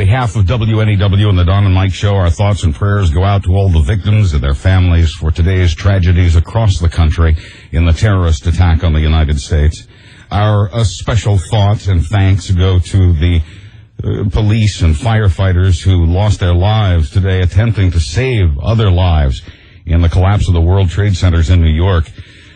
behalf of WNEW and the Don and Mike Show, our thoughts and prayers go out to all the victims and their families for today's tragedies across the country in the terrorist attack on the United States. Our special thoughts and thanks go to the police and firefighters who lost their lives today attempting to save other lives in the collapse of the World Trade Centers in New York.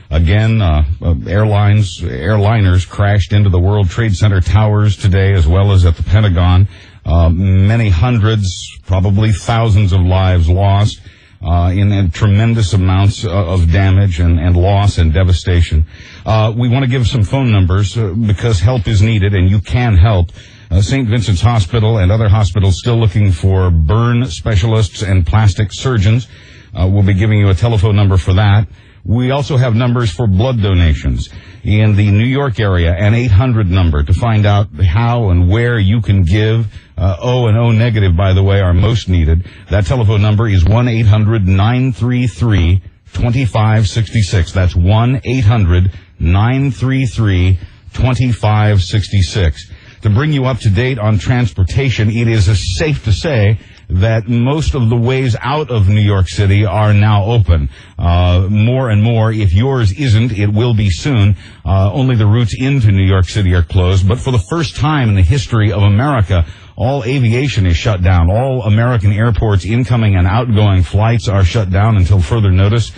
Again, airliners crashed into the World Trade Center towers today, as well as at the Pentagon. Many hundreds, probably thousands of lives lost, in tremendous amounts of damage and loss and devastation. We want to give some phone numbers because help is needed, and you can help. St. Vincent's Hospital and other hospitals still looking for burn specialists and plastic surgeons. We'll be giving you a telephone number for that. We also have numbers for blood donations. In the New York area, an 800 number to find out how and where you can give. O and O negative, by the way, are most needed. That telephone number is 1-800-933-2566. That's 1-800-933-2566. To bring you up to date on transportation, it is safe to say that most of the ways out of New York City are now open. More and more. If yours isn't, it will be soon. Only the routes into New York City are closed. But for the first time in the history of America, all aviation is shut down. All American airports, incoming and outgoing flights are shut down until further notice.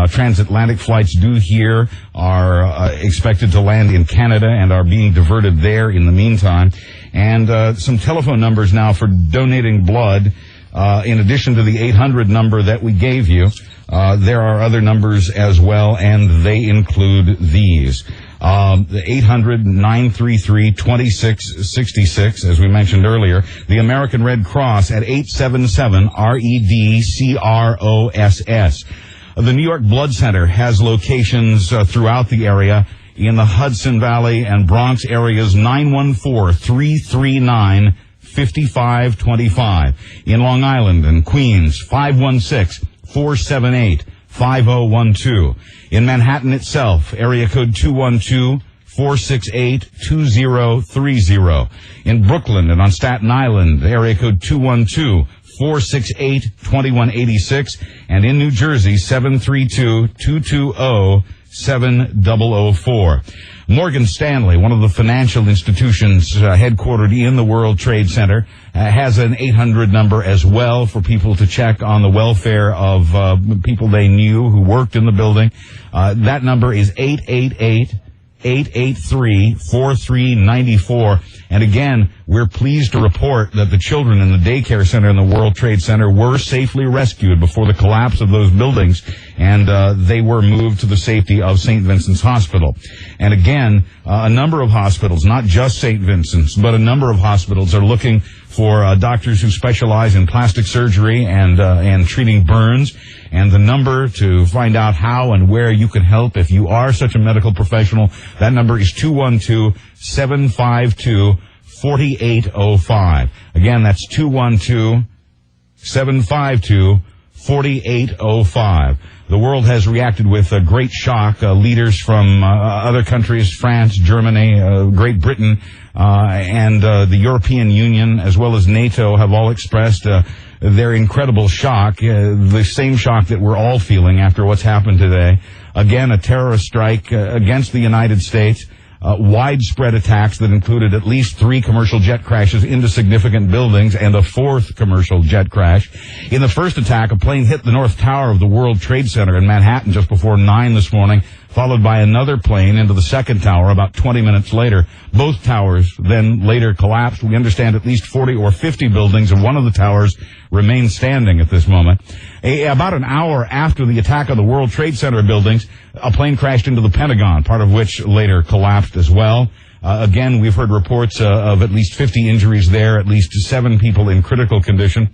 Transatlantic flights due here are expected to land in Canada and are being diverted there in the meantime. And some telephone numbers now for donating blood. In addition to the 800 number that we gave you, there are other numbers as well, and they include these. The 800-933-2666, as we mentioned earlier. The American Red Cross at 877-RED-CROSS. The New York Blood Center has locations throughout the area. In the Hudson Valley and Bronx areas, 914-339-5525. In Long Island and Queens, 516-478-5012. In Manhattan itself, area code 212-468-2030. In Brooklyn and on Staten Island, area code 212-468-2186. And in New Jersey, 732-220-7004. Morgan Stanley, one of the financial institutions headquartered in the World Trade Center, has an 800 number as well for people to check on the welfare of people they knew who worked in the building. That number is 888-883-4394. And again, we're pleased to report that the children in the daycare center in the World Trade Center were safely rescued before the collapse of those buildings, and they were moved to the safety of St. Vincent's Hospital. And again, a number of hospitals, not just St. Vincent's, but a number of hospitals are looking for doctors who specialize in plastic surgery and treating burns. And the number to find out how and where you can help if you are such a medical professional, that number is 212-752-4805. Again, that's 212-752-4805. The world has reacted with a great shock. Leaders from other countries, France, Germany, Great Britain, and the European Union, as well as NATO, have all expressed their incredible shock, the same shock that we're all feeling after what's happened today. Again, a terrorist strike against the United States. Widespread attacks that included at least 3 commercial jet crashes into significant buildings and a 4th commercial jet crash. In the first attack, a plane hit the North Tower of the World Trade Center in Manhattan just before 9 this morning, followed by another plane into the second tower about 20 minutes later. Both towers then later collapsed. We understand at least 40 or 50 buildings and one of the towers remains standing at this moment. About an hour after the attack of the World Trade Center buildings, a plane crashed into the Pentagon, part of which later collapsed as well. Again, we've heard reports of at least 50 injuries there, at least 7 people in critical condition.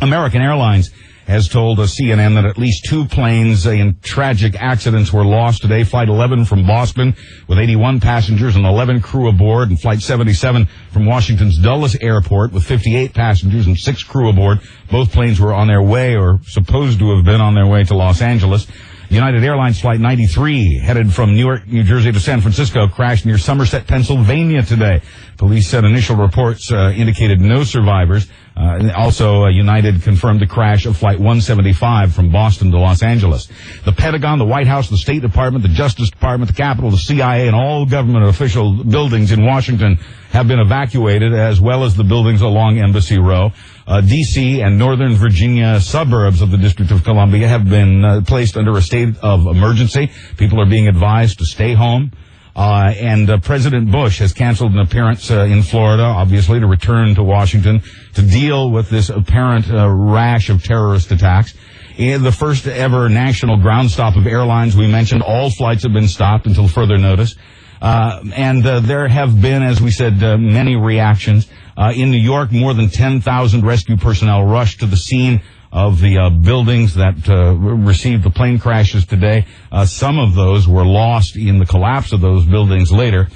American Airlines has told CNN that at least 2 planes in tragic accidents were lost today. Flight 11 from Boston with 81 passengers and 11 crew aboard, and Flight 77 from Washington's Dulles Airport with 58 passengers and 6 crew aboard. Both planes were on their way, or supposed to have been on their way, to Los Angeles. United Airlines Flight 93, headed from Newark, New Jersey to San Francisco, crashed near Somerset, Pennsylvania today. Police said initial reports indicated no survivors. Also, United confirmed the crash of Flight 175 from Boston to Los Angeles. The Pentagon, the White House, the State Department, the Justice Department, the Capitol, the CIA, and all government official buildings in Washington have been evacuated, as well as the buildings along Embassy Row. D.C. and Northern Virginia suburbs of the District of Columbia have been placed under a state of emergency. People are being advised to stay home. And President Bush has canceled an appearance in Florida, obviously, to return to Washington to deal with this apparent rash of terrorist attacks. In the first ever national ground stop of airlines, we mentioned all flights have been stopped until further notice. And there have been, as we said, many reactions. In New York, more than 10,000 rescue personnel rushed to the scene of the buildings that received the plane crashes today. Some of those were lost in the collapse of those buildings later.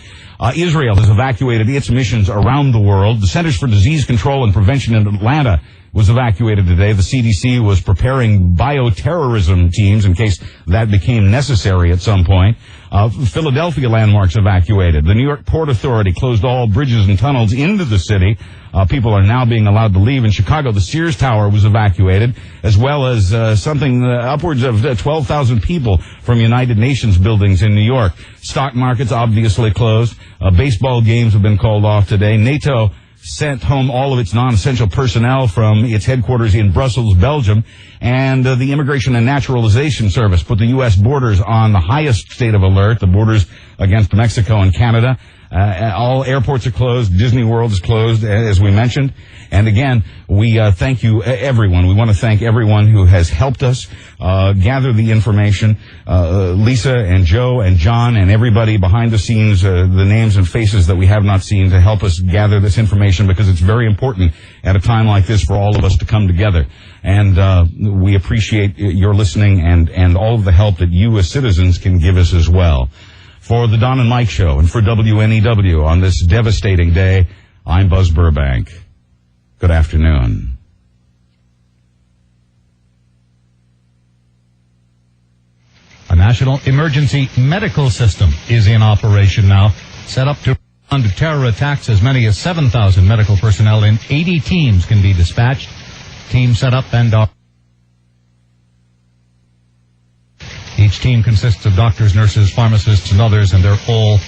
Israel has evacuated its missions around the world. The Centers for Disease Control and Prevention in Atlanta was evacuated today. The CDC was preparing bioterrorism teams in case that became necessary at some point. Philadelphia landmarks evacuated. The New York Port Authority closed all bridges and tunnels into the city. People are now being allowed to leave. In Chicago, the Sears Tower was evacuated, as well as something upwards of 12,000 people from United Nations buildings in New York. Stock markets obviously closed. Baseball games have been called off today. NATO sent home all of its non-essential personnel from its headquarters in Brussels, Belgium, and the Immigration and Naturalization Service put the U.S. borders on the highest state of alert, the borders against Mexico and Canada. All airports are closed. Disney World is closed, as we mentioned. And again, we thank you, everyone. We want to thank everyone who has helped us gather the information. Lisa and Joe and John and everybody behind the scenes, the names and faces that we have not seen to help us gather this information, because it's very important at a time like this for all of us to come together. And we appreciate your listening and all of the help that you as citizens can give us as well. For the Don and Mike Show and for WNEW on this devastating day, I'm Buzz Burbank. Good afternoon. A national emergency medical system is in operation now, set up to respond to terror attacks. As many as 7,000 medical personnel in 80 teams can be dispatched. Teams set up and are. Each team consists of doctors, nurses, pharmacists, and others, and they're all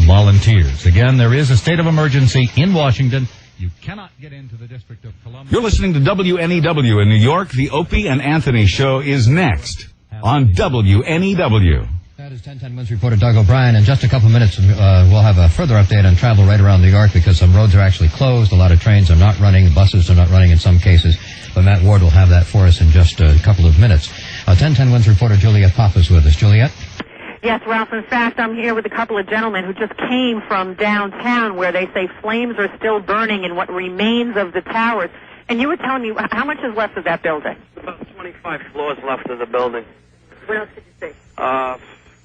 volunteers. Again, there is a state of emergency in Washington. You cannot get into the District of Columbia. You're listening to WNEW in New York. The Opie and Anthony Show is next on WNEW. That is 1010 Wins reporter Doug O'Brien. In just a couple minutes, we'll have a further update on travel right around New York, because some roads are actually closed. A lot of trains are not running. Buses are not running in some cases. But Matt Ward will have that for us in just a couple of minutes. 1010 Wins reporter Juliet Pop is with us. Juliet? Yes, Ralph. In fact, I'm here with a couple of gentlemen who just came from downtown, where they say flames are still burning in what remains of the towers. And you were telling me, how much is left of that building? About 25 floors left of the building. What else did you say?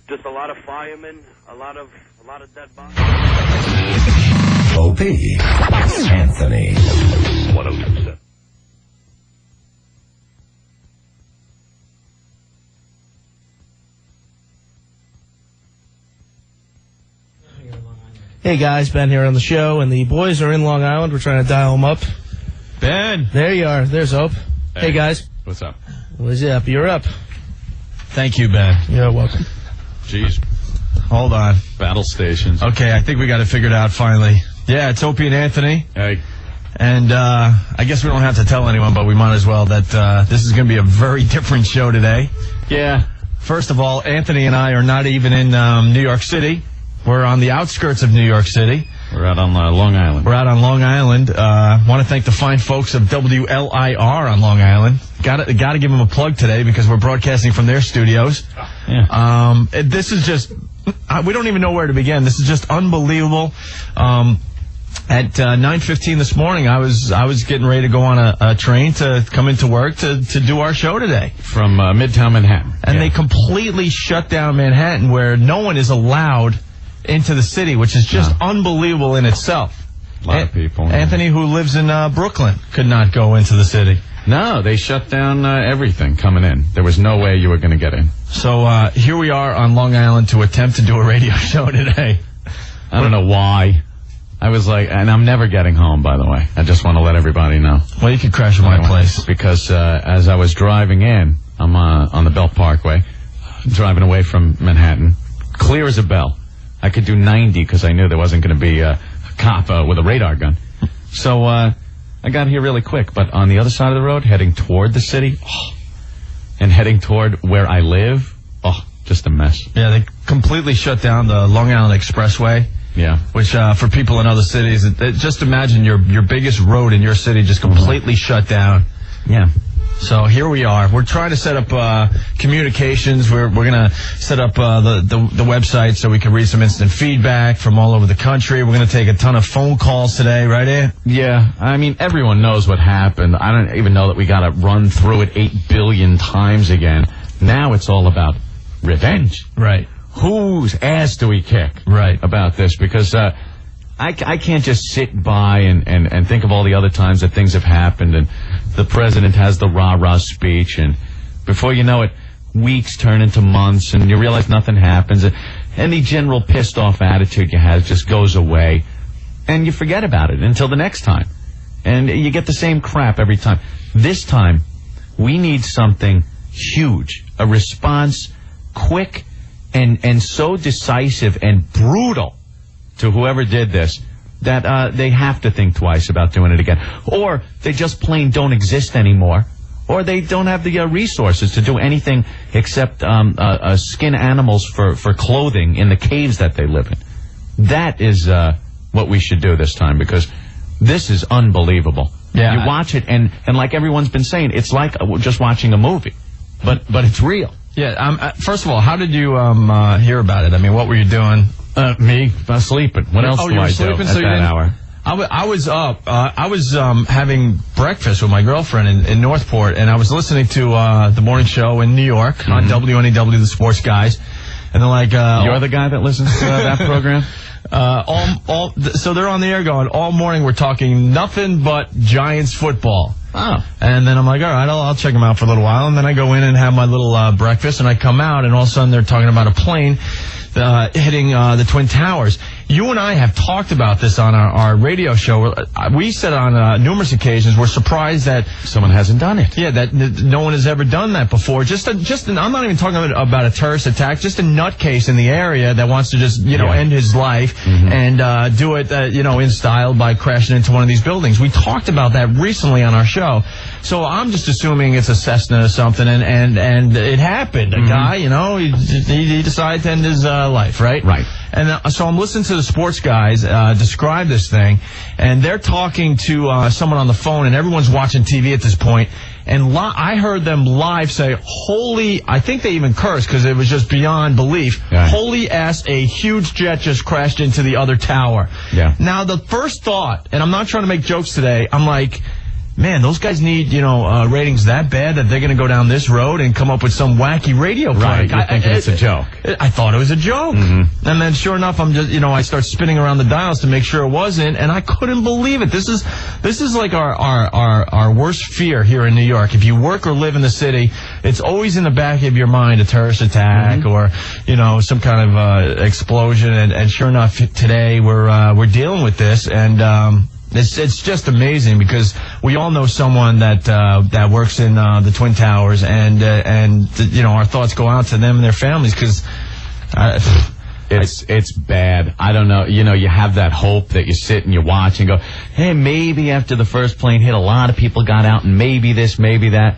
Just a lot of firemen, a lot of dead bodies. Opie, Anthony, 102.7. Hey guys, Ben here on the show, and the boys are in Long Island. We're trying to dial them up. Ben! There you are. There's Hope. Hey guys. What's up? What's up? You're up. Thank you, Ben. You're welcome. Jeez. Hold on. Battle stations. Okay, I think we got it figured out finally. Yeah, it's Opie and Anthony. Hey. And I guess we don't have to tell anyone, but we might as well, that this is going to be a very different show today. Yeah. First of all, Anthony and I are not even in New York City. We're on the outskirts of New York City. We're out on Long Island. We're out on Long Island. Want to thank the fine folks of WLIR on Long Island. Got to give them a plug today, because we're broadcasting from their studios. Yeah. This is just, we don't even know where to begin. This is just unbelievable. At 9:15 this morning, I was getting ready to go on a train to come into work to do our show today. From Midtown Manhattan. And they completely shut down Manhattan, where no one is allowed into the city, which is just unbelievable in itself. A lot of people. Anthony, who lives in Brooklyn, could not go into the city. No, they shut down everything coming in. There was no way you were going to get in. So here we are on Long Island to attempt to do a radio show today. I don't know why. I was like, and I'm never getting home, by the way. I just want to let everybody know. Well, you could crash at my place. Because as I was driving in, I'm on the Belt Parkway, driving away from Manhattan, clear as a bell. I could do 90 because I knew there wasn't going to be a cop with a radar gun. So I got here really quick. But on the other side of the road, heading toward the city, and heading toward where I live, just a mess. Yeah, they completely shut down the Long Island Expressway. Yeah. Which, for people in other cities, just imagine your biggest road in your city just completely shut down. Yeah. So here we are. We're trying to set up communications. We're going to set up the website so we can read some instant feedback from all over the country. We're going to take a ton of phone calls today, right, Ed? Yeah. I mean, everyone knows what happened. I don't even know that we got to run through it 8 billion times again. Now it's all about revenge. Right. Whose ass do we kick? Right. About this? Because I can't just sit by and think of all the other times that things have happened and the president has the rah-rah speech and before you know it, weeks turn into months and you realize nothing happens. Any general pissed off attitude you have just goes away and you forget about it until the next time. And you get the same crap every time. This time, we need something huge. A response, quick, and so decisive and brutal to whoever did this that they have to think twice about doing it again. Or they just plain don't exist anymore. Or they don't have the resources to do anything except skin animals for clothing in the caves that they live in. That is what we should do this time because this is unbelievable. Yeah. You watch it and like everyone's been saying, it's like just watching a movie. But it's real. Yeah. First of all, how did you hear about it? I mean, what were you doing? Me sleeping. What else do you were I sleeping, do so at you that didn't- hour? I was up. I was having breakfast with my girlfriend in Northport, and I was listening to the morning show in New York on WNEW, the Sports Guys, and they're like, You're the guy that listens to that program? So they're on the air going, all morning we're talking nothing but Giants football. Oh. And then I'm like, all right, I'll check them out for a little while. And then I go in and have my little breakfast, and I come out, and all of a sudden they're talking about a plane hitting the Twin Towers. You and I have talked about this on our radio show. We said on numerous occasions we're surprised that someone hasn't done it. Yeah, that no one has ever done that before. I'm not even talking about a terrorist attack. Just a nutcase in the area that wants to just end his life and do it in style by crashing into one of these buildings. We talked about that recently on our show. So I'm just assuming it's a Cessna or something, and it happened. A guy, he decided to end his life, right? Right. And so I'm listening to the Sports Guys describe this thing, and they're talking to someone on the phone, and everyone's watching TV at this point. And I heard them live say, holy, I think they even cursed because it was just beyond belief. Yeah. Holy ass, a huge jet just crashed into the other tower. Yeah. Now, the first thought, and I'm not trying to make jokes today, I'm like, man, those guys need, ratings that bad that they're going to go down this road and come up with some wacky radio Right, prank. you're thinking it's a joke. I thought it was a joke. And then sure enough, I'm just, I start spinning around the dials to make sure it wasn't, and I couldn't believe it. This is like our worst fear here in New York. If you work or live in the city, it's always in the back of your mind a terrorist attack or, some kind of explosion. And sure enough, today we're dealing with this, and it's just amazing because we all know someone that works in the Twin Towers, and our thoughts go out to them and their families because it's bad. I don't know. You have that hope that you sit and you watch and go, hey, maybe after the first plane hit, a lot of people got out, and maybe this, maybe that.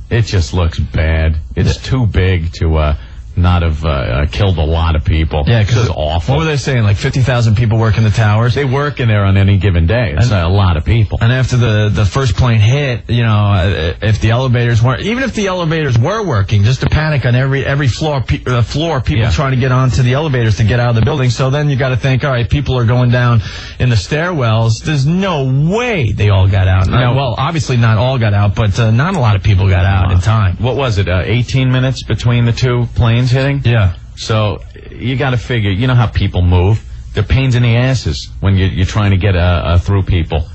It just looks bad. It's too big to not have killed a lot of people. Yeah, because it's awful. What were they saying? Like 50,000 people work in the towers? They work in there on any given day. It's a lot of people. And after the first plane hit, if the elevators weren't, even if the elevators were working, just a panic on every floor, people trying to get onto the elevators to get out of the building. So then you got to think, all right, people are going down in the stairwells. There's no way they all got out. Well, obviously not all got out, but not a lot of people got out in time. What was it? 18 minutes between the two planes hitting? Yeah. So you got to figure, how people move. they're pains in the asses when you're trying to get through people.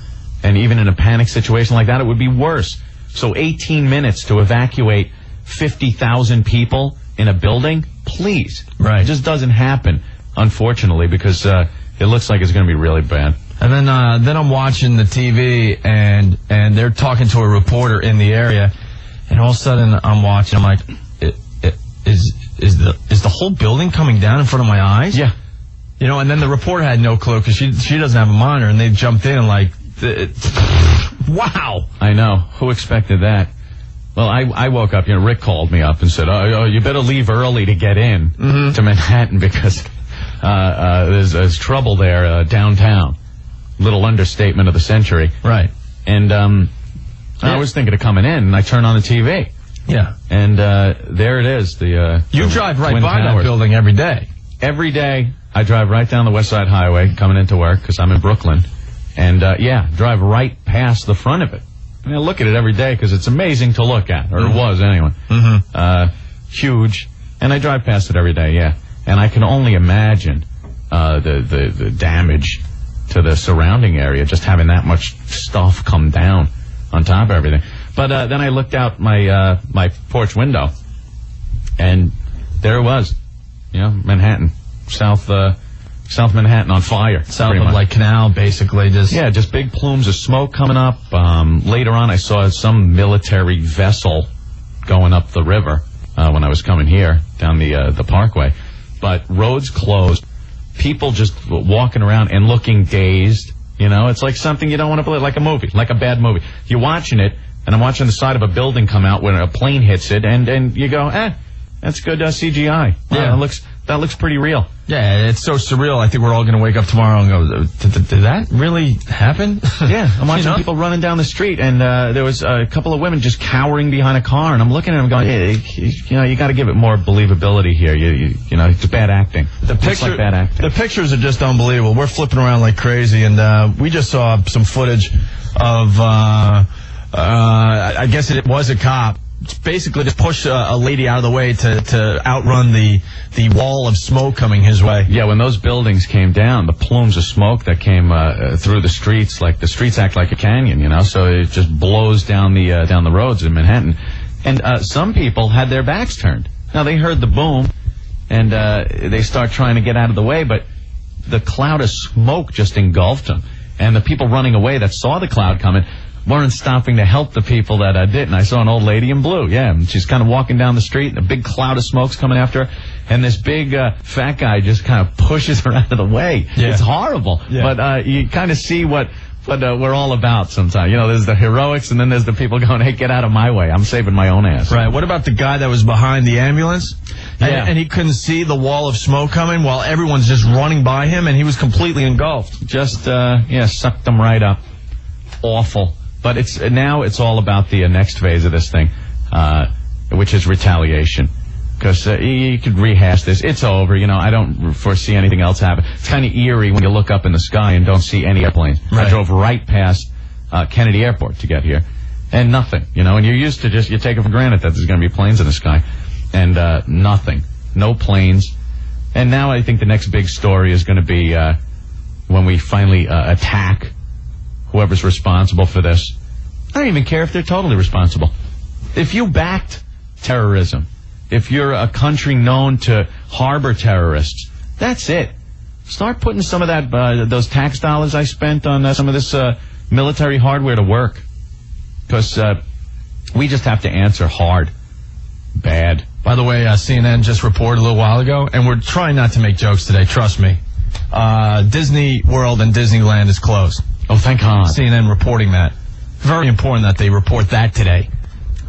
And even in a panic situation like that, it would be worse. So 18 minutes to evacuate 50,000 people in a building? Please. Right. It just doesn't happen, unfortunately, because it looks like it's going to be really bad. And then I'm watching the TV, and they're talking to a reporter in the area, and all of a sudden I'm watching. I'm like, is the whole building coming down in front of my eyes? Yeah. You know, and then the reporter had no clue because she doesn't have a monitor, and they jumped in and like, wow. I know. Who expected that? Well, I woke up, Rick called me up and said, oh, you better leave early to get in to Manhattan because there's trouble there downtown. Little understatement of the century. Right. And I was thinking of coming in, and I turn on the TV. Yeah. And there it is. You drive right by that building every day. Every day, I drive right down the West Side Highway coming into work because I'm in Brooklyn. And, drive right past the front of it. I look at it every day because it's amazing to look at, or it was anyway. Huge. And I drive past it every day, yeah. And I can only imagine the damage to the surrounding area, just having that much stuff come down on top of everything. But then I looked out my porch window, and there it was, Manhattan, South Manhattan on fire. South of like Canal, basically. Just big plumes of smoke coming up. Later on, I saw some military vessel going up the river when I was coming here down the Parkway. But roads closed. People just walking around and looking dazed. It's like something you don't want to believe, like a movie, like a bad movie. You're watching it, and I'm watching the side of a building come out when a plane hits it, and you go, that's good CGI. Yeah, that looks pretty real. Yeah, it's so surreal. I think we're all going to wake up tomorrow and go, did that really happen? Yeah, I'm watching people running down the street, and there was a couple of women just cowering behind a car, and I'm looking at them going, you got to give it more believability here. It's bad acting. Looks like bad acting. The pictures are just unbelievable. We're flipping around like crazy, and we just saw some footage of, I guess it was a cop. Basically just push a lady out of the way to outrun the wall of smoke coming his way. Yeah, when those buildings came down, the plumes of smoke that came through the streets, like the streets act like a canyon, so it just blows down the roads in Manhattan. And some people had their backs turned. Now, they heard the boom, and they start trying to get out of the way, but the cloud of smoke just engulfed them. And the people running away that saw the cloud coming weren't stopping to help the people that didn't. I saw an old lady in blue, and she's kind of walking down the street, and a big cloud of smoke's coming after her, and this big fat guy just kind of pushes her out of the way. Yeah. It's horrible, but you kind of see what we're all about sometimes. There's the heroics, and then there's the people going, hey, get out of my way. I'm saving my own ass. Right. What about the guy that was behind the ambulance? Yeah. And he couldn't see the wall of smoke coming while everyone's just running by him, and he was completely engulfed. Just, sucked them right up. Awful. But now it's all about the next phase of this thing, which is retaliation. Because you could rehash this. It's over. I don't foresee anything else happen. It's kind of eerie when you look up in the sky and don't see any airplanes. Right. I drove right past Kennedy Airport to get here, and nothing. And you're used to you take it for granted that there's going to be planes in the sky, and nothing. No planes. And now I think the next big story is going to be when we finally attack whoever's responsible for this. I don't even care if they're totally responsible. If you backed terrorism, if you're a country known to harbor terrorists, that's it. Start putting some of that, those tax dollars I spent on some of this military hardware to work. Because we just have to answer hard. Bad. By the way, CNN just reported a little while ago, and we're trying not to make jokes today, trust me. Disney World and Disneyland is closed. Oh, thank God. CNN reporting that. Very important that they report that today.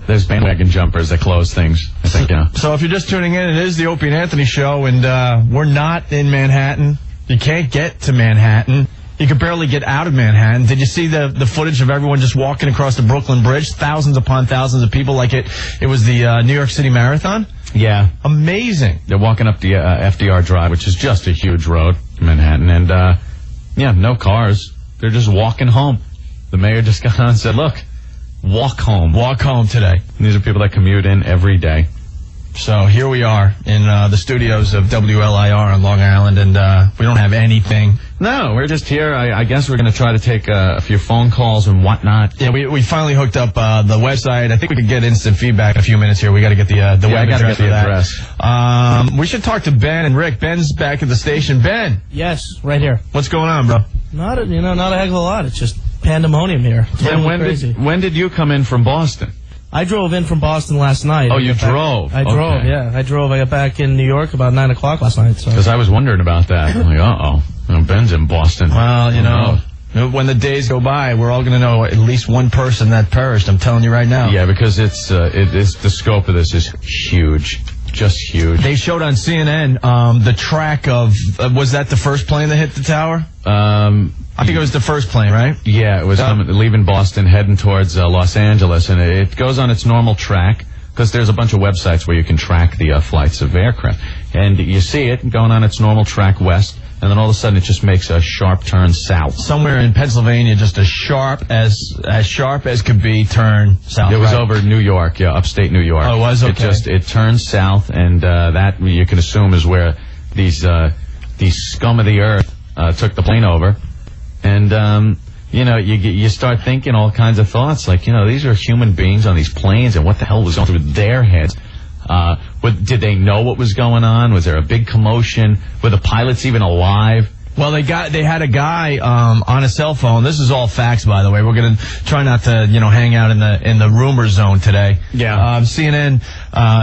There's bandwagon jumpers that close things, I think, So if you're just tuning in, it is the Opie and Anthony show, and we're not in Manhattan. You can't get to Manhattan. You could barely get out of Manhattan. Did you see the footage of everyone just walking across the Brooklyn Bridge? Thousands upon thousands of people, like it was the New York City Marathon? Yeah. Amazing. They're walking up the FDR Drive, which is just a huge road in Manhattan, and no cars. They're just walking home. The mayor just got on and said, look, walk home. Walk home today. And these are people that commute in every day. So here we are in the studios of WLIR on Long Island, and we don't have anything. No, we're just here. I guess we're going to try to take a few phone calls and whatnot. Yeah, we finally hooked up the website. I think we could get instant feedback in a few minutes here. We got to get the web address for that. We should talk to Ben and Rick. Ben's back at the station. Ben. Yes, right here. What's going on, bro? Not a heck of a lot. It's just pandemonium here. It's And when did you come in from Boston? I drove in from Boston last night. Oh, you drove? I drove, yeah. I drove. I got back in New York about 9 o'clock last night. Because I was wondering about that. I'm like, Ben's in Boston. Well, when the days go by, we're all going to know at least one person that perished. I'm telling you right now. Yeah, because the scope of this is huge. Just huge. They showed on CNN the track of, was that the first plane that hit the tower? I think it was the first plane, right? Yeah, it was leaving Boston, heading towards Los Angeles, and it goes on its normal track, because there's a bunch of websites where you can track the flights of aircraft. And you see it going on its normal track west, and then all of a sudden it just makes a sharp turn south. Somewhere in Pennsylvania, just as sharp as could be, turn south. It was over New York, yeah, upstate New York. Oh, it was? Okay. It turned south, and that you can assume is where these scum of the earth took the plane over. And, you start thinking all kinds of thoughts, like, these are human beings on these planes, and what the hell was going through their heads? Did they know what was going on? Was there a big commotion? Were the pilots even alive? Well, they had a guy on a cell phone. This is all facts, by the way. We're going to try not to, hang out in the rumor zone today. Yeah. CNN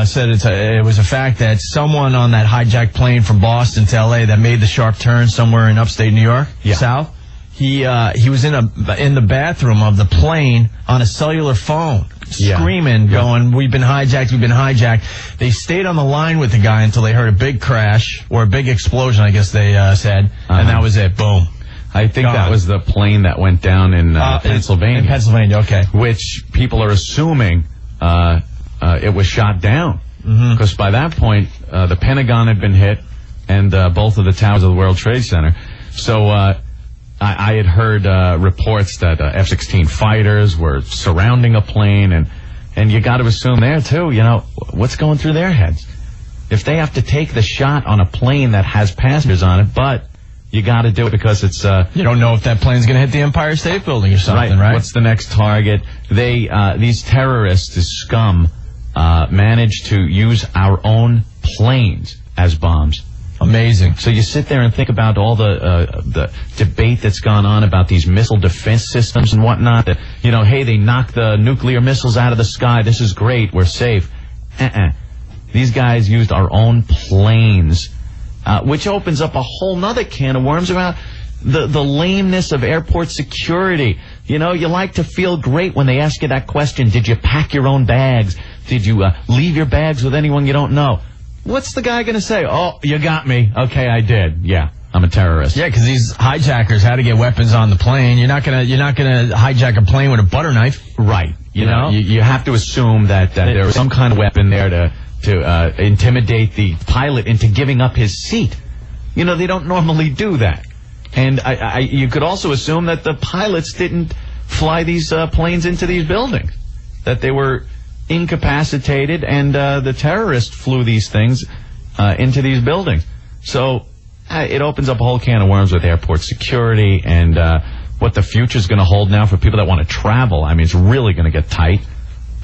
said it was a fact that someone on that hijacked plane from Boston to L.A. that made the sharp turn somewhere in upstate New York, south. He was in the bathroom of the plane on a cellular phone, screaming, going, "We've been hijacked." They stayed on the line with the guy until they heard a big crash, or a big explosion, I guess they said, and that was it. Boom. I think that was the plane that went down in Pennsylvania. In Pennsylvania, okay. Which people are assuming it was shot down. Because by that point, the Pentagon had been hit, and both of the towers of the World Trade Center. So I had heard reports that F-16 fighters were surrounding a plane, and you got to assume there, too, what's going through their heads? If they have to take the shot on a plane that has passengers on it, but you got to do it because it's... you don't know if that plane's going to hit the Empire State Building or something, right? What's the next target? These terrorists, this scum, managed to use our own planes as bombs. Amazing. So you sit there and think about all the debate that's gone on about these missile defense systems and whatnot. That, hey, they knocked the nuclear missiles out of the sky. This is great. We're safe. These guys used our own planes, which opens up a whole nother can of worms about the lameness of airport security. You like to feel great when they ask you that question. Did you pack your own bags? Did you leave your bags with anyone you don't know? What's the guy going to say? Oh, you got me. Okay, I did. Yeah, I'm a terrorist. Yeah, because these hijackers had to get weapons on the plane. You're not gonna hijack a plane with a butter knife, right? You have to assume that there was some kind of weapon there to intimidate the pilot into giving up his seat. They don't normally do that. And you could also assume that the pilots didn't fly these planes into these buildings, that they were incapacitated, and the terrorists flew these things into these buildings. So it opens up a whole can of worms with airport security and what the future's going to hold now for people that want to travel. I mean, it's really going to get tight.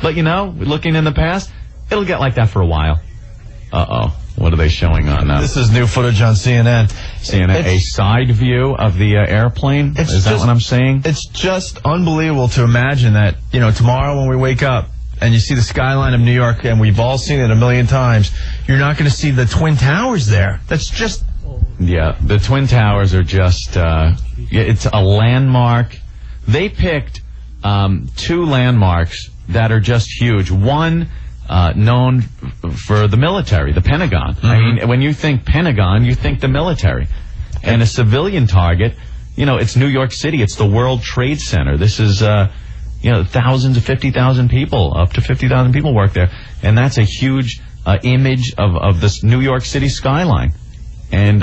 But, looking in the past, it'll get like that for a while. Uh-oh. What are they showing on now? This is new footage on CNN. A side view of the airplane? Is that what I'm saying? It's just unbelievable to imagine that, tomorrow when we wake up, and you see the skyline of New York, and we've all seen it a million times, you're not going to see the Twin Towers there. That's just... Yeah, the Twin Towers are just... it's a landmark. They picked two landmarks that are just huge. One known for the military, the Pentagon. I mean, when you think Pentagon, you think the military. And a civilian target, it's New York City. It's the World Trade Center. This is... thousands of 50,000 people, up to 50,000 people work there. And that's a huge image of this New York City skyline. And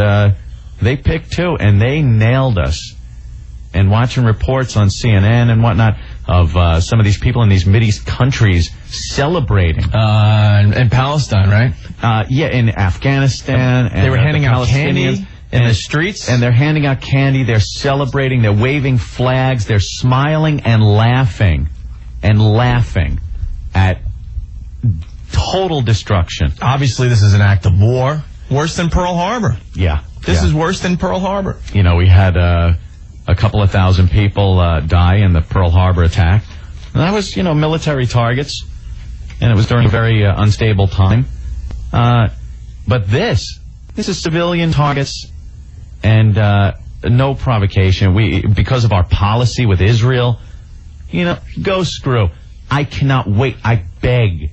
they picked two, and they nailed us. And watching reports on CNN and whatnot of some of these people in these Mideast countries celebrating. And Palestine, right? Yeah, in Afghanistan. And, they were handing out candy Palestinians in the streets? And they're handing out candy, they're celebrating, they're waving flags, they're smiling and laughing at total destruction. Obviously, this is an act of war. Worse than Pearl Harbor. Yeah. This is worse than Pearl Harbor. You know, we had a couple of thousand people die in the Pearl Harbor attack. And that was, military targets. And it was during a very unstable time. But this is civilian targets and no provocation. Because of our policy with Israel, go screw. I cannot wait. I beg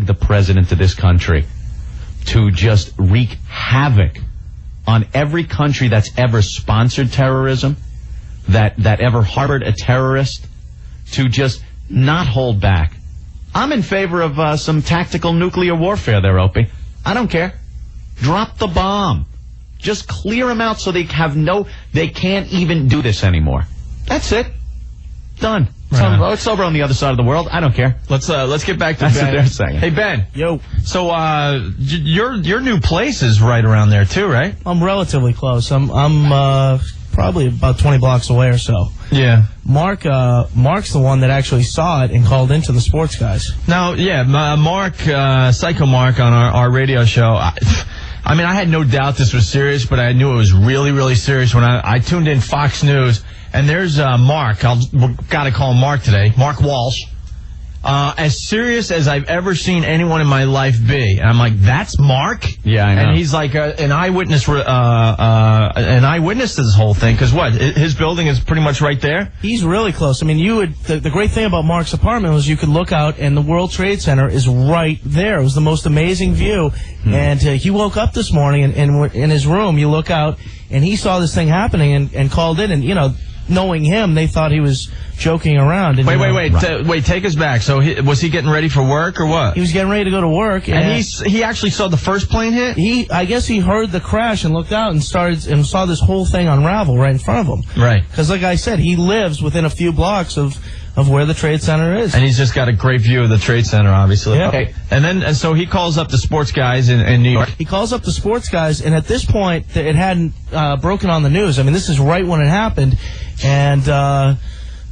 the president of this country to just wreak havoc on every country that's ever sponsored terrorism, that ever harbored a terrorist, to just not hold back. I'm in favor of some tactical nuclear warfare there, Opie. I don't care. Drop the bomb. Just clear them out so they can't even do this anymore. That's it. Done. Right. It's over on the other side of the world. I don't care. Let's get back to That's Ben. what they're saying. Hey, Ben. Yo. So, your new place is right around there too, right? I'm relatively close. I'm probably about 20 blocks away or so. Yeah. Mark's the one that actually saw it and called into the sports guys. Now, yeah, Mark, Psycho Mark on our radio show. I mean, I had no doubt this was serious, but I knew it was really, really serious when I tuned in Fox News. And there's Mark. Got to call him Mark today. Mark Walsh. As serious as I've ever seen anyone in my life be. And I'm like, that's Mark? Yeah, I know. And he's like an eyewitness to this whole thing. Because what? His building is pretty much right there? He's really close. I mean, the great thing about Mark's apartment was you could look out and the World Trade Center is right there. It was the most amazing view. And he woke up this morning and in his room, you look out and he saw this thing happening and called in and, knowing him, they thought he was joking around. And Wait, take us back. So was he getting ready for work or what? He was getting ready to go to work. And he actually saw the first plane hit? I guess he heard the crash and looked out and saw this whole thing unravel right in front of him. Right. Because like I said, he lives within a few blocks of where the Trade Center is. And he's just got a great view of the Trade Center, obviously. Yeah. Okay. And so he calls up the sports guys in New York. He calls up the sports guys, and at this point, it hadn't broken on the news. I mean, this is right when it happened. And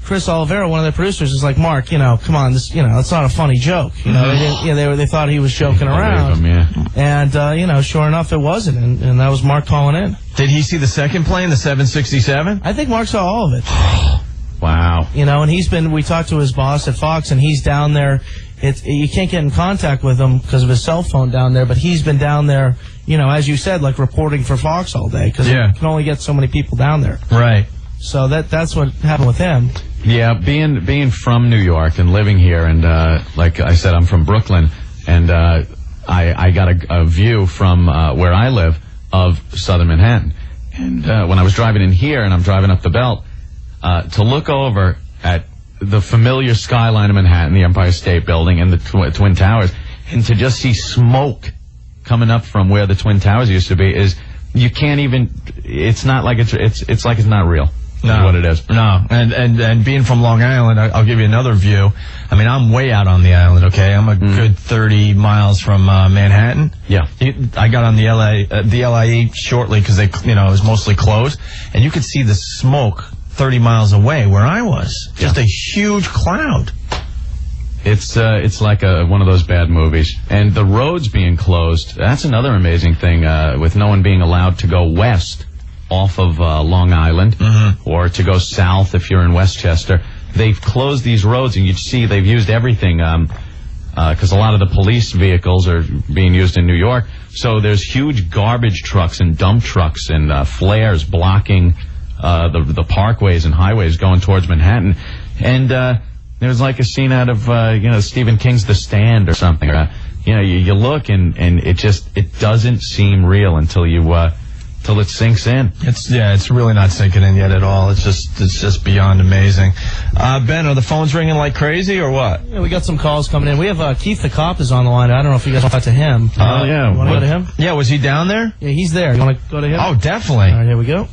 Chris Oliveira, one of the producers, is like, Mark, come on, this, it's not a funny joke. They thought he was joking around. And sure enough, it wasn't. And that was Mark calling in. Did he see the second plane, the 767? I think Mark saw all of it. Wow. And we talked to his boss at Fox, and he's down there. You can't get in contact with him because of his cell phone down there, but he's been down there, as you said, like reporting for Fox all day because you can only get so many people down there. Right. So that's what happened with him. Yeah, being from New York and living here, and like I said, I'm from Brooklyn, and I got a view from where I live of southern Manhattan. And when I was driving in here, and I'm driving up the Belt, to look over at the familiar skyline of Manhattan, the Empire State Building, and the Twin Towers, and to just see smoke coming up from where the Twin Towers used to be you can't even. It's not like it's like it's not real. No, what it is. No, and being from Long Island, I'll give you another view. I mean, I'm way out on the island. Okay, I'm a good 30 miles from Manhattan. Yeah, I got on the LIE shortly because it was mostly closed, and you could see the smoke 30 miles away where I was. Just a huge cloud. It's like one of those bad movies. And the roads being closed, that's another amazing thing, with no one being allowed to go west off of Long Island, or to go south if you're in Westchester. They've closed these roads, and you see they've used everything, because a lot of the police vehicles are being used in New York. So there's huge garbage trucks and dump trucks and flares blocking the parkways and highways going towards Manhattan. And there was like a scene out of Stephen King's The Stand or something. You look and it doesn't seem real until till it sinks in. It's really not sinking in yet at all. It's just beyond amazing. Ben, are the phones ringing like crazy or what? Yeah, we got some calls coming in. We have Keith the cop is on the line. I don't know if you guys want to talk to him. Yeah. You want to go to him? Yeah, was he down there? Yeah, he's there. You want to go to him? Oh, definitely. All right, here we go.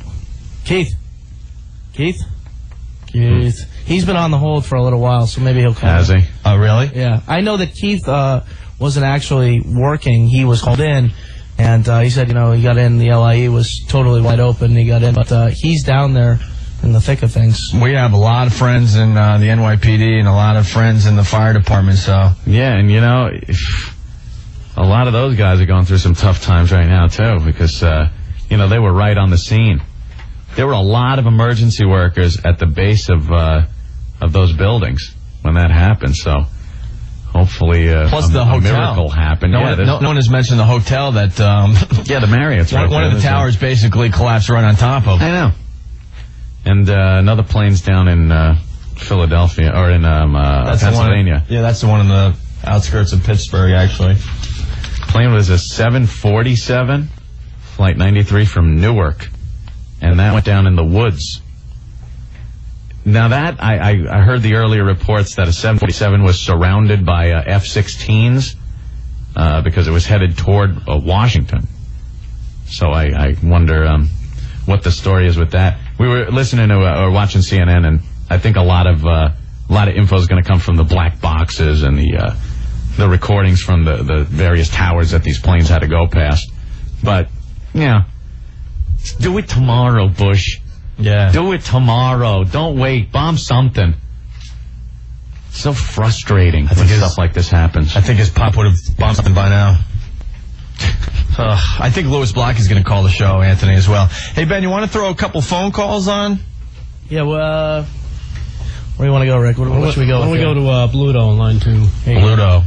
Keith. He's been on the hold for a little while, so maybe he'll come. Has he? Oh, really? Yeah. I know that Keith wasn't actually working. He was called in, and he said, he got in, the LIE was totally wide open, he got in, but he's down there in the thick of things. We have a lot of friends in the NYPD and a lot of friends in the fire department, so. Yeah, and a lot of those guys are going through some tough times right now, too, because, they were right on the scene. There were a lot of emergency workers at the base of those buildings when that happened, so hopefully plus the hotel. miracle happened. No one has mentioned the hotel that... the Marriott's right one of the towers basically collapsed right on top of. I know. And another plane's down in Philadelphia, or in Pennsylvania. That's the one in the outskirts of Pittsburgh, actually. Plane was a 747, Flight 93 from Newark. And that went down in the woods. Now that, I heard the earlier reports that a 747 was surrounded by F-16s because it was headed toward Washington. So I wonder what the story is with that. We were listening to or watching CNN, and I think a lot of info is going to come from the black boxes and the recordings from the various towers that these planes had to go past. But, do it tomorrow, Bush. Yeah. Do it tomorrow. Don't wait. Bomb something. So frustrating when stuff like this happens. I think his pop would have bombed something by now. I think Louis Block is going to call the show, Anthony, as well. Hey, Ben, you want to throw a couple phone calls on? Yeah, well, where do you want to go, Rick? What should we go with? Why don't we go to Bluto on line 2? Hey, Bluto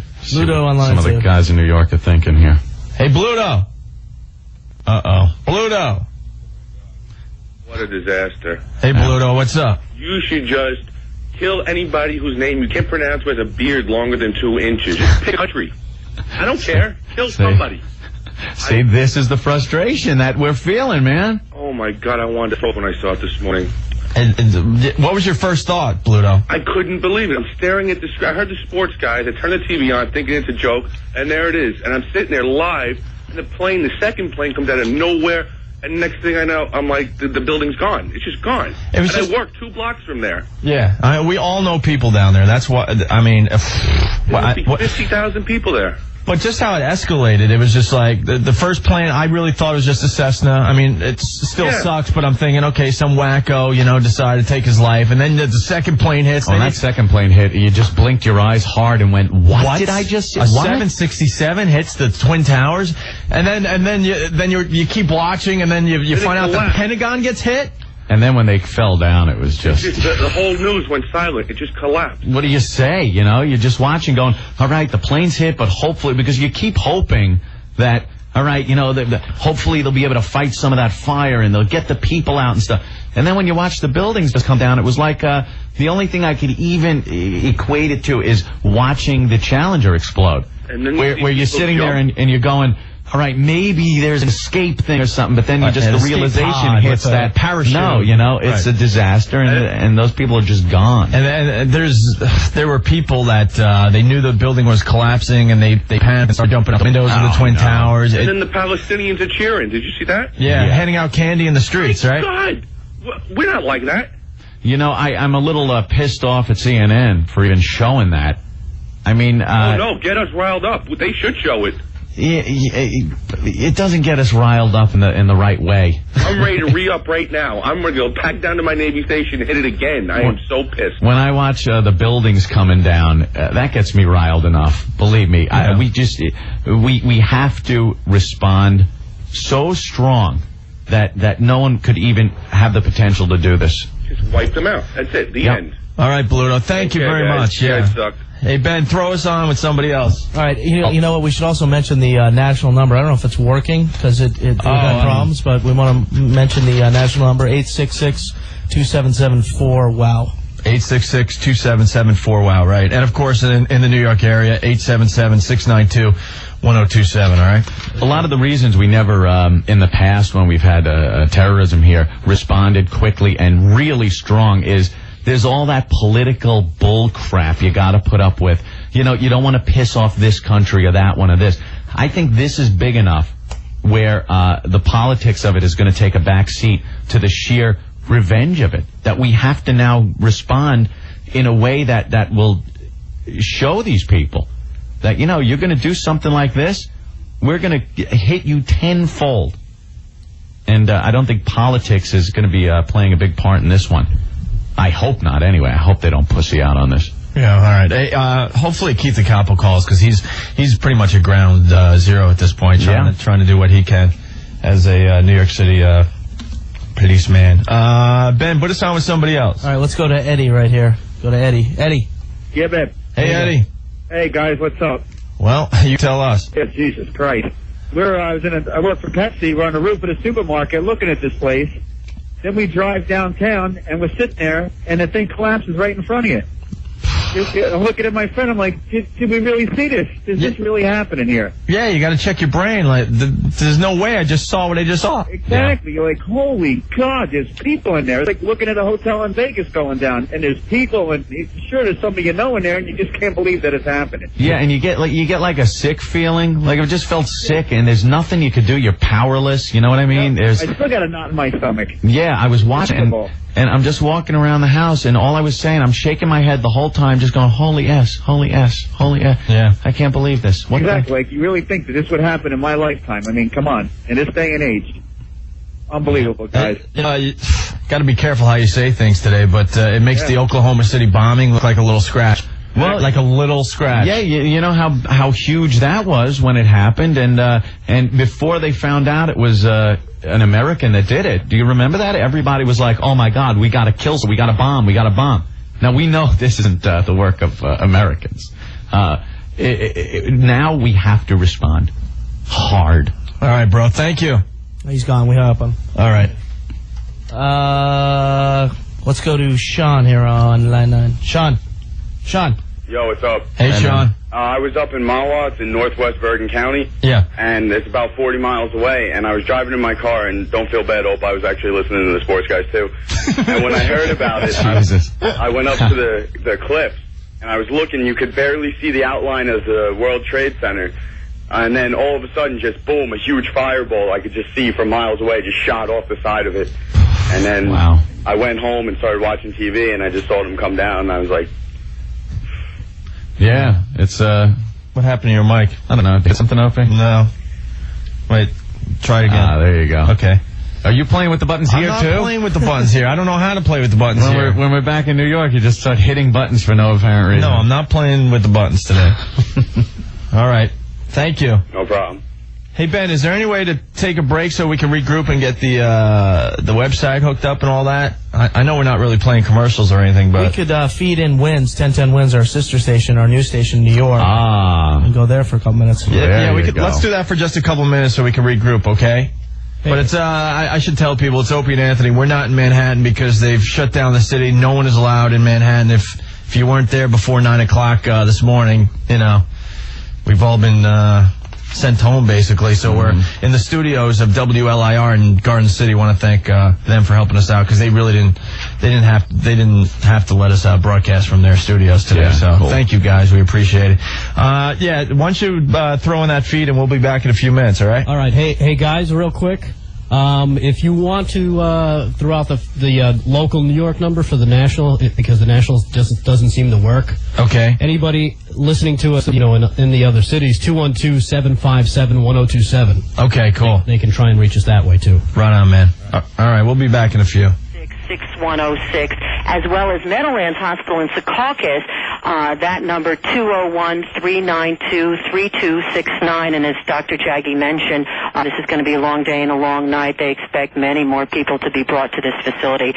on line 2. Some of the guys in New York are thinking here. Hey, Bluto. Uh-oh. Bluto. What a disaster. Hey, Bluto, what's up? You should just kill anybody whose name you can't pronounce who has a beard longer than 2 inches. Just pick a country. I don't care. Kill somebody. See, this is the frustration that we're feeling, man. Oh, my God, I wanted to throw up when I saw it this morning. And what was your first thought, Bluto? I couldn't believe it. I'm staring at the screen. I heard the sports guys. I turned the TV on thinking it's a joke, and there it is. And I'm sitting there live, and the second plane comes out of nowhere. And next thing I know, I'm like, the building's gone. It's just gone. I work 2 blocks from there. Yeah, we all know people down there. That's what, I mean... There must be 50,000 people there. But just how it escalated, it was just like, the first plane, I really thought it was just a Cessna. I mean, it still sucks, but I'm thinking, okay, some wacko, decided to take his life. And then the second plane hits. When that second plane hit, you just blinked your eyes hard and went, what did I just say? A 767 hits the Twin Towers, and then you keep watching, and then you find out the Pentagon gets hit. And then when they fell down, it was just... the whole news went silent. It just collapsed. What do you say? You're just watching going, all right, the plane's hit, but hopefully, because you keep hoping that, all right, hopefully they'll be able to fight some of that fire and they'll get the people out and stuff. And then when you watch the buildings just come down, it was like the only thing I could even equate it to is watching the Challenger explode. And then where you're sitting there and you're going... All right, maybe there's an escape thing or something, but then the realization hits that parachute. No, it's a disaster, and those people are just gone. And then there were people that they knew the building was collapsing, and they panicked and started jumping out the windows of the Twin Towers. And then the Palestinians are cheering. Did you see that? Yeah, handing out candy in the streets, right? God, we're not like that. I'm a little pissed off at CNN for even showing that. I mean, no, get us riled up. They should show it. It doesn't get us riled up in the right way. I'm ready to re-up right now. I'm ready to go back down to my Navy station and hit it again. I am so pissed. When I watch the buildings coming down, that gets me riled enough. Believe me, Yeah. we have to respond so strong that no one could even have the potential to do this. Just wipe them out. That's it. The end. All right, Bluto. Thank you very much. Yeah. You guys suck. Hey, Ben, throw us on with somebody else. All right, you know what? We should also mention the national number. I don't know if it's working because we've had problems, but we want to mention the national number, 866-2774-WOW. 866-2774-WOW, right. And, of course, in the New York area, 877-692-1027, all right? A lot of the reasons we never, in the past when we've had terrorism here, responded quickly and really strong is... There's all that political bull crap you got to put up with. You don't want to piss off this country or that one or this. I think this is big enough where the politics of it is going to take a back seat to the sheer revenge of it. That we have to now respond in a way that will show these people that, you're going to do something like this, we're going to hit you tenfold. And I don't think politics is going to be playing a big part in this one. I hope not, anyway. I hope they don't pussy out on this. Yeah, all right. Hey, hopefully Keith the Capo calls, because he's pretty much at ground zero at this point, trying to do what he can as a New York City policeman. Ben, put us on with somebody else. All right, let's go to Eddie right here. Go to Eddie. Eddie. Yeah, babe. Hey, Eddie. Hey, guys, what's up? Well, you tell us. Yeah, Jesus Christ. I work for Pepsi. We're on the roof of the supermarket looking at this place. Then we drive downtown, and we're sitting there, and the thing collapses right in front of you. I'm looking at my friend. I'm like, did we really see this? Is this really happening here? Yeah, you got to check your brain. Like, there's no way I just saw what I just saw. Exactly. You're like, holy God, there's people in there. It's like looking at a hotel in Vegas going down, and there's people, and sure, there's somebody in there, and you just can't believe that it's happening. Yeah, and you get like a sick feeling. Like, I just felt sick, and there's nothing you could do. You're powerless. You know what I mean? I still got a knot in my stomach. Yeah, I was watching, and I'm just walking around the house, and all I was saying, I'm shaking my head the whole time, just going, holy S, holy S, holy S. Yeah. I can't believe this. Exactly. Like, you really think that this would happen in my lifetime? I mean, come on. In this day and age. Unbelievable, guys. You got to be careful how you say things today, but it makes the Oklahoma City bombing look like a little scratch. Well, like a little scratch. Yeah, you know how huge that was when it happened, and before they found out it was an American that did it. Do you remember that? Everybody was like, "Oh my God, we got to kill, we got to bomb, we got to bomb." Now we know this isn't the work of Americans. Now we have to respond hard. All right, bro. Thank you. He's gone. We hung up on him. All right. Let's go to Sean here on line 9. Sean. Yo, what's up? Hey, Sean. I was up in Mahwah. It's in northwest Bergen County. Yeah. And it's about 40 miles away. And I was driving in my car, and don't feel bad, Ope, I was actually listening to the sports guys, too. And when I heard about it, I went up to the cliffs, and I was looking. You could barely see the outline of the World Trade Center. And then all of a sudden, just boom, a huge fireball I could just see from miles away just shot off the side of it. And then I went home and started watching TV, and I just saw them come down, and I was like... Yeah, it's What happened to your mic? I don't know. Did something open? No. Wait, try it again. There you go. Okay. Are you playing with the buttons here, I'm too? not playing with the buttons here. I don't know how to play with the buttons here. When we're back in New York, you just start hitting buttons for no apparent reason. No, I'm not playing with the buttons today. All right. Thank you. No problem. Hey, Ben, is there any way to take a break so we can regroup and get the website hooked up and all that? I know we're not really playing commercials or anything, but... We could feed in Wins, 1010 Wins, our sister station, our news station in New York. And go there for a couple minutes. Yeah, we could. Let's do that for just a couple minutes so we can regroup, okay? Hey. But it's, I should tell people, it's Opie and Anthony. We're not in Manhattan because they've shut down the city. No one is allowed in Manhattan. If you weren't there before 9 o'clock this morning, we've all been... sent home, basically. So we're in the studios of WLIR in Garden City. Want to thank them for helping us out, because they really didn't have to let us broadcast from their studios today. Yeah, cool. Thank you guys, we appreciate it. Why don't you throw in that feed, and we'll be back in a few minutes. All right. All right. Hey guys, real quick. If you want to throw out the local New York number for the national, because the national just doesn't seem to work. Okay. Anybody listening to us, in the other cities, 212-757-1027. Okay, cool. They can try and reach us that way too. Right on, man. All right, we'll be back in a few. 6106, as well as Meadowlands Hospital in Secaucus, that number 201-392-3269. And as Dr. Jaggi mentioned, this is going to be a long day and a long night. They expect many more people to be brought to this facility.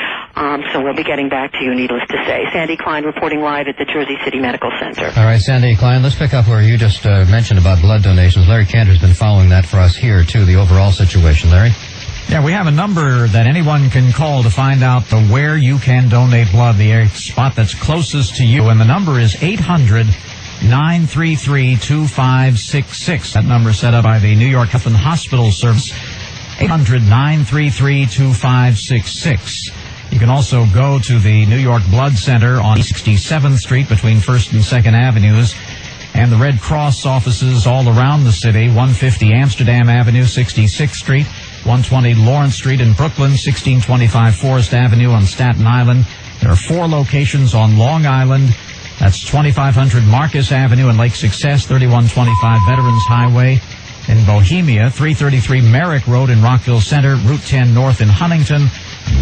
So we'll be getting back to you, needless to say. Sandy Klein reporting live at the Jersey City Medical Center. All right, Sandy Klein, let's pick up where you just mentioned about blood donations. Larry Cantor's been following that for us here, too, the overall situation. Larry? Yeah, we have a number that anyone can call to find out where you can donate blood, the spot that's closest to you. And the number is 800-933-2566. That number is set up by the New York Health and Hospital Service, 800-933-2566. You can also go to the New York Blood Center on 67th Street between 1st and 2nd Avenues, and the Red Cross offices all around the city, 150 Amsterdam Avenue, 66th Street, 120 Lawrence Street in Brooklyn, 1625 Forest Avenue on Staten Island. There are 4 locations on Long Island, That's 2500 Marcus Avenue and Lake Success, 3125 Veterans Highway in Bohemia, 333 Merrick Road in Rockville Center, Route 10 North in Huntington,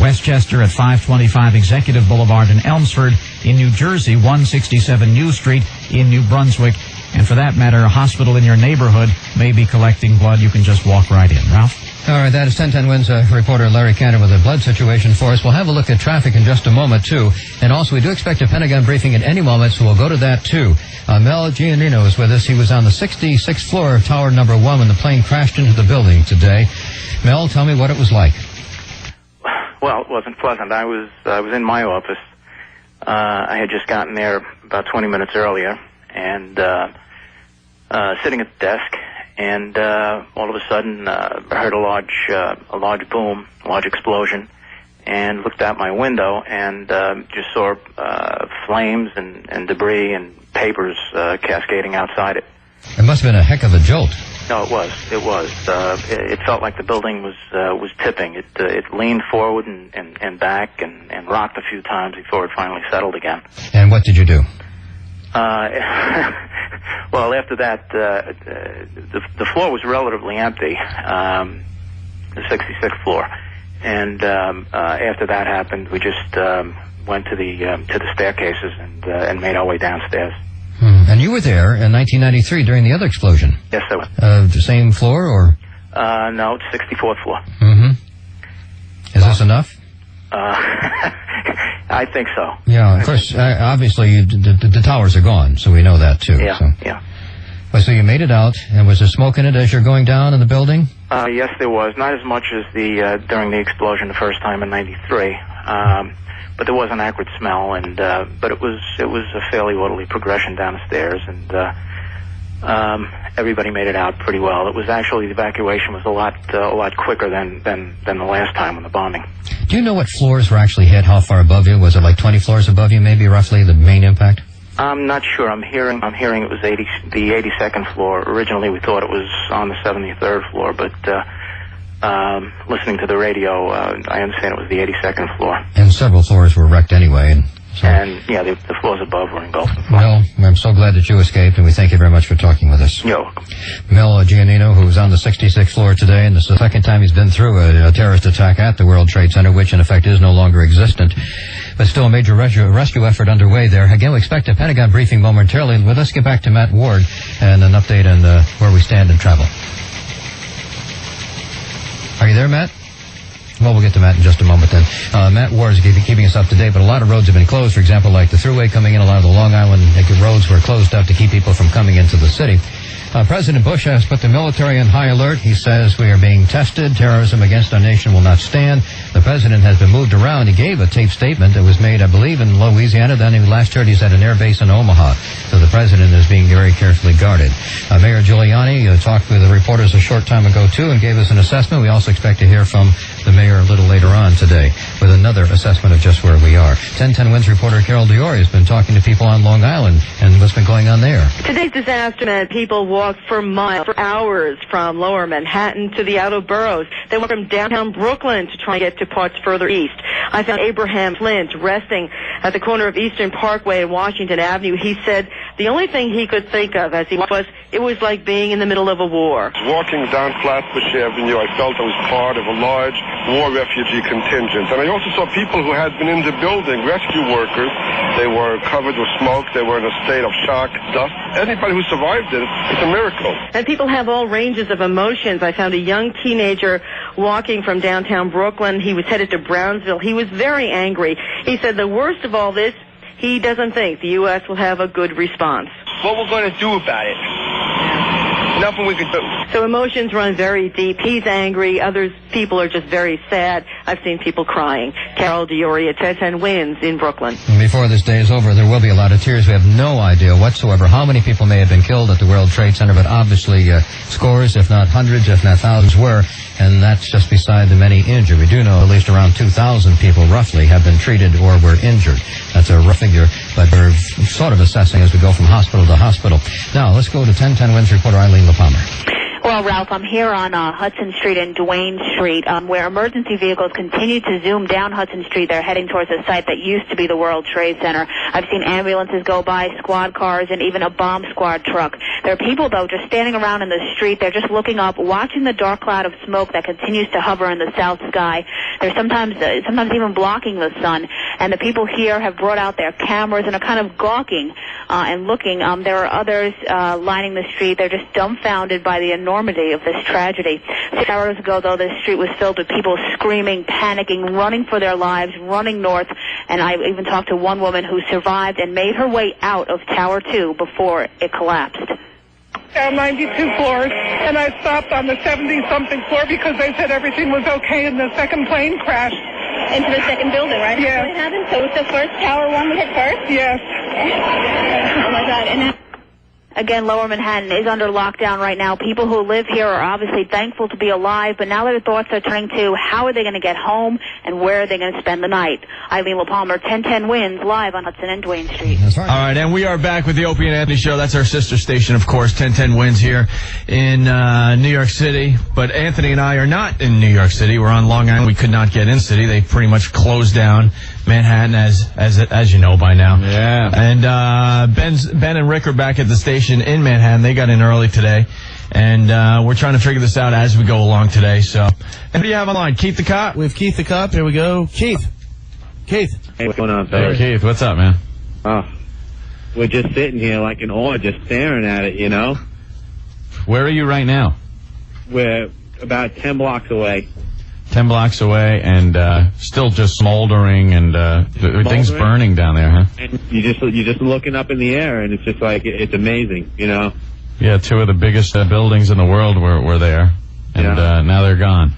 Westchester at 525 Executive Boulevard in Elmsford, in New Jersey, 167 U Street in New Brunswick, and for that matter, a hospital in your neighborhood may be collecting blood. You can just walk right in. Ralph? All right, that is 1010 Wins reporter Larry Cantor with a blood situation for us. We'll have a look at traffic in just a moment, too. And also, we do expect a Pentagon briefing at any moment, so we'll go to that, too. Mel Giannino is with us. He was on the 66th floor of Tower Number 1 when the plane crashed into the building today. Mel, tell me what it was like. Well, it wasn't pleasant. I was in my office. I had just gotten there about 20 minutes earlier, and sitting at the desk, and all of a sudden I heard a large boom, a large explosion, and looked out my window and just saw flames and debris and papers cascading outside it. It must have been a heck of a jolt. No, it was. It felt like the building was tipping. It leaned forward and back and rocked a few times before it finally settled again. And what did you do? Well, after that, the floor was relatively empty, the 66th floor, and after that happened, we just went to the staircases and made our way downstairs. And you were there in 1993 during the other explosion. Yes, I was. The same floor, or? No, it's 64th floor. Is this enough? I think so. Yeah, of course, obviously the towers are gone, so we know that too. Yeah, so. yeah. Well, so you made it out, and was there smoke in it as you're going down in the building? Yes, there was. Not as much as during the explosion the first time in '93, but there was an acrid smell, and but it was a fairly orderly progression down the stairs, and everybody made it out pretty well. It was actually, the evacuation was a lot quicker than the last time on the bombing. Do you know what floors were actually hit? How far above you? Was it like 20 floors above you, maybe, roughly, the main impact? I'm not sure. I'm hearing it was the 82nd floor. Originally, we thought it was on the 73rd floor, but listening to the radio, I understand it was the 82nd floor. And several floors were wrecked anyway. And yeah, the floors above were engulfed. Well, I'm so glad that you escaped, and we thank you very much for talking with us. You're welcome. Mel Giannino, who was on the 66th floor today, and this is the second time he's been through a terrorist attack at the World Trade Center, which in effect is no longer existent. But still a major rescue effort underway there. Again, we expect a Pentagon briefing momentarily. Well, let's get back to Matt Ward and an update on where we stand in travel. Are you there, Matt? Well, we'll get to Matt in just a moment then. Matt Ward is keeping us up to date, but a lot of roads have been closed. For example, like the thruway coming in, a lot of the Long Island roads were closed up to keep people from coming into the city. President Bush has put the military on high alert. He says we are being tested. Terrorism against our nation will not stand. The president has been moved around. He gave a taped statement that was made, I believe, in Louisiana. Then he last heard he's at an air base in Omaha. So the president is being very carefully guarded. Mayor Giuliani talked with the reporters a short time ago, too, and gave us an assessment. We also expect to hear from the mayor a little later on today with another assessment of just where we are. 1010 Wins reporter Carol Diori has been talking to people on Long Island and what's been going on there. Today's disaster meant people walked for miles, for hours, from lower Manhattan to the outer boroughs. They went from downtown Brooklyn to try to get to parts further east. I found Abraham Flint resting at the corner of Eastern Parkway and Washington Avenue. He said the only thing he could think of as he was, it was like being in the middle of a war. Walking down Flatbush Avenue, I felt I was part of a large war refugee contingent. And I also saw people who had been in the building, rescue workers. They were covered with smoke. They were in a state of shock, dust. Anybody who survived it, it's a miracle. And people have all ranges of emotions. I found a young teenager walking from downtown Brooklyn. He was headed to Brownsville. He was very angry. He said the worst of all this, he doesn't think the U.S. will have a good response. What we're going to do about it? Nothing we can do. So emotions run very deep. He's angry. People are just very sad. I've seen people crying. Carol Diori at 1010 Wins in Brooklyn. Before this day is over, there will be a lot of tears. We have no idea whatsoever how many people may have been killed at the World Trade Center, but obviously scores, if not hundreds, if not thousands were, and that's just beside the many injured. We do know at least around 2,000 people roughly have been treated or were injured. That's a rough figure, but we're sort of assessing as we go from hospital to hospital. Now, let's go to 1010 Wins reporter Eileen LaPalmer. Well, Ralph, I'm here on Hudson Street and Duane Street, where emergency vehicles continue to zoom down Hudson Street. They're heading towards a site that used to be the World Trade Center. I've seen ambulances go by, squad cars, and even a bomb squad truck. There are people, though, just standing around in the street. They're just looking up, watching the dark cloud of smoke that continues to hover in the south sky. They're sometimes even blocking the sun. And the people here have brought out their cameras and are kind of gawking and looking. There are others lining the street. They're just dumbfounded by the enormity of this tragedy. 6 hours ago, though, this street was filled with people screaming, panicking, running for their lives, running north. And I even talked to one woman who survived and made her way out of Tower 2 before it collapsed. 92 floors, and I stopped on the 70-something floor because they said everything was okay, and the second plane crashed. Into the second building, right? Yeah. That's what happened? So it's the first Tower 1 hit first? Yes. Oh, my God. And now, again, Lower Manhattan is under lockdown right now. People who live here are obviously thankful to be alive, but now their thoughts are turning to how are they going to get home and where are they going to spend the night. Eileen LaPalmer, 1010 Wins, live on Hudson and Duane Street. All right, and we are back with the Opie and Anthony Show. That's our sister station, of course, 1010 Wins here in New York City. But Anthony and I are not in New York City. We're on Long Island. We could not get in city. They pretty much closed down Manhattan, as you know by now. Yeah. And Ben and Rick are back at the station in Manhattan. They got in early today, and we're trying to figure this out as we go along today. So, and who do you have online? Keith the Cop? We have Keith the Cop. Here we go. Keith. Hey, what's going on, fellas? Hey, Keith, what's up, man? Oh, we're just sitting here like in awe, just staring at it, you know? Where are you right now? We're about 10 blocks away. 10 blocks away, and still just smoldering, and things burning down there, huh? And you're just looking up in the air, and it's just like, it's amazing, you know? Yeah, two of the biggest buildings in the world were there, and now they're gone.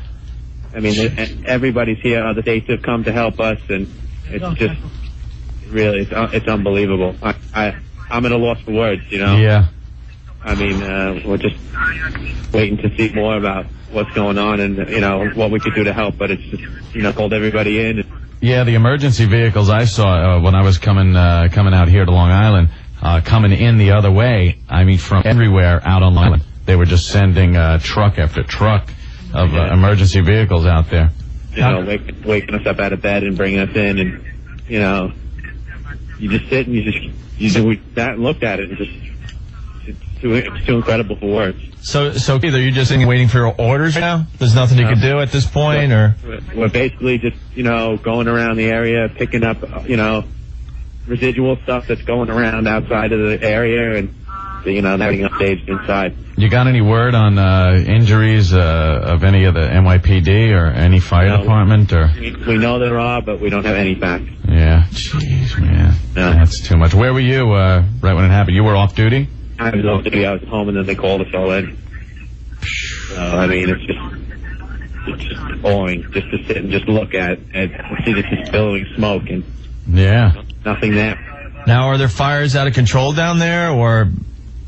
I mean, everybody's here. Other states have come to help us, and it's just really, it's unbelievable. I'm at a loss for words, you know? Yeah. I mean, we're just waiting to see more about what's going on and, you know, what we could do to help, but it's just, you know, called everybody in. Yeah, the emergency vehicles I saw when I was coming out here to Long Island, coming in the other way, I mean, from everywhere out on Long Island. They were just sending truck after truck of emergency vehicles out there. You know, waking us up out of bed and bringing us in, and, you know, you just sit and we sat and looked at it, and just, it's too incredible for words. So either you're just waiting for orders now? There's nothing you can do at this point, or? We're basically just, you know, going around the area, picking up, you know, residual stuff that's going around outside of the area, and, you know, having updates inside. You got any word on injuries of any of the NYPD or any fire department? Or we know there are, but we don't have any facts. Yeah, jeez, man, that's too much. Where were you right when it happened? You were off duty? I was off duty. I was home, and then they called us all in. So I mean, it's just awing just to sit and just look at and see this is billowing smoke and nothing there. Now, are there fires out of control down there, or?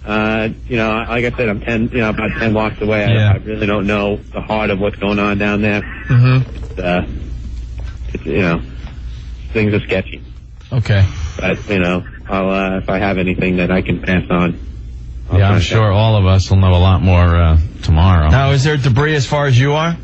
You know, like I said, I'm about 10 blocks away. I really don't know the heart of what's going on down there. Mm-hmm. It's, you know, things are sketchy. Okay. But, you know, I'll, if I have anything that I can pass on. I'm sure all of us will know a lot more tomorrow. Now, is there debris as far as you are?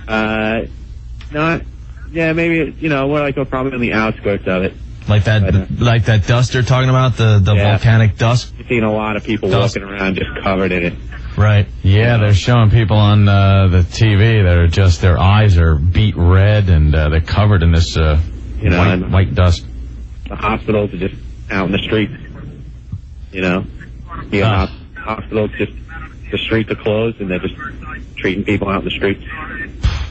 Not. Yeah, maybe, you know, we're probably on the outskirts of it. Like that dust you're talking about, the volcanic dust? You've seen a lot of people walking around just covered in it. Right. Yeah, they're showing people on the TV that are just, their eyes are beet red, and they're covered in this white dust. The hospitals are just out in the streets. You know? Hospitals, just the streets are closed, and they're just treating people out in the streets.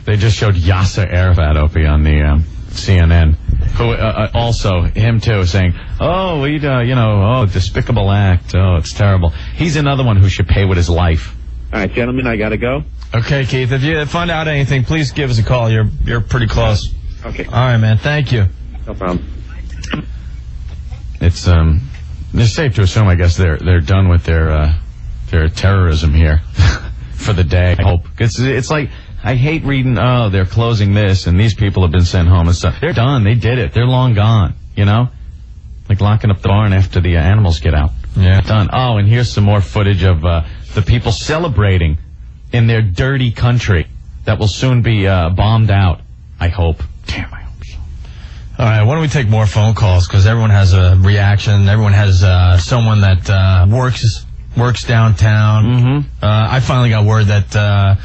They just showed Yasser Arafat, Opie, on the CNN. Who also, him too, saying, oh, despicable act. Oh, it's terrible. He's another one who should pay with his life. All right, gentlemen, I got to go. Okay, Keith, if you find out anything, please give us a call. You're pretty close. Okay. All right, man. Thank you. No problem. It's safe to assume, I guess, they're done with their terrorism here for the day, I hope. It's like, I hate reading, they're closing this, and these people have been sent home and stuff. They're done. They did it. They're long gone, you know? Like locking up the barn after the animals get out. Yeah. Done. Oh, and here's some more footage of the people celebrating in their dirty country that will soon be bombed out, I hope. Damn, I hope so. All right, why don't we take more phone calls, because everyone has a reaction. Everyone has someone that works downtown. Mm-hmm. I finally got word that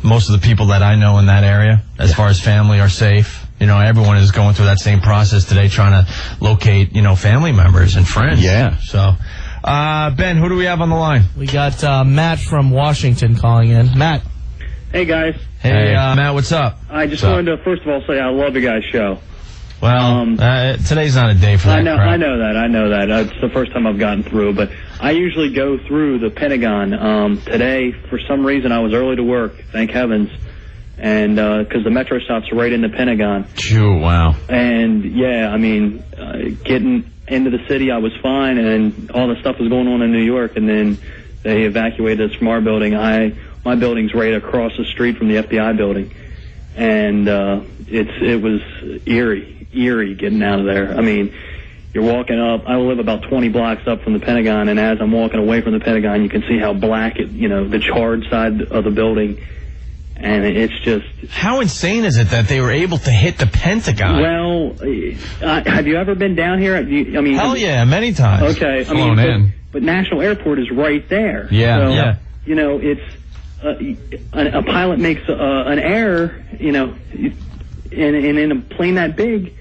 most of the people that I know in that area, as far as family, are safe. Everyone is going through that same process today, trying to locate family members and friends. Yeah. So, Ben, who do we have on the line? We got Matt from Washington calling in. Matt. Hey, guys. Hey, Matt, what's up? I just wanted to, first of all, say I love your guys' show. Well, today's not a day for that crap. I know that. It's the first time I've gotten through, but I usually go through the Pentagon. Today, for some reason, I was early to work, thank heavens, and because the metro stop's right in the Pentagon. Phew, wow. And, yeah, I mean, getting into the city, I was fine, and all the stuff was going on in New York, and then they evacuated us from our building. My building's right across the street from the FBI building, and it was eerie getting out of there. I mean, you're walking up. I live about 20 blocks up from the Pentagon, and as I'm walking away from the Pentagon, you can see how black the charred side of the building, and it's just... How insane is it that they were able to hit the Pentagon? Well, have you ever been down here? Hell yeah, many times. Okay, Flown in. But National Airport is right there. Yeah, so, yeah. It's a pilot makes an error, and in a plane that big,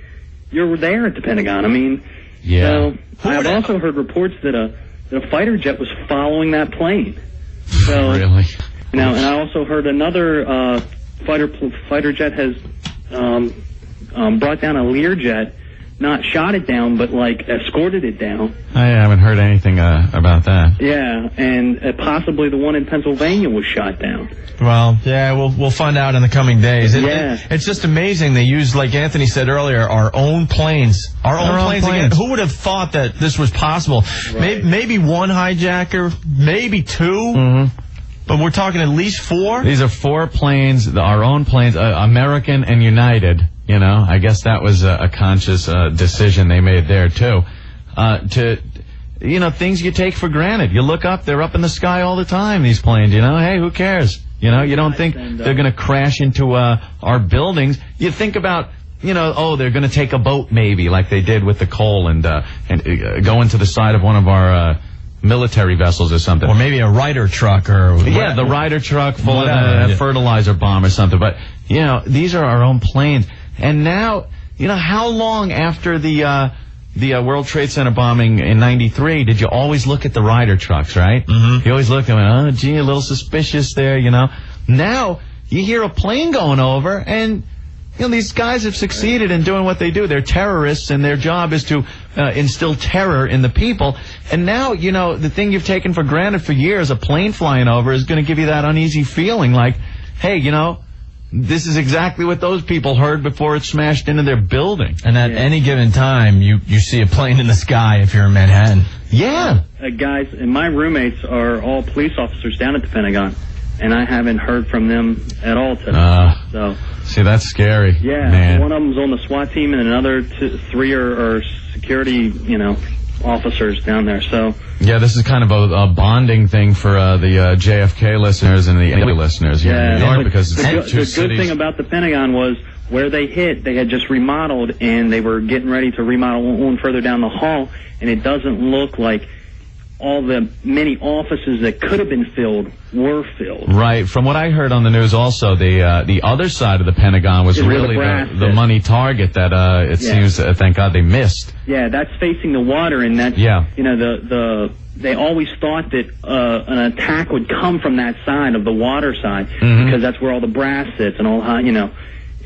you're there at the Pentagon. I mean, yeah. So I've also heard reports that a fighter jet was following that plane. So, really? And I also heard another fighter jet has brought down a Learjet, not shot it down, but escorted it down. I haven't heard anything about that. Yeah, and possibly the one in Pennsylvania was shot down. Well, yeah, we'll find out in the coming days. It's just amazing. They use, like Anthony said earlier, our own planes. Our own planes. Again. Who would have thought that this was possible? Right. Maybe one hijacker, maybe two. Mm-hmm. But we're talking at least 4? These are 4 planes, our own planes, American and United. I guess that was a conscious decision they made there, too. Things you take for granted. You look up, they're up in the sky all the time, these planes, hey, who cares? You don't think they're going to crash into our buildings. You think about, they're going to take a boat maybe, like they did with the coal and go into the side of one of our military vessels or something. Or maybe a Ryder truck the Ryder truck full of a fertilizer bomb or something. But, these are our own planes. And now, how long after the World Trade Center bombing in '93 did you always look at the Ryder trucks, right? Mm-hmm. You always looked and went, oh, gee, a little suspicious there, Now, you hear a plane going over and... these guys have succeeded in doing what they do. They're terrorists, and their job is to instill terror in the people. And now, the thing you've taken for granted for years, a plane flying over, is going to give you that uneasy feeling like, hey, this is exactly what those people heard before it smashed into their building. And at any given time, you see a plane in the sky if you're in Manhattan. Yeah. Guys, and my roommates are all police officers down at the Pentagon, and I haven't heard from them at all today. See, that's scary. Yeah, man. One of them's on the SWAT team, and another 3 are security, officers down there. So yeah, this is kind of a bonding thing for the JFK listeners and the other listeners here in New York, because the good thing about the Pentagon was where they hit, they had just remodeled, and they were getting ready to remodel one further down the hall, and it doesn't look like all the many offices that could have been filled were filled. Right. From what I heard on the news also, the other side of the Pentagon was really the money target that it seems, thank God, they missed. Yeah, that's facing the water, and that's, they always thought that an attack would come from that side of the water side, because that's where all the brass sits and all,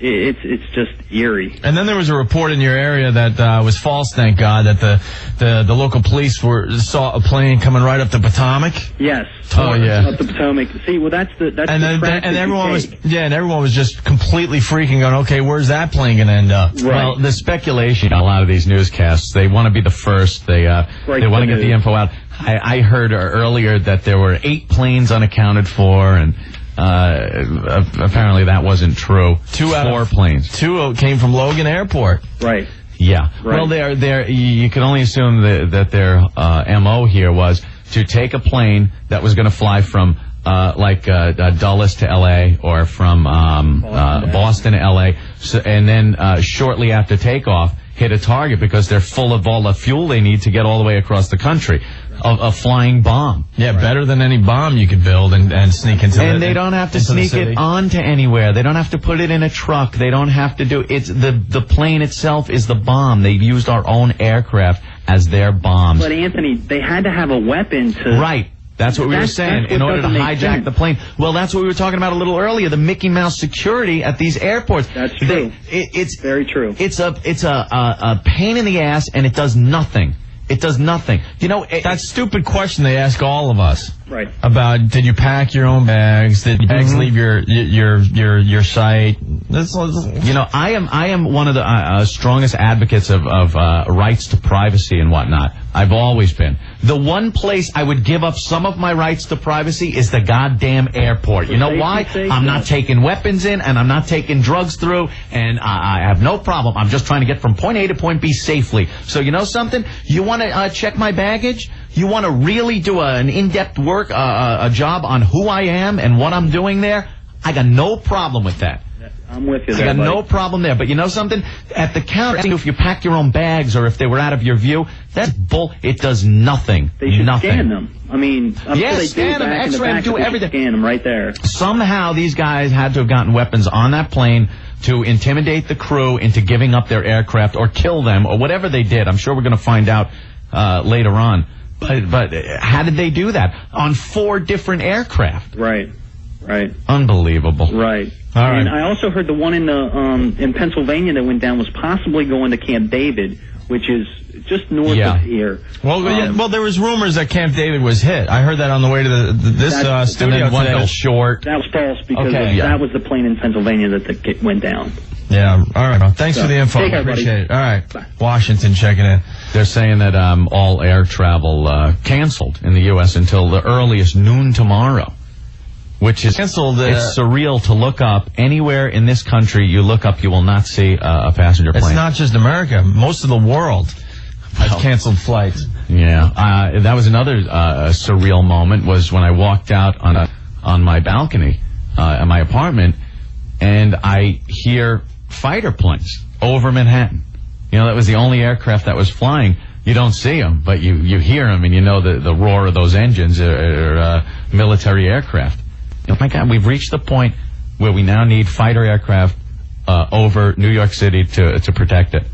it's just eerie. And then there was a report in your area that was false, thank God, that the local police saw a plane coming right up the Potomac. Yes. Up the Potomac. See, well, that's the everyone was just completely freaking out. Okay, where's that plane going to end up? Right. Well, the speculation, a lot of these newscasts, they want to be the first. They want to get the info out. I heard earlier that there were 8 planes unaccounted for, and apparently that wasn't true. 4 planes. 2 came from Logan Airport. Right. Yeah. Right. Well, you can only assume that their MO here was to take a plane that was going to fly from like Dulles to L.A. or from Boston to L.A., and then shortly after takeoff, hit a target because they're full of all the fuel they need to get all the way across the country. A flying bomb. Yeah, better than any bomb you could build and sneak into. And they don't have to sneak it onto anywhere. They don't have to put it in a truck. They don't have to do it's the plane itself is the bomb. They've used our own aircraft as their bombs. But Anthony, they had to have a weapon to. Right. That's what we were saying. In order to hijack the plane. Well, that's what we were talking about a little earlier. The Mickey Mouse security at these airports. That's true. It's very true. It's a pain in the ass, and it does nothing. It does nothing. You know, that stupid question they ask all of us. Right. About did you pack your own bags? Did bags leave your site? You know, I am one of the strongest advocates of rights to privacy and whatnot. I've always been. The one place I would give up some of my rights to privacy is the goddamn airport. You know why? I'm not taking weapons in, and I'm not taking drugs through, and I have no problem. I'm just trying to get from point A to point B safely. So you know something? You want to check my baggage? You want to really do an in-depth work, a job on who I am and what I'm doing there? I got no problem with that. I'm with you I there, got buddy. no problem there. But you know something? At the counter, if you packed your own bags or if they were out of your view, that's bull. It does nothing. They should nothing. scan them. I mean, I'm sure they scan do them, back in the X-ray them, back, do but they should everything. Scan them right there. Somehow these guys had to have gotten weapons on that plane to intimidate the crew into giving up their aircraft or kill them or whatever they did. I'm sure we're going to find out later on. But how did they do that? On 4 different aircraft. Right. Unbelievable. Right. All right. And I also heard the one in Pennsylvania that went down was possibly going to Camp David, which is just north of here. Well, there was rumors that Camp David was hit. I heard that on the way to this studio. And then one today. fell short. That was false because that was the plane in Pennsylvania that went down. Yeah. All right. Well, thanks for the info. Take care, buddy. Appreciate it. All right. Bye. Washington checking in. They're saying that all air travel canceled in the U.S. until the earliest noon tomorrow, which is canceled. It's surreal to look up anywhere in this country. You look up, you will not see a passenger plane. It's not just America. Most of the world has canceled flights. Yeah. That was another surreal moment was when I walked out on my balcony at my apartment, and I hear fighter planes over Manhattan. You know, that was the only aircraft that was flying. You don't see them, but you hear them, and you know the roar of those engines are military aircraft. Oh my God, we've reached the point where we now need fighter aircraft over New York City to protect it.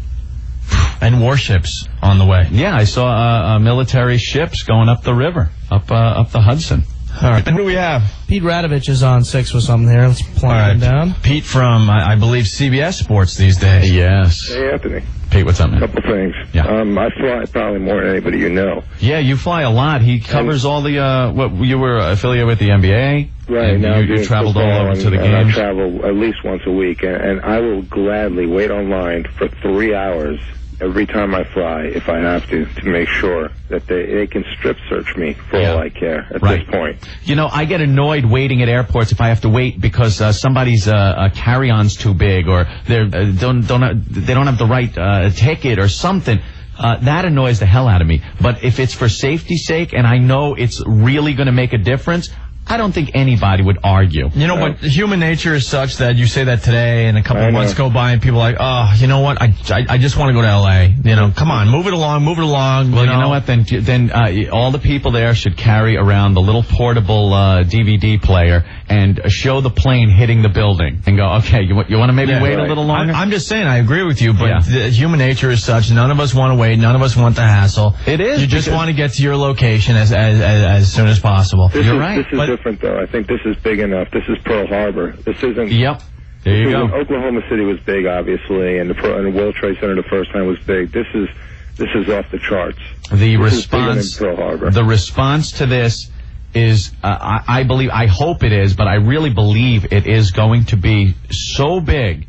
And warships on the way. Yeah, I saw military ships going up the river, up the Hudson. All right. And who do we have? Pete Radovich is on 6 with something here. Let's plug him down. Pete from, I believe, CBS Sports these days. Yes. Hey, Anthony. Pete, what's up, man? A couple things. Yeah. I fly probably more than anybody you know. Yeah, you fly a lot. He covers all the, what, you were affiliated with the NBA? Right. And now you traveled all over to the and games? I travel at least once a week, and I will gladly wait online for 3 hours every time I fly, if I have to make sure that they can strip search me for all I care at this point. You know, I get annoyed waiting at airports if I have to wait because somebody's carry-on's too big or they don't have the right ticket or something. That annoys the hell out of me. But if it's for safety's sake and I know it's really going to make a difference, I don't think anybody would argue. You know, but human nature is such that you say that today and a couple of months go by and people are like, oh, you know what, I just want to go to L.A. You know, come on, move it along. Well, you know what, then all the people there should carry around the little portable DVD player and show the plane hitting the building and go, okay, you want to maybe wait a little longer? I'm just saying, I agree with you, but the human nature is such, none of us want to wait, none of us want the hassle. It is. You just want to get to your location as soon as possible. You're right. This is different, though. I think this is big enough. This is Pearl Harbor. This isn't... Yep. There you go. Oklahoma City was big, obviously, and the World Trade Center the first time was big. This is off the charts. The This response, is bigger than Pearl Harbor. the response to this is, I believe, I hope it is, but I really believe it is going to be so big.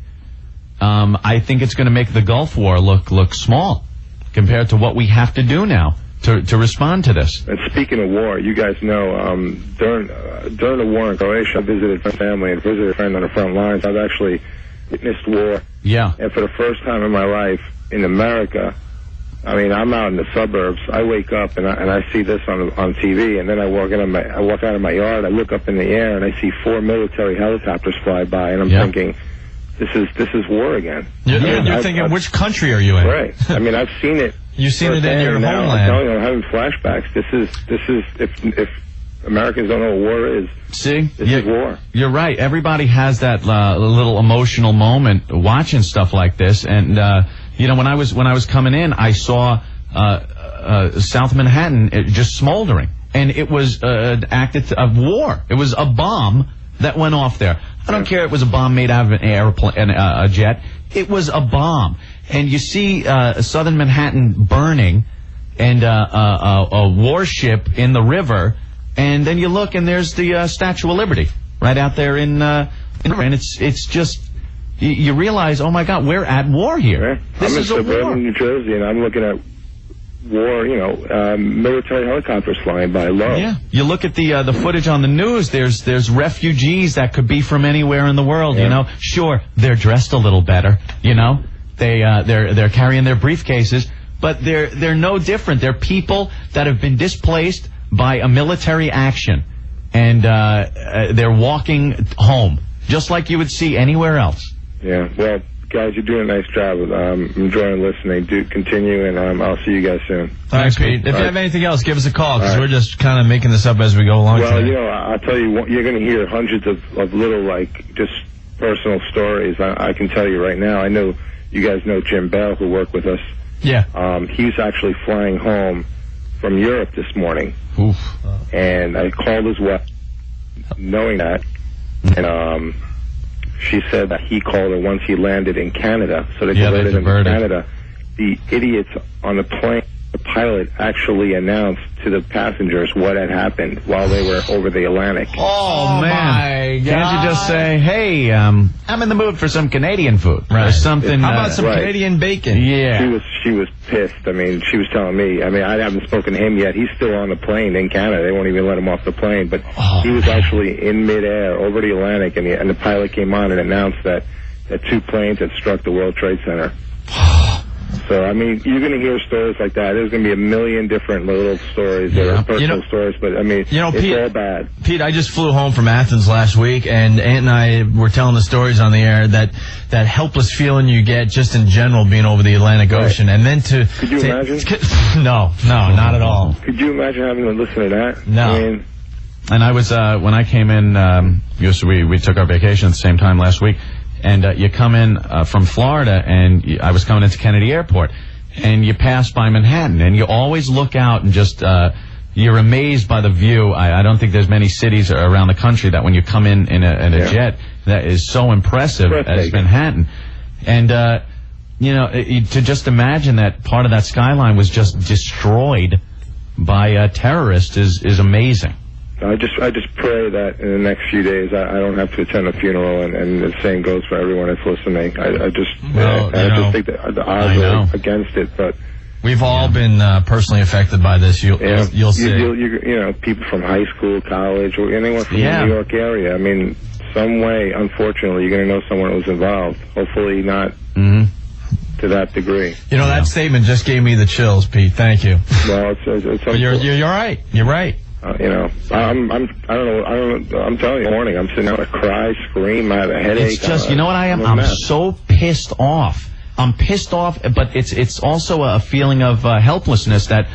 I think it's going to make the Gulf War look small compared to what we have to do now to respond to this. And speaking of war, you guys know, during the war in Croatia, I visited my family and visited a friend on the front lines. I've actually witnessed war. Yeah. And for the first time in my life in America, I mean, I'm out in the suburbs. I wake up and I see this on TV, and then I walk out of my yard. I look up in the air and I see 4 military helicopters fly by, and I'm thinking, this is war again. You're thinking, which country are you in? Right. I mean, I've seen it. You've seen it in your now. homeland. I'm telling you, I'm having flashbacks. This is if Americans don't know what war is. See, this is war. You're right. Everybody has that little emotional moment watching stuff like this, and when I was coming in, I saw South Manhattan just smoldering, and it was an act of war. It was a bomb that went off there. I don't care if it was a bomb made out of an airplane, a jet. It was a bomb, and you see southern Manhattan burning, and a warship in the river, and then you look and there's the Statue of Liberty right out there in and it's just. You realize, oh my God, we're at war here. Right. This I'm is in a war. suburban New Jersey, and I'm looking at war. Military helicopters flying by low. Yeah. You look at the footage on the news. There's refugees that could be from anywhere in the world. Yeah. Sure, they're dressed a little better. They're carrying their briefcases, but they're no different. They're people that have been displaced by a military action, and they're walking home just like you would see anywhere else. Yeah, well, guys, you're doing a nice job. I'm enjoying listening. Do continue, and I'll see you guys soon. Thanks, Pete. If you have anything else, give us a call, because we're just kind of making this up as we go along. Well, today. I'll tell you, you're going to hear hundreds of little, just personal stories. I can tell you right now. I know you guys know Jim Bell, who worked with us. Yeah. He's actually flying home from Europe this morning. Oof. And I called his wife, knowing that, and she said that he called her once he landed in Canada, so they diverted him to Canada. The idiots on the plane, the pilot actually announced to the passengers what had happened while they were over the Atlantic. Oh man! My God. Can't you just say, "Hey, I'm in the mood for some Canadian food, right? Or something." How about some Canadian bacon? Yeah. She was pissed. I mean, she was telling me. I mean, I haven't spoken to him yet. He's still on the plane in Canada. They won't even let him off the plane. But he was actually in midair over the Atlantic, and the pilot came on and announced that 2 planes had struck the World Trade Center. So, I mean, you're going to hear stories like that. There's going to be a million different little stories that are personal stories, but, I mean, it's Pete, all bad. Pete, I just flew home from Athens last week, and Aunt and I were telling the stories on the air, that helpless feeling you get just in general being over the Atlantic Ocean. And then Could you imagine? No, not at all. Could you imagine having to listen to that? No. I mean, And I was when I came in, we took our vacation at the same time last week. And you come in from Florida, and I was coming into Kennedy Airport, and you pass by Manhattan, and you always look out and just you're amazed by the view. I don't think there's many cities around the country that when you come in a jet that is so impressive as Manhattan. And to just imagine that part of that skyline was just destroyed by terrorists is amazing. I just pray that in the next few days I don't have to attend a funeral, and the same goes for everyone that's listening. I just think that the odds are against it, but we've all been personally affected by this. You'll see. People from high school, college, or anyone from the New York area. I mean, some way, unfortunately, you're going to know someone who was involved. Hopefully not to that degrray. That statement just gave me the chills, Pete. Thank you. Well, it's but you're right. You're right. I don't know. I'm telling you, morning, I'm sitting out to cry, scream, I have a headache. It's just, you know what I am? I'm so pissed off. I'm pissed off, but it's also a feeling of helplessness that,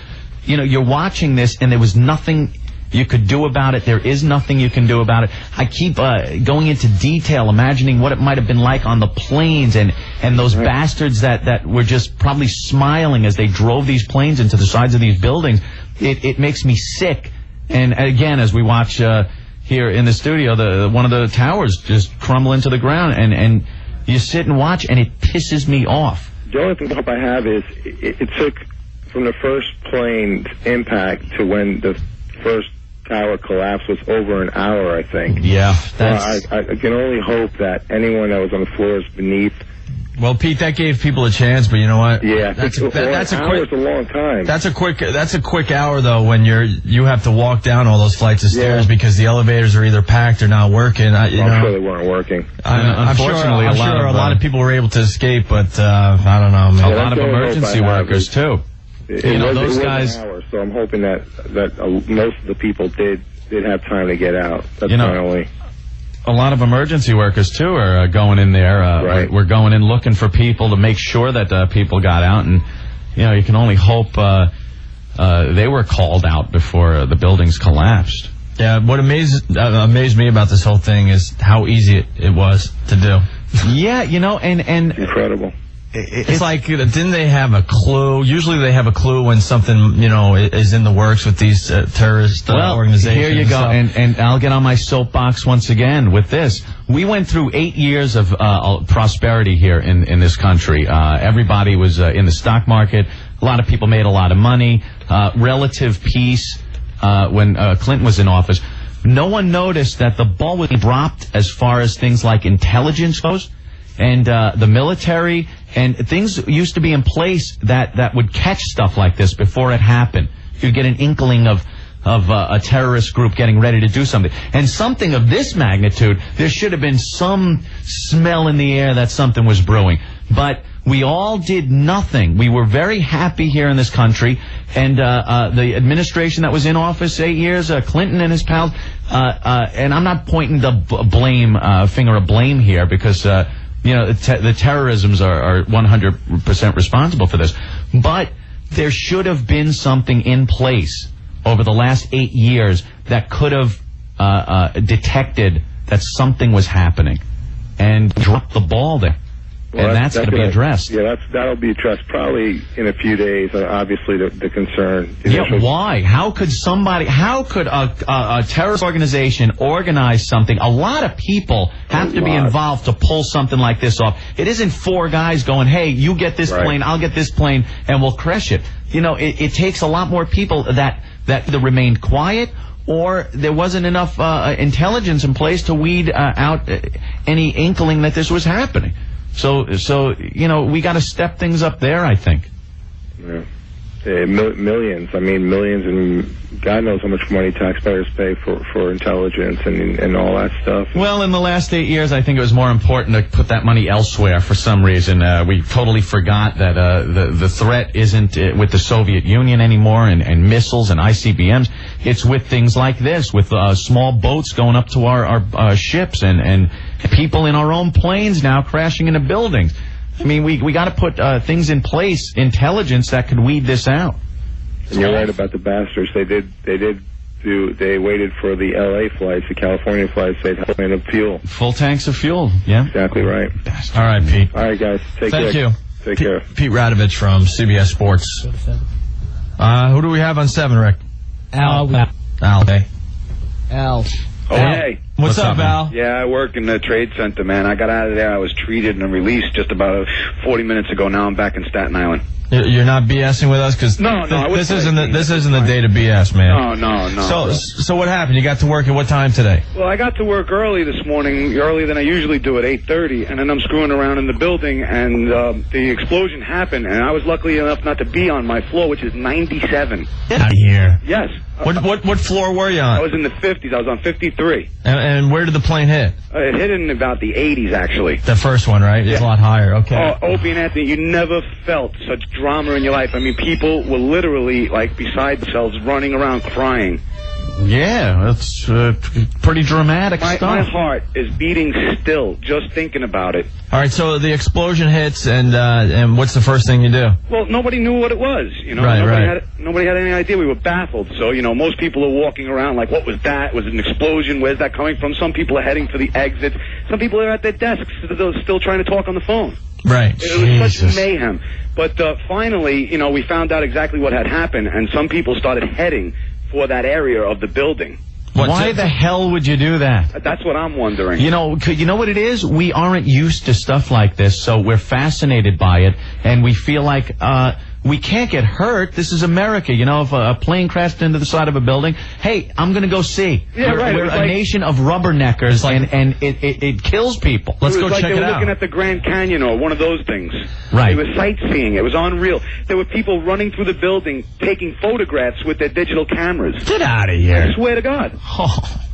you're watching this and there was nothing you could do about it. There is nothing you can do about it. I keep going into detail, imagining what it might have been like on the planes and those bastards that were just probably smiling as they drove these planes into the sides of these buildings. It makes me sick. And again, as we watch here in the studio, one of the towers just crumble into the ground, and you sit and watch, and it pisses me off. The only thing I have is it took from the first plane's impact to when the first tower collapse was over an hour, I think. Yeah. I can only hope that anyone that was on the floors beneath. Well, Pete, that gave people a chance, but you know what? Yeah, that's a long time. That's a quick hour though, when you have to walk down all those flights of stairs because the elevators are either packed or not working. I'm sure they weren't working. Unfortunately, a lot of people were able to escape, but I don't know, man. A lot of emergency workers too. Those guys. An hour, so I'm hoping that most of the people did have time to get out. That's my only. A lot of emergency workers, too, are going in there. Right. We're going in looking for people to make sure that people got out. And, you can only hope they were called out before the buildings collapsed. Yeah, what amazed me about this whole thing is how easy it was to do. Yeah, and incredible. It's like, didn't they have a clue? Usually they have a clue when something, is in the works with these terrorist organizations. Here you go. And I'll get on my soapbox once again with this. We went through 8 years of prosperity here in this country. Everybody was in the stock market. A lot of people made a lot of money. Relative peace when Clinton was in office. No one noticed that the ball was dropped as far as things like intelligence goes. And the military and things used to be in place that would catch stuff like this before it happened. You'd get an inkling of a terrorist group getting ready to do something. And something of this magnitude, there should have been some smell in the air that something was brewing. But we all did nothing. We were very happy here in this country. And the administration that was in office 8 years, Clinton and his pals, and I'm not pointing the finger of blame here because... the terrorisms are 100% responsible for this. But there should have been something in place over the last 8 years that could have detected that something was happening and dropped the ball there. Well, and that's going to be addressed. Yeah, that'll be addressed probably in a few days. Obviously, the concern. Why? How could a terrorist organization organize something? A lot of people have to be involved to pull something like this off. It isn't 4 guys going, hey, you get this plane, I'll get this plane, and we'll crash it. It takes a lot more people that either remained quiet or there wasn't enough intelligence in place to weed out any inkling that this was happening. So we got to step things up there, I think. Yeah. Millions. I mean, millions, and God knows how much money taxpayers pay for intelligence and all that stuff. Well, in the last 8 years, I think it was more important to put that money elsewhere for some reason. We totally forgot that the threat isn't with the Soviet Union anymore and missiles and ICBMs. It's with things like this, with small boats going up to our ships and people in our own planes now crashing into buildings. I mean, we got to put things in place, intelligence that could weed this out. And you're right about the bastards. They waited for the L.A. flights, the California flights. They'd have enough fuel. Full tanks of fuel. Yeah. Exactly right. All right, Pete. All right, guys. Take care. Thank you. Take care. Pete Radovich from CBS Sports. Who do we have on 7, Rick? Al. Okay. Al. Oh, hey. What's up, Al? Yeah, I work in the trade center, man. I got out of there. I was treated and released just about 40 minutes ago. Now I'm back in Staten Island. You're not BSing with us? Because this isn't the day to BS, man. No. So what happened? You got to work at what time today? Well, I got to work early this morning, earlier than I usually do at 8:30, and then I'm screwing around in the building, and the explosion happened, and I was lucky enough not to be on my floor, which is 97. Get out of here. Yes. What floor were you on? I was in the 50s. I was on 53. And where did the plane hit? It hit in about the 80s, actually. The first one, right? It's a lot higher. Okay. Oh, Opie and Anthony, you never felt such drama in your life. I mean, people were literally, beside themselves, running around crying. Yeah, that's pretty dramatic stuff. My heart is beating still just thinking about it. All right, so the explosion hits, and what's the first thing you do? Well, nobody knew what it was. Nobody had any idea. We were baffled. So, most people are walking around like, what was that? Was it an explosion? Where's that coming from? Some people are heading for the exit. Some people are at their desks still trying to talk on the phone. Right. It was such mayhem. But finally, we found out exactly what had happened, and some people started heading for that area of the building. Why the hell would you do that? That's what I'm wondering. You know what it is? We aren't used to stuff like this, so we're fascinated by it, and we feel like we can't get hurt. This is America. If a plane crashed into the side of a building, hey, I'm going to go see. Yeah, right. We're a nation of rubberneckers, and it kills people. Let's go check it out. They were looking at the Grand Canyon or one of those things. Right. It was sightseeing. It was unreal. There were people running through the building taking photographs with their digital cameras. Get out of here. I swear to God. Oh.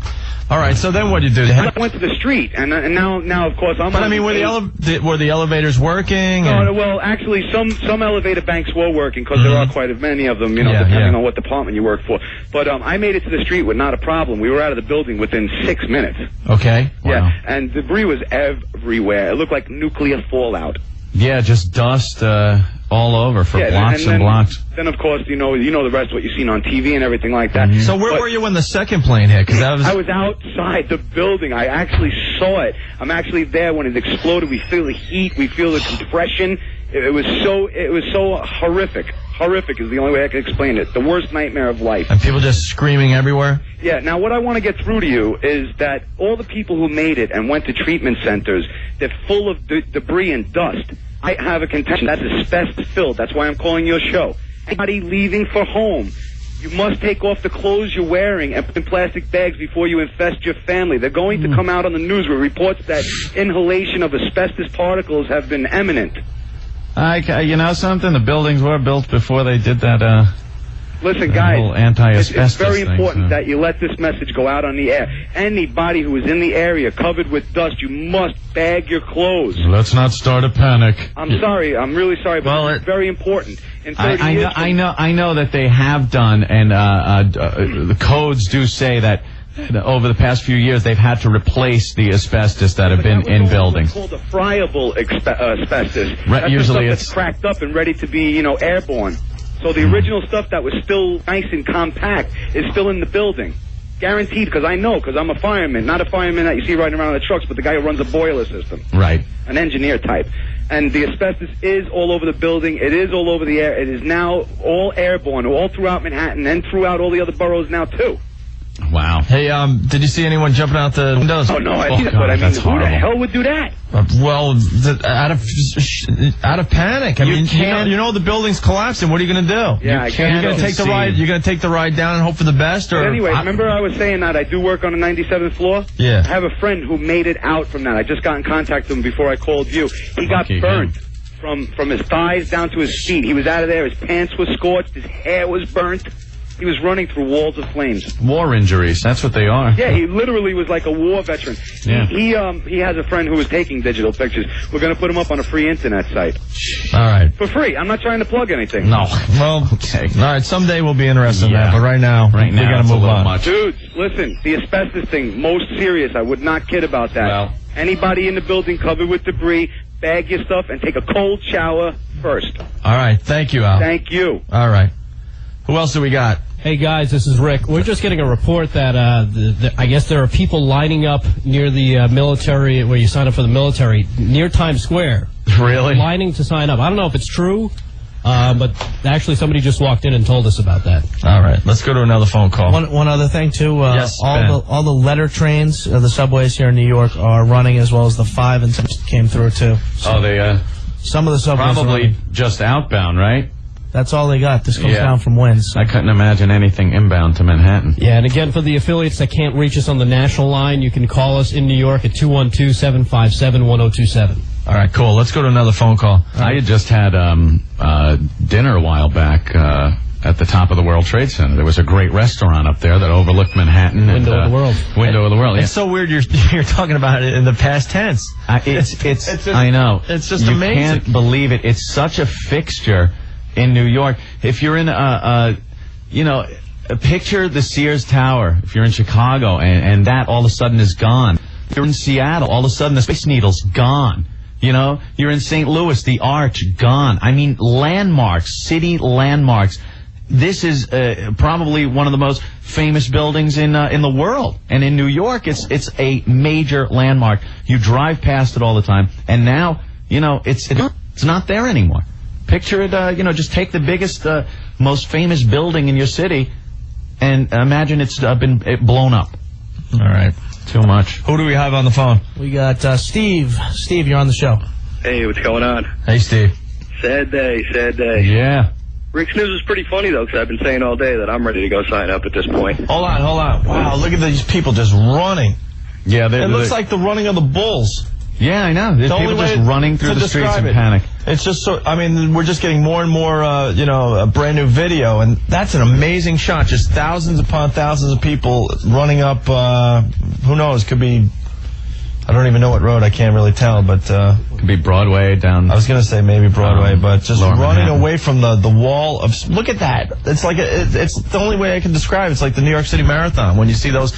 All right, so then what did you do? I went to the street, and now of course I'm. But I mean, were the elevators working? No, well, actually, some elevator banks were working because there are quite many of them, depending on what department you work for. But I made it to the street with not a problem. We were out of the building within 6 minutes. Okay. Wow. Yeah, and debris was everywhere. It looked like nuclear fallout. Yeah, just dust all over for blocks and blocks. Then, of course, you know the rest of what you've seen on TV and everything like that. So where were you when the second plane hit? I was outside the building. I actually saw it. I'm actually there when it exploded. We feel the heat. We feel the compression. It was so horrific. Horrific is the only way I can explain it. The worst nightmare of life. And people just screaming everywhere? Yeah, now what I want to get through to you is that all the people who made it and went to treatment centers, they're full of debris and dust. I have a contention. That's asbestos filled. That's why I'm calling your show. Anybody leaving for home, you must take off the clothes you're wearing and put in plastic bags before you infest your family. They're going to come out on the news with reports that inhalation of asbestos particles have been imminent. You know something? The buildings were built before they did that. Listen, guys, anti-asbestos it's very thing, important that you let this message go out on the air. Anybody who is in the area covered with dust, you must bag your clothes. Let's not start a panic. I'm sorry. I'm really sorry, but it's very important. In 30 years I know that they have done, and the codes do say that over the past few years they've had to replace the asbestos that have been in buildings. It's called a friable asbestos. Usually that's cracked up and ready to be, airborne. So the original stuff that was still nice and compact is still in the building. Guaranteed, because I know, because I'm a fireman. Not a fireman that you see riding around in the trucks, but the guy who runs a boiler system. Right. An engineer type. And the asbestos is all over the building. It is all over the air. It is now all airborne, all throughout Manhattan and throughout all the other boroughs now, too. Wow. Hey, did you see anyone jumping out the windows? Oh, no, I see that, but I mean, who the hell would do that? Out of panic. I mean, you know the building's collapsing. What are you going to do? Yeah, you're going to take the ride. You're going to take the ride down and hope for the best. Or but anyway, remember I was saying that I do work on the 97th floor. Yeah. I have a friend who made it out from that. I just got in contact with him before I called you. He got burnt from his thighs down to his feet. He was out of there. His pants were scorched. His hair was burnt. He was running through walls of flames. War injuries, that's what they are. Yeah, he literally was like a war veteran. Yeah. He has a friend who was taking digital pictures. We're going to put him up on a free internet site. All right. For free. I'm not trying to plug anything. No. Well, okay. All right, someday we'll be interested in that, but right now we got to move on. Much. Dudes, listen, the asbestos thing, most serious. I would not kid about that. Well. Anybody in the building covered with debris, bag your stuff and take a cold shower first. All right, thank you, Al. Thank you. All right. Who else do we got? Hey guys, this is Rick. We're just getting a report that I guess there are people lining up near the military, where you sign up for the military, near Times Square. Really? Lining to sign up. I don't know if it's true, but actually somebody just walked in and told us about that. All right, let's go to another phone call. One other thing too. Yes, all the letter trains, the subways here in New York are running, as well as the 5 and 6 came through too. So they some of the subways probably just outbound, right? That's all they got. This comes down from winds. I couldn't imagine anything inbound to Manhattan. Yeah, and again, for the affiliates that can't reach us on the national line, you can call us in New York at 212-757-1027. All right, cool. Let's go to another phone call. I had just had dinner a while back at the top of the World Trade Center. There was a great restaurant up there that overlooked Manhattan. Window of the world. Window of the world, yeah. It's so weird you're talking about it in the past tense. It's I know. It's just amazing. amazing. You can't believe it. It's such a fixture in New York. If you're in picture the Sears Tower. If you're in Chicago and that all of a sudden is gone. If you're in Seattle, all of a sudden the Space Needle's gone. You're in St. Louis, the Arch, gone. I mean, landmarks, city landmarks. This is probably one of the most famous buildings in the world. And in New York, it's a major landmark. You drive past it all the time. And now, it's not there anymore. Picture it, just take the biggest, most famous building in your city and imagine it's been blown up. All right. Too much. Who do we have on the phone? We got Steve. Steve, you're on the show. Hey, what's going on? Hey, Steve. Sad day, sad day. Yeah. Rick's news is pretty funny, though, because I've been saying all day that I'm ready to go sign up at this point. Hold on. Wow, look at these people just running. Yeah, it looks like the running of the bulls. Yeah, I know. There's people just running through the streets in panic. It's just so, I mean, we're just getting more and more, a brand new video, and that's an amazing shot. Just thousands upon thousands of people running up, who knows, could be, I don't even know what road, I can't really tell, but... could be Broadway down... I was going to say maybe Broadway, but just Lower running Manhattan. away from the wall of... Look at that! It's like, it's the only way I can describe it. It's like the New York City Marathon, when you see those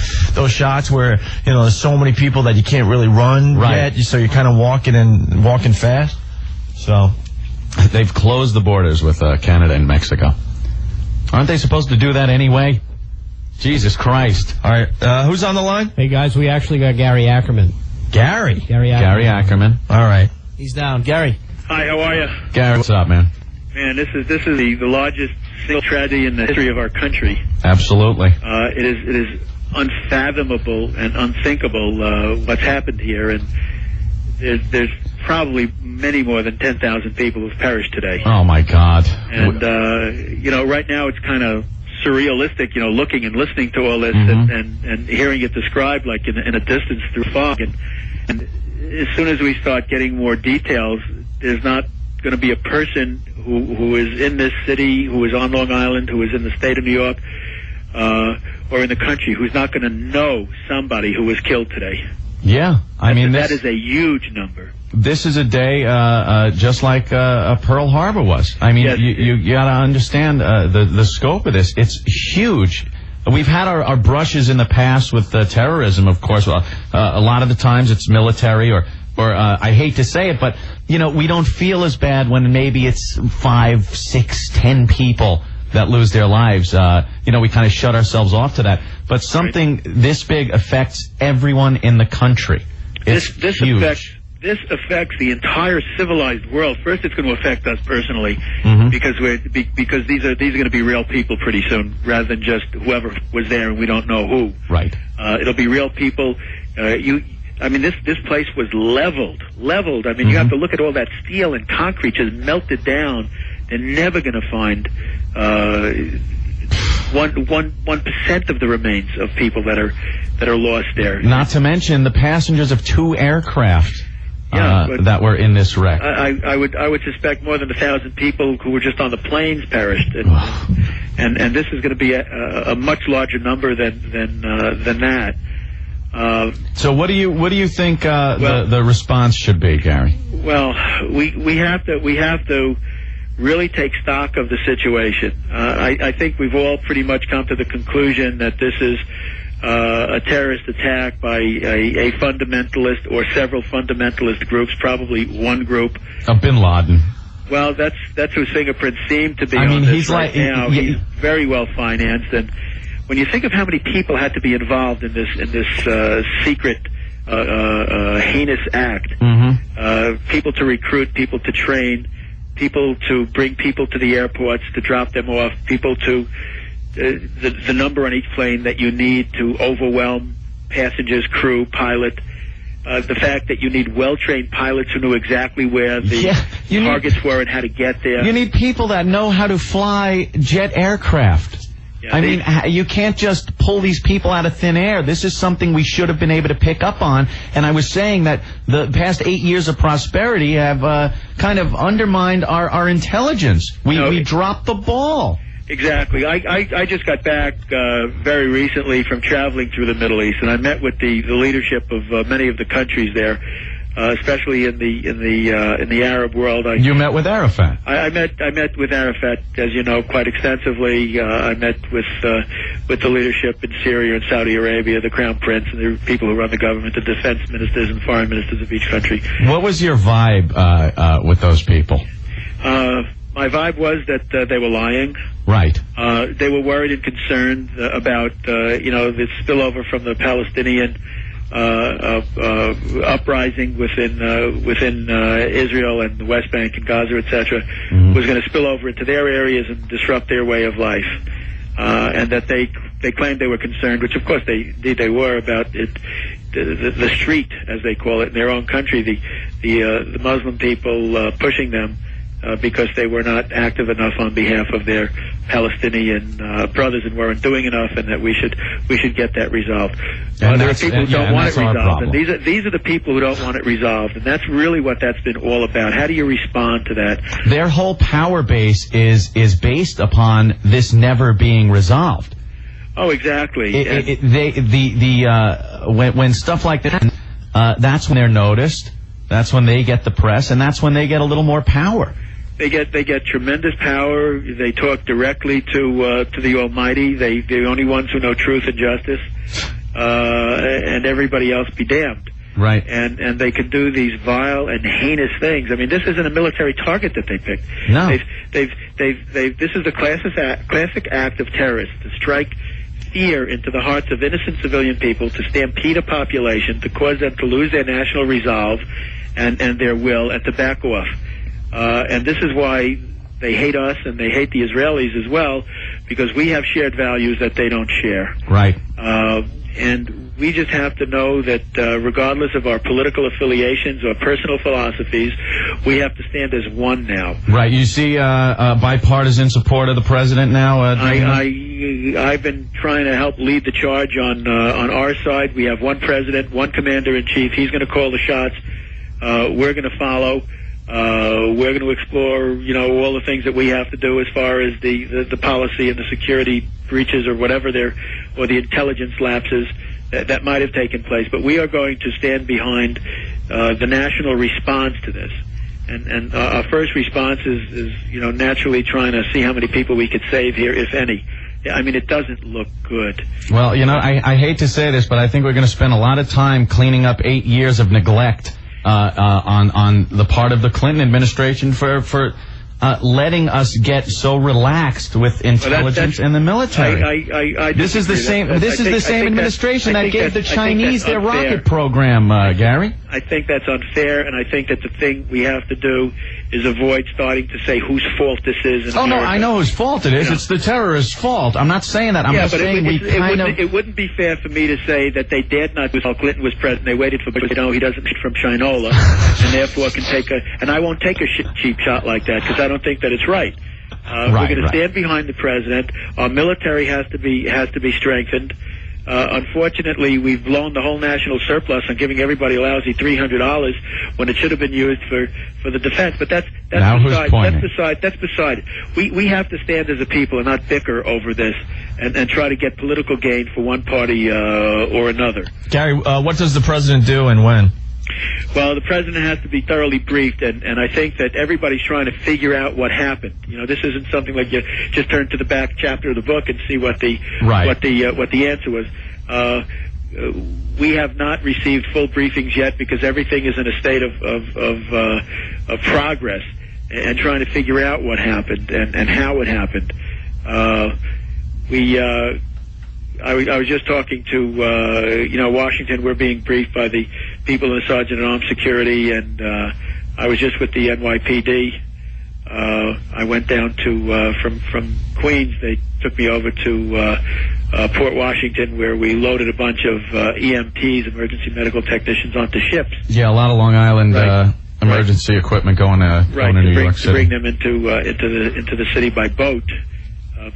shots where, there's so many people that you can't really run yet, so you're kind of walking fast. So... They've closed the borders with Canada and Mexico. Aren't they supposed to do that anyway? Jesus Christ. All right, who's on the line? Hey, guys, we actually got Gary Ackerman. Gary Ackerman. All right. He's down. Gary. Hi, how are you? Gary, what's up, man? Man, this is the largest single tragedy in the history of our country. Absolutely. It is unfathomable and unthinkable what's happened here, and there's probably many more than 10,000 people who've perished today. Oh my God. And right now it's kind of surrealistic, looking and listening to all this and hearing it described like in a distance through fog. And as soon as we start getting more details, there's not going to be a person who is in this city, who is on Long Island, who is in the state of New York, or in the country, who's not going to know somebody who was killed today. Yeah, I mean... That is a huge number. This is a day just like Pearl Harbor was. I mean, Yes. you got to understand the scope of this. It's huge. We've had our brushes in the past with terrorism, of course. A lot of the times it's military or I hate to say it, but, we don't feel as bad when maybe it's 5, 6, 10 people that lose their lives. We kind of shut ourselves off to that. But something this big affects everyone in the country. It's huge. This affects the entire civilized world. First, it's going to affect us personally because these are going to be real people pretty soon, rather than just whoever was there and we don't know who. Right. It'll be real people. This place was leveled. I mean, you have to look at all that steel and concrete just melted down. They're never going to find 1% of the remains of people that are lost there. Not to mention the passengers of 2 aircraft. That were in this wreck. I would suspect more than 1,000 people who were just on the planes perished, and this is going to be a much larger number than that. So what do you think the response should be, Gary? Well, we have to really take stock of the situation. I think we've all pretty much come to the conclusion that this is a terrorist attack by a fundamentalist or several fundamentalist groups, probably one group. Bin Laden. Well, that's whose fingerprints seem to be I mean, on this he's right like, now. He's very well financed, and when you think of how many people had to be involved in this secret, heinous act, people to recruit, people to train, people to bring people to the airports, to drop them off, people to the number on each plane that you need to overwhelm passengers, crew, pilot. The fact that you need well-trained pilots who knew exactly where the targets were and how to get there. You need people that know how to fly jet aircraft. I mean, you can't just pull these people out of thin air. This is something we should have been able to pick up on. And I was saying that the past 8 years of prosperity have kind of undermined our intelligence. We dropped the ball. Exactly. I just got back very recently from traveling through the Middle East, and I met with the leadership of many of the countries there, especially in the Arab world. You met with Arafat. I met with Arafat, as you know, quite extensively. I met with the leadership in Syria and Saudi Arabia, the Crown Prince, and the people who run the government, the defense ministers and foreign ministers of each country. What was your vibe with those people? My vibe was that they were lying. Right. They were worried and concerned about the spillover from the Palestinian uprising within Israel and the West Bank and Gaza, etc., was going to spill over into their areas and disrupt their way of life. And that they claimed they were concerned, which of course they were, about it, the street, as they call it, in their own country, the Muslim people pushing them because they were not active enough on behalf of their Palestinian brothers and weren't doing enough, and that we should get that resolved. There are people who don't want it resolved, and these are the people who don't want it resolved, and that's really what that's been all about. How do you respond to that? Their whole power base is based upon this never being resolved. Oh, exactly. When stuff like that, that's when they're noticed. That's when they get the press, and that's when they get a little more power. They get tremendous power. They talk directly to the Almighty. They're the only ones who know truth and justice, and everybody else be damned. Right. And they can do these vile and heinous things. I mean, this isn't a military target that they picked. No. This is the classic act of terrorists to strike fear into the hearts of innocent civilian people, to stampede a population, to cause them to lose their national resolve and their will, and to back off. And this is why they hate us and they hate the Israelis as well, because we have shared values that they don't share. Right. And we just have to know that regardless of our political affiliations or personal philosophies, we have to stand as one now. Right. You see bipartisan support of the president now? I've been trying to help lead the charge on our side. We have one president, one commander-in-chief. He's going to call the shots. We're going to follow. We're going to explore, all the things that we have to do as far as the policy and the security breaches or whatever or the intelligence lapses that might have taken place. But we are going to stand behind the national response to this. And our first response is naturally trying to see how many people we could save here, if any. I mean, it doesn't look good. Well, I hate to say this, but I think we're going to spend a lot of time cleaning up 8 years of neglect on the part of the Clinton administration for letting us get so relaxed with intelligence and the military. This is the same. This is the same administration that gave the Chinese their rocket program, Gary. I think that's unfair, and I think that the thing we have to do is avoid starting to say whose fault this is. No, I know whose fault it is. It's the terrorists' fault. I'm not saying that. I'm just saying it wouldn't be fair for me to say that they dared not, while Clinton was president. They waited for, he doesn't eat from Shinola, and therefore can take and I won't take a cheap shot like that, because I don't think that it's right. We're going to stand behind the president. Our military has to be strengthened. Unfortunately, we've blown the whole national surplus on giving everybody a lousy $300 when it should have been used for the defense. But that's beside it. We have to stand as a people and not bicker over this and try to get political gain for one party or another. Gary, what does the president do and when? Well, the president has to be thoroughly briefed, and I think that everybody's trying to figure out what happened. This isn't something like you just turn to the back chapter of the book and see what the answer was. We have not received full briefings yet because everything is in a state of progress and trying to figure out what happened and how it happened. I was just talking to, Washington. We're being briefed by the people in the Sergeant at Arms Security, and I was just with the NYPD. I went down to, from Queens, they took me over to Port Washington, where we loaded a bunch of EMTs, emergency medical technicians, onto ships. Yeah, a lot of Long Island emergency equipment going to New York City. To bring them into the city by boat.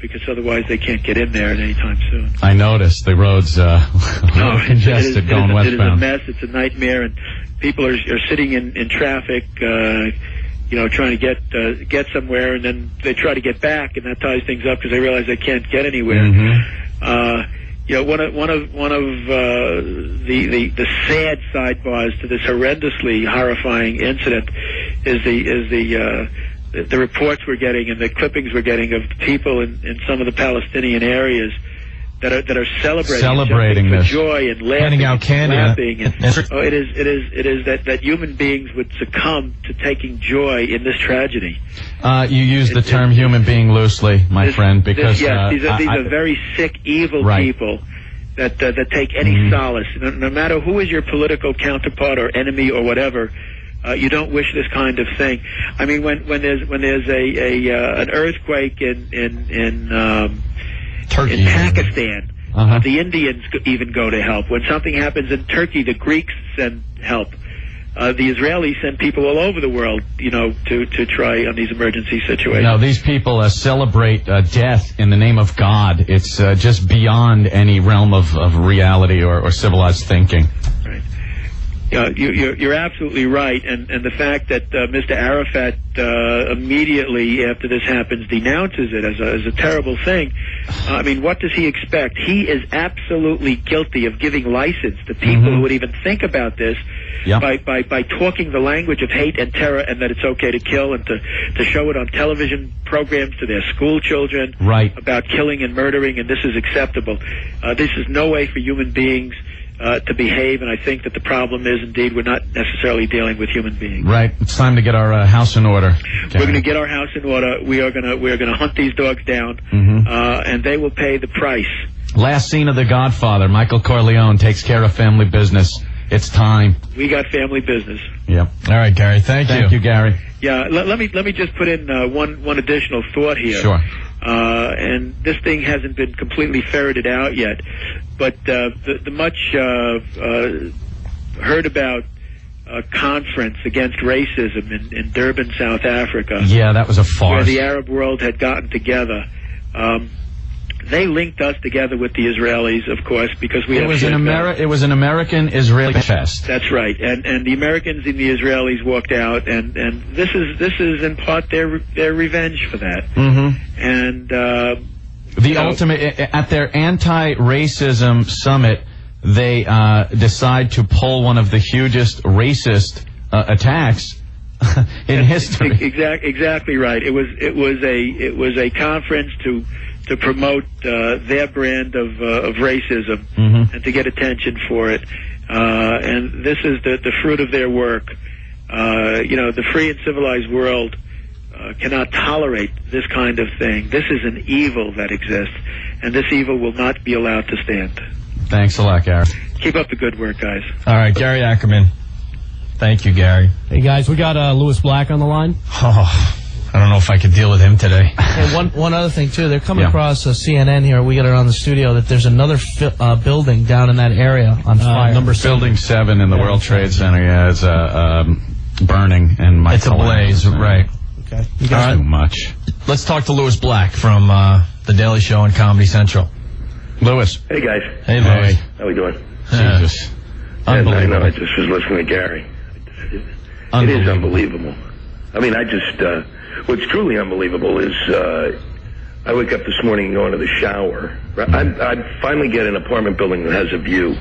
Because otherwise they can't get in there at any time soon. I noticed the roads congested going westbound. It is a mess. It's a nightmare, and people are sitting in traffic, trying to get somewhere, and then they try to get back, and that ties things up because they realize they can't get anywhere. Mm-hmm. One of the sad sidebars to this horrendously horrifying incident is the reports we're getting and the clippings we're getting of people in some of the Palestinian areas that are celebrating this, for joy and laughing, handing out candy. It is that human beings would succumb to taking joy in this tragedy. You use the term human being loosely, my friend, because these are very sick, evil people that take any solace, no matter who is your political counterpart or enemy or whatever. You don't wish this kind of thing. I mean, when there's an earthquake in Pakistan, the Indians even go to help. When something happens in Turkey, the Greeks send help. the Israelis send people all over the world, to try on these emergency situations. No, these people celebrate death in the name of God. It's just beyond any realm of reality or civilized thinking. Right. You're absolutely right, and the fact that Mr. Arafat immediately after this happens denounces it as a terrible thing. I mean, what does he expect? He is absolutely guilty of giving license to people who would even think about this by talking the language of hate and terror, and that it's okay to kill, and to show it on television programs to their school children about killing and murdering, and this is acceptable. This is no way for human beings to behave, and I think that the problem is, indeed, we're not necessarily dealing with human beings. Right. It's time to get our house in order. We're going to get our house in order. We are going to hunt these dogs down, and they will pay the price. Last scene of The Godfather. Michael Corleone takes care of family business. It's time. We got family business. Yep. All right, Gary. Thank you. Thank you, Gary. Yeah. Let me just put in one additional thought here. Sure. And this thing hasn't been completely ferreted out yet, but the much heard about conference against racism in Durban, South Africa. Yeah, that was a farce. Where the Arab world had gotten together. They linked us together with the Israelis, of course, because we it was an American-Israeli fest. That's right, and the Americans and the Israelis walked out, and this is in part their revenge for that. And the ultimate at their anti-racism summit, they decide to pull one of the hugest racist attacks in history. Exactly right. It was a conference to promote their brand of racism and to get attention for it. And this is the fruit of their work. The free and civilized world cannot tolerate this kind of thing. This is an evil that exists, and this evil will not be allowed to stand. Thanks a lot, Gary. Keep up the good work, guys. All right, Gary Ackerman. Thank you, Gary. Hey, guys, we got Lewis Black on the line. Oh, I don't know if I could deal with him today. Hey, one other thing, too. They're coming across CNN here. We got it on the studio that there's another building down in that area on fire. Building 7 in the World Trade Center. Yeah, it's burning. And it's a blaze, right. Okay. You guys too much. Let's talk to Lewis Black from The Daily Show on Comedy Central. Lewis. Hey, guys. Hey, Lewis. How we doing? Jesus. And I know, I just was listening to Gary. It is unbelievable. I mean, what's truly unbelievable is I wake up this morning and go into the shower. I'd finally get an apartment building that has a view.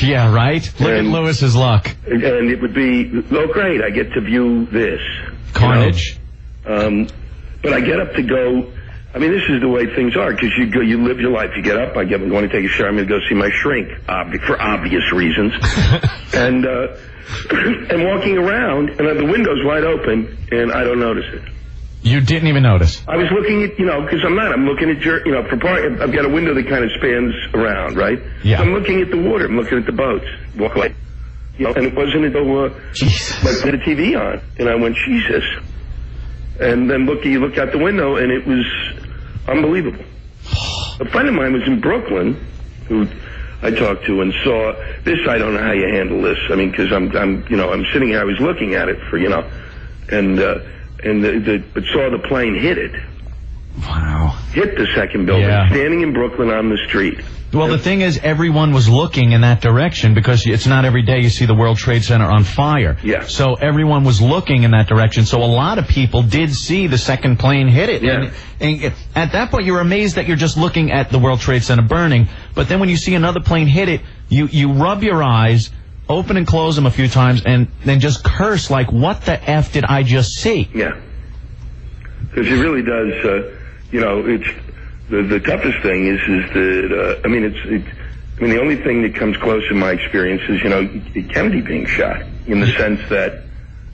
Yeah, right? Look at Lewis's luck. And it would be, great, I get to view this. Carnage. But I get up to go, I mean, this is the way things are, because you live your life. You get up, I'm going to take a shower, I'm going to go see my shrink, for obvious reasons. And walking around, and the window's wide open, and I don't notice it. You didn't even notice? I was looking at, because I'm looking at for part, I've got a window that kind of spans around, right? Yeah. So I'm looking at the water, I'm looking at the boats, walk away. And it wasn't until, I put a TV on, and I went, Jesus. And then you look out the window, and it was unbelievable. A friend of mine was in Brooklyn, who I talked to and saw this. I don't know how you handle this. I mean, because I'm sitting here. I was looking at it but saw the plane hit it. Wow. Hit the second building. Yeah. Standing in Brooklyn on the street. Well, the thing is, everyone was looking in that direction because it's not every day you see the World Trade Center on fire. Yeah. So everyone was looking in that direction. So a lot of people did see the second plane hit it. Yeah. And at that point, you're amazed that you're just looking at the World Trade Center burning. But then when you see another plane hit it, you rub your eyes, open and close them a few times, and then just curse like, what the F did I just see? Yeah. Because it really does, it's... The toughest thing is that the only thing that comes close in my experience is Kennedy being shot, in the sense that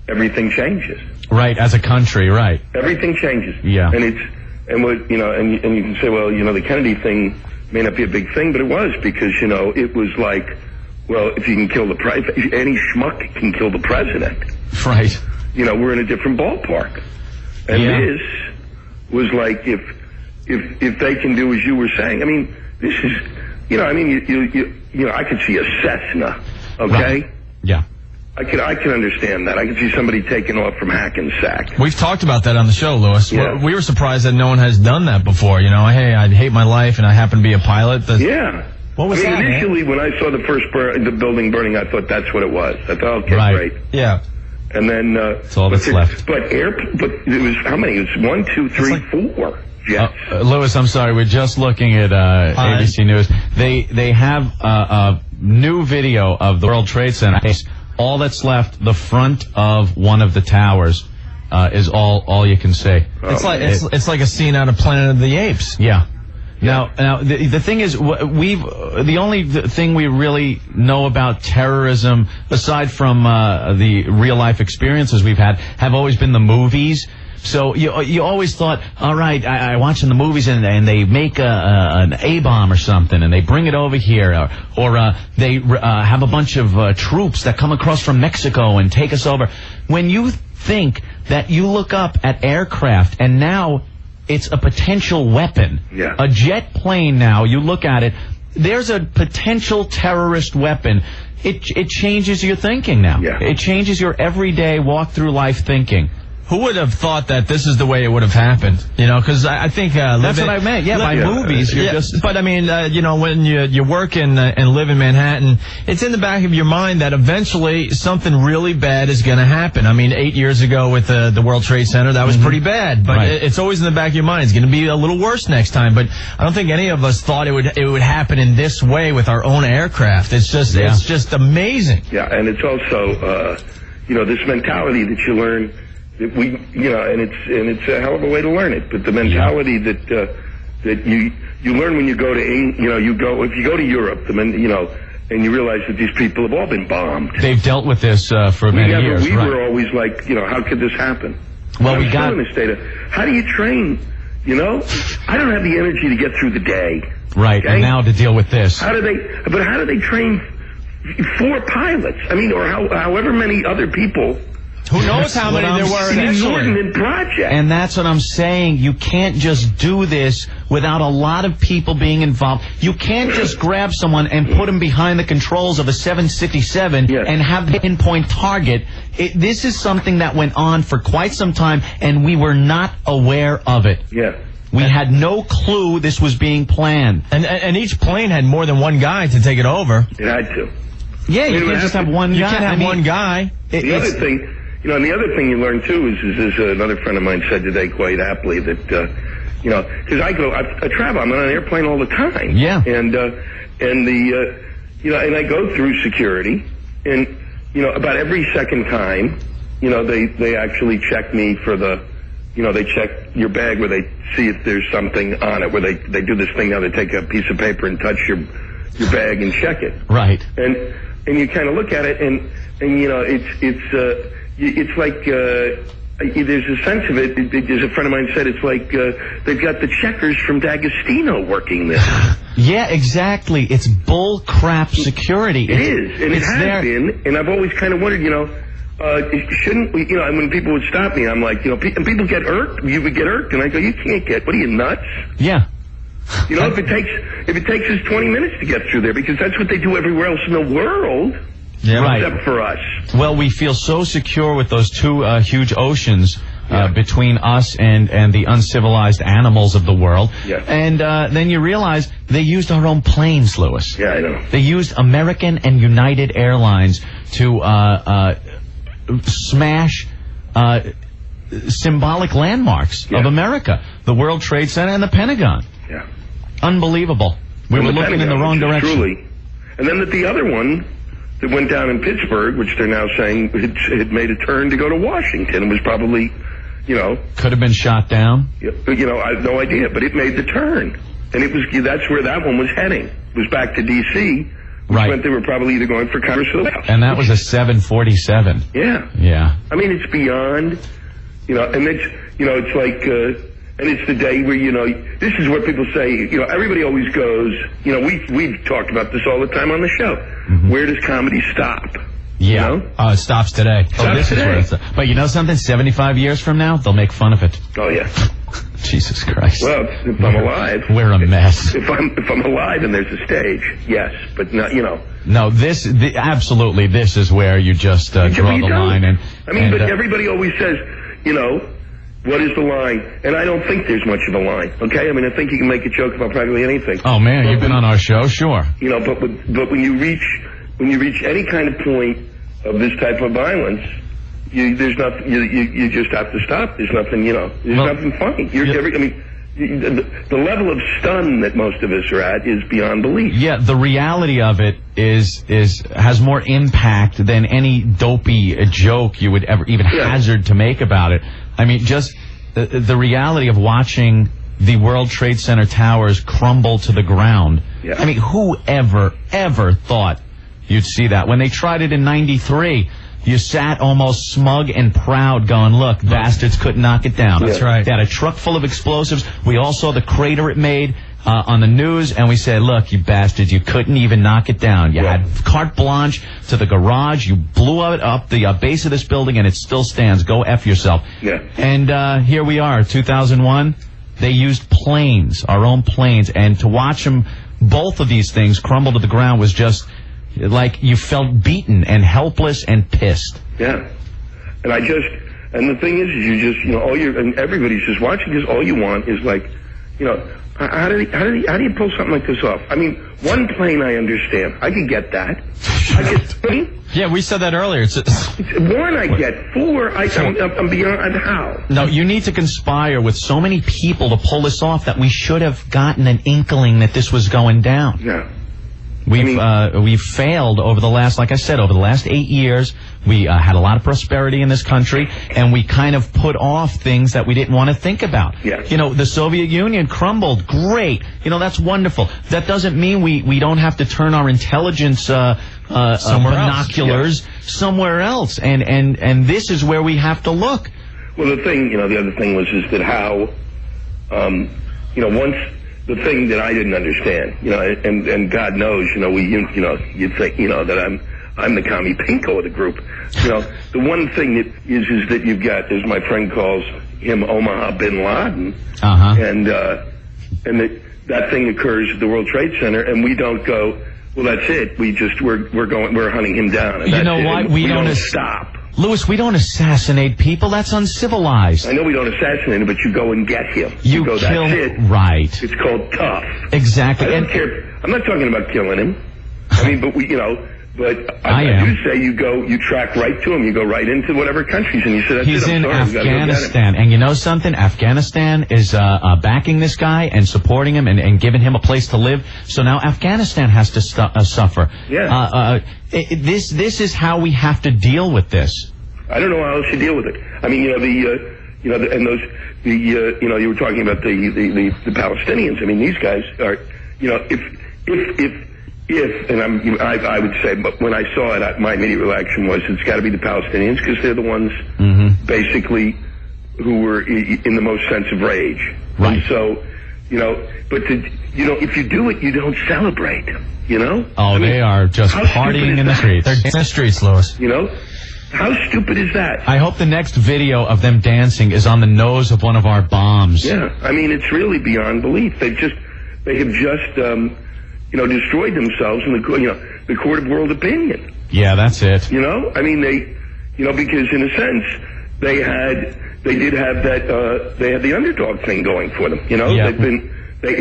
everything changes. Right, as a country, right. Everything changes. Yeah. And and you can say, well, the Kennedy thing may not be a big thing, but it was, because it was like, well, if you can kill the president, any schmuck can kill the president. Right. We're in a different ballpark, and this was like if they can do as you were saying. I mean, this is, I could see a Cessna, okay? Right. Yeah. I can understand that. I can see somebody taking off from Hackensack. We've talked about that on the show, Lewis. Yeah. We were surprised that no one has done that before. You know, hey, I hate my life and I happen to be a pilot. Yeah. What was that, initially, when I saw the building burning, I thought that's what it was. I thought, okay, great. Yeah. And then that's all that's left. But it was how many? It was 1, 2, 3, 4. Yes. Lewis, I'm sorry. We're just looking at ABC News. They have a new video of the World Trade Center. All that's left, the front of one of the towers, is all you can say. It's like a scene out of Planet of the Apes. Yeah. Now, the thing is, the only thing we really know about terrorism, aside from the real life experiences we've had, have always been the movies. So you always thought, all right, I watching the movies and they make an A-bomb or something and they bring it over here, or they have a bunch of troops that come across from Mexico and take us over. When you think that you look up at aircraft and now it's a potential weapon. Yeah. A jet plane now, you look at it, there's a potential terrorist weapon. It changes your thinking now. Yeah. It changes your everyday walk through life thinking. Who would have thought that this is the way it would have happened? You know, because I think that's what I meant. Yeah, by movies. You're just. But I mean, you know, when you work and live in Manhattan, it's in the back of your mind that eventually something really bad is going to happen. I mean, 8 years ago with the World Trade Center, that was pretty bad. But it's always in the back of your mind. It's going to be a little worse next time. But I don't think any of us thought it would happen in this way with our own aircraft. It's just amazing. Yeah, and it's also you know, this mentality that you learn. And it's a hell of a way to learn it. But the mentality that you learn when you go to, if you go to Europe, and you realize that these people have all been bombed. They've dealt with this for many years. We were always like, how could this happen? Well, we got in a state of, how do you train? I don't have the energy to get through the day. Right, okay? And now to deal with this. How do they train 4 pilots? I mean, or however many other people. Who knows how many there were initially. Project. And that's what I'm saying. You can't just do this without a lot of people being involved. You can't just grab someone and put them behind the controls of a 767 and have the pinpoint target. This is something that went on for quite some time, and we were not aware of it. Yeah. We had no clue this was being planned. And each plane had more than one guy to take it over. It had to. Yeah, you can't just have one guy. You can't have one guy. The other thing... and the other thing you learn too is another friend of mine said today quite aptly that because I travel, I'm on an airplane all the time. Yeah. And I go through security, and about every second time, they actually check me for they check your bag where they see if there's something on it, where they do this thing now, they take a piece of paper and touch your bag and check it. Right. And you kind of look at it and it's like there's a sense of it. As a friend of mine said, it's like they've got the checkers from D'Agostino working this. Yeah, exactly. It's bull crap security. It is, and it has been. And I've always kind of wondered, shouldn't we? And when people would stop me, I'm like, and people get irked. You would get irked, and I go, you can't get. What are you, nuts? Yeah. If it takes us 20 minutes to get through there, because that's what they do everywhere else in the world. Yeah, right. Except for us. Well, we feel so secure with those 2 huge oceans between us and the uncivilized animals of the world. Yeah. And then you realize they used our own planes, Lewis. Yeah, I know. They used American and United Airlines to smash symbolic landmarks of America. The World Trade Center and the Pentagon. Yeah. Unbelievable. We were looking in the wrong direction. Truly. And then the other one that went down in Pittsburgh, which they're now saying it made a turn to go to Washington. It was probably, could have been shot down. I have no idea, but it made the turn, and that's where that one was heading. It was back to D.C., which meant they were probably either going for Congress or the White House. And that was a 747. Yeah. Yeah. I mean, it's beyond, and it's, it's like. And it's the day where, this is what people say, everybody always goes, we've talked about this all the time on the show. Mm-hmm. Where does comedy stop? Yeah. It stops today. Stops today. But you know something? 75 years from now, they'll make fun of it. Oh, yeah. Jesus Christ. Well, if I'm alive. We're a mess. If I'm alive and there's a stage, yes. But not, No, absolutely, this is where you just draw the line. But everybody always says, what is the line? And I don't think there's much of a line, okay? I mean, I think you can make a joke about practically anything. Oh, man, you've been on our show, sure. But when you reach any kind of point of this type of violence, there's nothing. You just have to stop. There's nothing. There's nothing funny. The level of stun that most of us are at is beyond belief. Yeah, the reality of it has more impact than any dopey joke you would ever even hazard to make about it. I mean, just the reality of watching the World Trade Center towers crumble to the ground. Yeah. I mean, who ever thought you'd see that? When they tried it in '93. You sat almost smug and proud going, look, bastards couldn't knock it down. That's right. They had a truck full of explosives. We all saw the crater it made on the news, and we said, look, you bastards, you couldn't even knock it down. You had carte blanche to the garage. You blew it up the base of this building, and it still stands. Go F yourself. Yeah. And here we are, 2001. They used planes, our own planes, and to watch them, both of these things crumble to the ground was just... like you felt beaten and helpless and pissed. Yeah. And the thing is you just, and everybody's just watching because all you want is like, how do you pull something like this off? I mean, one plane I understand. I could get that. Yeah, we said that earlier. One I get. Four, I'm beyond how. No, you need to conspire with so many people to pull this off that we should have gotten an inkling that this was going down. Yeah. We've failed over the last 8 years. We had a lot of prosperity in this country, and we kind of put off things that we didn't want to think about. Yeah. The Soviet Union crumbled. Great. that's wonderful. That doesn't mean we don't have to turn our intelligence binoculars somewhere else. And this is where we have to look. Well, the other thing was that how, once. The thing that I didn't understand, and God knows, you'd think, that I'm the commie pinko of the group. The one thing that is that you've got, as my friend calls him, Omaha bin Laden, and that thing occurs at the World Trade Center, and we don't go, well, that's it. We're hunting him down. And you know what? We don't stop. Louis, we don't assassinate people. That's uncivilized. I know we don't assassinate him, but you go and get him. You go, kill that's it. Right. It's called tough. Exactly. I don't care. I'm not talking about killing him. I mean, but I do say you track right to him. You go right into whatever countries, and you say, that's He's it. in Afghanistan. And you know something? Afghanistan is backing this guy and supporting him and giving him a place to live. So now Afghanistan has to suffer. Yeah. This is how we have to deal with this. I don't know how else you deal with it. I mean, you were talking about the Palestinians. I mean, these guys are, if I would say, but when I saw it, my immediate reaction was it's got to be the Palestinians because they're the ones basically who were in the most sense of rage. Right. And so, but if you do it, you don't celebrate. Oh, they are just partying in the streets. They're in the streets, Louis. How stupid is that? I hope the next video of them dancing is on the nose of one of our bombs. Yeah, I mean, it's really beyond belief. They have just destroyed themselves in the court of world opinion. Yeah, that's it. I mean, because in a sense, they had the underdog thing going for them. Yeah. In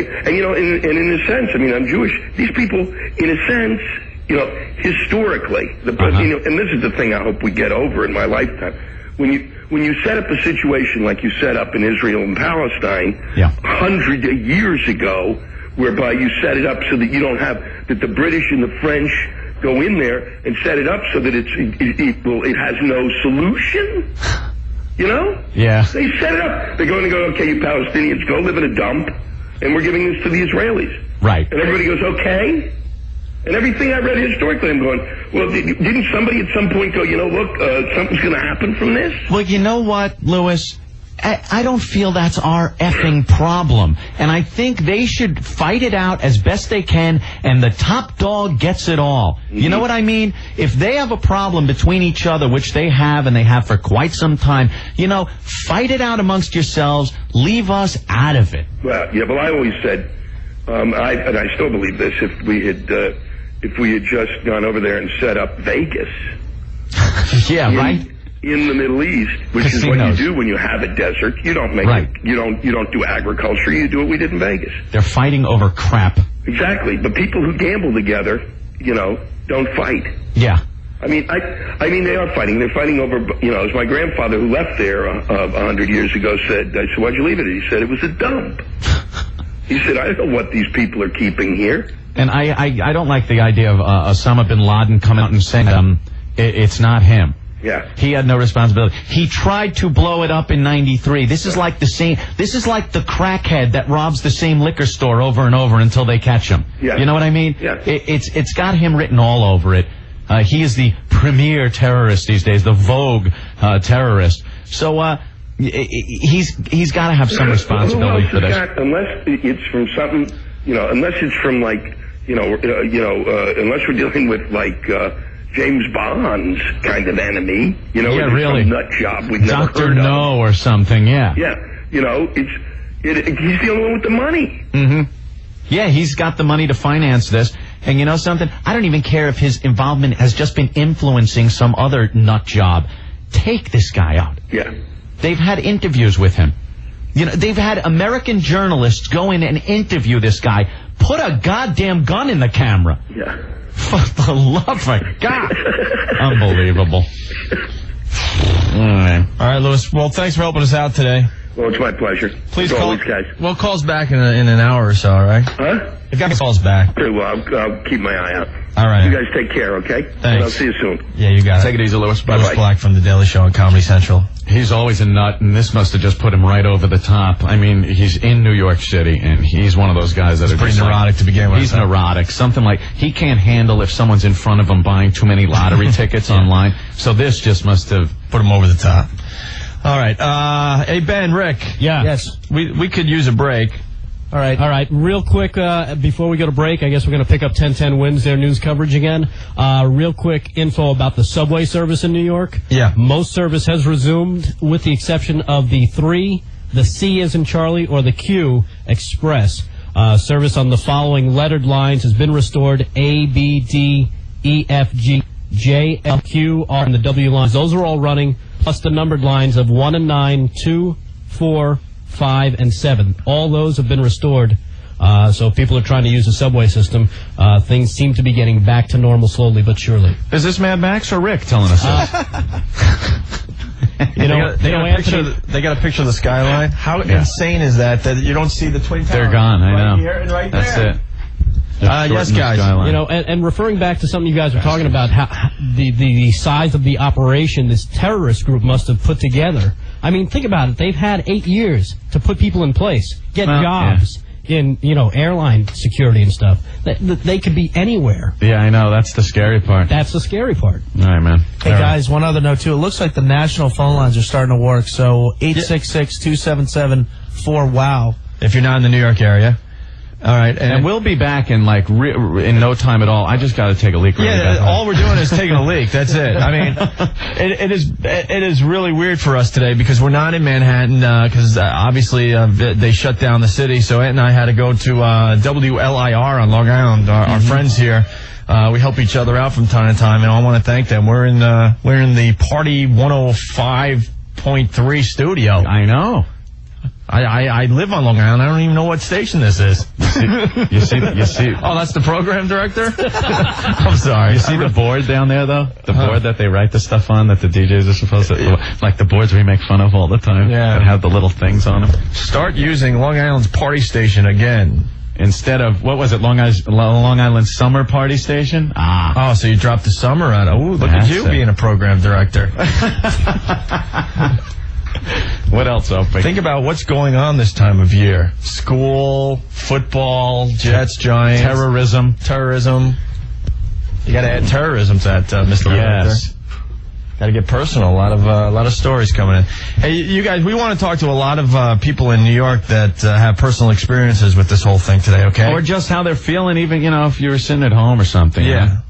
a sense, I mean, I'm Jewish. These people, in a sense, historically, and this is the thing I hope we get over in my lifetime. When you set up a situation like you set up in Israel and Palestine, 100 years ago, whereby you set it up so that you don't have that the British and the French go in there and set it up so that it has no solution. Yeah. They set it up. They're going to go, okay, you Palestinians, go live in a dump, and we're giving this to the Israelis. Right. And everybody goes, okay. And everything I read historically, I'm going, well, didn't somebody at some point go, look, something's going to happen from this? Well, you know what, Louis? I don't feel that's our effing problem. And I think they should fight it out as best they can, and the top dog gets it all. Mm-hmm. You know what I mean? If they have a problem between each other, which they have, and they have for quite some time, fight it out amongst yourselves. Leave us out of it. Well, yeah, but I always said, and I still believe this, if we had just gone over there and set up Vegas. Yeah, right? In the Middle East, which Casinos. Is what you do when you have a desert. You don't make right. you don't do agriculture. You do what we did in Vegas. They're fighting over crap. Exactly. But people who gamble together, don't fight. Yeah. I mean, they are fighting. They're fighting over, as my grandfather who left there 100 years ago said. I said, "Why'd you leave it?" He said, "It was a dump." He said, "I don't know what these people are keeping here." And I don't like the idea of Osama bin Laden coming out and saying it's not him. Yeah. He had no responsibility. He tried to blow it up in '93. This is like the crackhead that robs the same liquor store over and over until they catch him. Yeah. You know what I mean? Yeah. It's got him written all over it. He is the premier terrorist these days, the Vogue terrorist. So he's got to have some responsibility for this. Unless it's from something, unless it's from unless we're dealing with James Bond's kind of enemy, yeah, really, some nut job we've never Dr. heard of. No or something, yeah. Yeah, he's the only one with the money. Mm-hmm. Yeah, he's got the money to finance this. And you know something? I don't even care if his involvement has just been influencing some other nut job. Take this guy out. Yeah. They've had interviews with him. They've had American journalists go in and interview this guy. Put a goddamn gun in the camera. Yeah. For the love of God. Unbelievable. All right, Louis. Well, thanks for helping us out today. Well, it's my pleasure. Please call call these guys. Well, call us back in an hour or so, all right? Huh? If you call us back. Okay, well, I'll keep my eye out. All right. You guys take care, okay? Thanks. And I'll see you soon. Yeah, you got it. Take it easy, Louis. Louis Black from The Daily Show on Comedy Central. He's always a nut, and this must have just put him right over the top. I mean, he's in New York City, and he's one of those guys that are pretty neurotic to begin with. He's neurotic. Something like he can't handle if someone's in front of him buying too many lottery tickets online. So this just must have put him over the top. All right. Hey, Ben, Rick. Yeah. Yes. We could use a break. All right. Real quick, before we go to break, I guess we're going to pick up 1010 Wins their news coverage again. Real quick info about the subway service in New York. Yeah. Most service has resumed with the exception of the 3, the C as in Charlie, or the Q Express. Service on the following lettered lines has been restored: A, B, D, E, F, G, J, L, Q, R, and the W lines. Those are all running, plus the numbered lines of 1 and 9, 2, 4, 5, and 7. All those have been restored. So if people are trying to use the subway system, things seem to be getting back to normal slowly but surely. Is this Mad Max or Rick telling us this? They got a picture of the skyline. How insane is that you don't see the Twin Towers? They're gone, I know. Right here and right That's there. it. Yes, guys. And referring back to something you guys were talking about, how the size of the operation this terrorist group must have put together. I mean, think about it. They've had 8 years to put people in place, get jobs in, airline security and stuff. They could be anywhere. Yeah, I know. That's the scary part. That's the scary part. All right, man. Hey, guys, one other note, too. It looks like the national phone lines are starting to work. So 866-277-4WOW. If you're not in the New York area. All right, and we'll be back in in no time at all. I just got to take a leak. All we're doing is taking a leak. That's it. I mean, it is really weird for us today because we're not in Manhattan because obviously they shut down the city. So Ed and I had to go to WLIR on Long Island. Our friends here, we help each other out from time to time, and I want to thank them. We're in the Party 105.3 studio. I know. I live on Long Island. I don't even know what station this is. You see. Oh, that's the program director? I'm sorry. You see the board down there, though? The board that they write the stuff on that the DJs are supposed to... Like the boards we make fun of all the time. Yeah. That have the little things on them. Start using Long Island's party station again. Instead of, what was it, Long Island Summer Party Station? Oh, so you dropped the summer on it. Ooh, look at you being a program director. What else, Opie? Think about what's going on this time of year. School, football, Jets, Giants. Terrorism. You got to add terrorism to that, Mr. Yes. Got to get personal. A lot of stories coming in. Hey, you guys, we want to talk to a lot of people in New York that have personal experiences with this whole thing today. Okay, or just how they're feeling, even if you were sitting at home or something. Yeah.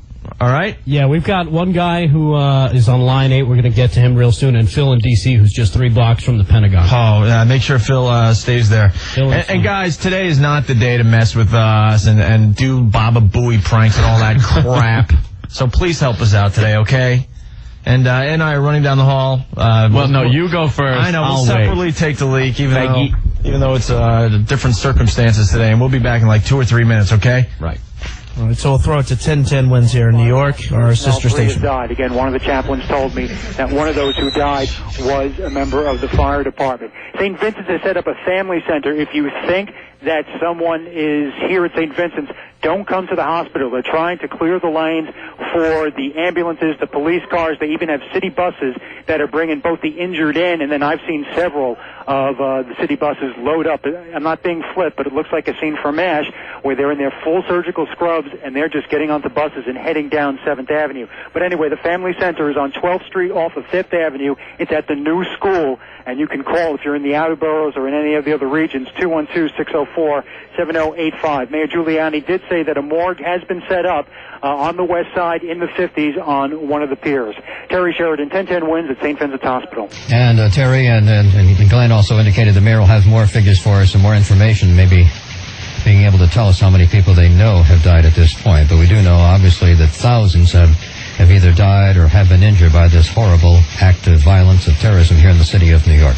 All right. Yeah, we've got one guy who is on line 8. We're going to get to him real soon, and Phil in D.C., who's just 3 blocks from the Pentagon. Oh, make sure Phil stays there. And guys, today is not the day to mess with us and do Baba Booey pranks and all that crap. So please help us out today, okay? And I are running down the hall. No, you go first. I know. We'll separately take the leak, even though it's different circumstances today. And we'll be back in like 2 or 3 minutes, okay? Right. All right, so we'll throw it to 1010 Wins here in New York, our sister station. Died. Again, one of the chaplains told me that one of those who died was a member of the fire department. St. Vincent's has set up a family center. If you think that someone is here at St. Vincent's, don't come to the hospital. They're trying to clear the lanes for the ambulances, the police cars. They even have city buses that are bringing both the injured in, and then I've seen several of the city buses load up. I'm not being flip, but it looks like a scene from MASH where they're in their full surgical scrubs and they're just getting onto buses and heading down 7th Avenue. But anyway, the family center is on 12th Street off of 5th Avenue. It's at the new school, and you can call if you're in the outer boroughs or in any of the other regions, 212-604-7085. Mayor Giuliani did say that a morgue has been set up on the west side in the 50s on one of the piers. Terry Sheridan, 1010 Wins at St. Vincent's Hospital. And Terry and Glenn also indicated the mayor will have more figures for us and more information, maybe being able to tell us how many people they know have died at this point. But we do know, obviously, that thousands have either died or have been injured by this horrible act of violence, of terrorism here in the city of New York.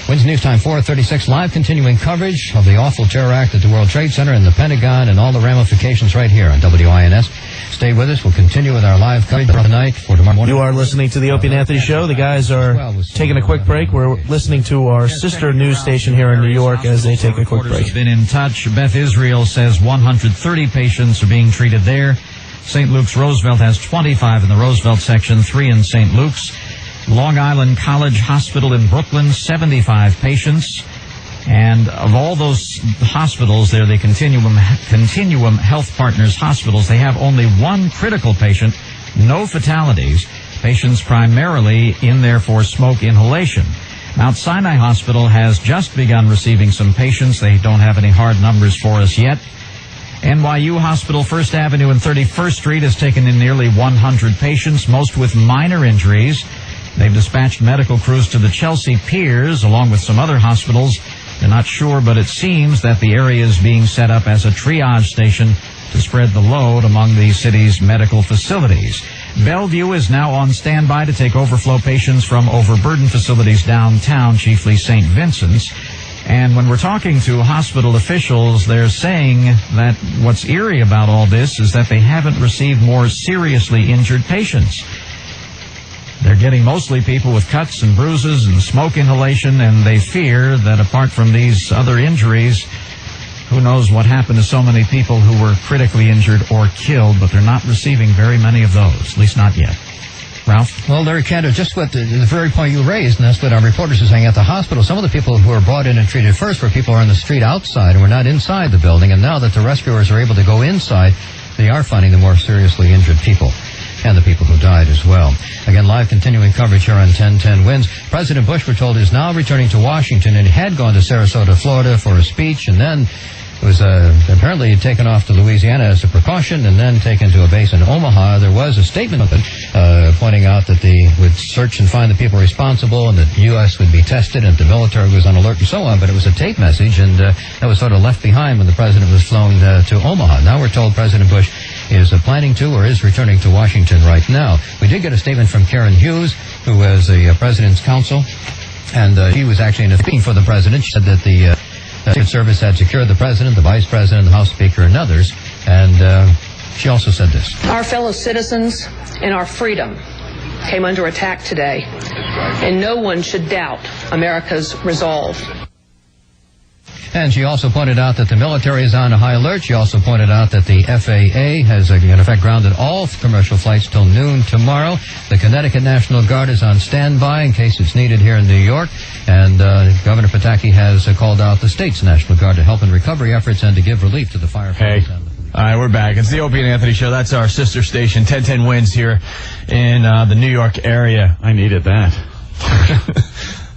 Wednesday News Time 4:36, live continuing coverage of the awful terror act at the World Trade Center and the Pentagon and all the ramifications right here on WINS. Stay with us. We'll continue with our live coverage tonight for tomorrow morning. You are listening to the Opie and Anthony Show. The guys are taking a quick break. We're listening to our sister news station here in New York as they take a quick break. Have been in touch. Beth Israel says 130 patients are being treated there. St. Luke's Roosevelt has 25 in the Roosevelt section, 3 in St. Luke's. Long Island College Hospital in Brooklyn, 75 patients. And of all those hospitals there, the Continuum Health Partners hospitals, they have only 1 critical patient, no fatalities. Patients primarily in there for smoke inhalation. Mount Sinai Hospital has just begun receiving some patients. They don't have any hard numbers for us yet. NYU Hospital, 1st Avenue and 31st Street has taken in nearly 100 patients, most with minor injuries. They've dispatched medical crews to the Chelsea Piers, along with some other hospitals. They're not sure, but it seems that the area is being set up as a triage station to spread the load among the city's medical facilities. Bellevue is now on standby to take overflow patients from overburdened facilities downtown, chiefly St. Vincent's. And when we're talking to hospital officials, they're saying that what's eerie about all this is that they haven't received more seriously injured patients. They're getting mostly people with cuts and bruises and smoke inhalation, and they fear that apart from these other injuries, who knows what happened to so many people who were critically injured or killed, but they're not receiving very many of those, at least not yet. Ralph? Well, Larry Cantor, just what the very point you raised, and that's what our reporters are saying at the hospital. Some of the people who were brought in and treated first were people who are on the street outside and were not inside the building, and now that the rescuers are able to go inside, they are finding the more seriously injured people and the people who died as well. Again, live continuing coverage here on 1010 Wins. President Bush, we're told, is now returning to Washington, and he had gone to Sarasota, Florida for a speech, and then was apparently taken off to Louisiana as a precaution and then taken to a base in Omaha. There was a statement of it pointing out that they would search and find the people responsible and that the U.S. would be tested and the military was on alert and so on, but it was a tape message, and that was sort of left behind when the president was flown to Omaha. Now we're told President Bush is planning to or is returning to Washington right now. We did get a statement from Karen Hughes, who was the president's counsel, and she was actually in a speaking for the president. She said that the Secret Service had secured the president, the vice president, the House Speaker, and others. And she also said this. Our fellow citizens and our freedom came under attack today, and no one should doubt America's resolve. And she also pointed out that the military is on a high alert. She also pointed out that the FAA has, in effect, grounded all commercial flights till noon tomorrow. The Connecticut National Guard is on standby in case it's needed here in New York. And Governor Pataki has called out the state's National Guard to help in recovery efforts and to give relief to the firefighters. Hey, All right, we're back. It's the Opie and Anthony Show. That's our sister station, 1010 Wins here in the New York area. I needed that.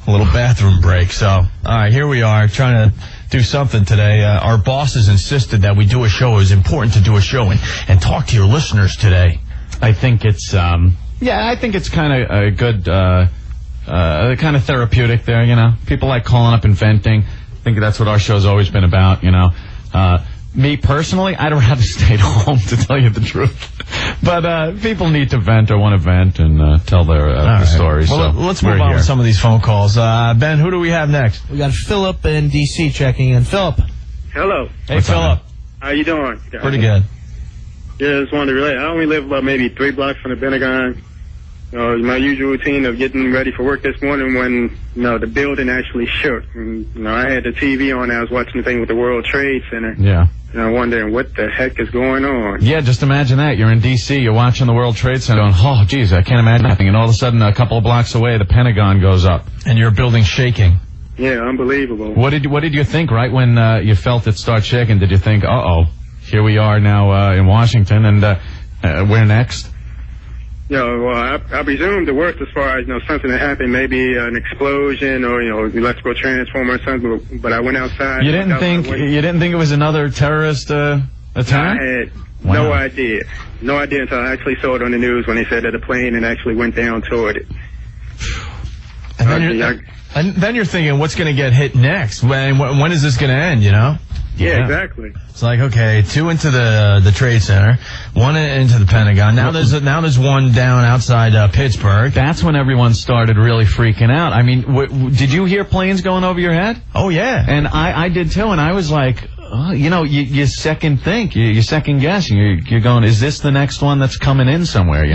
A little bathroom break. So, all right, here we are trying to do something today. Our bosses insisted that we do a show. It was important to do a show and talk to your listeners today. I think it's, I think it's kind of a good, kind of therapeutic there, you know. People like calling up and venting. I think that's what our show's always been about, you know. Me personally, I'd rather stay at home, to tell you the truth. But people need to vent or want to vent and tell their stories. Well, so let's move on with some of these phone calls. Ben, who do we have next? We got Philip in D.C. checking in. Philip. Hello. Hey, Philip. How you doing? Pretty good. Yeah, just wanted to relate. I only live about maybe 3 blocks from the Pentagon. My usual routine of getting ready for work this morning when, the building actually shook. And, I had the TV on. I was watching the thing with the World Trade Center. Yeah. And wondering what the heck is going on. Yeah, just imagine that. You're in D.C., you're watching the World Trade Center going, oh, geez, I can't imagine nothing. And all of a sudden, a couple of blocks away, the Pentagon goes up. And your building's shaking. Yeah, unbelievable. What did you think right when you felt it start shaking? Did you think, uh-oh, here we are now in Washington, and we're next? I presume the worst as far as, something that happened, maybe an explosion or, electrical transformer or something, but I went outside. You didn't think it was another terrorist attack? I had no idea. No idea until I actually saw it on the news when they said that a plane and actually went down toward it. And then you're thinking, what's going to get hit next? When is this going to end, Yeah, exactly. It's like, okay, 2 into the Trade Center, 1 into the Pentagon. Now there's 1 down outside Pittsburgh. That's when everyone started really freaking out. I mean, did you hear planes going over your head? Oh, yeah. And I did too, and I was like, you second think, you second guess. You're going, is this the next one that's coming in somewhere?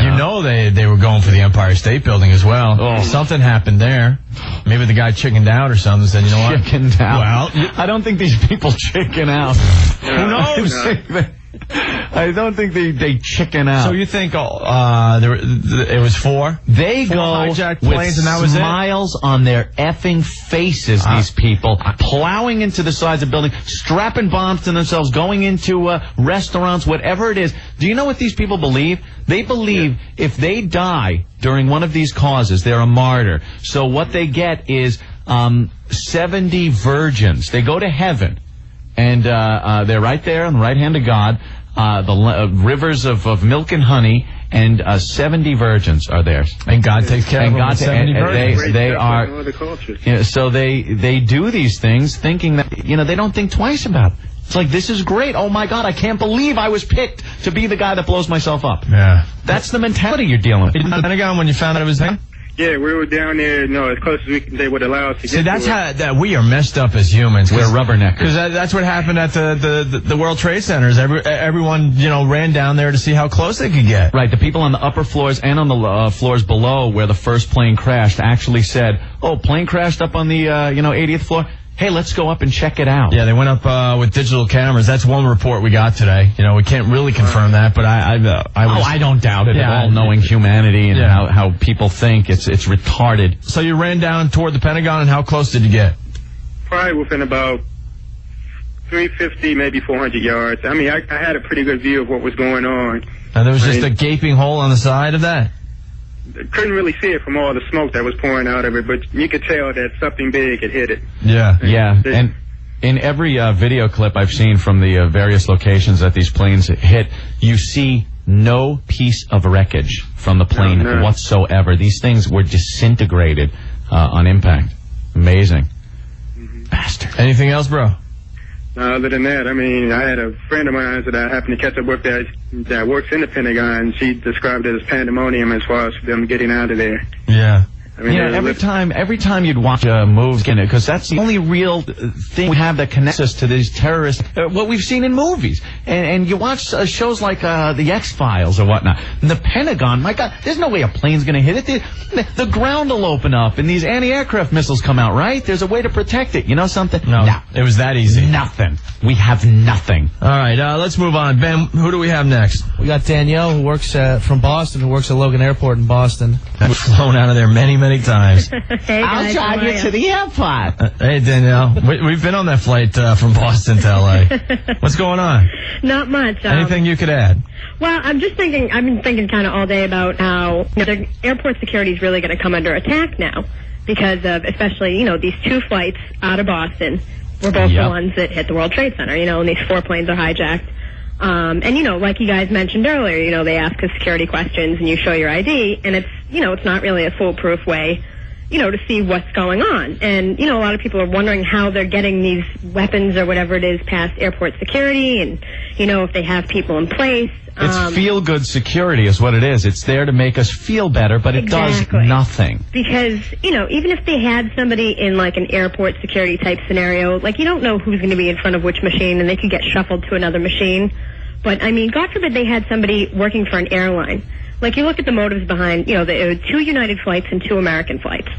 They were going for the Empire State Building as well. Oh. Something happened there. Maybe the guy chickened out or something. Said, you know what? Chickened out. Well, I don't think these people chicken out. Who knows? I don't think they chicken out. So you think it was 4? They go hijacked planes and that was smiles on their effing faces, these people, plowing into the sides of buildings, strapping bombs to themselves, going into restaurants, whatever it is. Do you know what these people believe? They believe if they die during one of these causes, they're a martyr. So what they get is 70 virgins. They go to heaven. And they're right there on the right hand of God. The rivers of milk and honey, and 70 virgins are theirs. And God takes care of them. 70 virgins. They are. So they do these things thinking that they don't think twice about it. It's like, this is great. Oh my God, I can't believe I was picked to be the guy that blows myself up. Yeah. That's the mentality you're dealing with. In the Pentagon, when you found out it was there? Yeah, we were down there, as close as they would allow us to get. See, that's how we are messed up as humans. We're rubberneckers. Because that's what happened at the World Trade Centers. Everyone, ran down there to see how close they could get. Right. The people on the upper floors and on the floors below where the first plane crashed actually said, "Oh, plane crashed up on the 80th floor. Hey, let's go up and check it out." Yeah, they went up with digital cameras. That's one report we got today. We can't really confirm that, but I don't doubt it at all, knowing humanity and how people think. It's retarded. So you ran down toward the Pentagon, and how close did you get? Probably within about 350, maybe 400 yards. I mean, I had a pretty good view of what was going on. And there was just a gaping hole on the side of that? Couldn't really see it from all the smoke that was pouring out of it, but you could tell that something big had hit it. Yeah. And in every video clip I've seen from the various locations that these planes hit, you see no piece of wreckage from the plane whatsoever. These things were disintegrated on impact. Amazing. Bastard. Anything else, bro? Other than that, I mean, I had a friend of mine that I happened to catch up with that works in the Pentagon. She described it as pandemonium as far as them getting out of there. Yeah. I mean, every time you'd watch a movie, because that's the only real thing we have that connects us to these terrorists, what we've seen in movies. And you watch shows like the X-Files or whatnot. And the Pentagon, my God, there's no way a plane's going to hit it. The ground will open up and these anti-aircraft missiles come out, right? There's a way to protect it. You know something? No. It was that easy. Nothing. We have nothing. All right, let's move on. Ben, who do we have next? We got Danielle, who works from Boston, who works at Logan Airport in Boston. I've flown out of there many many times. Hey, I'll guys, drive how are you to the airport. Hey, Danielle. We've been on that flight from Boston to L.A. What's going on? Not much. Anything you could add? Well, I've been thinking kind of all day about how the airport security is really going to come under attack now because of, especially, these 2 flights out of Boston were both the ones that hit the World Trade Center, and these 4 planes are hijacked. And, like you guys mentioned earlier, they ask us security questions and you show your ID, and it's, it's not really a foolproof way, to see what's going on. And, a lot of people are wondering how they're getting these weapons or whatever it is past airport security and, if they have people in place. It's feel-good security is what it is. It's there to make us feel better, but it does nothing. Because, even if they had somebody in, like, an airport security type scenario, like, you don't know who's going to be in front of which machine, and they could get shuffled to another machine. But, I mean, God forbid they had somebody working for an airline. Like, you look at the motives behind, there were 2 United flights and 2 American flights.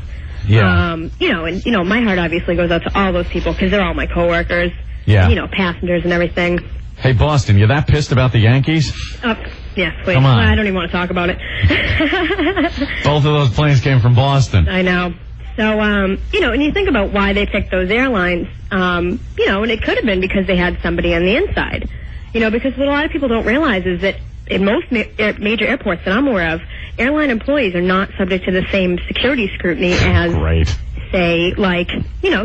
Yeah. And, my heart obviously goes out to all those people because they're all my coworkers. Yeah. Passengers and everything. Hey, Boston, you that pissed about the Yankees? Yes, please. Come on. I don't even want to talk about it. Both of those planes came from Boston. I know. So, and you think about why they picked those airlines, and it could have been because they had somebody on the inside. Because what a lot of people don't realize is that in most major airports that I'm aware of, airline employees are not subject to the same security scrutiny as, say, like,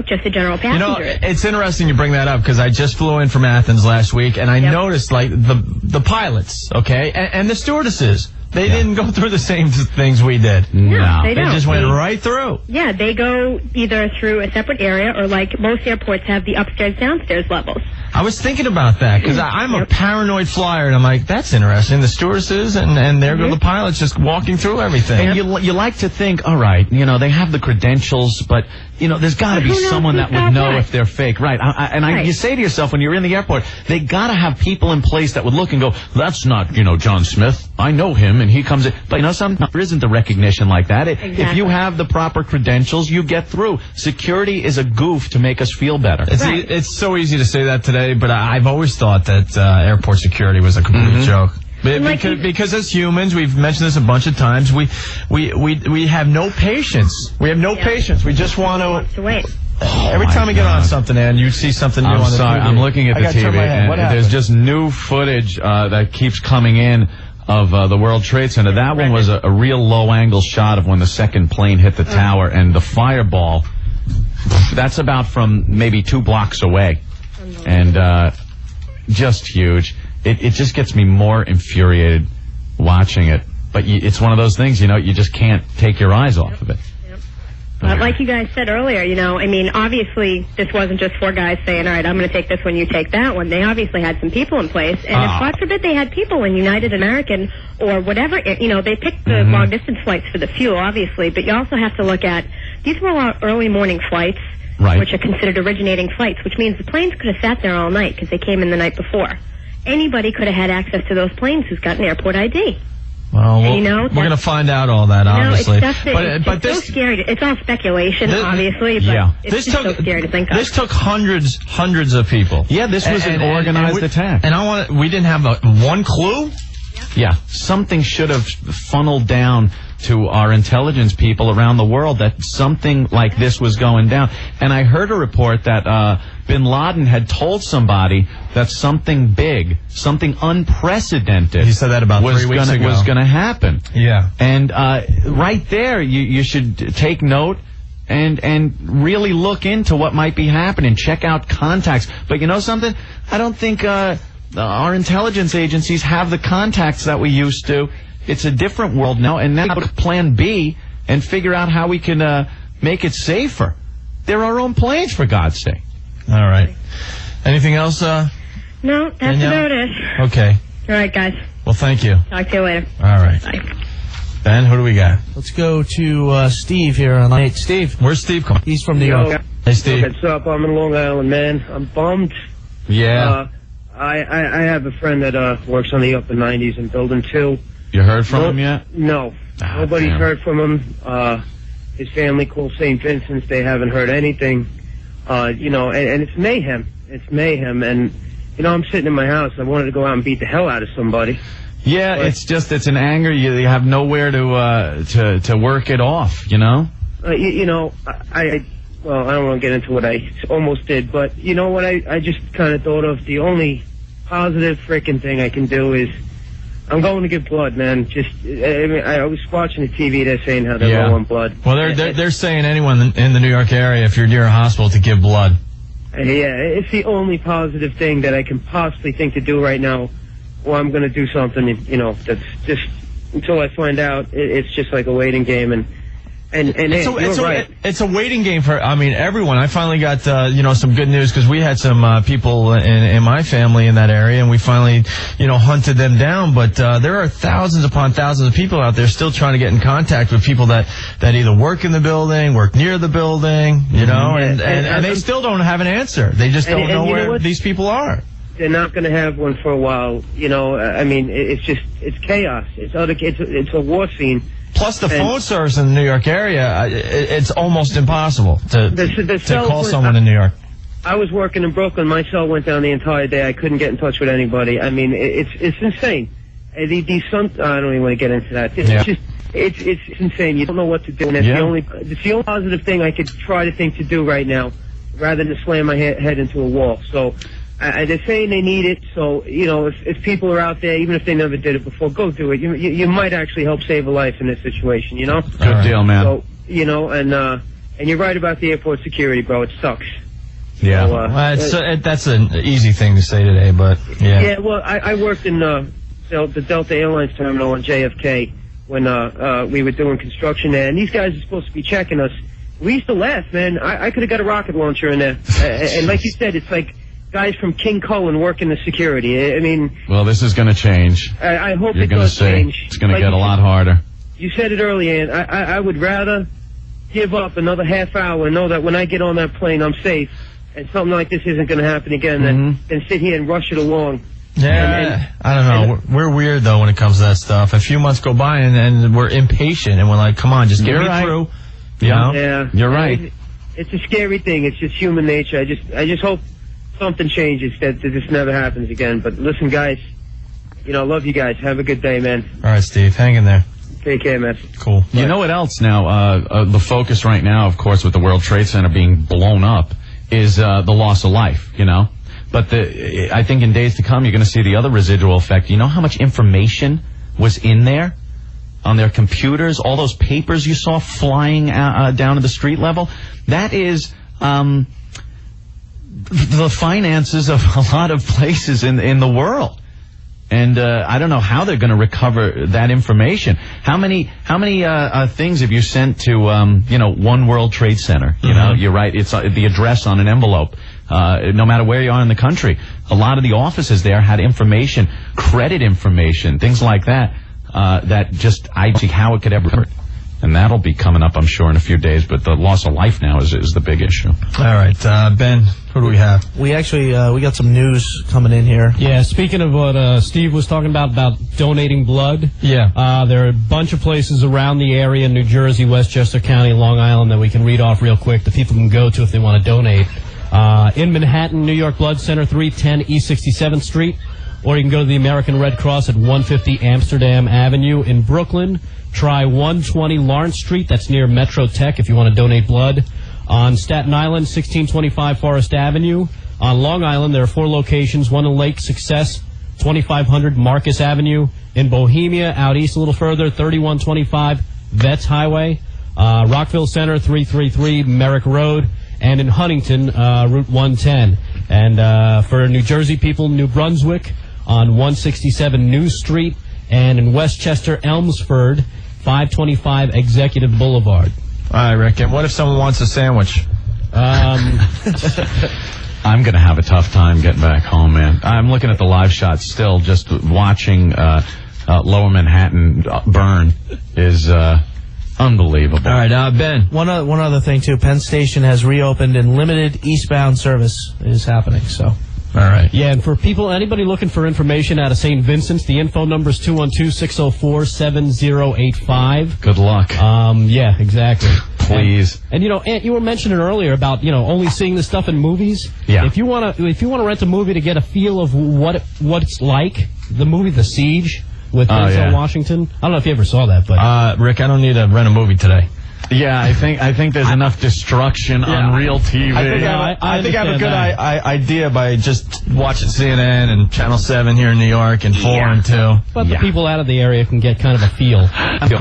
just a general passenger. It's interesting you bring that up because I just flew in from Athens last week, and I noticed, like, the pilots, okay, and the stewardesses. They didn't go through the same things we did. No, they don't. Just went right through. Yeah, they go either through a separate area or, like, most airports have the upstairs, downstairs levels. I was thinking about that because I'm a paranoid flyer, and I'm like, that's interesting. The stewardesses and there go the pilots just walking through everything. And you like to think, all right, they have the credentials, but there's got to be someone that would know if they're fake, right? You say to yourself when you're in the airport, they got to have people in place that would look and go, that's not John Smith. I know him, and he comes in. But there isn't the recognition like that. If you have the proper credentials, you get through. Security is a goof to make us feel better. It's so easy to say that today, but I've always thought that airport security was a complete joke. Because as humans, we've mentioned this a bunch of times, we have no patience. We have no patience. We just want to wait. Every time we get on something, Ann, you see something new on the TV. I'm looking at the TV, and there's just new footage that keeps coming in of the World Trade Center. That one was a real low-angle shot of when the second plane hit the tower, and the fireball, that's about from maybe 2 blocks away. And just huge. It just gets me more infuriated watching it. But it's one of those things, you just can't take your eyes off of it. But like you guys said earlier, obviously this wasn't just 4 guys saying, all right, I'm going to take this one, you take that one. They obviously had some people in place. And if, God forbid, they had people in United American or whatever, they picked the long-distance flights for the fuel, obviously. But you also have to look at, these were all early morning flights, which are considered originating flights, which means the planes could have sat there all night because they came in the night before. Anybody could have had access to those planes who's got an airport ID. Well, we're going to find out all that, obviously. It's so scary. It's all speculation, obviously, but it's just so scary to think of. This took hundreds of people. Yeah, this was an organized attack. And we didn't have one clue? Yeah, something should have funneled down to our intelligence people around the world that something like this was going down. And I heard a report that Bin Laden had told somebody that something big, something unprecedented, he said that about 3 weeks ago, was going to happen. Yeah. And right there, you should take note and really look into what might be happening. Check out contacts. But you know something? I don't think our intelligence agencies have the contacts that we used to. It's a different world now, and now go to Plan B and figure out how we can make it safer. They're our own planes, for God's sake. All right. Anything else? No, that's Danielle? about it. Okay. All right, guys. Well, thank you. Talk to you later. All right. Bye. Ben, who do we got? Let's go to Steve here on line 8. Steve. Where's Steve coming? He's from New York. Hey, Steve. What's up? I'm in Long Island, man. I'm bummed. Yeah. I have a friend that works on the upper 90s in Building 2. You heard from him yet? No. Nobody's heard from him. His family called St. Vincent's. They haven't heard anything. And it's mayhem. It's mayhem. And, I'm sitting in my house. I wanted to go out and beat the hell out of somebody. Yeah, but, it's an anger. You have nowhere to work it off, you know? You know, I don't want to get into what I almost did, but you know what I just kind of thought of? The only positive freaking thing I can do is I'm going to give blood, man. I was watching the TV. They're saying how they're low on blood. Well, they're saying anyone in the New York area, if you're near a hospital, to give blood. Yeah, it's the only positive thing that I can possibly think to do right now. Well, I'm going to do something, you know, that's just until I find out. It's just like a waiting game, and it's a waiting game for, I mean, everyone. I finally got, some good news because we had some people in my family in that area, and we finally, hunted them down. But there are thousands upon thousands of people out there still trying to get in contact with people that either work in the building, work near the building, and they still don't have an answer. They just don't know where these people are. They're not going to have one for a while. I mean, it's chaos. It's a war scene. Plus, the phone service in the New York area, it's almost impossible to call someone in New York. I was working in Brooklyn. My cell went down the entire day. I couldn't get in touch with anybody. I mean, it's insane. I don't even want to get into that. It's insane. You don't know what to do. And it's the only positive thing I could try to think to do right now, rather than slam my head into a wall. So they're saying they need it. So if people are out there, even if they never did it before, go do it. You might actually help save a life in this situation. Good deal, man. So and you're right about the airport security, bro. It sucks. Yeah, that's an easy thing to say today, but yeah. Yeah, well, I worked in the Delta Airlines terminal on JFK when we were doing construction there, and these guys are supposed to be checking us. We used to laugh, man. I could have got a rocket launcher in there, and like you said, it's like guys from King Cullen working the security. I mean, well, this is going to change. I hope it does change. It's going to get a lot harder. You said it earlier, and I would rather give up another half hour and know that when I get on that plane, I'm safe. And something like this isn't going to happen again, than sit here and rush it along. Yeah, I don't know. We're weird, though, when it comes to that stuff. A few months go by, and we're impatient, and we're like, come on, just get me through. Yeah, you're right. It's a scary thing. It's just human nature. I just hope something changes, that this never happens again. But listen, guys, love you guys. Have a good day, man. All right, Steve, hang in there. Take care, man. Cool. You know what else now? The focus right now, of course, with the World Trade Center being blown up, is the loss of life, But I think in days to come, you're going to see the other residual effect. You know how much information was in there on their computers? All those papers you saw flying down to the street level? That is the finances of a lot of places in the world. And I don't know how they're going to recover that information. How many things have you sent to One World Trade Center? You're right. It's the address on an envelope. No matter where you are in the country, a lot of the offices there had information, credit information, things like that. That just I see how it could ever hurt. And that'll be coming up, I'm sure, in a few days. But the loss of life now is the big issue. All right, Ben, who do we have? We actually we got some news coming in here. Yeah, speaking of what Steve was talking about donating blood. Yeah. There are a bunch of places around the area, New Jersey, Westchester County, Long Island, that we can read off real quick that people can go to if they want to donate. In Manhattan, New York Blood Center, 310 East 67th Street. Or you can go to the American Red Cross at 150 Amsterdam Avenue. In Brooklyn, try 120 Lawrence Street. That's near Metro Tech if you want to donate blood. On Staten Island, 1625 Forest Avenue. On Long Island, there are 4 locations. One in Lake Success, 2500 Marcus Avenue. In Bohemia, out east a little further, 3125 Vets Highway. Rockville Center, 333 Merrick Road. And in Huntington, Route 110. And for New Jersey people, New Brunswick on 167 New Street. And in Westchester, Elmsford, 525 Executive Boulevard. All right, Rick. And what if someone wants a sandwich? I'm going to have a tough time getting back home, man. I'm looking at the live shots still, just watching Lower Manhattan burn is unbelievable. All right, Ben. One other thing, too. Penn Station has reopened and limited eastbound service is happening, so... All right. Yeah, and for anybody looking for information out of St. Vincent's, the info number is 212-604-7085. Good luck. Yeah, exactly. Please. And Ant, you were mentioning earlier about, only seeing this stuff in movies. Yeah. If you want to rent a movie to get a feel of what it's like, the movie The Siege with Denzel Washington. I don't know if you ever saw that, but Rick, I don't need to rent a movie today. Yeah, I think there's enough destruction on real TV. I think I have a good idea by just watching CNN and Channel 7 here in New York and 4 and 2. But the people out of the area can get kind of a feel.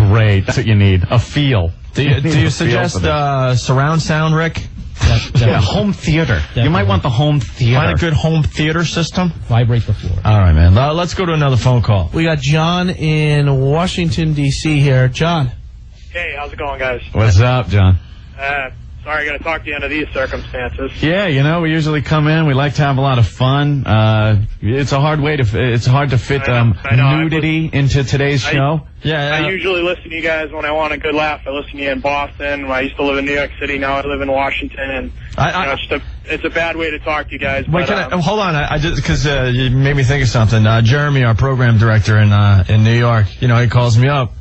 Great. That's what you need. A feel. Do you suggest surround sound, Rick? Yeah, home theater. Definitely. You might want the home theater. Find a good home theater system. Vibrate the floor. All right, man. Let's go to another phone call. We got John in Washington, D.C. here. John. Hey, how's it going, guys? What's up, John? Sorry, I got to talk to you under these circumstances. Yeah, we usually come in. We like to have a lot of fun. It's a hard way to. It's hard to fit nudity into today's show. I usually listen to you guys when I want a good laugh. I listen to you in Boston. I used to live in New York City. Now I live in Washington, and it's a bad way to talk to you guys. Wait, hold on. I just because you made me think of something. Jeremy, our program director in New York, he calls me up.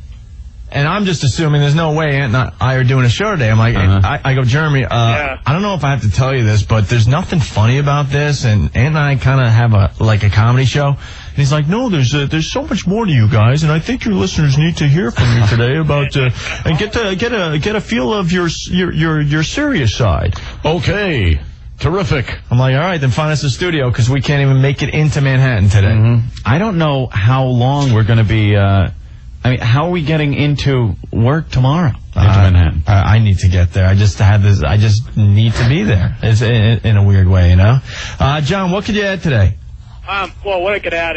And I'm just assuming there's no way Ant and I are doing a show today. I'm like, I go, Jeremy, I don't know if I have to tell you this, but there's nothing funny about this. And Ant and I kind of have a comedy show. And he's like, no, there's so much more to you guys. And I think your listeners need to hear from you today about, and get a feel of your serious side. Okay. Terrific. I'm like, all right, then find us a studio because we can't even make it into Manhattan today. I don't know how long we're going to be, how are we getting into work tomorrow into Manhattan? I need to get there. I just need to be there. It's in a weird way, John, what could you add today? Well, what I could add,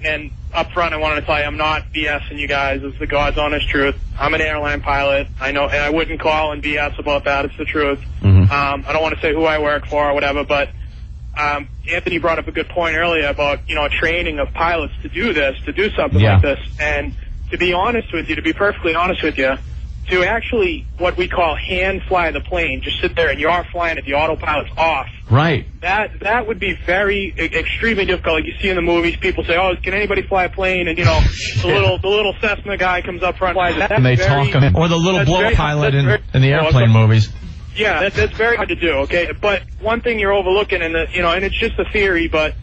and up front I wanted to tell you I'm not BSing you guys. It's the God's honest truth. I'm an airline pilot. I know, and I wouldn't call and BS about that. It's the truth. I don't want to say who I work for or whatever, but Anthony brought up a good point earlier about, training of pilots to do something like this. And to be honest with you, to be perfectly honest with you, to actually what we call hand fly the plane, just sit there and you are flying it, the autopilot's off. Right. That would be very extremely difficult. Like you see in the movies, people say, "Oh, can anybody fly a plane?" And the little Cessna guy comes up front, flies it. And they talk him, or the little blow pilot in the airplane movies. Yeah, that's very hard to do. Okay, but one thing you're overlooking, and it's just a theory, but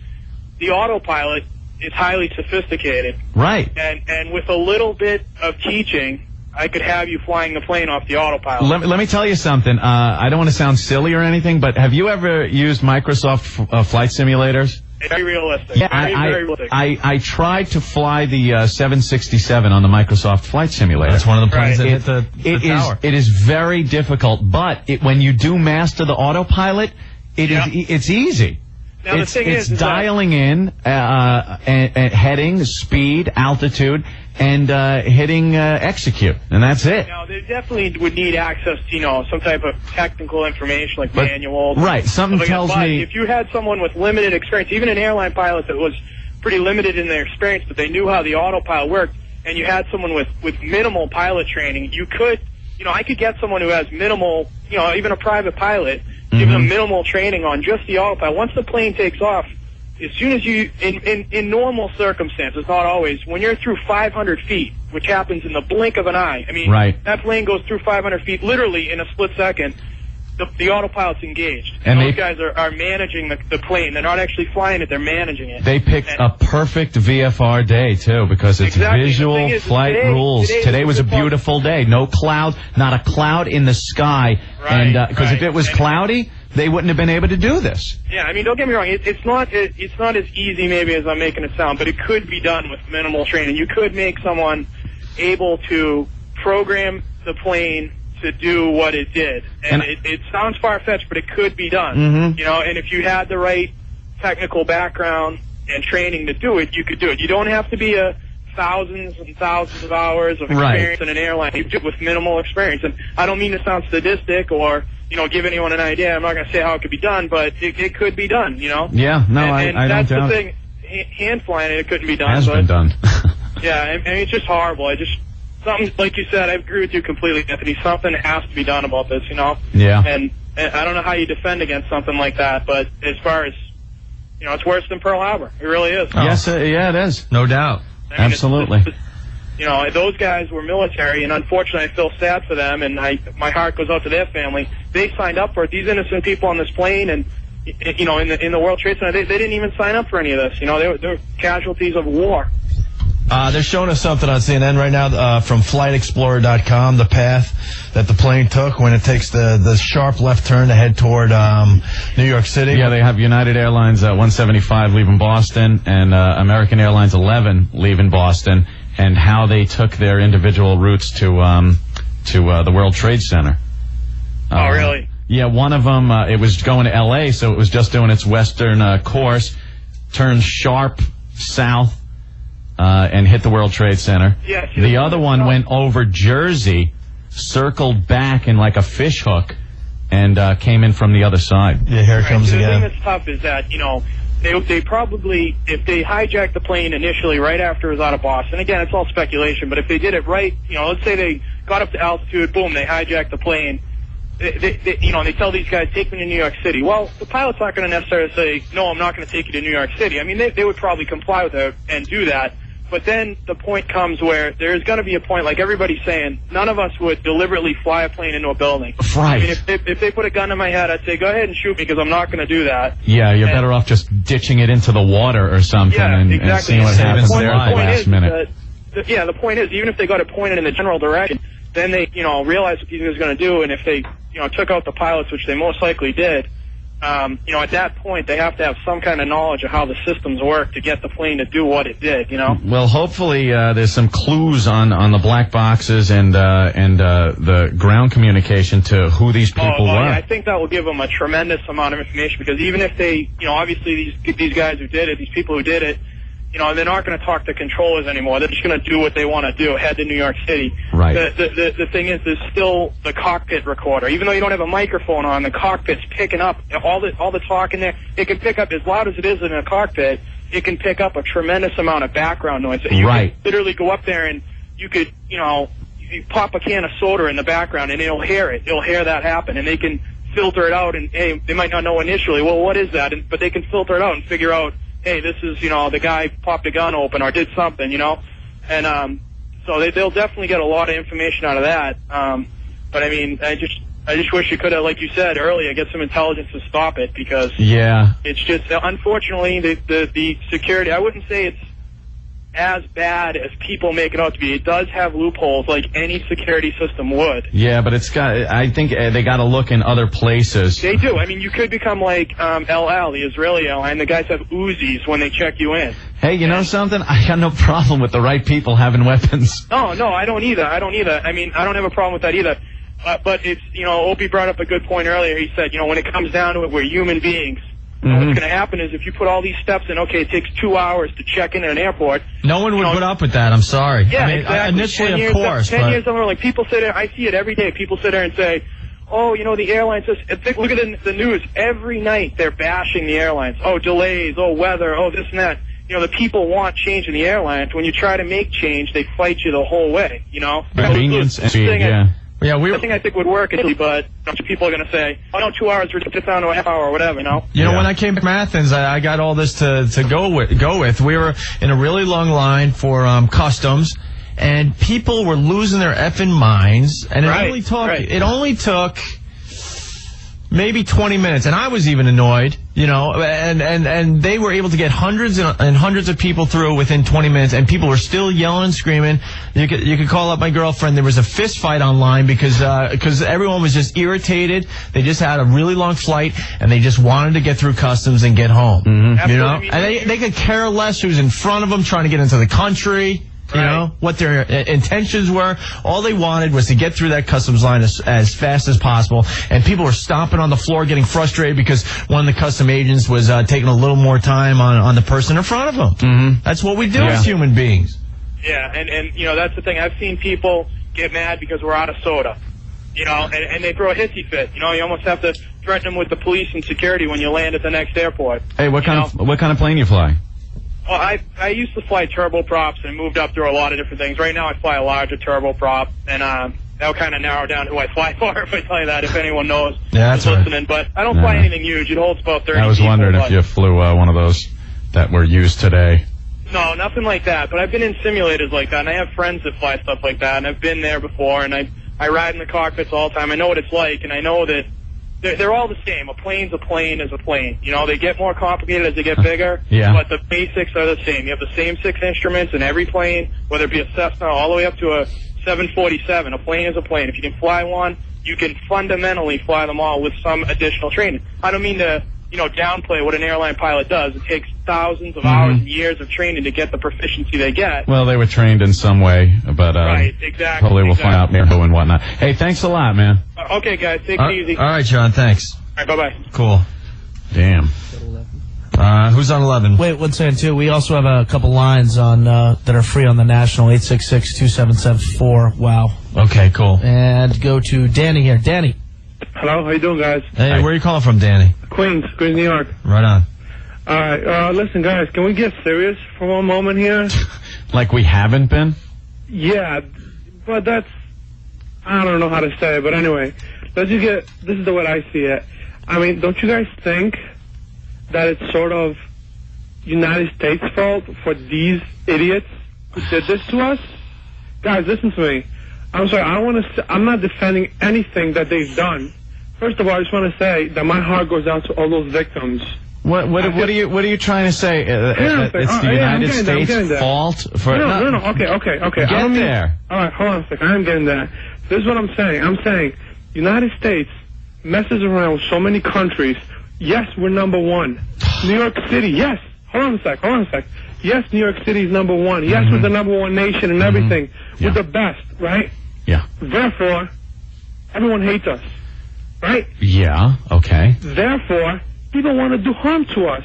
the autopilot. It's highly sophisticated. Right. And with a little bit of teaching, I could have you flying the plane off the autopilot. Let me tell you something. I don't want to sound silly or anything, but have you ever used Microsoft flight simulators? It's very realistic. Yeah, very realistic. I tried to fly the 767 on the Microsoft flight simulator. That's one of the planes that hit the tower. It is very difficult, but when you do master the autopilot, it's easy. Now, the thing is dialing in, and heading, speed, altitude, and hitting execute, and that's it. Now, they definitely would need access to, some type of technical information like manuals. Right, something tells me... If you had someone with limited experience, even an airline pilot that was pretty limited in their experience, but they knew how the autopilot worked, and you had someone with minimal pilot training, you could, I could get someone who has minimal, even a private pilot, give them minimal training on just the autopilot. Once the plane takes off, as soon as you, in normal circumstances, not always, when you're through 500 feet, which happens in the blink of an eye, that plane goes through 500 feet literally in a split second, the autopilot's engaged. And those guys are managing the plane. They're not actually flying it, they're managing it. They picked a perfect VFR day, too, because it's visual flight rules. Today was a beautiful day. No cloud, not a cloud in the sky. Right, and because if it was cloudy, they wouldn't have been able to do this. Yeah, don't get me wrong. It's not as easy maybe as I'm making it sound, but it could be done with minimal training. You could make someone able to program the plane to do what it did. And it sounds far-fetched, but it could be done. And if you had the right technical background and training to do it, you could do it. You don't have to be thousands and thousands of hours of experience in an airline. You do it with minimal experience. And I don't mean to sound sadistic or, give anyone an idea. I'm not going to say how it could be done, but it could be done, Yeah, no, I don't that's doubt the thing. Hand flying it couldn't be done. Has been done. Yeah, it's just horrible. Something, like you said, I agree with you completely, Anthony. Something has to be done about this, Yeah. And I don't know how you defend against something like that, but as far as, it's worse than Pearl Harbor. It really is. Oh. Yes, it is. No doubt. Absolutely. Those guys were military, and unfortunately I feel sad for them, and my heart goes out to their family. They signed up for it. These innocent people on this plane and, in the World Trade Center, they didn't even sign up for any of this. They were casualties of war. They're showing us something on CNN right now from FlightExplorer.com, the path that the plane took when it takes the sharp left turn to head toward New York City. Yeah, they have United Airlines 175 leaving Boston and American Airlines 11 leaving Boston, and how they took their individual routes to the World Trade Center. Oh, really? Yeah, one of them, it was going to L.A., so it was just doing its western course, turned sharp south, and hit the World Trade Center. Yeah, the other one went over Jersey, circled back in like a fish hook, and came in from the other side. Yeah, here it comes again. The thing that's tough is that, they probably, if they hijacked the plane initially right after it was out of Boston, again, it's all speculation, but if they did it right, let's say they got up to altitude, boom, they hijacked the plane, they tell these guys, take me to New York City. Well, the pilot's not going to necessarily say, no, I'm not going to take you to New York City. I mean, they would probably comply with it and do that. But then the point comes where there's going to be a point, like everybody's saying, none of us would deliberately fly a plane into a building. Right. I mean, if they put a gun to my head, I'd say, go ahead and shoot me because I'm not going to do that. Yeah, you're better off just ditching it into the water or something and seeing what happens there at the last minute. The point is, even if they got it pointed in the general direction, then they, realize what these guys are going to do, and if they, took out the pilots, which they most likely did, at that point, they have to have some kind of knowledge of how the systems work to get the plane to do what it did, Well, hopefully there's some clues on the black boxes and the ground communication to who these people were. Yeah, I think that will give them a tremendous amount of information, because even if they, obviously these guys who did it, these people who did it, they're not going to talk to controllers anymore. They're just going to do what they want to do, head to New York City. Right. The thing is, there's still the cockpit recorder. Even though you don't have a microphone on, the cockpit's picking up all the talk in there. It can pick up, as loud as it is in a cockpit, it can pick up a tremendous amount of background noise. You can literally go up there and you could, you pop a can of soda in the background and it'll hear it. It'll hear that happen, and they can filter it out. And hey, they might not know initially, well, what is that? But they can filter it out and figure out, hey, this is, the guy popped a gun open or did something, and so they'll definitely get a lot of information out of that. But I mean, I just wish you could have, like you said earlier, get some intelligence to stop it, because it's just, unfortunately, the security, I wouldn't say it's as bad as people make it out to be. It does have loopholes like any security system would. Yeah, but I think they got to look in other places. They do. I mean, you could become like El Al, the Israeli airline. The guys have Uzis when they check you in. Hey, you know something? I got no problem with the right people having weapons. No, I don't either. I mean, I don't have a problem with that either. But it's, Opie brought up a good point earlier. He said, when it comes down to it, we're human beings. What's going to happen is if you put all these steps in, it takes 2 hours to check in at an airport. No one would put up with that. I'm sorry. Yeah, I mean, exactly. initially, of course. 10 years on the road, like people sit there, I see it every day. People sit there and say, oh, the airlines, look at the news. Every night they're bashing the airlines. Oh, delays, oh, weather, oh, this and that. The people want change in the airlines. When you try to make change, they fight you the whole way, Convenience and speed, yeah. I think would work, but people are going to say, oh, no, 2 hours, we're just down to a half hour or whatever, when I came from Athens, I got all this to go with. We were in a really long line for customs, and people were losing their effing minds, and it only took maybe 20 minutes, and I was even annoyed, and they were able to get hundreds and hundreds of people through within 20 minutes, and people were still yelling and screaming. You could call up my girlfriend. There was a fist fight online because everyone was just irritated. They just had a really long flight, and they just wanted to get through customs and get home. And they could care less who's in front of them trying to get into the country. What their intentions were. All they wanted was to get through that customs line as fast as possible. And people were stomping on the floor, getting frustrated because one of the custom agents was taking a little more time on the person in front of them. That's what we do as human beings. Yeah, and that's the thing. I've seen people get mad because we're out of soda. And they throw a hissy fit. You almost have to threaten them with the police and security when you land at the next airport. Hey, what kind of plane you fly? Well, I used to fly turboprops and moved up through a lot of different things. Right now I fly a larger turboprop, and that'll kind of narrow down who I fly for, if I tell you that, if anyone knows who's listening. But I don't fly anything huge. It holds about 30 I was wondering if you flew one of those that were used today. No, nothing like that. But I've been in simulators like that, and I have friends that fly stuff like that, and I've been there before, and I ride in the cockpits all the time. I know what it's like, and I know that they're all the same. A plane's a plane is a plane. You know, they get more complicated as they get bigger, but the basics are the same. You have the same 6 instruments in every plane, whether it be a Cessna all the way up to a 747. A plane is a plane. If you can fly one, you can fundamentally fly them all with some additional training. I don't mean to, downplay what an airline pilot does. It takes thousands of hours and years of training to get the proficiency they get. Well, they were trained in some way, but right, exactly. Probably we'll find out more and whatnot. Hey, thanks a lot, man. Okay, guys, take it easy. All right, John, thanks. All right, bye-bye. Cool. Damn. Who's on 11? Wait, one second, too. We also have a couple lines on that are free on the national, 866-2774. Okay, cool. And go to Danny here. Danny. Hello, how you doing, guys? Hey, where are you calling from, Danny? Queens, New York. Right on. All right, listen, guys, can we get serious for one moment here? Like we haven't been? Yeah, but that's, I don't know how to say it, but anyway, this is the way I see it. I mean, don't you guys think that it's sort of United States' fault for these idiots who did this to us? Guys, listen to me. I'm sorry, I'm not defending anything that they've done. First of all, I just want to say that my heart goes out to all those victims. What are you trying to say? It's the United States' fault for no. Okay. Get there. All right, hold on a second. I'm getting there. This is what I'm saying. I'm saying United States messes around with so many countries. Yes, we're number one. New York City. Yes. Hold on a sec. Yes, New York City is number one. Yes, we're the number one nation and everything. We're the best, right? Yeah. Therefore, everyone hates us, right? Yeah. Okay. Therefore, people want to do harm to us.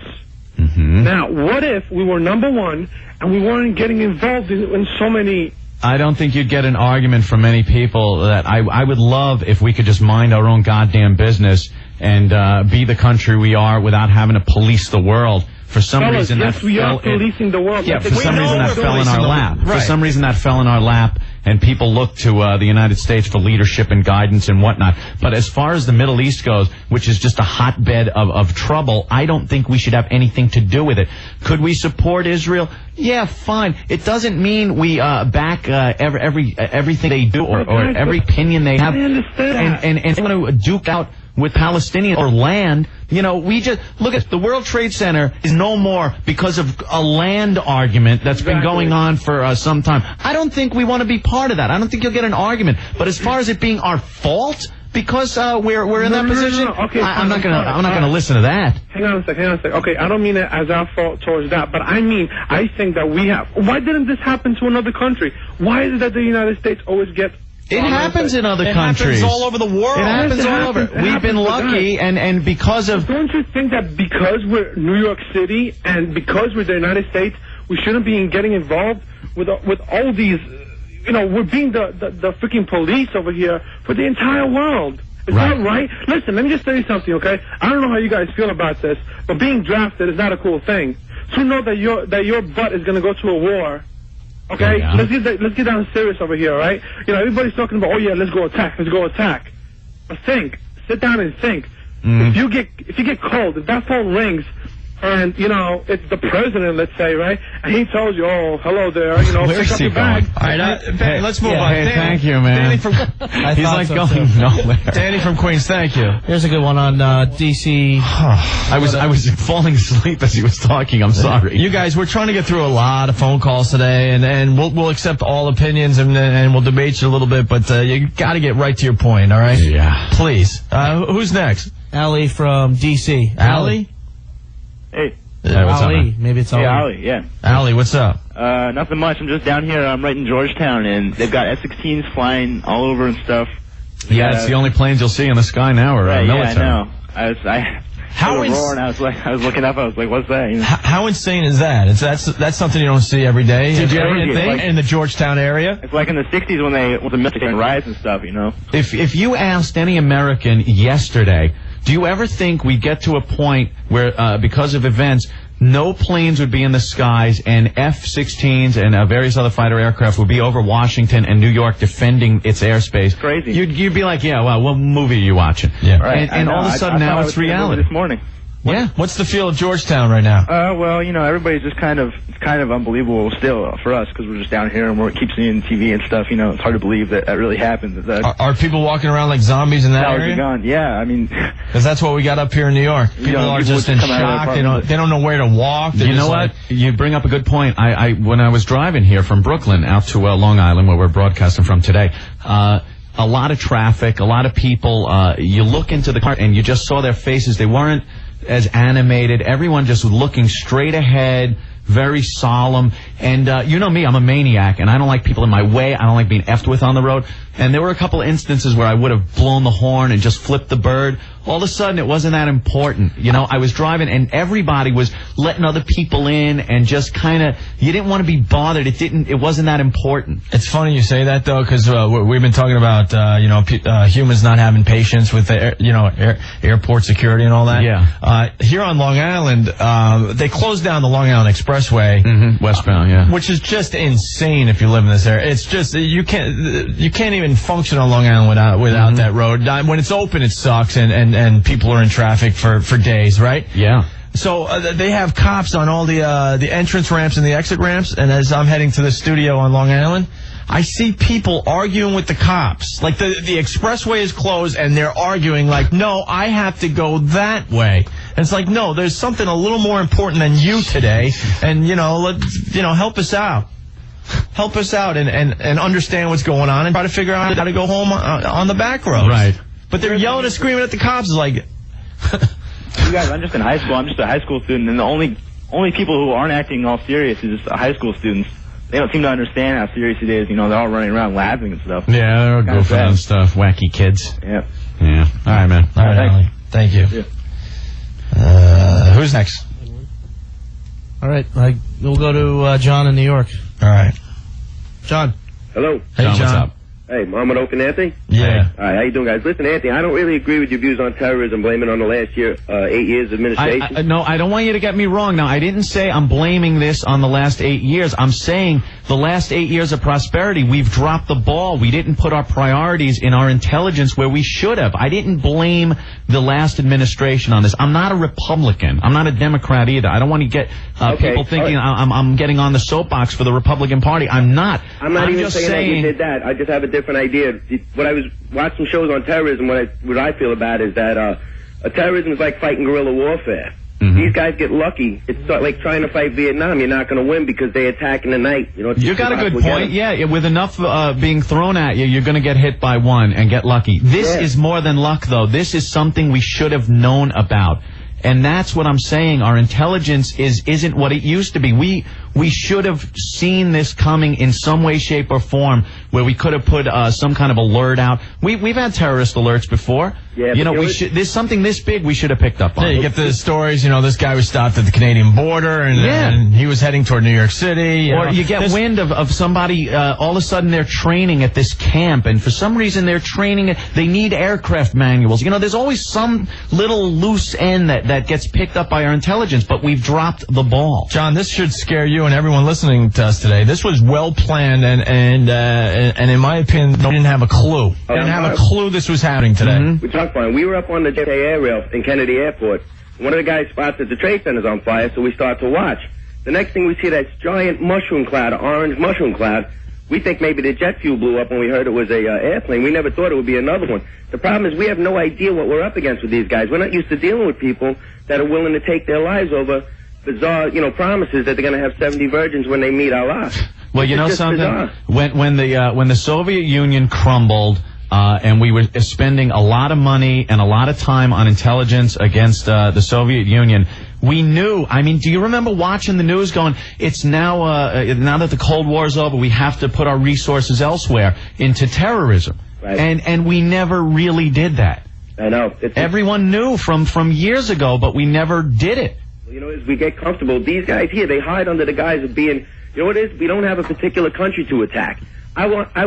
Now, what if we were number one and we weren't getting involved in so many... I don't think you'd get an argument from many people that I would love if we could just mind our own goddamn business and be the country we are without having to police the world. For some reason, yes, we are policing the world. Yeah, for some reason that fell in our lap. For some reason that fell in our lap, and people look to the United States for leadership and guidance and whatnot. But as far as the Middle East goes, which is just a hotbed of trouble, I don't think we should have anything to do with it. Could we support Israel? Yeah, fine. It doesn't mean we back everything they do or every opinion they have. I understand. And want to duke out with Palestinians or land. We just look at the World Trade Center is no more because of a land argument that's been going on for some time. I don't think we want to be part of that. I don't think you'll get an argument. But as far as it being our fault because we're in that position, no. Okay, I'm not gonna listen to that. Hang on a second. Okay, I don't mean it as our fault towards that, but I think that we have. Why didn't this happen to another country? Why is it that the United States always gets? It happens in other countries. It happens all over the world. It happens all over. We've been lucky, and because of... Don't you think that because we're New York City and because we're the United States, we shouldn't be getting involved with all these... we're being the freaking police over here for the entire world. Is that right? Listen, let me just tell you something, okay? I don't know how you guys feel about this, but being drafted is not a cool thing. To know that your butt is going to go to a war... Okay, let's get down serious over here, all right? Everybody's talking about, let's go attack. But sit down and think. If you get cold, if that phone rings, and it's the president, let's say, right? And he tells you, hello there, pick up your bag. All right, let's move on. Hey, thank you, man. Danny he's going nowhere. Danny from Queens, thank you. Here's a good one on DC. I was falling asleep as he was talking. I'm sorry. You guys, we're trying to get through a lot of phone calls today, and we'll accept all opinions and we'll debate you a little bit, but you got to get right to your point, all right? Yeah. Please. Who's next? Allie from DC. Allie? Hey. Ali. Maybe it's Ali. Yeah, Ali, yeah. Ali, what's up? Nothing much. I'm just down here. I'm right in Georgetown, and they've got F-16s flying all over and stuff. Yeah, it's the only planes you'll see in the sky now are military. Yeah, I know. I was looking up. I was like, "What's that?" How insane is that? That's something you don't see every day. Did you ever think in the Georgetown area? It's like in the '60s when the military riots and stuff. If you asked any American yesterday, do you ever think we get to a point where, because of events, no planes would be in the skies and F-16s and various other fighter aircraft would be over Washington and New York defending its airspace? Crazy. You'd be like, yeah, well, what movie are you watching? Yeah. Right. And all of a sudden now it's reality. This morning. Yeah. What's the feel of Georgetown right now? Well, you know, everybody's just kind of unbelievable still for us because we're just down here and we keep seeing TV and stuff. You know, it's hard to believe that really happened. Are people walking around like zombies in that area? Gone. Yeah, I mean, because that's what we got up here in New York. People are just in shock. They don't know where to walk. You know what? You bring up a good point. I when I was driving here from Brooklyn out to Long Island, where we're broadcasting from today, a lot of traffic, a lot of people. You look into the car and you just saw their faces. They weren't as animated. Everyone just looking straight ahead, very solemn. And you know me, I'm a maniac, and I don't like people in my way. I don't like being effed with on the road. And there were a couple of instances where I would have blown the horn and just flipped the bird. All of a sudden, it wasn't that important. You know, I was driving, and everybody was letting other people in, and just kind of, you didn't want to be bothered. It wasn't that important. It's funny you say that, though, because we've been talking about, humans not having patience with, airport security and all that. Yeah. Here on Long Island, they closed down the Long Island Expressway. Westbound, yeah. Which is just insane if you live in this area. It's just, you can't even function on Long Island without that road. When it's open, it sucks, and people are in traffic for days, right? Yeah. So they have cops on all the entrance ramps and the exit ramps, and as I'm heading to the studio on Long Island, I see people arguing with the cops. Like the expressway is closed, and they're arguing like, no, I have to go that way. And it's like, no, there's something a little more important than you today, and help us out. Help us out and understand what's going on and try to figure out how to go home on the back roads. Right. But they're yelling and screaming at the cops like... You guys, I'm just in high school. I'm just a high school student, and the only people who aren't acting all serious is just high school students. They don't seem to understand how serious it is. You know, they're all running around laughing and stuff. Yeah, they're goofing and stuff. Wacky kids. Yeah. Yeah. All right, man. All right, Allie. Thank you. Yeah. Who's next? All right, we'll go to John in New York. All right. John. Hello. Hey, John. What's up? Hey, Mohammed Oak and Anthony? Yeah. All right, how you doing, guys? Listen, Anthony, I don't really agree with your views on terrorism, blaming on the last year, 8 years of administration. No, I don't want you to get me wrong. Now, I didn't say I'm blaming this on the last 8 years. I'm saying the last 8 years of prosperity, we've dropped the ball. We didn't put our priorities in our intelligence where we should have. I didn't blame the last administration on this. I'm not a Republican. I'm not a Democrat either. I don't want to get people thinking I'm getting on the soapbox for the Republican Party. I'm not. I'm not even saying that you did that. I just have a different idea. When I was watching shows on terrorism, what I feel about is that terrorism is like fighting guerrilla warfare. Mm-hmm. These guys get lucky. It's like trying to fight Vietnam. You're not going to win because they attack in the night. You got a good point. Yeah, with enough being thrown at you, you're going to get hit by one and get lucky. This is more than luck, though. This is something we should have known about. And that's what I'm saying. Our intelligence isn't what it used to be. We should have seen this coming in some way, shape, or form, where we could have put some kind of alert out. We've had terrorist alerts before. Yeah, there's something this big we should have picked up on. Yeah, you get the stories, this guy was stopped at the Canadian border, and he was heading toward New York City. Or you get wind of somebody, all of a sudden they're training at this camp, and for some reason they're training, they need aircraft manuals. There's always some little loose end that gets picked up by our intelligence, but we've dropped the ball. John, this should scare you and everyone listening to us today. This was well planned, and in my opinion, they didn't have a clue. They didn't have a clue this was happening today. Mm-hmm. We talked about it. We were up on the JFK air rail in Kennedy Airport. One of the guys spots that the Trade Center's on fire, so we start to watch. The next thing we see that giant mushroom cloud, an orange mushroom cloud. We think maybe the jet fuel blew up when we heard it was a airplane. We never thought it would be another one. The problem is we have no idea what we're up against with these guys. We're not used to dealing with people that are willing to take their lives over bizarre, promises that they're going to have 70 virgins when they meet Allah. Well, something? When the Soviet Union crumbled, and we were spending a lot of money and a lot of time on intelligence against the Soviet Union, we knew. I mean, do you remember watching the news going, it's now that the Cold War's over, we have to put our resources elsewhere into terrorism. Right. And we never really did that. I know. Everyone knew from years ago, but we never did it. As we get comfortable, these guys here, they hide under the guise of being, what it is? We don't have a particular country to attack.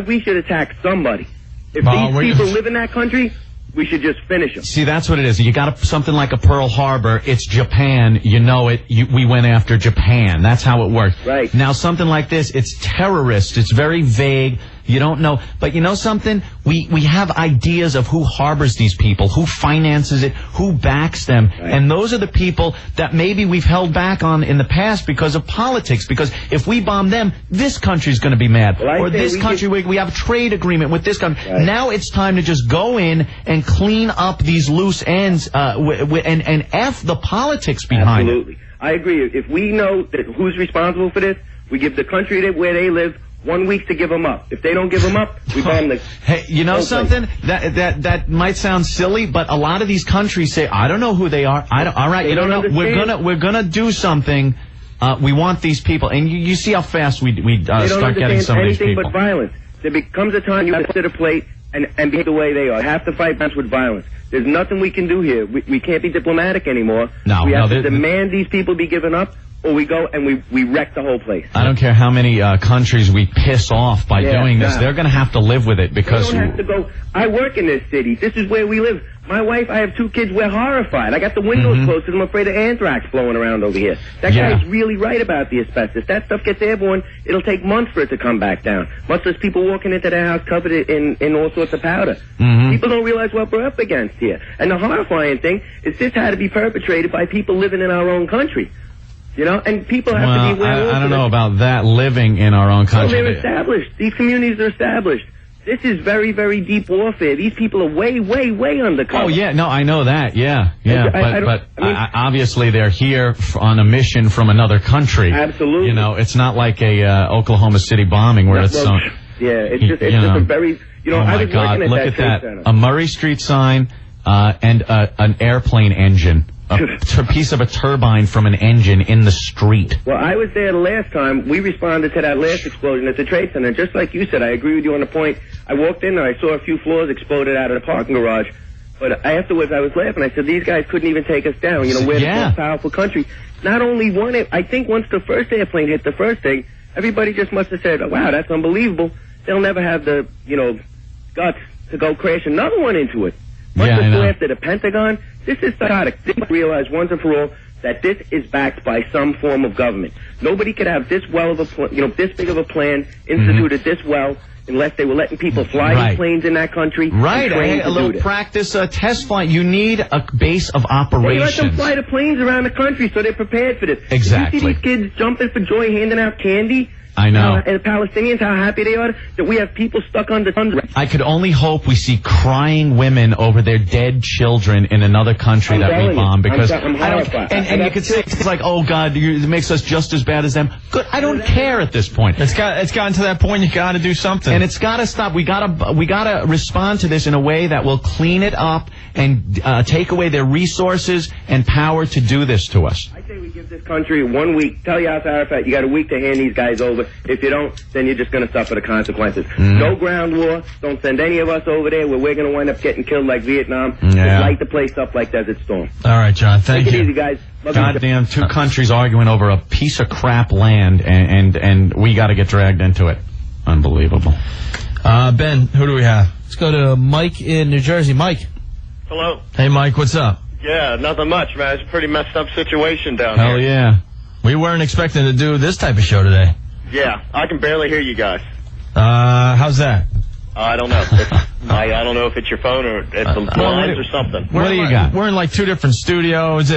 We should attack somebody. If these people live in that country, we should just finish them. See, that's what it is. You got something like a Pearl Harbor. It's Japan. You know it. We went after Japan. That's how it works. Right. Now, something like this, it's terrorist. It's very vague. You don't know. But you know something? We have ideas of who harbors these people, who finances it, who backs them. Right. And those are the people that maybe we've held back on in the past because of politics. Because if we bomb them, this country's going to be mad. Well, or this country, we have a trade agreement with this country. Right. Now it's time to just go in and clean up these loose ends and F the politics behind Absolutely. it. I agree. If we know that who's responsible for this, we give the country where they live 1 week to give them up. If they don't give them up, we bomb the... Hey, you know something? That might sound silly, but a lot of these countries say, I don't know who they are. All right, They you don't know. understand. We're gonna do something. We want these people, and you see how fast we start getting some of these people. They don't understand anything but violence. There becomes a time you have to sit a plate and behave the way they are. Have to fight back with violence. There's nothing we can do here. We can't be diplomatic anymore. We have to demand these people be given up, or we go and we wreck the whole place. I don't care how many countries we piss off by doing this. They're going to have to live with it because... They don't have to go. I work in this city. This is where we live. My wife, I have 2 kids. We're horrified. I got the windows closed because I'm afraid of anthrax blowing around over here. That guy's really right about the asbestos. That stuff gets airborne. It'll take months for it to come back down. Much less people walking into their house covered in all sorts of powder. People don't realize what we're up against here. And the horrifying thing is this had to be perpetrated by people living in our own country. You know, and people have to be aware of I don't know about that, living in our own country. Oh, they're established. These communities are established. This is very, very deep warfare. These people are way, way, way undercover. Oh, yeah. No, I know that. Yeah. But obviously they're here on a mission from another country. Absolutely. You know, it's not like a Oklahoma City bombing where it's... it's just a very... You know, oh, I my was God. working Look at at that that. Trade Center. A Murray Street sign and an airplane engine. A piece of a turbine from an engine in the street. Well, I was there the last time. We responded to that last explosion at the Trade Center. Just like you said, I agree with you on the point. I walked in and I saw a few floors exploded out of the parking garage. But afterwards, I was laughing. I said, these guys couldn't even take us down. You know, we're the most powerful country. Not only one, I think once the first airplane hit the first thing, everybody just must have said, oh, wow, that's unbelievable. They'll never have the, guts to go crash another one into it. Much before after the Pentagon, this is psychotic. They must realize once and for all that this is backed by some form of government. Nobody could have this well of a, this big of a plan instituted this well unless they were letting people fly these planes in that country. Right, a little practice test flight. You need a base of operations. They let them fly the planes around the country so they're prepared for this. Exactly. You see these kids jumping for joy, handing out candy. I know. And the Palestinians, how happy they are that we have people stuck under tundra. I could only hope we see crying women over their dead children in another country that we bomb, because I'm horrified. And you could say it's like, oh God, it makes us just as bad as them. Good, I don't care at this point. It's gotten to that point. You got to do something, and it's got to stop. We gotta respond to this in a way that will clean it up and take away their resources and power to do this to us. I say we give this country 1 week. Tell Yasser Arafat you got a week to hand these guys over. If you don't, then you're just going to suffer the consequences. No ground war. Don't send any of us over there where we're going to wind up getting killed like Vietnam. Just light the place up like Desert Storm. All right, John. Thank you. Take it easy, guys. Goddamn, 2 countries arguing over a piece of crap land, and we got to get dragged into it. Unbelievable. Ben, who do we have? Let's go to Mike in New Jersey. Mike. Hello. Hey, Mike. What's up? Yeah, nothing much, man. It's a pretty messed up situation down here. Hell yeah. We weren't expecting to do this type of show today. Yeah, I can barely hear you guys. How's that? I don't know. I don't know if it's your phone or it's the lines or something. What do you got? We're in like 2 different studios.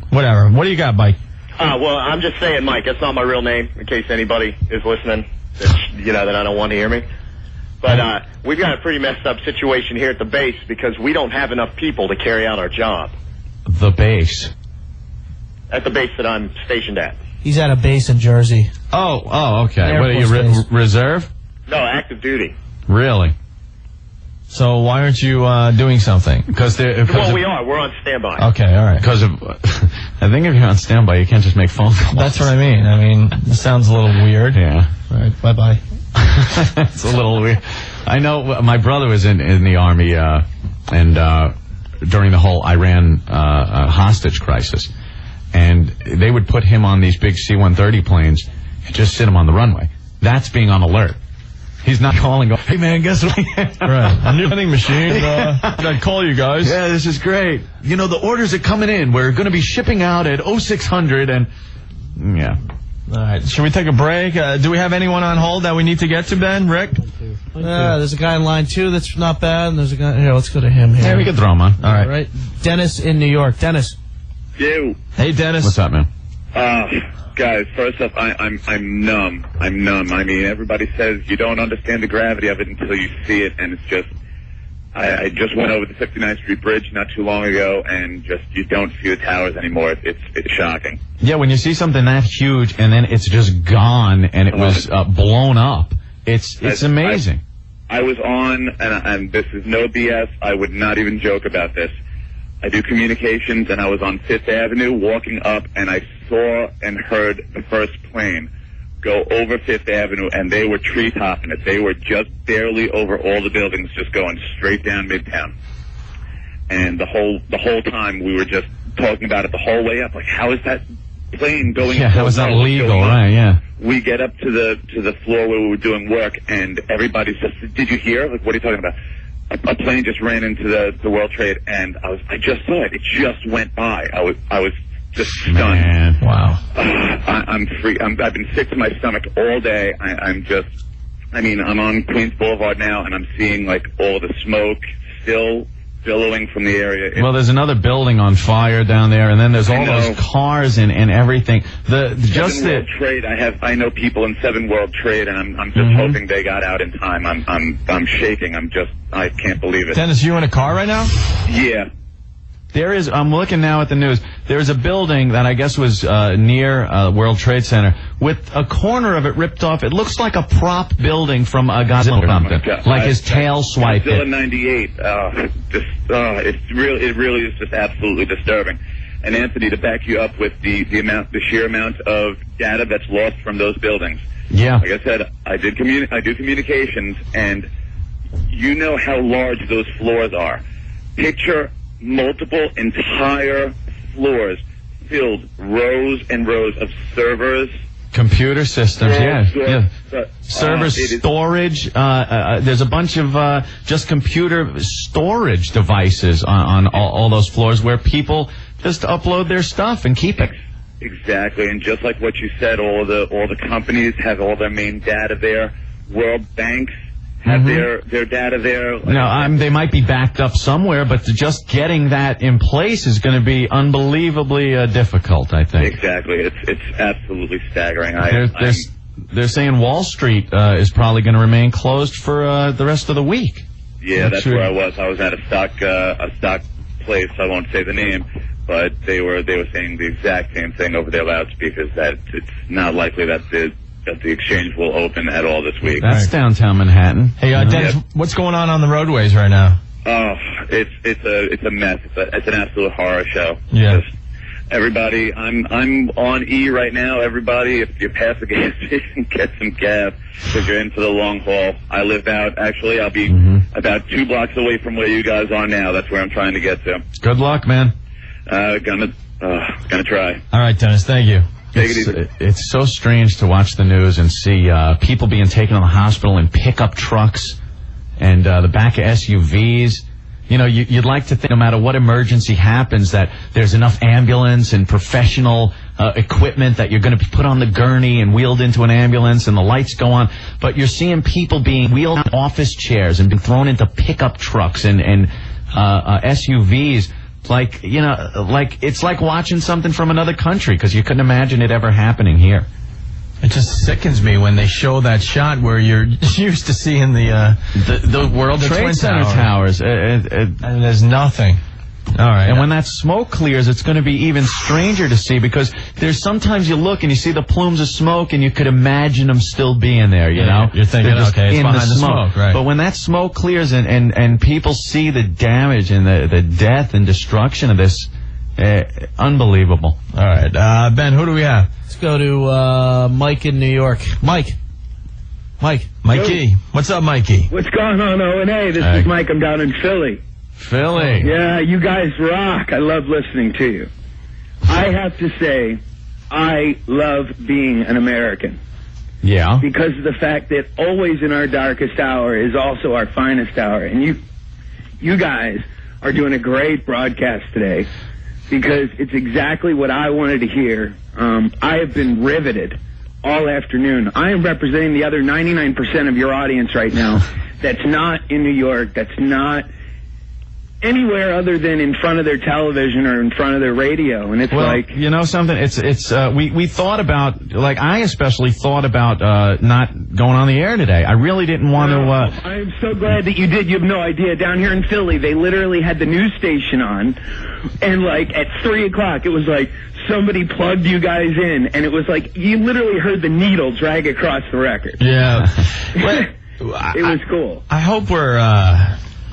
Whatever. What do you got, Mike? Well, I'm just saying, Mike. That's not my real name, in case anybody is listening. That I don't want to hear me. But we've got a pretty messed up situation here at the base because we don't have enough people to carry out our job. The base? At the base that I'm stationed at. He's at a base in Jersey. Oh, okay. What are you, reserve? No, active duty. Really? So why aren't you doing something? Well, we are. We're on standby. Okay, all right. Because I think if you're on standby, you can't just make phone calls. That's what I mean. It sounds a little weird. Yeah. All right, bye-bye. It's a little weird. I know my brother was in the Army, and during the whole Iran hostage crisis. And they would put him on these big C-130 planes and just sit him on the runway. That's being on alert. He's not calling, go, hey man, guess what? Right. A new vending machine. I'd call you guys. Yeah, this is great. The orders are coming in. We're going to be shipping out at 0600 and... Yeah. All right. Should we take a break? Do we have anyone on hold that we need to get to, Ben? Rick? There's a guy in line 2 that's not bad, and there's a guy... Here, let's go to him here. Yeah, we can throw him on. All right. Dennis in New York. Dennis. You. Hey, Dennis. What's up, man? Guys, first off, I'm numb. I'm numb. I mean, everybody says you don't understand the gravity of it until you see it, and it's just... I just went over the 59th Street Bridge not too long ago, and just you don't see the towers anymore. It's shocking. Yeah, when you see something that huge and then it's just gone and it was blown up, it's amazing. I was on, and this is no BS. I would not even joke about this. I do communications, and I was on Fifth Avenue walking up, and I saw and heard the first plane go over Fifth Avenue, and they were tree-topping it. They were just barely over all the buildings, just going straight down Midtown. And the whole time we were just talking about it the whole way up. Like, how is that plane going? Yeah, how is that legal? Right? Yeah. We get up to the floor where we were doing work, and everybody says, "Did you hear? Like, what are you talking about?" A plane just ran into the World Trade, and I just saw it. It just went by. I was just stunned. Man, wow. I'm free. I've been sick to my stomach all day. I'm on Queens Boulevard now, and I'm seeing like all the smoke still billowing from the area. Well, there's another building on fire down there, and then there's all those cars and everything. World Trade. I know people in 7 World Trade, and I'm just hoping they got out in time. I'm shaking. I can't believe it. Dennis, you in a car right now? Yeah. I'm looking now at the news. There's a building that I guess was near World Trade Center with a corner of it ripped off. It looks like a prop building from a Godzilla or something. Like his tail swiped Godzilla it. 98. It really is just absolutely disturbing. And Anthony, to back you up with the sheer amount of data that's lost from those buildings. Yeah. Like I said, I do communications, and you know how large those floors are. Picture multiple entire floors filled, rows and rows of servers, computer systems, servers, it is storage. There's a bunch of just computer storage devices on all those floors where people just upload their stuff and keep it. Exactly, and just like what you said, all the companies have all their main data there. World banks have their data there. No, they might be backed up somewhere, but just getting that in place is going to be unbelievably difficult, I think. Exactly. It's absolutely staggering. They're saying Wall Street is probably going to remain closed for the rest of the week. Yeah, that's where I was. I was at a stock place. I won't say the name, but they were saying the exact same thing over their loudspeakers, that it's not likely that the exchange will open at all this week. That's downtown Manhattan. Hey, Dennis, what's going on the roadways right now? Oh, it's a mess. It's an absolute horror show. Yeah. Just everybody, I'm on E right now. Everybody, if you pass the gas station, get some gas because you're in for the long haul. I live out. Actually, I'll be about 2 blocks away from where you guys are now. That's where I'm trying to get to. Good luck, man. Gonna try. All right, Dennis. Thank you. It's so strange to watch the news and see people being taken to the hospital in pickup trucks and the back of SUVs. You know, you'd like to think no matter what emergency happens that there's enough ambulance and professional equipment that you're going to be put on the gurney and wheeled into an ambulance and the lights go on. But you're seeing people being wheeled on office chairs and being thrown into pickup trucks and SUVs. Like, it's like watching something from another country because you couldn't imagine it ever happening here. It just sickens me when they show that shot where you're used to seeing the World Trade Center towers. And there's nothing. All right. And when that smoke clears, it's going to be even stranger to see because there's sometimes you look and you see the plumes of smoke and you could imagine them still being there, you know? You're thinking, okay, it's behind the smoke, right. But when that smoke clears and people see the damage and the death and destruction of this, unbelievable. All right. Ben, who do we have? Let's go to Mike in New York. Mikey. What's up, Mikey? What's going on, Owen? Hey, this is Mike. I'm down in Philly. Yeah, you guys rock. I love listening to you. I have to say, I love being an American. Yeah. Because of the fact that always in our darkest hour is also our finest hour. And you guys are doing a great broadcast today because it's exactly what I wanted to hear. I have been riveted all afternoon. I am representing the other 99% of your audience right now that's not in New York, that's not anywhere other than in front of their television or in front of their radio. And it's like, you know something, we thought about, like, I especially thought about not going on the air today. I really didn't want to. I'm so glad that you did. You have no idea. Down here in Philly, they literally had the news station on, and like at 3 o'clock, it was like somebody plugged you guys in, and it was like you literally heard the needle drag across the record. Yeah. It was cool. I hope we're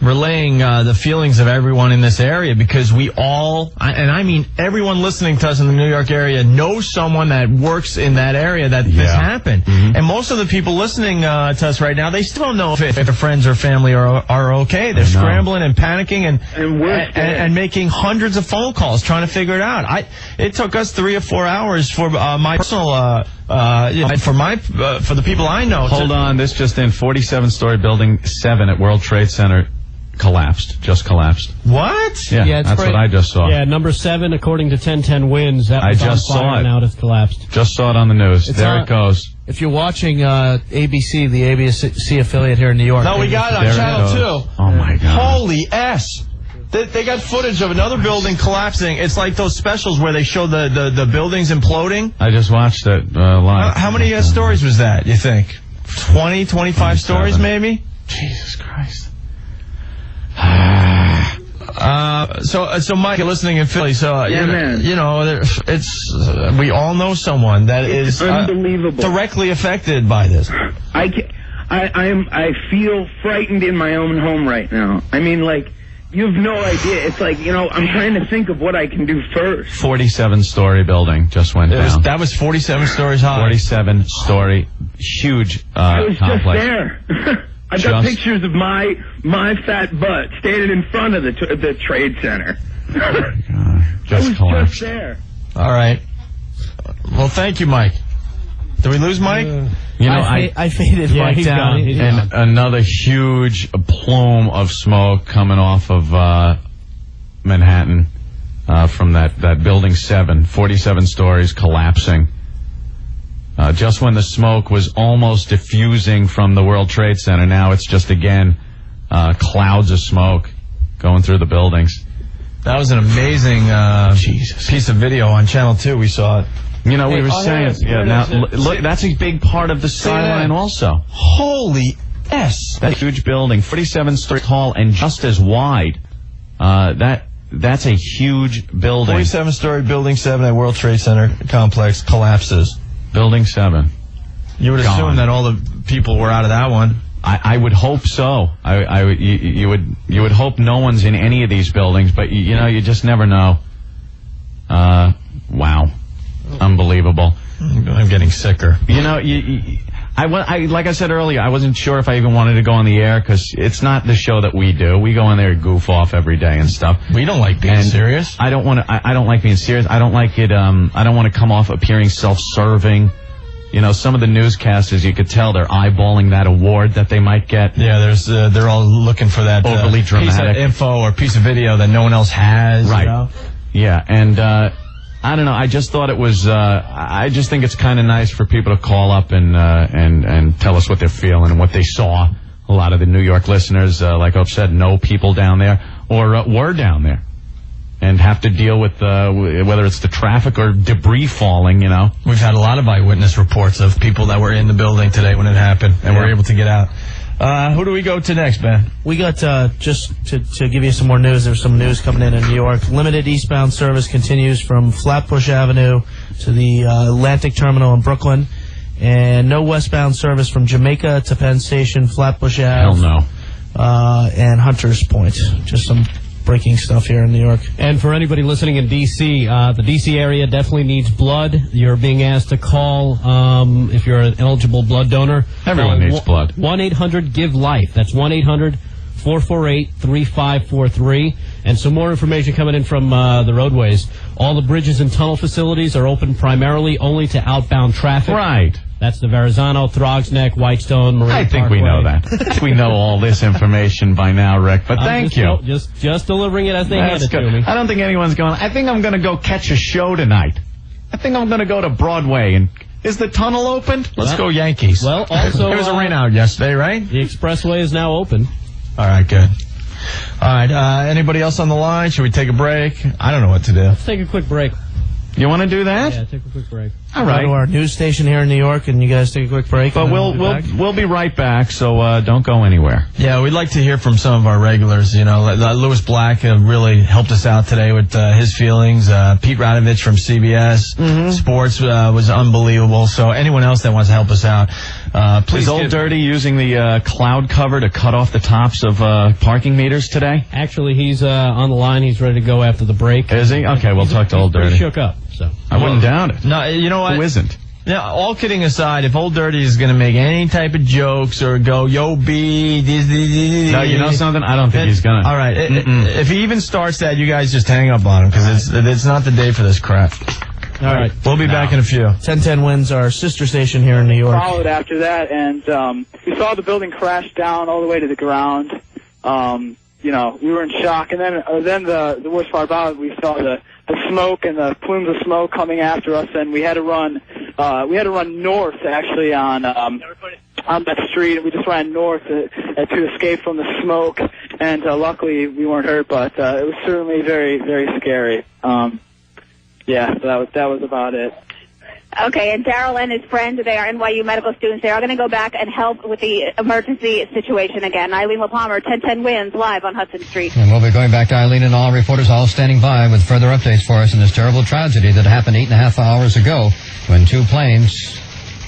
relaying the feelings of everyone in this area, because we all, and I mean everyone listening to us in the New York area, knows someone that works in that area that this happened. And most of the people listening to us right now, they still don't know if their friends or family are okay. They're scrambling and panicking and making hundreds of phone calls trying to figure it out. It took us 3 or 4 hours for my personal for the people I know. Hold on, this just in: 47-story building 7 at World Trade Center just collapsed. What? Yeah, that's what I just saw. Yeah, number 7, according to 1010 Winds, that was on fire and now it's collapsed. Just saw it on the news. It goes. If you're watching ABC, the ABC affiliate here in New York. No, we got it on Channel 2. Oh, my God. Holy S. They got footage of another building collapsing. It's like those specials where they show the buildings imploding. I just watched it live. How many stories was that, you think? 20, 25 stories, maybe? Jesus Christ. So Mike, you're listening in Philly. So man. You know, it's we all know someone that is unbelievable, directly affected by this. I feel frightened in my own home right now. I mean, like, you have no idea. It's like, you know, I'm trying to think of what I can do first. 47-story building just went down. That was 47 stories high. 47-story, huge I was complex. just there. I got pictures of my fat butt standing in front of the Trade Center. Just collapsed. Just there. All right. Well, thank you, Mike. Did we lose Mike? You know, I faded Mike down. And another huge plume of smoke coming off of Manhattan from that building 7, 47 stories collapsing. Just when the smoke was almost diffusing from the World Trade Center, now it's just again clouds of smoke going through the buildings. That was an amazing piece of video on Channel 2. We saw it. You know, we were saying, now look, that's a big part of the skyline also. Holy S! That huge building, 47 stories tall and just as wide. That's a huge building. 47-story building 7 at World Trade Center complex collapses. Building 7. You would assume that all the people were out of that one. I would hope so. You would hope no one's in any of these buildings, but you know, you just never know. Wow. Unbelievable. I'm getting sicker. You know, I like I said earlier, I wasn't sure if I even wanted to go on the air because it's not the show that we do. We go in there and goof off every day and stuff. We don't like being serious. I don't want to. I don't like being serious. I don't like it. I don't want to come off appearing self-serving. You know, some of the newscasters, you could tell they're eyeballing that award that they might get. Yeah, they're all looking for that overly dramatic piece of info or piece of video that no one else has. Right. You know? Yeah, and I don't know. I just thought it was. I just think it's kind of nice for people to call up and tell us what they're feeling and what they saw. A lot of the New York listeners, like I've said, know people down there or were down there and have to deal with whether it's the traffic or debris falling. You know, we've had a lot of eyewitness reports of people that were in the building today when it happened and were able to get out. Who do we go to next, Ben? We got, just to give you some more news, there's some news coming in New York. Limited eastbound service continues from Flatbush Avenue to the Atlantic Terminal in Brooklyn. And no westbound service from Jamaica to Penn Station, Flatbush Ave. Hell no. And Hunters Point. Just some breaking stuff here in New York. And for anybody listening in D.C., the D.C. area definitely needs blood. You're being asked to call if you're an eligible blood donor. Everyone needs blood. 1-800-GIVE-LIFE. That's 1-800-448-3543. And some more information coming in from the roadways. All the bridges and tunnel facilities are open primarily only to outbound traffic. Right. That's the Verrazano, Throgs Neck, Whitestone, Marine I think Parkway. we know that. I think we know all this information by now, Rick, but thank you. Just delivering it as they hand it to me. I don't think anyone's going, I think I'm going to go catch a show tonight. I think I'm going to go to Broadway and Is the tunnel opened? Let's go Yankees. Well, also... There was a rain out yesterday, right? The expressway is now open. All right, good. All right, anybody else on the line? Should we take a break? I don't know what to do. Let's take a quick break. You want to do that? Yeah, take a quick break. All right. Go to our news station here in New York, and you guys take a quick break. But we'll be right back, so don't go anywhere. Yeah, we'd like to hear from some of our regulars. You know, Louis Black really helped us out today with his feelings. Pete Radovich from CBS Sports was unbelievable. So anyone else that wants to help us out, please. Is Old Dirty using the cloud cover to cut off the tops of parking meters today? Actually, he's on the line. He's ready to go after the break. Is he? Okay, we'll talk to Old Dirty. He's shook up. So I wouldn't doubt it. No, you know what? Who isn't? Yeah, all kidding aside, if Old Dirty is going to make any type of jokes or go, yo, B, no, you know something? I don't think he's going to. All right. If he even starts that, you guys just hang up on him, because it's not the day for this crap. All right. We'll be back in a few. 1010 Wins, our sister station here in New York. Followed after that, and we saw the building crash down all the way to the ground. You know, we were in shock, and then the worst part about it, we saw the smoke and the plumes of smoke coming after us, and we had to run north actually on that street. We just ran north to escape from the smoke, and luckily we weren't hurt, but it was certainly very, very scary. Yeah, so that was about it. Okay, and Daryl and his friend, they are NYU medical students. They are going to go back and help with the emergency situation again. Eileen LaPalmer, 1010 Wins, live on Hudson Street. And we'll be going back to Eileen and all reporters all standing by with further updates for us in this terrible tragedy that happened 8.5 hours ago when two planes,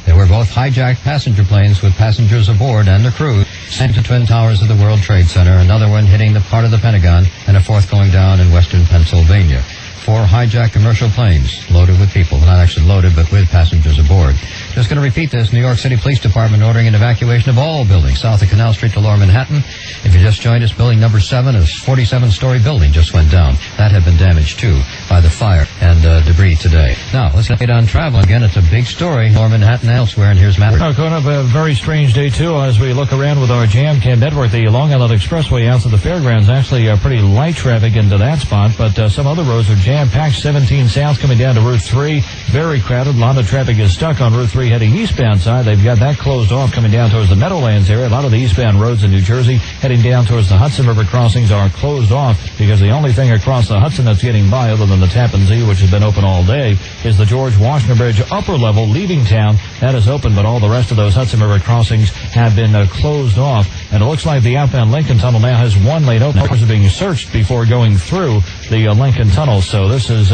they were both hijacked passenger planes with passengers aboard and the crew, sank to Twin Towers of the World Trade Center, another one hitting the part of the Pentagon, and a fourth going down in western Pennsylvania. 4 hijacked commercial planes loaded with people. Not actually loaded, but with passengers aboard. Just going to repeat this. New York City Police Department ordering an evacuation of all buildings south of Canal Street to Lower Manhattan. If you just joined us, building number 7, a 47-story building just went down. That had been damaged, too, by the fire and debris today. Now, let's get on travel. Again, it's a big story. Lower Manhattan and elsewhere, and here's Matt. Going up a very strange day, too, as we look around with our Jam Cam network. The Long Island Expressway out to the fairgrounds actually pretty light traffic into that spot, but some other roads are jam-packed. 17 south coming down to Route 3, very crowded. A lot of traffic is stuck on Route 3 heading eastbound side. They've got that closed off coming down towards the Meadowlands area. A lot of the eastbound roads in New Jersey heading down towards the Hudson River crossings are closed off because the only thing across the Hudson that's getting by, other than the Tappan Zee, which has been open all day, is the George Washington Bridge upper level leaving town. That is open, but all the rest of those Hudson River crossings have been closed off. And it looks like the outbound Lincoln Tunnel now has one lane open. Cars are being searched before going through the Lincoln Tunnel. So this is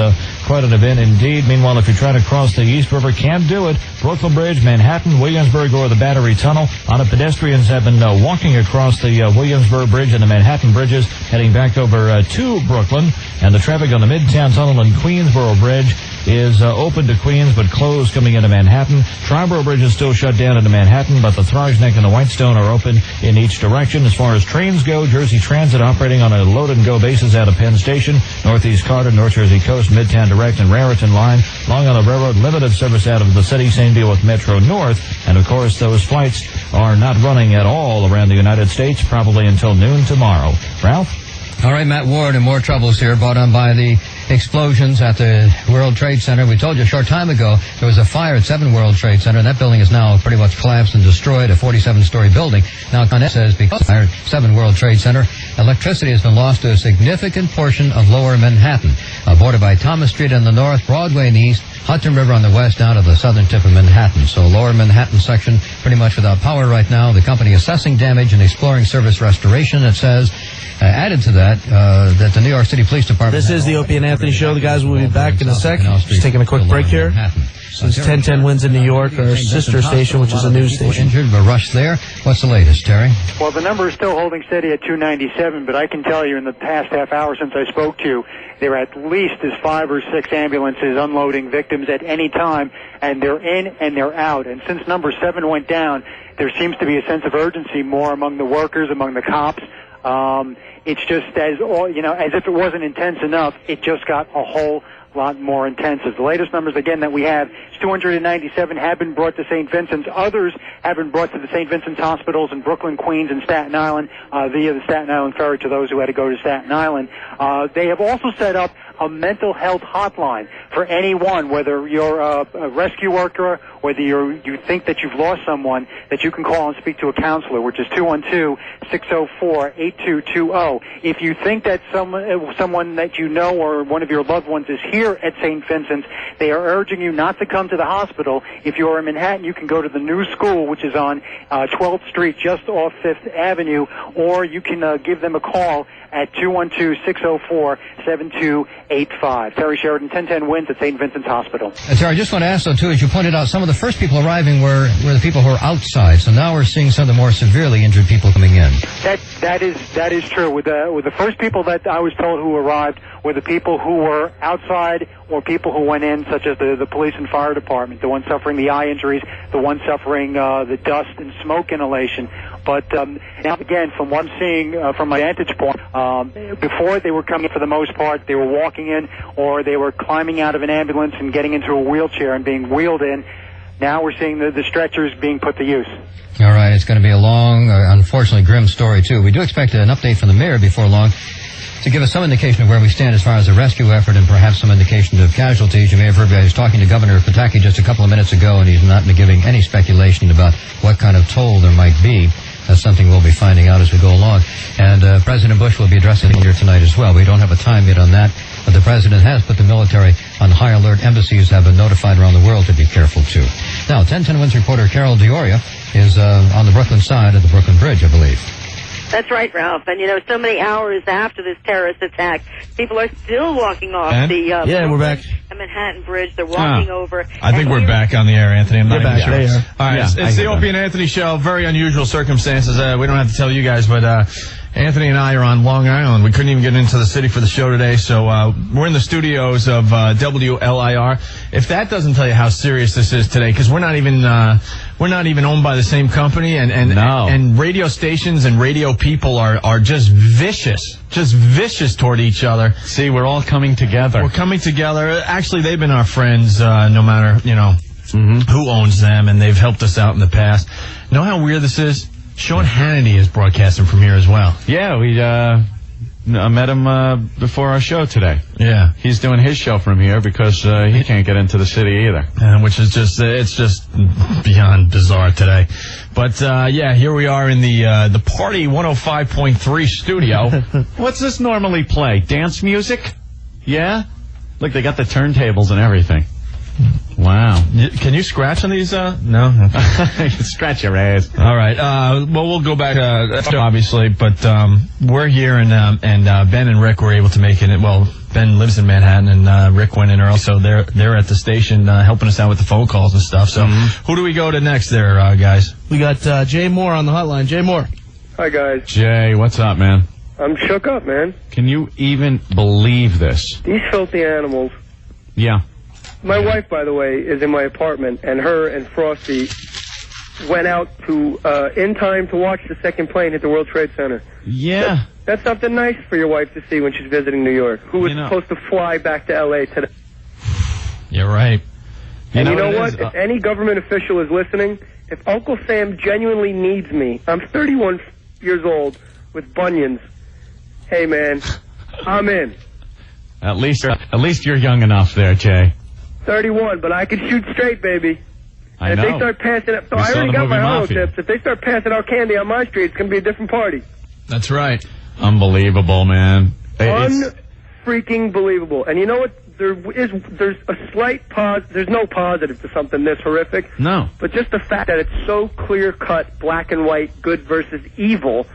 quite an event indeed. Meanwhile, if you're trying to cross the East River, can't do it. Brooklyn Bridge, Manhattan, Williamsburg, or the Battery Tunnel. A lot of pedestrians have been walking across the Williamsburg Bridge and the Manhattan bridges, heading back over to Brooklyn. And the traffic on the Midtown Tunnel and Queensboro Bridge is open to Queens, but closed coming into Manhattan. Triborough Bridge is still shut down into Manhattan, but the Throgs Neck and the Whitestone are open in each direction. As far as trains go, Jersey Transit operating on a load-and-go basis out of Penn Station. Northeast Carter, North Jersey Coast, Midtown Direct, and Raritan Line. Long Island Railroad, limited service out of the city. Same deal with Metro North. And, of course, those flights are not running at all around the United States, probably until noon tomorrow. Ralph? All right, Matt Ward, and more troubles here brought on by the explosions at the World Trade Center. We told you a short time ago there was a fire at 7 World Trade Center, and that building is now pretty much collapsed and destroyed, a 47-story building. Now, Connet says because of the fire at 7 World Trade Center, electricity has been lost to a significant portion of Lower Manhattan, bordered by Thomas Street in the north, Broadway in the east, Hudson River on the west down to the southern tip of Manhattan. So Lower Manhattan section pretty much without power right now. The company assessing damage and exploring service restoration, it says. Added to that, that the New York City Police Department... This is the Opie and Anthony Show. The guys will be back in a sec. Just taking a quick break here. Since 1010 Wins in New York, our sister station, which is a news station. Injured, but rushed there. What's the latest, Terry? Well, the number is still holding steady at 297, but I can tell you in the past half hour since I spoke to you, there are at least 5 or 6 ambulances unloading victims at any time, and they're in and they're out. And since number 7 went down, there seems to be a sense of urgency more among the workers, among the cops. It's just as if it wasn't intense enough, it just got a whole lot more intense. The latest numbers, again, that we have, 297 have been brought to St. Vincent's. Others have been brought to the St. Vincent's hospitals in Brooklyn, Queens, and Staten Island via the Staten Island Ferry to those who had to go to Staten Island. They have also set up a mental health hotline for anyone, whether you're a rescue worker, whether you think that you've lost someone, that you can call and speak to a counselor, which is 212-604-8220. If you think that someone that you know or one of your loved ones is here at St. Vincent's, they are urging you not to come to the hospital. If you are in Manhattan, you can go to the new school, which is on 12th Street, just off 5th Avenue, or you can give them a call at 212-604-7285. Terry Sheridan, 1010 Wins at St. Vincent's Hospital. Terry, I just want to ask, though, too, as you pointed out, some of the first people arriving were the people who were outside. So now we're seeing some of the more severely injured people coming in. That is true. With the first people that I was told who arrived were the people who were outside or people who went in, such as the police and fire department, the ones suffering the eye injuries, the ones suffering the dust and smoke inhalation. But now, again, from what I'm seeing from my vantage point, before they were coming in for the most part, they were walking in or they were climbing out of an ambulance and getting into a wheelchair and being wheeled in. Now we're seeing the stretchers being put to use. All right, it's going to be a long, unfortunately grim story, too. We do expect an update from the mayor before long to give us some indication of where we stand as far as the rescue effort and perhaps some indication of casualties. You may have heard I was talking to Governor Pataki just a couple of minutes ago, and he's not giving any speculation about what kind of toll there might be. That's something we'll be finding out as we go along. And President Bush will be addressing it here tonight as well. We don't have a time yet on that, but the president has put the military on high alert. Embassies have been notified around the world to be careful, too. Now, 1010 Wins reporter Carol Dioria is on the Brooklyn side of the Brooklyn Bridge, I believe. That's right, Ralph. And, so many hours after this terrorist attack, people are still walking off we're back. Manhattan Bridge. They're walking over. I think we're back on the air, Anthony. I'm not back. sure. They are. All right, it's the Opie and Anthony show. Very unusual circumstances. We don't have to tell you guys, but Anthony and I are on Long Island. We couldn't even get into the city for the show today, so we're in the studios of WLIR. If that doesn't tell you how serious this is today, because we're not even owned by the same company, and radio stations and radio people are just vicious toward each other. See, we're all coming together. We're coming together. Actually, they've been our friends, no matter who owns them, and they've helped us out in the past. Know how weird this is? Sean Hannity is broadcasting from here as well. Yeah, I met him before our show today. Yeah. He's doing his show from here because he can't get into the city either. Which is it's just beyond bizarre today. But, here we are in the Party 105.3 studio. What's this normally play? Dance music? Yeah? Look, they got the turntables and everything. Wow. Can you scratch on these? No? Scratch your ass. All right. We'll go back, obviously, but we're here, and Ben and Rick were able to make it. Well, Ben lives in Manhattan, and Rick went in early, so they're at the station helping us out with the phone calls and stuff. So who do we go to next there, guys? We got Jay Moore on the hotline. Jay Moore. Hi, guys. Jay, what's up, man? I'm shook up, man. Can you even believe this? These filthy animals. Yeah. My wife, by the way, is in my apartment, and her and Frosty went out in time to watch the second plane hit the World Trade Center. Yeah. That's something nice for your wife to see when she's visiting New York, who was supposed to fly back to L.A. today. You're right. And you know what? If any government official is listening, if Uncle Sam genuinely needs me, I'm 31 years old with bunions. Hey, man, I'm in. At least you're young enough there, Jay. 31, but I can shoot straight, baby. I know. If they start passing out, so I already got my hollow tips. If they start passing out candy on my street, it's going to be a different party. That's right. Unbelievable, man. Unfreaking believable. And you know what? There's a slight there's no positive to something this horrific. No. But just the fact that it's so clear-cut, black and white, good versus evil,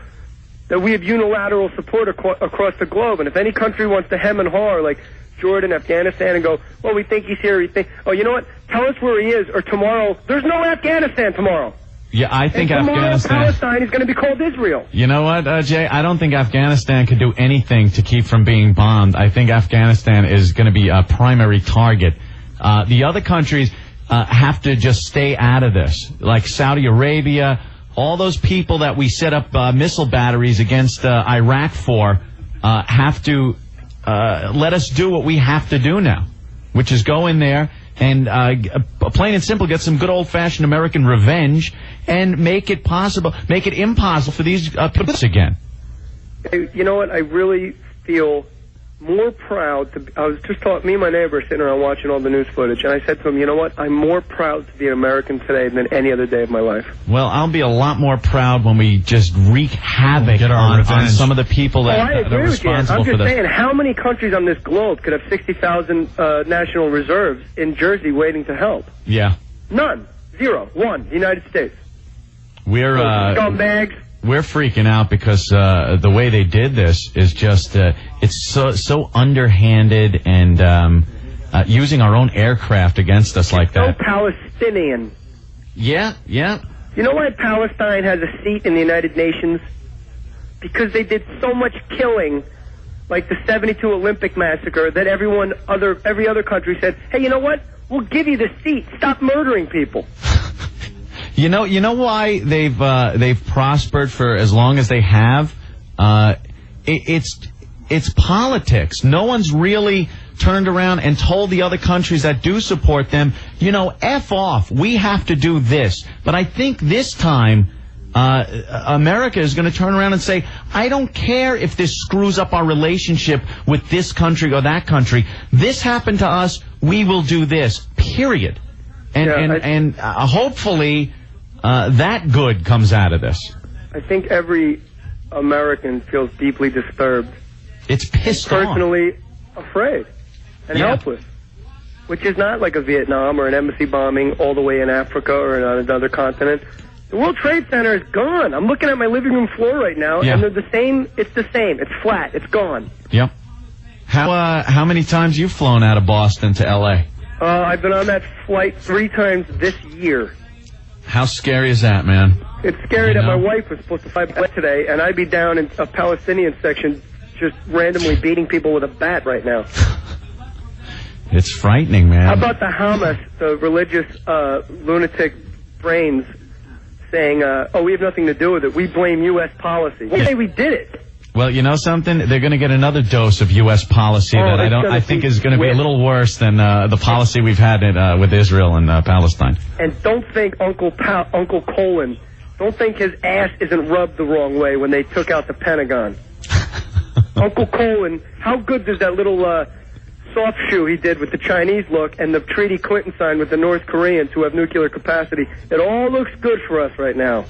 that we have unilateral support across the globe. And if any country wants to hem and haw, like Jordan, Afghanistan, and go, well, we think he's here, oh, you know what? Tell us where he is, or tomorrow, there's no Afghanistan tomorrow. Yeah, I think and tomorrow, Afghanistan... Palestine is going to be called Israel. You know what, Jay? I don't think Afghanistan could do anything to keep from being bombed. I think Afghanistan is going to be a primary target. The other countries have to just stay out of this, like Saudi Arabia. All those people that we set up missile batteries against Iraq for have to let us do what we have to do now, which is go in there and plain and simple get some good old-fashioned American revenge and make it impossible for these people again. You know what? I really feel more proud to. I was just talking. Me and my neighbor sitting around watching all the news footage, and I said to him, "You know what? I'm more proud to be an American today than any other day of my life." Well, I'll be a lot more proud when we just wreak havoc on some of the people that I are agree with you. responsible I'm for just this. saying, how many countries on this globe could have 60,000 national reserves in Jersey waiting to help? Yeah. None. Zero. One. The United States. We're scumbags. We're freaking out because the way they did this is just it's so underhanded and using our own aircraft against us like that. So Palestinian. Yeah. You know why Palestine has a seat in the United Nations? Because they did so much killing, like the 72 Olympic massacre, that every other country said, "Hey, you know what? We'll give you the seat. Stop murdering people." You know why they've prospered for as long as they have? It's politics. No one's really turned around and told the other countries that do support them, F off. We have to do this. But I think this time, America is going to turn around and say, I don't care if this screws up our relationship with this country or that country. This happened to us. We will do this. Period. And hopefully that good comes out of this. I think every American feels deeply disturbed. It's pissed off. Personally afraid and helpless. Which is not like a Vietnam or an embassy bombing all the way in Africa or on another continent. The World Trade Center is gone. I'm looking at my living room floor right now, and they're the same. It's the same. It's flat. It's gone. Yep. How many times you flown out of Boston to L.A.? I've been on that flight 3 times this year. How scary is that, man? It's scary that my wife was supposed to fly back today, and I'd be down in a Palestinian section just randomly beating people with a bat right now. It's frightening, man. How about the Hamas, the religious lunatic brains, saying, we have nothing to do with it. We blame U.S. policy. Well, we did it. Well, you know something? They're going to get another dose of U.S. policy that I think is going to be a little worse than the policy we've had with Israel and Palestine. And don't think Uncle Colin, don't think his ass isn't rubbed the wrong way when they took out the Pentagon. Uncle Colin, how good does that little soft shoe he did with the Chinese look and the treaty Clinton signed with the North Koreans who have nuclear capacity? It all looks good for us right now.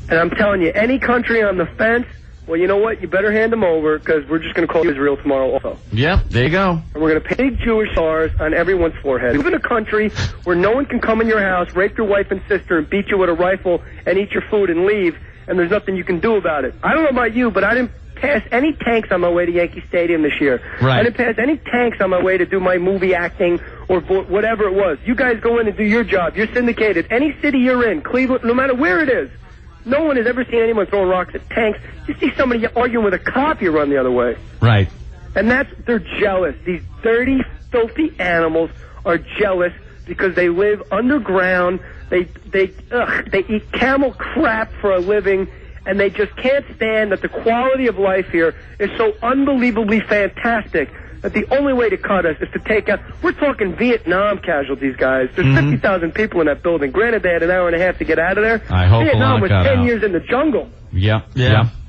And I'm telling you, any country on the fence, well, you know what? You better hand them over, because we're just going to call Israel tomorrow also. Yeah, there you go. And we're going to put big Jewish stars on everyone's forehead. We live in a country where no one can come in your house, rape your wife and sister, and beat you with a rifle, and eat your food and leave, and there's nothing you can do about it. I don't know about you, but I didn't pass any tanks on my way to Yankee Stadium this year. Right. I didn't pass any tanks on my way to do my movie acting or whatever it was. You guys go in and do your job. You're syndicated. Any city you're in, Cleveland, no matter where it is, no one has ever seen anyone throwing rocks at tanks. You see somebody arguing with a cop, you run the other way. Right. And they're jealous. These dirty, filthy animals are jealous because they live underground. They eat camel crap for a living, and they just can't stand that the quality of life here is so unbelievably fantastic that the only way to cut us is to take out... We're talking Vietnam casualties, guys. There's 50,000 people in that building. Granted, they had an hour and a half to get out of there. I hope Vietnam was 10 years in the jungle. Yeah.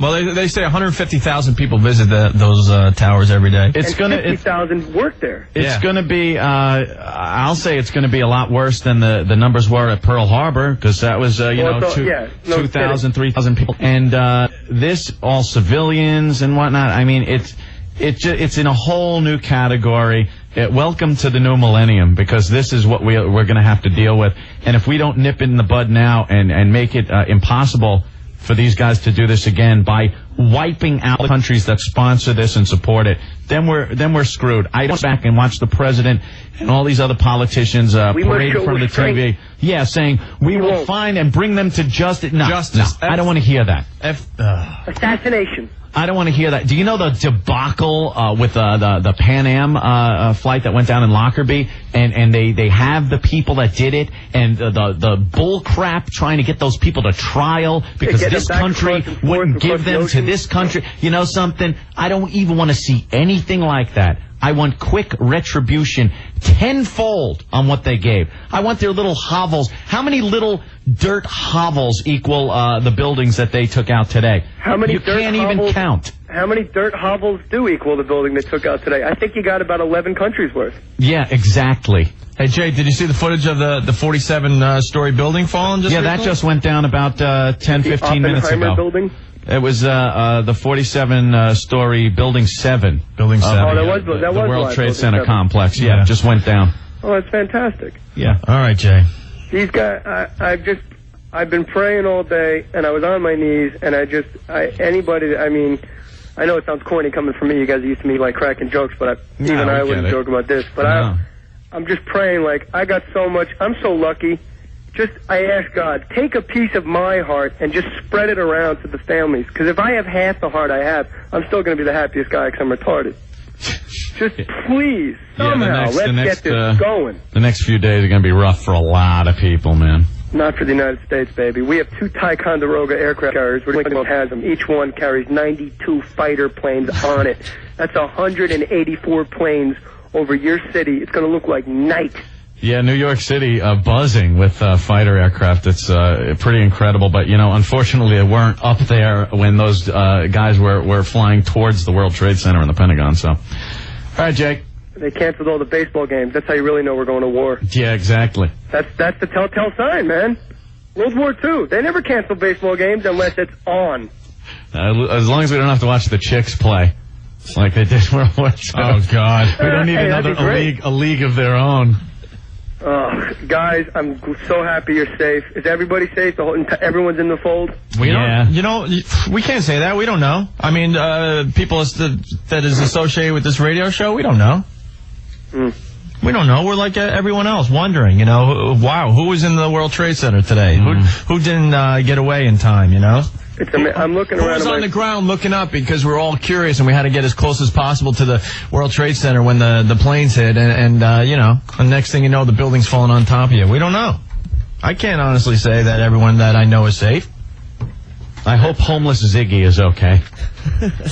Well, they say 150,000 people visit those towers every day. It's going to 50,000 work there. It's going to be. I'll say it's going to be a lot worse than the numbers were at Pearl Harbor, because that was 2,000, 3,000 people, and this all civilians and whatnot. I mean, it's in a whole new category. Welcome to the new millennium, because this is what we're going to have to deal with, and if we don't nip it in the bud now and make it impossible for these guys to do this again by wiping out the countries that sponsor this and support it, then we're screwed. I don't back and watch the president and all these other politicians parade in front of the TV. Yeah, saying we will find and bring them to justice. No, I don't want to hear that. Assassination. I don't want to hear that. Do you know the debacle with the Pan Am flight that went down in Lockerbie, and they have the people that did it, and the bull crap trying to get those people to trial because this country wouldn't give them to this country. You know something? I don't even want to see anything like that. I want quick retribution, tenfold on what they gave. I want their little hovels. How many little dirt hovels equal the buildings that they took out today? How many you dirt can't hovels, even count. how many dirt hovels do equal the building they took out today? I think you got about 11 countries worth. Yeah, exactly. Hey, Jay, did you see the footage of the 47-story building falling just that just went down about 10, 15 minutes ago. Building? It was the 47-story Building 7. Building 7. Oh, that was the World Trade Center 7. complex. Yeah, just went down. Oh, that's fantastic. Yeah. All right, Jay. These guys, I've been praying all day, and I was on my knees, and anybody, I mean, I know it sounds corny coming from me. You guys used to me like cracking jokes, but even I wouldn't joke about this. But I'm just praying, like, I got so much, I'm so lucky. I ask God, take a piece of my heart and just spread it around to the families. Because if I have half the heart I have, I'm still going to be the happiest guy because I'm retarded. Just please, somehow, let's get this going. The next few days are going to be rough for a lot of people, man. Not for the United States, baby. We have 2 Ticonderoga aircraft carriers. We're going to have them. Each one carries 92 fighter planes on it. That's 184 planes over your city. It's going to look like night. Yeah, New York City buzzing with fighter aircraft. It's pretty incredible. But, unfortunately, they weren't up there when those guys were flying towards the World Trade Center in the Pentagon. So, all right, Jake. They canceled all the baseball games. That's how you really know we're going to war. Yeah, exactly. That's the telltale sign, man. World War II. They never cancel baseball games unless it's on. As long as we don't have to watch the Chicks play, like they did World War II. Oh, God. We don't need another a league of their own. Guys, I'm so happy you're safe. Is everybody safe? Everyone's in the fold? We can't say that. We don't know. I mean, people that is associated with this radio show, we don't know. We don't know. We're like everyone else, wondering, wow, who was in the World Trade Center today? Who didn't get away in time, I'm looking around. Who was on the ground looking up because we're all curious and we had to get as close as possible to the World Trade Center when the planes hit and the next thing you know, the building's falling on top of you. We don't know. I can't honestly say that everyone that I know is safe. I hope homeless Ziggy is okay.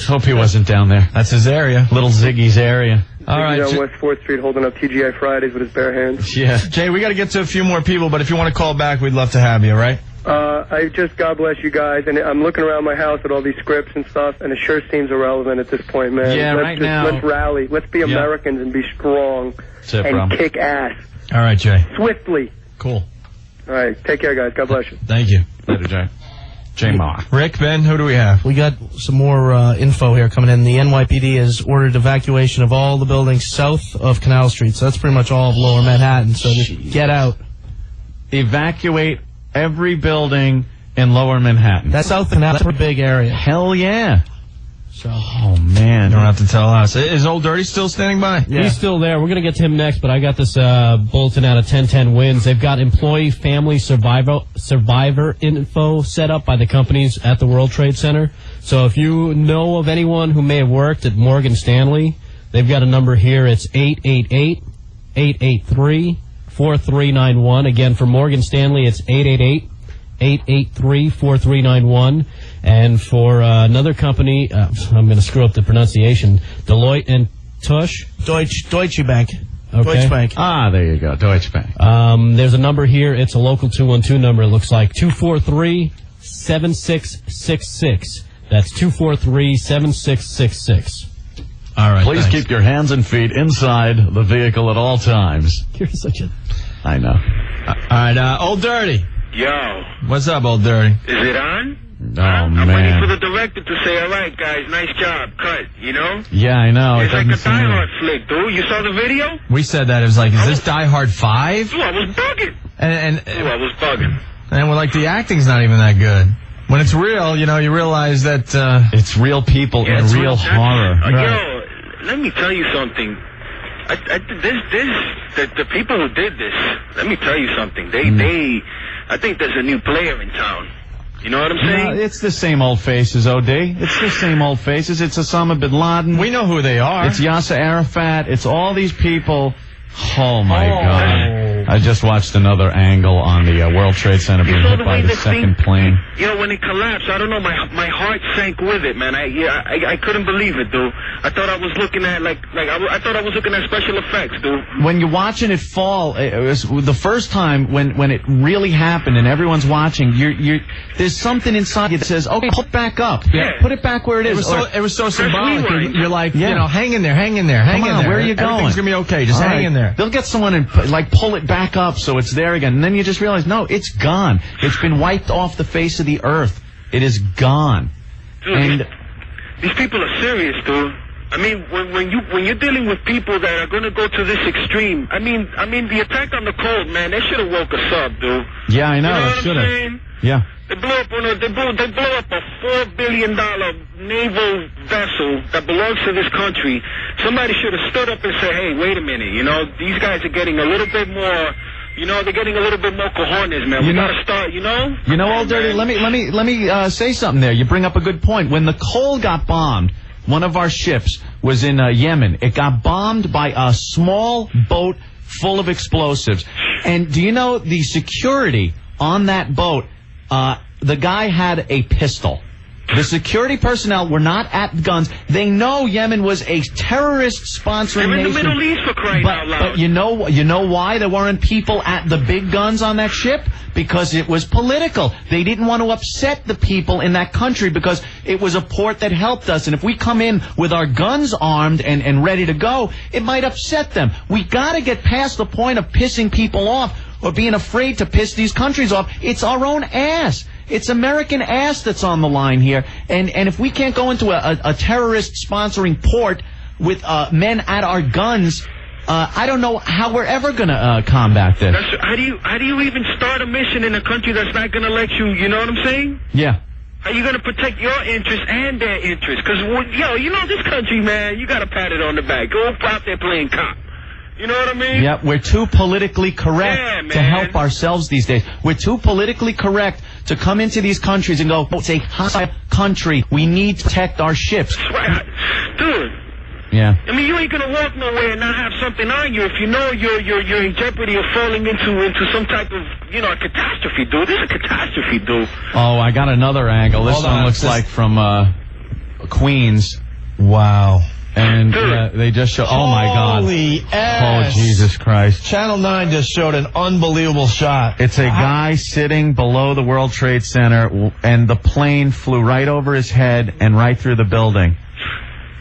Hope he wasn't down there. That's his area. Little Ziggy's area. All right. On West 4th Street holding up TGI Fridays with his bare hands. Yeah. Jay, we got to get to a few more people, but if you want to call back, we'd love to have you, all right? God bless you guys, and I'm looking around my house at all these scripts and stuff, and it sure seems irrelevant at this point, man. Yeah, let's rally. Let's be Americans and be strong and kick ass. All right, Jay. Swiftly. Cool. All right, take care, guys. God bless you. Thank you. Later, Jay. J-Ma. Rick, Ben, who do we have? We got some more info here coming in. The NYPD has ordered evacuation of all the buildings south of Canal Street, so that's pretty much all of Lower Manhattan, so just get out. Evacuate every building in Lower Manhattan. That's South Canal. That's a big area. Hell yeah. So. Oh, man. You don't have to tell us. Is Old Dirty still standing by? Yeah. He's still there. We're going to get to him next, but I got this bulletin out of 1010 Wins. They've got employee family survivor info set up by the companies at the World Trade Center. So if you know of anyone who may have worked at Morgan Stanley, they've got a number here. It's 888-883-4391. Again, for Morgan Stanley, it's 888-883-4391. And for another company, I'm going to screw up the pronunciation, Deloitte and Touche. Deutsche Bank. Okay. Deutsche Bank. Ah, there you go, Deutsche Bank. There's a number here. It's a local 212 number, it looks like. 243-7666. That's 243-7666. All right. Please keep your hands and feet inside the vehicle at all times. You're such a... I know. All right, Old Dirty. Yo. What's up, Old Dirty? Is it on? Oh, I'm man. waiting for the director to say, all right, guys, nice job, cut, Yeah, I know. It's like a Die Hard flick, dude. You saw the video? We said that. It was like, is this Die Hard 5? Dude, I was bugging. I was bugging. And we're like, the acting's not even that good. When it's real, you realize that... it's real people and real horror. Yo, let me tell you something. The people who did this, let me tell you something. I think there's a new player in town. You know what I'm saying? No, it's the same old faces, OD. It's the same old faces. It's Osama bin Laden. We know who they are. It's Yasser Arafat. It's all these people. Oh, my God. I just watched another angle on the World Trade Center being hit by the second plane. When it collapsed, I don't know, my heart sank with it, man. I couldn't believe it, dude. I thought I was looking at I thought I was looking at special effects, dude. When you're watching it fall, it was the first time when it really happened and everyone's watching. There's something inside you that says, "Okay, put it back up. Yeah. Put it back where it is." It was so symbolic. You're like, Yeah. hang in there, hang in there, hang in there. Where are you going? Everything's gonna be okay. Just hang in there. They'll get someone and pull it back up so it's there again, and then you just realize, no, it's gone. It's been wiped off the face of the earth. It is gone. Dude, and these people are serious, dude. I mean, when you're dealing with people that are going to go to this extreme, I mean, the attack on the cold, man, they should have woke us up, dude. Yeah, I know. You know what Should I'm have. saying? Yeah. They blew up a $4 billion naval vessel that belongs to this country. Somebody should have stood up and said, "Hey, wait a minute. These guys are getting a little bit more. They're getting a little bit more cojones, man. We gotta start. Old Dirty. Let me say something there. You bring up a good point. When the Cole got bombed, one of our ships was in Yemen. It got bombed by a small boat full of explosives. And do you know the security on that boat? The guy had a pistol. The security personnel were not at guns. They know Yemen was a terrorist sponsoring nation. They're in the Middle East, for crying out loud. But you know why there weren't people at the big guns on that ship? Because it was political. They didn't want to upset the people in that country because it was a port that helped us. And if we come in with our guns armed and ready to go, it might upset them. We got to get past the point of pissing people off or being afraid to piss these countries off. It's our own ass. It's American ass that's on the line here. And if we can't go into a terrorist sponsoring port with men at our guns, I don't know how we're ever going to combat this. How do you even start a mission in a country that's not going to let you, you know what I'm saying? Yeah. How you going to protect your interests and their interests? Because, this country, man, you got to pat it on the back. Go out there playing cop. You know what I mean? Yeah, we're too politically correct to help ourselves these days. We're too politically correct to come into these countries and go, it's a hostile country. We need to protect our ships. That's right. Dude. Yeah. I mean, you ain't gonna walk nowhere and not have something on you if you know you're in jeopardy of falling into some type of, a catastrophe, dude. This is a catastrophe, dude. Oh, I got another angle. This one looks like from Queens. Wow. And they just show. Oh my God! Holy ass! Oh Jesus Christ! Channel 9 just showed an unbelievable shot. It's a guy sitting below the World Trade Center, and the plane flew right over his head and right through the building.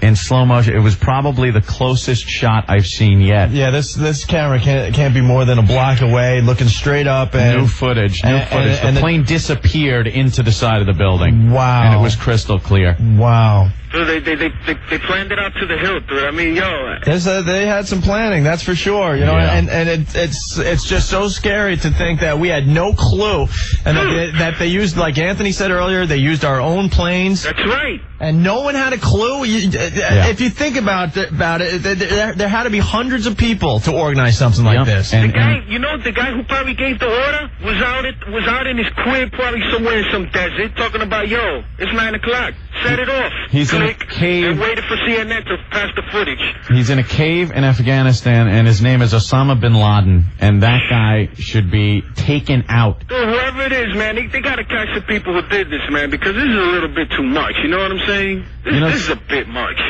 In slow motion. It was probably the closest shot I've seen yet. Yeah, this camera can't be more than a block away, looking straight up. And New footage. The plane disappeared into the side of the building. Wow. And it was crystal clear. Wow. So they planned it out to the hilt, dude. I mean, they had some planning, that's for sure. And it's just so scary to think that we had no clue, and that they used, like Anthony said earlier, they used our own planes. That's right. And no one had a clue. If you think about it, there had to be hundreds of people to organize something like this. The guy who probably gave the order was out in his crib, probably somewhere in some desert, talking about, it's 9 o'clock. Set it off. He's in a cave. And waited for CNN to pass the footage. He's in a cave in Afghanistan, and his name is Osama bin Laden, and that guy should be taken out. Dude, whoever it is, man, they got to catch the people who did this, man, because this is a little bit too much. You know what I'm saying? This is a bit much.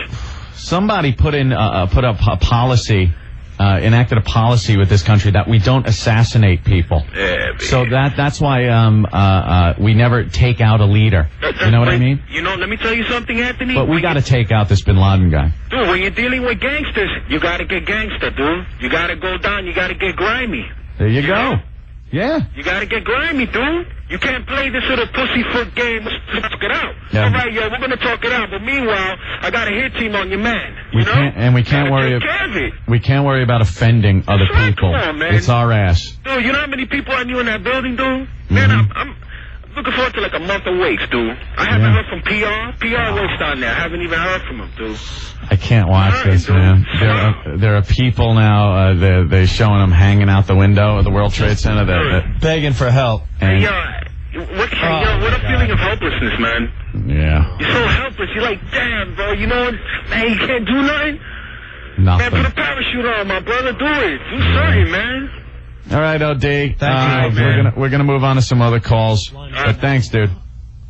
Somebody put up a policy. Enacted a policy with this country that we don't assassinate people. Yeah, so that's why we never take out a leader. You know what I mean? Let me tell you something, Anthony. But we got to take out this bin Laden guy. Dude, when you're dealing with gangsters, you got to get gangster, dude. You got to go down. You got to get grimy. There you go. Yeah. You got to get grimy, dude. You can't play this little pussyfoot game. Let's talk it out. Yeah. All right, we're going to talk it out. But meanwhile, I got a hit team on your man. We can't worry about offending other people. Come on, man. It's our ass. Dude, you know how many people I knew in that building, dude? Man, I'm looking forward to like a month of wakes, dude. I haven't heard from PR. PR wakes down there. I haven't even heard from him, dude. I can't watch this, man. There are people now, they're showing them hanging out the window of the World Trade Center. That begging for help. And what a feeling of helplessness, man. Yeah. You're so helpless. You're like, damn, bro, man, you can't do nothing? Nothing. Man, put a parachute on, my brother. Do it. Do something, man. All right, OD. Thank you, man. We're gonna move on to some other calls. But thanks, dude.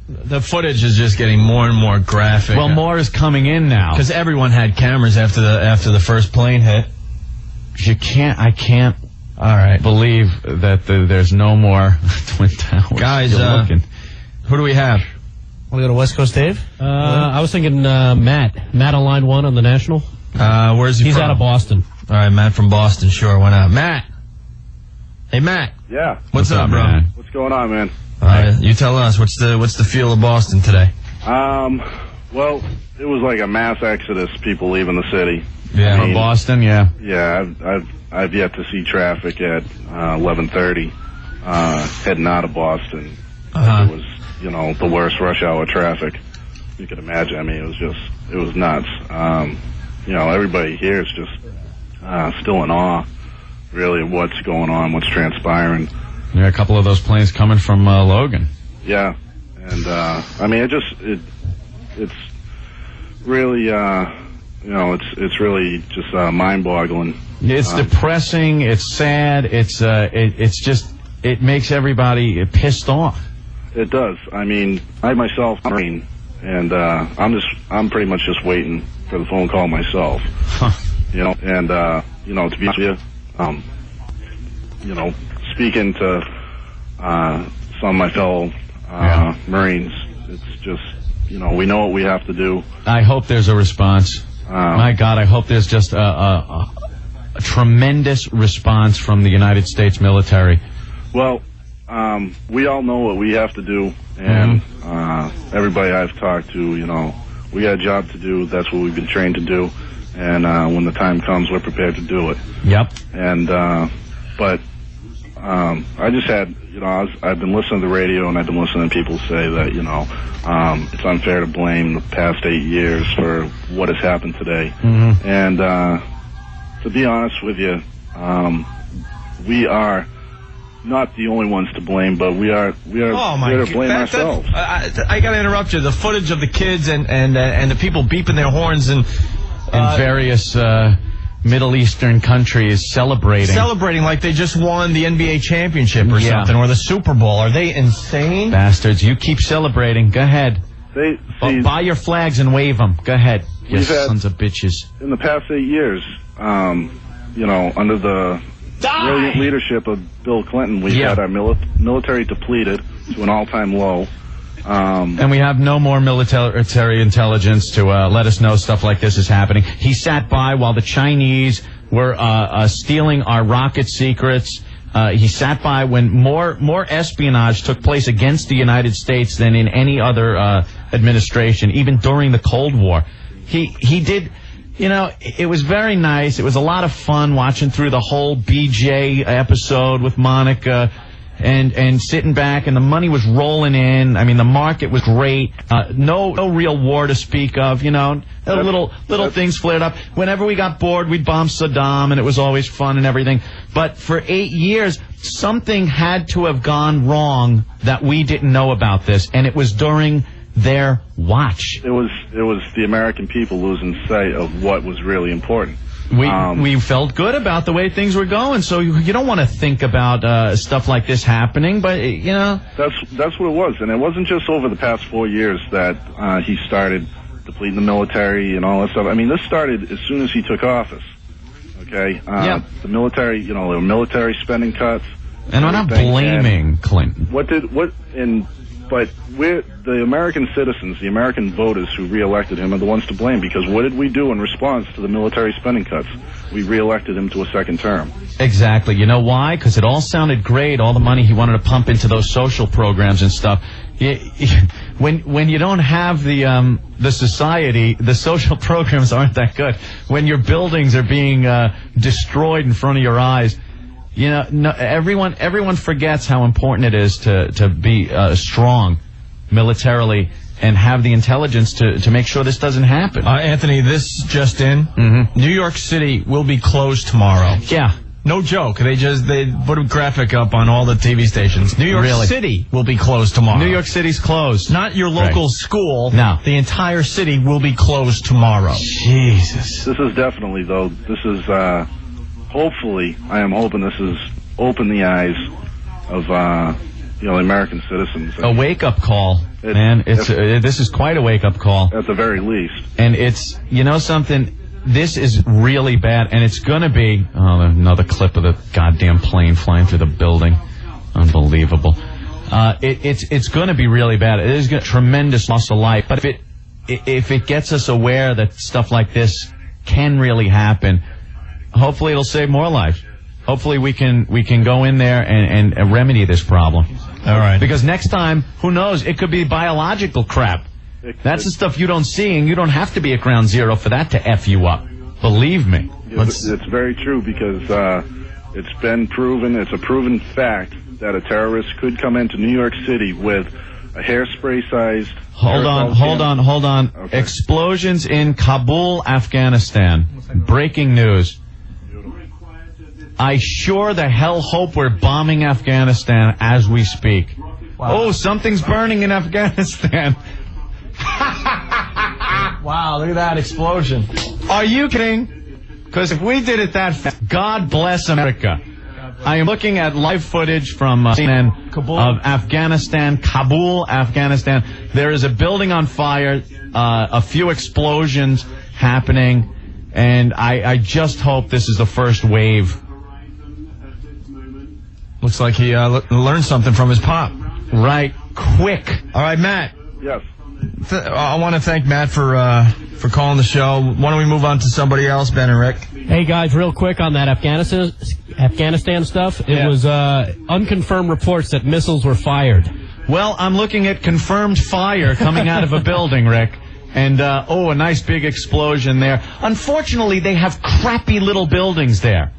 The footage is just getting more and more graphic. Well, more is coming in now because everyone had cameras after the first plane hit. I can't. All right. Believe that there's no more Twin Towers. Guys, who do we have? Want to go to West Coast Dave? I was thinking Matt. Matt on line 1 on the National. Where's he He's from? out of Boston. All right, Matt from Boston. Sure, why not? Matt. Hey, Matt. Yeah. What's up, bro? Man? What's going on, man? You tell us. What's the feel of Boston today? Well, it was like a mass exodus. People leaving the city. Yeah, from Boston. Yeah. Yeah, I've yet to see traffic at 11:30 heading out of Boston. It was, the worst rush hour traffic you could imagine. I mean, it was nuts. Everybody here is just still in awe, really, of what's going on, what's transpiring. Yeah, a couple of those planes coming from Logan. Yeah, and I mean, it's really, it's really just mind-boggling. It's depressing. It's sad. It's just, it makes everybody pissed off. It does. I mean, I myself, and I'm pretty much just waiting for the phone call myself. Huh. And to be honest with you, speaking to some of my fellow Marines, it's just, we know what we have to do. I hope there's a response. My God, I hope there's just a tremendous response from the United States military. Well, we all know what we have to do, and everybody I've talked to, we got a job to do. That's what we've been trained to do, and when the time comes, we're prepared to do it. Yep. And but I just had, I've been listening to the radio, and I've been listening to people say that, it's unfair to blame the past 8 years for what has happened today. And to be honest with you, we are not the only ones to blame, but we are to blame ourselves. I got to interrupt you. The footage of the kids and the people beeping their horns and in various Middle Eastern countries celebrating like they just won the NBA championship or something, or the Super Bowl. Are they insane? Bastards, you keep celebrating. Go ahead. Buy your flags and wave them. Go ahead, you sons of bitches. In the past 8 years, under the brilliant leadership of Bill Clinton, we've had our military depleted to an all-time low. And we have no more military intelligence to let us know stuff like this is happening. He sat by while the Chinese were stealing our rocket secrets. He sat by when more espionage took place against the United States than in any other administration, even during the Cold War. He did. It was very nice. It was a lot of fun watching through the whole BJ episode with Monica. And sitting back, and the money was rolling in. I mean, the market was great. No real war to speak of. Little things flared up. Whenever we got bored, we'd bomb Saddam, and it was always fun and everything. But for 8 years, something had to have gone wrong that we didn't know about this, and it was during their watch. It was the American people losing sight of what was really important. We felt good about the way things were going, so you don't want to think about stuff like this happening, but that's what it was. And it wasn't just over the past 4 years that he started depleting the military and all that stuff. I mean, this started as soon as he took office. Okay, the military, there were military spending cuts, and I'm not blaming Clinton. But the American citizens, the American voters who reelected him are the ones to blame, because what did we do in response to the military spending cuts? We reelected him to a second term. Exactly. You know why? Because it all sounded great, all the money he wanted to pump into those social programs and stuff. When you don't have the society, the social programs aren't that good. When your buildings are being destroyed in front of your eyes, everyone forgets how important it is to be strong militarily and have the intelligence to make sure this doesn't happen. Anthony, this just in. New York City will be closed tomorrow. Yeah. No joke. They put a graphic up on all the TV stations. New York City will be closed tomorrow. New York City's closed. Not your local school. No. The entire city will be closed tomorrow. Jesus. This is definitely, though, hopefully, I am hoping this is open the eyes of the American citizens. A wake-up call, man. This is quite a wake-up call. At the very least. And it's, you know something, this is really bad, and it's going to be, another clip of the goddamn plane flying through the building. Unbelievable. It's going to be really bad. It is a tremendous loss of life. But if it gets us aware that stuff like this can really happen, hopefully it'll save more lives. Hopefully we can go in there and remedy this problem. All right. Because next time, who knows, it could be biological crap. That's the stuff you don't see, and you don't have to be at ground zero for that to F you up. Believe me. It's very true, because it's been proven, it's a proven fact that a terrorist could come into New York City with a hairspray-sized... Hold on. Okay. Explosions in Kabul, Afghanistan. Breaking news. I sure the hell hope we're bombing Afghanistan as we speak. Wow. Oh, something's burning in Afghanistan. Wow, look at that explosion. Are you kidding? Because if we did it that fast, God bless America. I am looking at live footage from CNN of Afghanistan, Kabul, Afghanistan. There is a building on fire, a few explosions happening, and I just hope this is the first wave. Looks like he learned something from his pop. Right, quick. All right, Matt. Yes. I want to thank Matt for calling the show. Why don't we move on to somebody else, Ben and Rick? Hey, guys, real quick on that Afghanistan stuff. It was unconfirmed reports that missiles were fired. Well, I'm looking at confirmed fire coming out of a building, Rick. And, a nice big explosion there. Unfortunately, they have crappy little buildings there.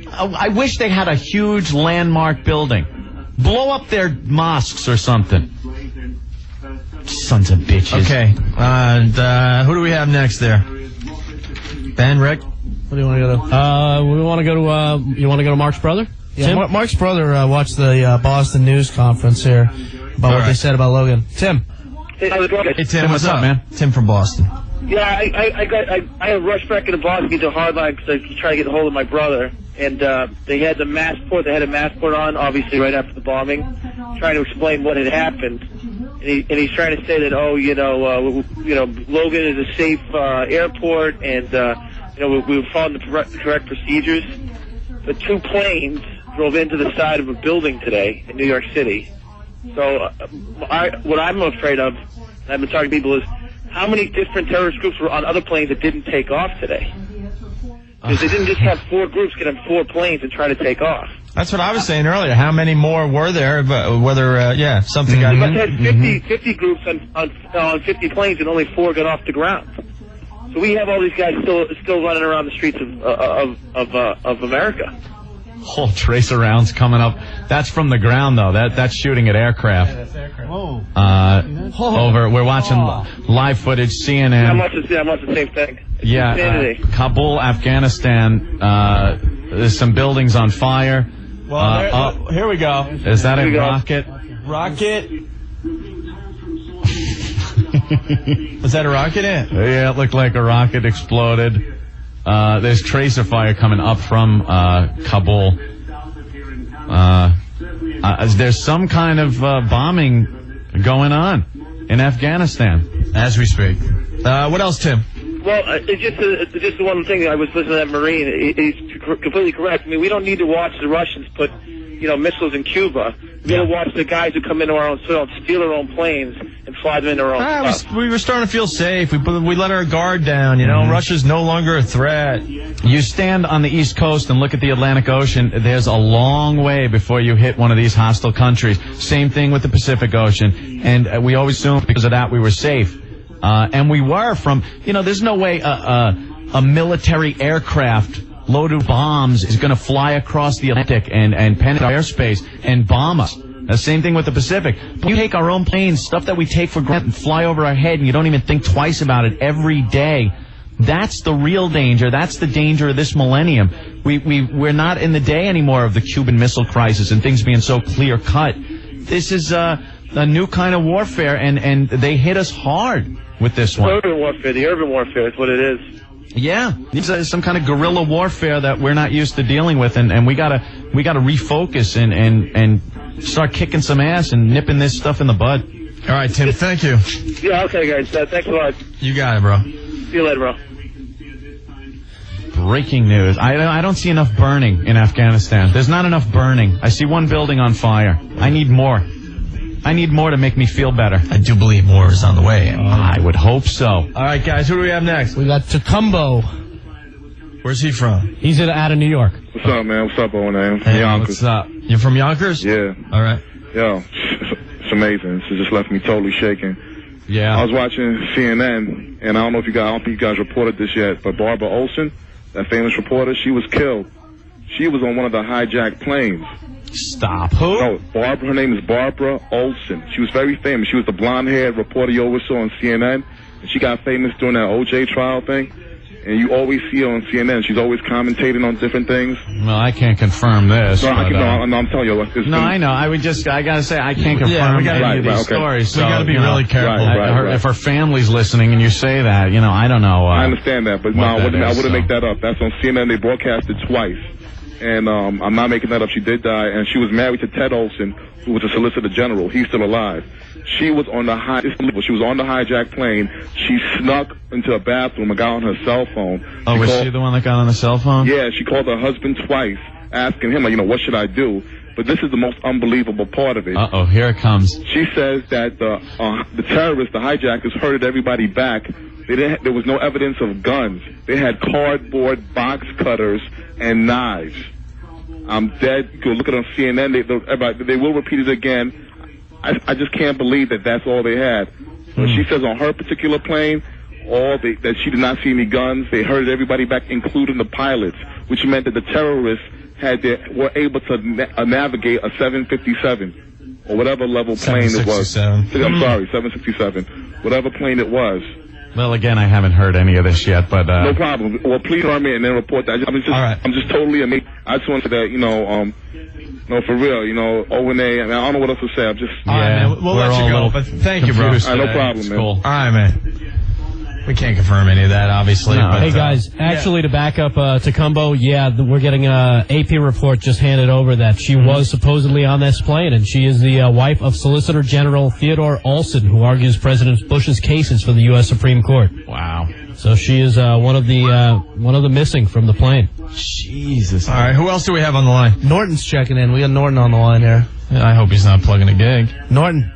I wish they had a huge landmark building. Blow up their mosques or something. Sons of bitches. Okay. And who do we have next there? Ben, Rick? What do you want to go to? We want to go to, you want to go to Mark's brother? Yeah, Tim? Mark's brother watched the Boston news conference here about what they said about Logan. Tim. Hey, Tim, what's up, man? Tim from Boston. Yeah, I rushed back into Boston to Hardline because I was trying to get a hold of my brother, and they had the Massport. They had a Massport on, obviously, right after the bombing, trying to explain what had happened. And he's trying to say that, Logan is a safe airport, and we were following the correct procedures. But 2 planes drove into the side of a building today in New York City. So what I'm afraid of, and I've been talking to people, is how many different terrorist groups were on other planes that didn't take off today? Because they didn't just have 4 groups get on 4 planes and try to take off. That's what I was saying earlier. How many more were there? Whether, something got... You must have 50 groups on 50 planes and only 4 got off the ground. So we have all these guys still running around the streets of America. Whole tracer rounds coming up. That's from the ground, though. That's shooting at aircraft. Yeah, that's aircraft. We're watching live footage, CNN. I'm watching the same thing. Yeah, Kabul, Afghanistan. There's some buildings on fire. Well, here we go. Is that a rocket? Rocket. Was that a rocket? Yeah, it looked like a rocket exploded. There's tracer fire coming up from Kabul. There's some kind of bombing going on in Afghanistan as we speak. What else, Tim? Well, it's just the one thing. I was listening to that Marine. He's completely correct. I mean, we don't need to watch the Russians put, missiles in Cuba. We got to watch the guys who come into our own soil, steal our own planes, and fly them into our own stuff. We were starting to feel safe. We let our guard down. Russia's no longer a threat. You stand on the East Coast and look at the Atlantic Ocean. There's a long way before you hit one of these hostile countries. Same thing with the Pacific Ocean. And we always assumed because of that we were safe. And we were from, there's no way a military aircraft loaded with bombs is going to fly across the Atlantic and penetrate our airspace and bomb us. The same thing with the Pacific. But we take our own planes, stuff that we take for granted, and fly over our head, and you don't even think twice about it every day. That's the real danger. That's the danger of this millennium. We're not in the day anymore of the Cuban Missile Crisis and things being so clear cut. This is a new kind of warfare, and they hit us hard with this one. The urban warfare is what it is. Yeah, it's some kind of guerrilla warfare that we're not used to dealing with, and we gotta refocus and start kicking some ass and nipping this stuff in the bud. All right, Tim, thank you. Yeah, okay, guys. Thanks a lot. You got it, bro. See you later, bro. Breaking news. I don't see enough burning in Afghanistan. There's not enough burning. I see one building on fire. I need more. I need more to make me feel better. I do believe more is on the way. I would hope so. All right, guys, who do we have next? We got Tacumbo. Where's he from? He's out of New York. What's up, man? What's up, Owen? Hey, Yonkers. what's up? You're from Yonkers? Yeah. All right. Yo, it's amazing. This just left me totally shaken. Yeah. I was watching CNN, and I don't think you guys reported this yet, but Barbara Olson, that famous reporter, she was killed. She was on one of the hijacked planes. Stop. Who? No, her name is Barbara Olson. She was very famous. She was the blonde-haired reporter you always saw on CNN, and she got famous during that O.J. trial thing. And you always see her on CNN. She's always commentating on different things. Well, I can't confirm this. No, but, I'm telling you. I know. I gotta say, I can't confirm any of these stories. So, we gotta be really careful. If her family's listening and you say that, I don't know. I understand that, but no, I wouldn't make that up. That's on CNN. They broadcast it twice. And I'm not making that up. She did die, and she was married to Ted Olson, who was a Solicitor General. He's still alive. She was on the hijacked plane. She snuck into a bathroom and got on her cell phone. Oh, was she the one that got on the cell phone? Yeah, she called her husband twice, asking him, what should I do? But this is the most unbelievable part of it. Uh-oh, here it comes. She says that the terrorists, the hijackers, herded everybody back. There was no evidence of guns. They had cardboard box cutters and knives. I'm dead. You can look at it on CNN. They will repeat it again. I just can't believe that that's all they had. So she says on her particular plane, that she did not see any guns. They herded everybody back, including the pilots, which meant that the terrorists were able to navigate a 757 or whatever level plane it was. I'm sorry, 767, whatever plane it was. Well, again, I haven't heard any of this yet, but no problem. Well, please call me and then report that. I'm just totally amazed. I just wanted that, no, for real, O&A. I don't know what else to say. I'm just... All right, man. We'll let you go, but thank you, bro. No problem, man. Cool. All right, man. We can't confirm any of that, obviously. No. But, hey, guys, actually, to back up Tacumbo, we're getting a AP report just handed over that she was supposedly on this plane, and she is the wife of Solicitor General Theodore Olson, who argues President Bush's cases for the U.S. Supreme Court. Wow. So she is one of the missing from the plane. Jesus. All right, who else do we have on the line? Norton's checking in. We got Norton on the line here. I hope he's not plugging a gig. Norton.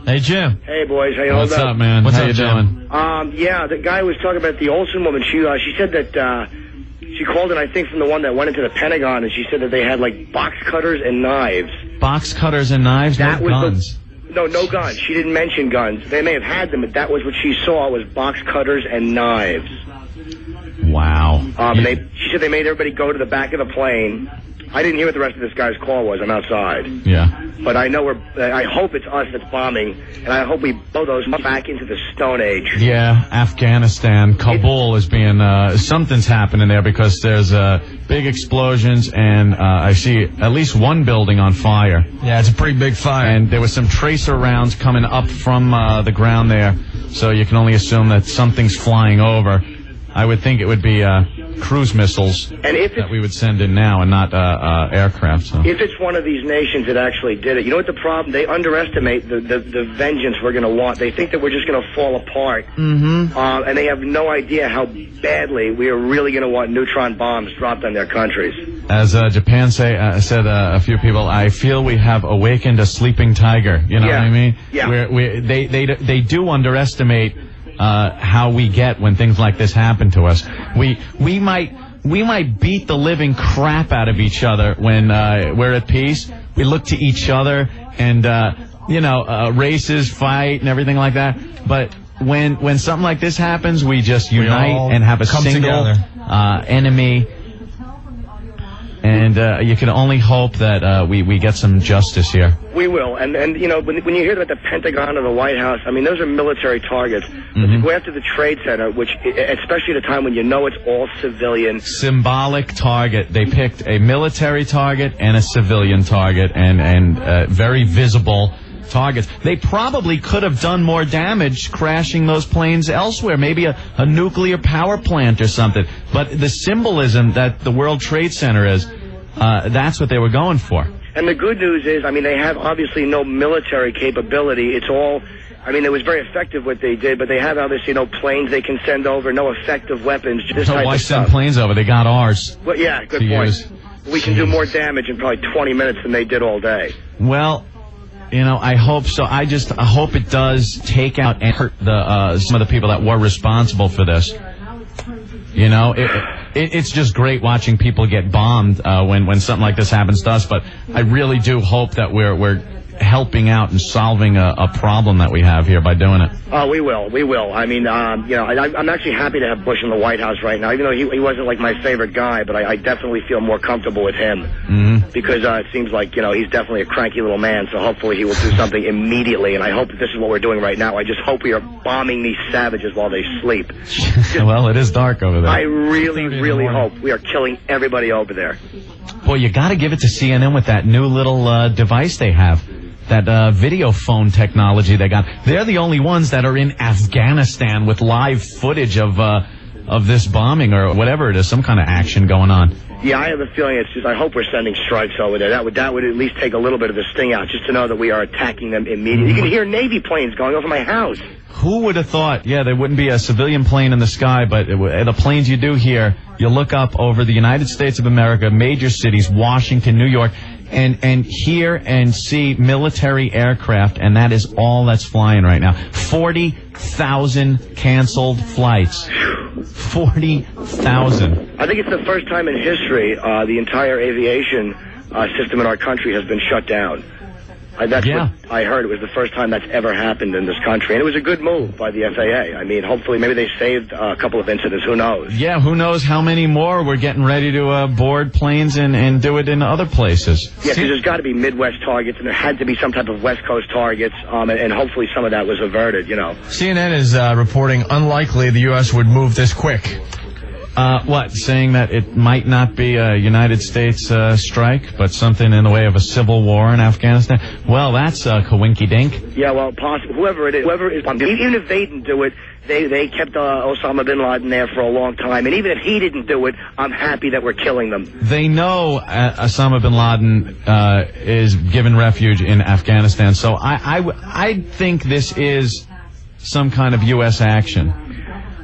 Hey, Jim. Hey, boys. How you What's up, man? What's How up, you Jim? doing? Yeah, the guy was talking about the Olsen woman. She said that she called in, I think, from the one that went into the Pentagon, and she said that they had, box cutters and knives. Box cutters and knives? No guns? No guns. She didn't mention guns. They may have had them, but that was what she saw, was box cutters and knives. Wow. She said they made everybody go to the back of the plane. I didn't hear what the rest of this guy's call was. I'm outside. Yeah. But I know I hope it's us that's bombing, and I hope we blow those back into the Stone Age. Yeah, Afghanistan, Kabul is being, something's happening there because there's, big explosions and, I see at least one building on fire. Yeah, it's a pretty big fire. And there was some tracer rounds coming up from, the ground there, so you can only assume that something's flying over. I would think it would be, cruise missiles that we would send in now and not aircraft. So. If it's one of these nations that actually did it, you know what the problem? They underestimate the vengeance we're going to want. They think that we're just going to fall apart. Mm-hmm. And they have no idea how badly we are really going to want neutron bombs dropped on their countries. As Japan said a few people, I feel we have awakened a sleeping tiger. You know what I mean? Yeah. They do underestimate how we get when things like this happen to us. We might beat the living crap out of each other when we're at peace. We look to each other and races, fight, and everything like that. But when something like this happens, we just unite and have a single enemy. And you can only hope that we get some justice here. We will. And when you hear about the Pentagon or the White House, I mean, those are military targets. But to go after the Trade Center, which, especially at a time when you know it's all civilian. Symbolic target. They picked a military target and a civilian target and very visible targets. They probably could have done more damage crashing those planes elsewhere, maybe a nuclear power plant or something. But the symbolism that the World Trade Center is, that's what they were going for. And the good news is, I mean, they have obviously no military capability. It's all, I mean, it was very effective what they did, but they have obviously no planes they can send over, no effective weapons, just So why send planes over? They got ours. Well, yeah, good point. Use. We can do more damage in probably 20 minutes than they did all day. Well, you know, I hope so. I hope it does take out and hurt some of the people that were responsible for this. You know, it's just great watching people get bombed when something like this happens to us. But I really do hope that we're helping out and solving a problem that we have here by doing it. Oh, we will. I mean, you know, I'm actually happy to have Bush in the White House right now, even though he wasn't like my favorite guy, but I definitely feel more comfortable with him because it seems like, you know, he's definitely a cranky little man, so hopefully he will do something immediately, and I hope that this is what we're doing right now. I just hope we are bombing these savages while they sleep. Well, it is dark over there. I really hope we are killing everybody over there. Boy, you got to give it to CNN with that new little device they have. That video phone technology they got. They're the only ones that are in Afghanistan with live footage of this bombing or whatever it is, some kind of action going on. Yeah, I have a feeling it's just, I hope we're sending strikes over there. That would at least take a little bit of the sting out, just to know that we are attacking them immediately. You can hear Navy planes going over my house. Who would have thought, yeah, there wouldn't be a civilian plane in the sky, but the planes you do hear, you look up over the United States of America, major cities, Washington, New York, and hear and see military aircraft, and that is all that's flying right now. 40,000 canceled flights. 40,000. I think it's the first time in history the entire aviation system in our country has been shut down. That's what I heard. It was the first time that's ever happened in this country. And it was a good move by the FAA. I mean, hopefully, maybe they saved a couple of incidents. Who knows? Yeah, who knows how many more we're getting ready to board planes and do it in other places. Yeah, because there's got to be Midwest targets, and there had to be some type of West Coast targets, and hopefully some of that was averted, you know. CNN is reporting unlikely the U.S. would move this quick. What? Saying that it might not be a United States strike, but something in the way of a civil war in Afghanistan? Well, that's coinky-dink. Yeah, well, possible. Whoever it is, even if they didn't do it, they kept Osama bin Laden there for a long time. And even if he didn't do it, I'm happy that we're killing them. They know Osama bin Laden is given refuge in Afghanistan, so I think this is some kind of U.S. action.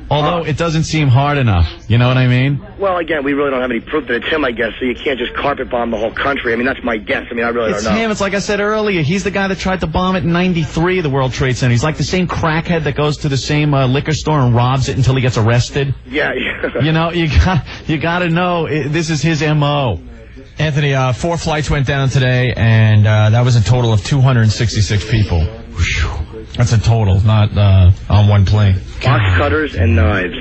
Although it doesn't seem hard enough. You know what I mean? Well, again, we really don't have any proof that it's him, I guess, so you can't just carpet bomb the whole country. I mean, that's my guess. I mean, I really don't know. It's him. It's like I said earlier. He's the guy that tried to bomb it in '93, the World Trade Center. He's like the same crackhead that goes to the same liquor store and robs it until he gets arrested. Yeah. You know, you got to know, this is his M.O. Anthony, 4 flights went down today, and that was a total of 266 people. That's a total, not on one plane. Box cutters and knives.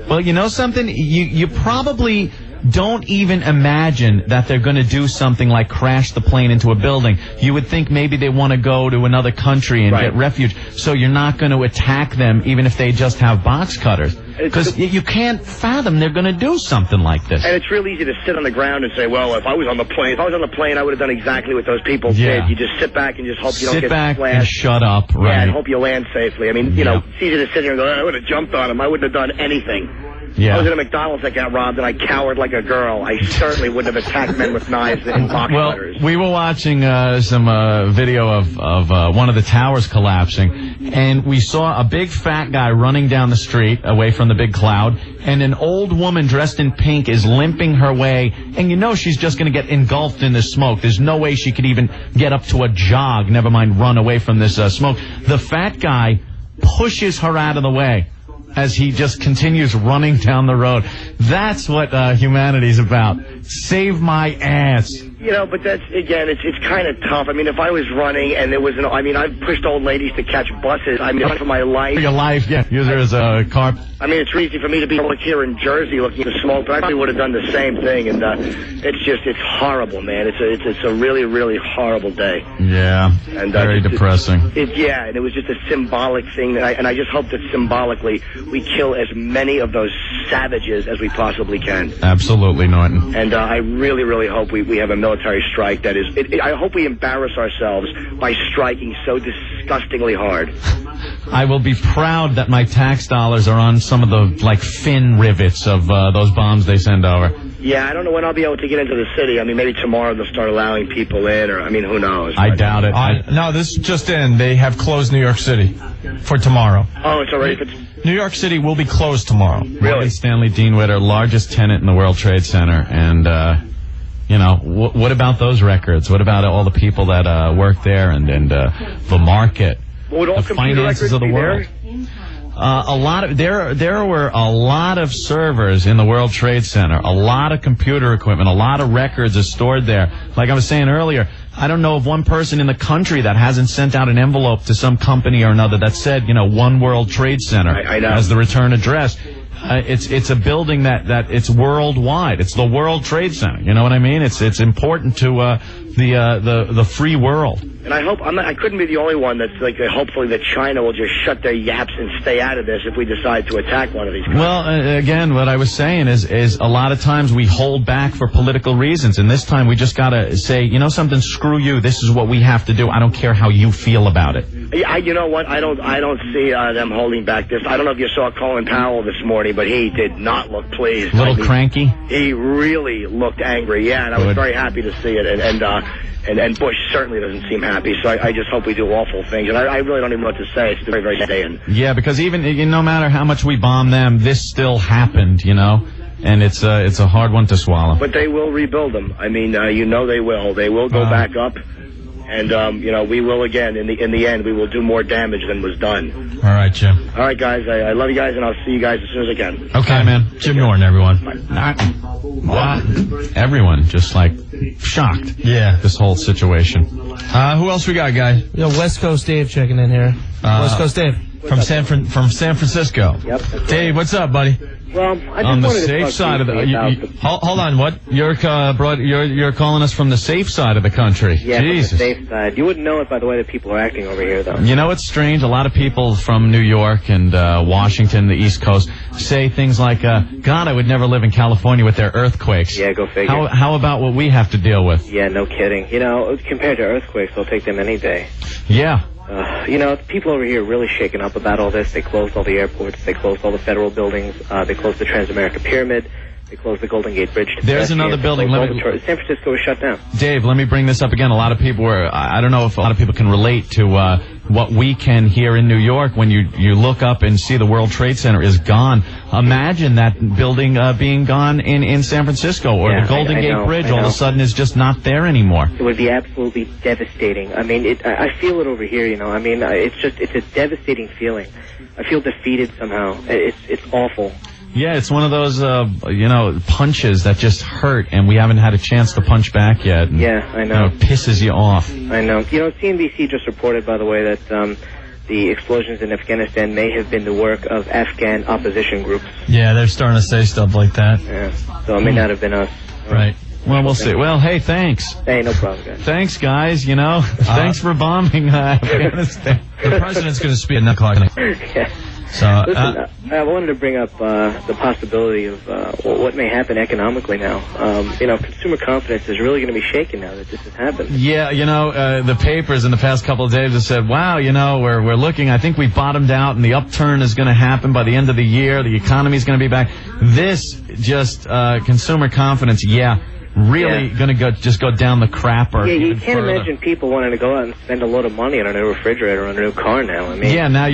Well, you know something? You probably don't even imagine that they're going to do something like crash the plane into a building. You would think maybe they want to go to another country and get refuge, so you're not going to attack them even if they just have box cutters. Because you can't fathom they're going to do something like this. And it's real easy to sit on the ground and say, well, if I was on the plane, I would have done exactly what those people did. You just sit back and just hope you don't get back splashed. And shut up, right? Yeah, and hope you land safely. I mean, you know, it's easy to sit here and go, I would have jumped on him. I wouldn't have done anything. Yeah. I was at a McDonald's that got robbed, and I cowered like a girl. I certainly wouldn't have attacked men with knives and box cutters. We were watching some video of one of the towers collapsing, and we saw a big fat guy running down the street away from the big cloud, and an old woman dressed in pink is limping her way, and you know she's just going to get engulfed in this smoke. There's no way she could even get up to a jog, never mind run away from this smoke. The fat guy pushes her out of the way as he just continues running down the road. That's what humanity's about. Save my ass. You know, but that's, again, it's kind of tough. I mean, if I was running and there was I've pushed old ladies to catch buses. I mean, for my life. For your life, yeah. Use her as a car. I mean, it's easy for me to be here in Jersey looking at the smoke, but I probably would have done the same thing. And it's horrible, man. It's a really, really horrible day. Yeah. And very depressing. And it was just a symbolic thing. And I just hope that symbolically we kill as many of those savages as we possibly can. Absolutely, Norton. And I really, really hope we have a military military strike that is. I hope we embarrass ourselves by striking so disgustingly hard. I will be proud that my tax dollars are on some of the fin rivets of those bombs they send over. Yeah, I don't know when I'll be able to get into the city. I mean, maybe tomorrow they'll start allowing people in, or who knows? I doubt it. No, this is just in. They have closed New York City for tomorrow. Oh, it's already. New York City will be closed tomorrow. Really? Stanley Deanwitter, largest tenant in the World Trade Center, and what about those records? What about all the people that work there and the market, the finances of the world? There were a lot of servers in the World Trade Center, a lot of computer equipment, a lot of records are stored there. Like I was saying earlier, I don't know of one person in the country that hasn't sent out an envelope to some company or another that said, One World Trade Center as the return address. It's a building that it's worldwide. It's the World Trade Center. You know what I mean? It's important to the free world. And I hope I couldn't be the only one that's hopefully that China will just shut their yaps and stay out of this if we decide to attack one of these countries. Well, again, what I was saying is a lot of times we hold back for political reasons, and this time we just gotta say, something, screw you. This is what we have to do. I don't care how you feel about it. You know what? I don't see them holding back this. I don't know if you saw Colin Powell this morning, but he did not look pleased. A little cranky? He really looked angry. Yeah, and I was very happy to see it. And Bush certainly doesn't seem happy, so I just hope we do awful things. And I really don't even know what to say. It's very, very sad. Yeah, because even no matter how much we bomb them, this still happened, and it's a hard one to swallow. But they will rebuild them. I mean, they will. They will go back up, and we will again. In the end, we will do more damage than was done. All right, Jim. All right, guys. I love you guys, and I'll see you guys as soon as I can. Okay, man. Jim Norton, everyone. Everyone just shocked. Yeah. This whole situation. Who else we got, guys? West Coast Dave checking in here. West Coast Dave. From San Francisco. Yep. Dave, what's up, buddy? Well, I just on the wanted to safe talk side of briefly Hold on, what? You're calling us from the safe side of the country. Yeah, Jesus. from the safe side. You wouldn't know it by the way that people are acting over here, though. It's strange. A lot of people from New York and Washington, the East Coast, say things like, God, I would never live in California with their earthquakes. Yeah, go figure. How about what we have to deal with? Yeah, no kidding. Compared to earthquakes, I'll take them any day. Yeah. People over here are really shaken up about all this. They closed all the airports. They closed all the federal buildings. They closed the Transamerica Pyramid. They closed the Golden Gate Bridge. There's another building. San Francisco was shut down. Dave, let me bring this up again. A lot of people I don't know if a lot of people can relate to what we can here in New York when you look up and see the World Trade Center is gone. Imagine that building being gone in San Francisco, or the Golden Gate Bridge all of a sudden is just not there anymore. It would be absolutely devastating. I mean, I feel it over here, it's a devastating feeling. I feel defeated somehow. It's awful. Yeah, it's one of those, punches that just hurt, and we haven't had a chance to punch back yet. And, yeah, I know. It pisses you off. I know. CNBC just reported, by the way, that the explosions in Afghanistan may have been the work of Afghan opposition groups. Yeah, they're starting to say stuff like that. Yeah, so it may not have been us. Right. Well, we'll see. Well, hey, thanks. Hey, no problem, guys. Thanks, guys. Thanks for bombing Afghanistan. The president's going to speak at 9 o'clock. Yeah. So, listen, I wanted to bring up the possibility of what may happen economically now. Consumer confidence is really going to be shaken now that this has happened. Yeah, the papers in the past couple of days have said, wow, we're looking, I think we bottomed out and the upturn is going to happen by the end of the year. The economy is going to be back. This just consumer confidence, really going to go down the crapper. Yeah, you can't imagine people wanting to go out and spend a load of money on a new refrigerator or on a new car now. I mean, yeah, now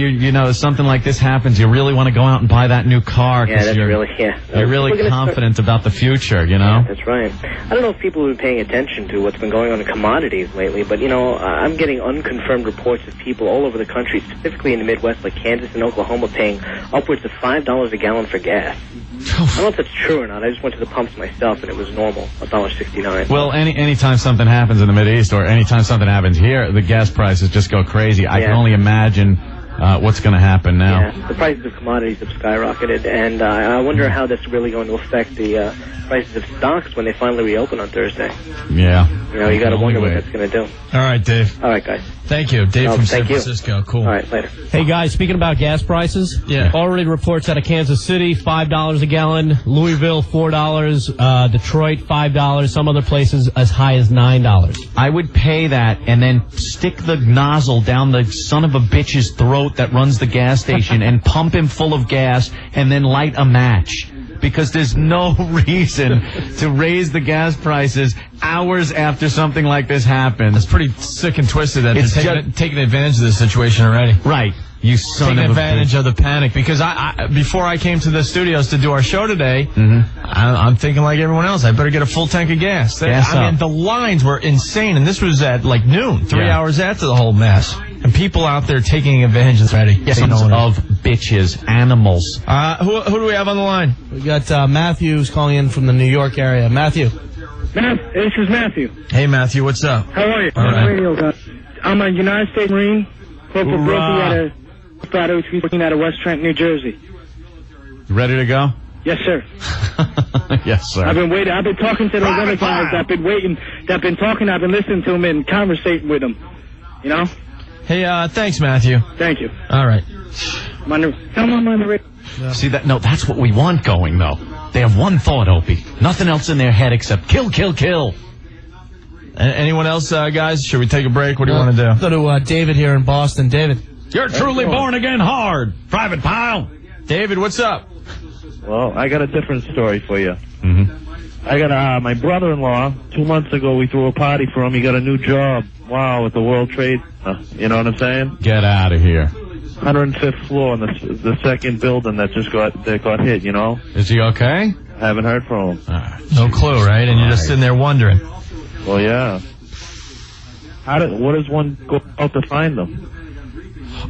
if something like this happens, you really want to go out and buy that new car because you're really confident about the future. Yeah, that's right. I don't know if people have been paying attention to what's been going on in commodities lately, but I'm getting unconfirmed reports of people all over the country, specifically in the Midwest, like Kansas and Oklahoma, paying upwards of $5 a gallon for gas. I don't know if that's true or not. I just went to the pumps myself, and it was normal, $1.69. Well, anytime something happens in the Mideast or anytime something happens here, the gas prices just go crazy. I can only imagine what's going to happen now. Yeah, the prices of commodities have skyrocketed, and I wonder how that's really going to affect the prices of stocks when they finally reopen on Thursday. Yeah. You know, you got to wonder what that's going to do. All right, Dave. All right, guys. Thank you. Dave from San thank you. Francisco. Cool. All right, later. Hey, guys, speaking about gas prices, already reports out of Kansas City, $5 a gallon, Louisville, $4, Detroit, $5, some other places as high as $9. I would pay that and then stick the nozzle down the son of a bitch's throat that runs the gas station and pump him full of gas and then light a match. Because there's no reason to raise the gas prices hours after something like this happens. It's pretty sick and twisted that they're taking advantage of this situation already. Right. You son taking of a advantage bitch. of the panic. Because I before I came to the studios to do our show today, I'm thinking like everyone else, I better get a full tank of gas. I mean, the lines were insane, and this was at like noon, 3 hours after the whole mess. And people out there taking advantage of this already. Sons of bitches, animals. Who do we have on the line? We got Matthew who's calling in from the New York area. Matthew. This is Matthew. Hey, Matthew, what's up? How are you? All right. Radio guy. I'm a United States Marine, Corporal Brookie working out of West Trent, New Jersey. You ready to go? Yes, sir. Yes, sir. I've been waiting. I've been talking to those other guys that have been waiting, that have been talking. I've been listening to them and conversating with them. You know? Hey, thanks, Matthew. Thank you. All right. Come on the radio. See, that's what we want going, though. They have one thought, Opie. Nothing else in their head except kill, kill, kill. Anyone else, guys? Should we take a break? What do you want to do? Go to David here in Boston. David. You're truly born again hard, Private Pile. David, what's up? Well, I got a different story for you. I got my brother-in-law. 2 months ago, we threw a party for him. He got a new job. Wow, at the World Trade. You know what I'm saying? Get out of here. 105th floor in the second building that got hit. You know? Is he okay? Haven't heard from him. No clue, right? And you're just sitting there wondering. Well, yeah. What does one go out to find them?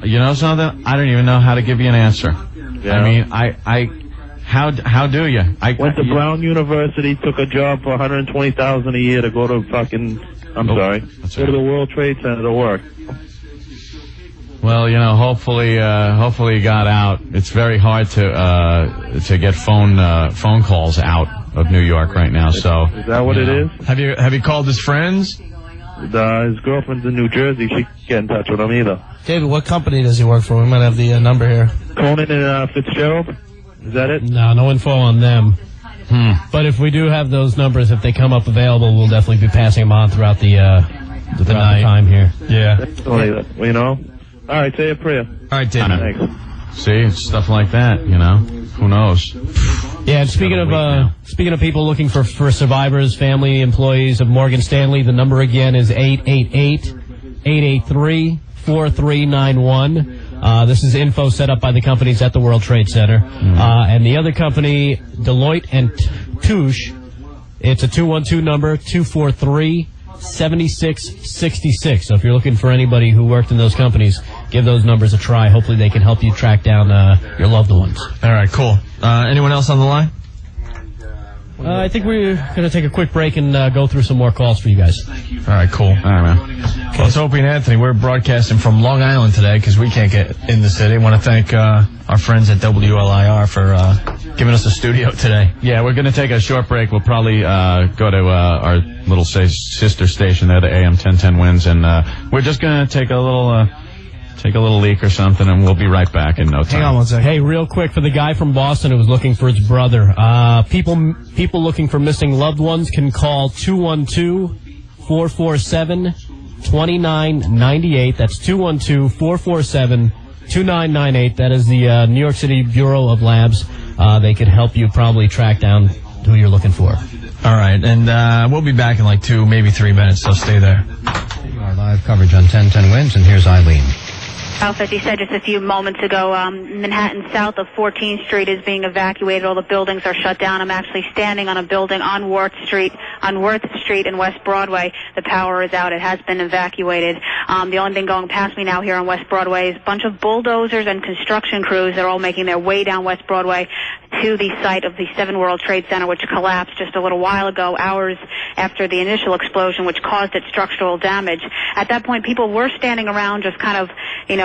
You know something? I don't even know how to give you an answer. Yeah. I mean, how do you? Went to Brown University, took a job for $120,000 a year to go to fucking. Go to the World Trade Center to work. Well, you know, hopefully he got out. It's very hard to get phone calls out of New York right now. So is that what it is? Have you called his friends? His girlfriend's in New Jersey. She can't get in touch with him either. David, what company does he work for? We might have the number here. Conan and Fitzgerald? Is that it? No info on them. But if we do have those numbers, if they come up available, we'll definitely be passing them on throughout the night. Time here. Yeah. You know? All right, say a prayer. All right, David. Thanks. See, it's stuff like that, you know? Who knows? Yeah, and speaking of people looking for survivors, family, employees of Morgan Stanley, the number again is 888-883-4391. This is info set up by the companies at the World Trade Center. And the other company, Deloitte and Touche, it's a 212 number, 243-7666. So if you're looking for anybody who worked in those companies, give those numbers a try. Hopefully they can help you track down your loved ones. All right, cool. Anyone else on the line? I think we're going to take a quick break and go through some more calls for you guys. All right, cool. All right, man. Well, it's Opie and Anthony. We're broadcasting from Long Island today because we can't get in the city. I want to thank our friends at WLIR for giving us a studio today. Yeah, we're going to take a short break. We'll probably go to our little sister station there, the AM 1010 Winds, and we're just going to take a little leak or something, and we'll be right back in no time. Hang on one second. Hey, real quick, for the guy from Boston who was looking for his brother, people looking for missing loved ones can call 212-447-2998. That's 212-447-2998. That is the New York City Bureau of Labs. They could help you probably track down who you're looking for. All right, and we'll be back in like 2, maybe 3 minutes, so stay there. Our live coverage on 1010 Winds, and here's Eileen. South, as you said just a few moments ago, Manhattan south of 14th Street is being evacuated. All the buildings are shut down. I'm actually standing on a building on Worth Street and West Broadway. The power is out. It has been evacuated. The only thing going past me now here on West Broadway is a bunch of bulldozers and construction crews. They're all making their way down West Broadway to the site of the 7 World Trade Center, which collapsed just a little while ago, hours after the initial explosion, which caused its structural damage. At that point, people were standing around just kind of,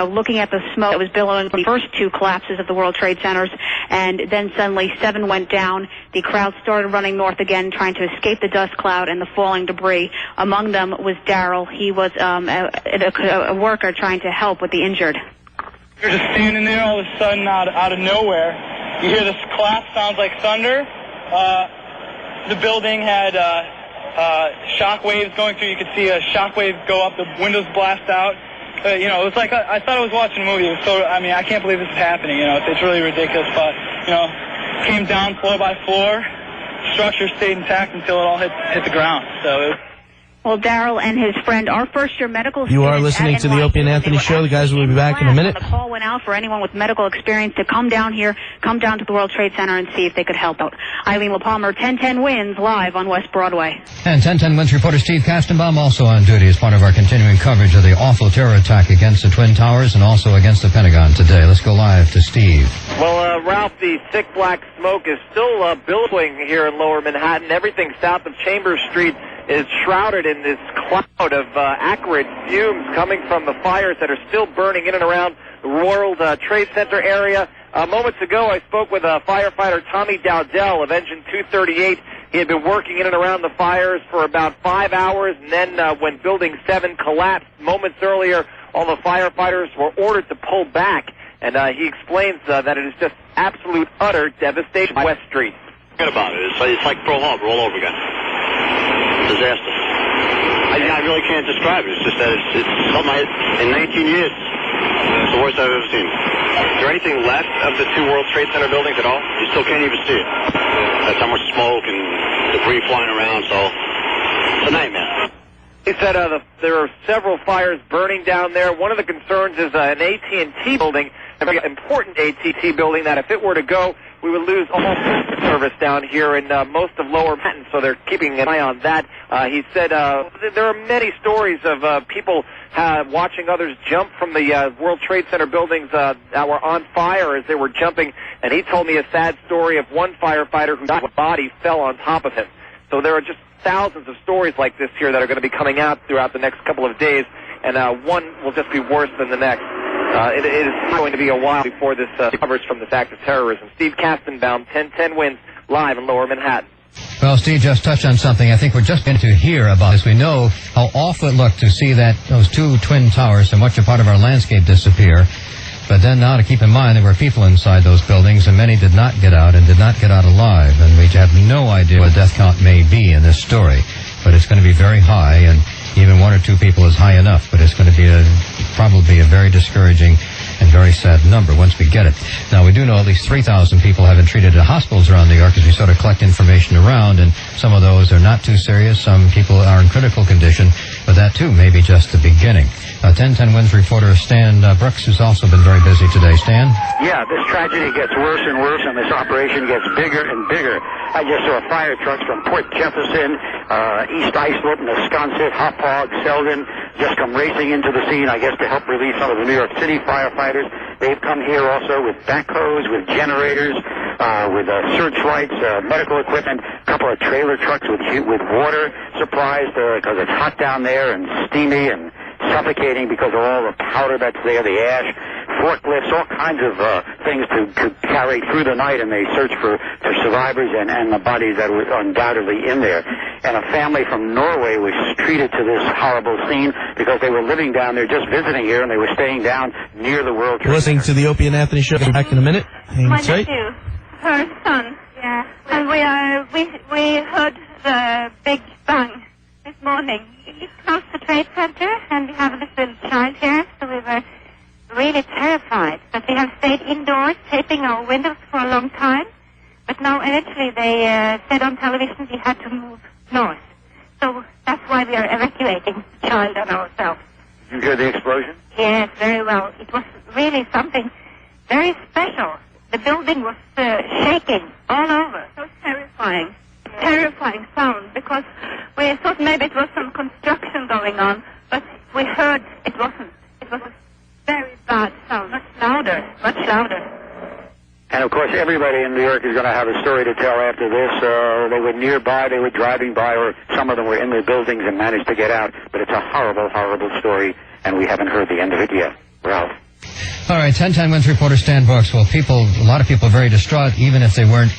looking at the smoke that was billowing from the first 2 collapses of the World Trade Centers, and then suddenly 7 went down. The crowd started running north again, trying to escape the dust cloud and the falling debris. Among them was Daryl. He was a worker trying to help with the injured. You're just standing there all of a sudden out of nowhere. You hear this clap, sounds like thunder. The building had shock waves going through. You could see a shock wave go up, the windows blast out. It was like I thought I was watching a movie. It was I can't believe this is happening. It's really ridiculous. But came down floor by floor. Structure stayed intact until it all hit the ground. So. Well, Daryl and his friend are first-year medical students. You are listening to the Opie and Anthony Show. The guys will be back in a minute. The call went out for anyone with medical experience to come down here, come down to the World Trade Center and see if they could help out. Eileen LaPalmer, 1010 Wins, live on West Broadway. And 1010 Wins reporter Steve Kastenbaum also on duty as part of our continuing coverage of the awful terror attack against the Twin Towers and also against the Pentagon today. Let's go live to Steve. Well, Ralph, the thick black smoke is still billowing here in Lower Manhattan. Everything south of Chambers Street is shrouded in this cloud of acrid fumes coming from the fires that are still burning in and around the World Trade Center area. Moments ago, I spoke with firefighter Tommy Dowdell of Engine 238. He had been working in and around the fires for about 5 hours, and then when Building 7 collapsed moments earlier, all the firefighters were ordered to pull back. And he explains that it is just absolute, utter devastation on West Street. Forget about it. It's like Pearl Harbor all over again. Disaster. I really can't describe it. It's just that it's something in 19 years. It's the worst I've ever seen. Is there anything left of the 2 World Trade Center buildings at all? You still can't even see it. That's how much smoke and debris flying around, so it's a nightmare. He said there are several fires burning down there. One of the concerns is an AT&T building, a very important AT&T building, that if it were to go, we would lose all service down here in most of Lower Manhattan, so they're keeping an eye on that. He said there are many stories of people watching others jump from the World Trade Center buildings that were on fire as they were jumping, and he told me a sad story of one firefighter whose body fell on top of him. So there are just thousands of stories like this here that are going to be coming out throughout the next couple of days, and one will just be worse than the next. It is going to be a while before this recovers from this act of terrorism. Steve Kastenbaum, 1010 Wins, live in Lower Manhattan. Well, Steve just touched on something. I think we're just going to hear about this. We know how awful it looked to see those 2 Twin Towers, so much a part of our landscape, disappear. But then now to keep in mind there were people inside those buildings, and many did not get out and did not get out alive. And we have no idea what death count may be in this story. But it's going to be very high, and even 1 or 2 people is high enough. But it's going to be probably a very discouraging and very sad number once we get it. Now, we do know at least 3,000 people have been treated at hospitals around New York as we sort of collect information around, and some of those are not too serious. Some people are in critical condition, but that, too, may be just the beginning. 1010 Wins reporter Stan Brooks has also been very busy today. Stan? Yeah, this tragedy gets worse and worse, and this operation gets bigger and bigger. I just saw fire trucks from Port Jefferson, East Islip, Wisconsin, Hauppauge, Selden, just come racing into the scene, I guess, to help relieve some of the New York City firefighters. They've come here also with backhoes, with generators, with searchlights, medical equipment, a couple of trailer trucks with water supplies because it's hot down there and steamy and suffocating because of all the powder that's there, the ash, forklifts, all kinds of things to carry through the night, and they search for survivors and the bodies that were undoubtedly in there. And a family from Norway was treated to this horrible scene because they were living down there, just visiting here, and they were staying down near the World Trade Listening to the Opie and Anthony Show. Back in a minute. Hang My tight. nephew, her son. Yeah. And we heard the big bang this morning. It's close to Trade Center, and we have a little child here, so we were really terrified. But we have stayed indoors, taping our windows for a long time. But now eventually they said on television we had to move north. So that's why we are evacuating the child and ourselves. Did you hear the explosion? Yes, very well. It was really something very special. The building was shaking all over. So terrifying. Terrifying sound, because we thought maybe it was some construction going on, but we heard it wasn't. It was a very bad sound, much louder. And of course, everybody in New York is going to have a story to tell after this. They were nearby, they were driving by, or some of them were in their buildings and managed to get out. But it's a horrible, horrible story, and we haven't heard the end of it yet. Ralph. All right, 1010 Wins reporter Stan Brooks. Well, a lot of people are very distraught, even if they weren't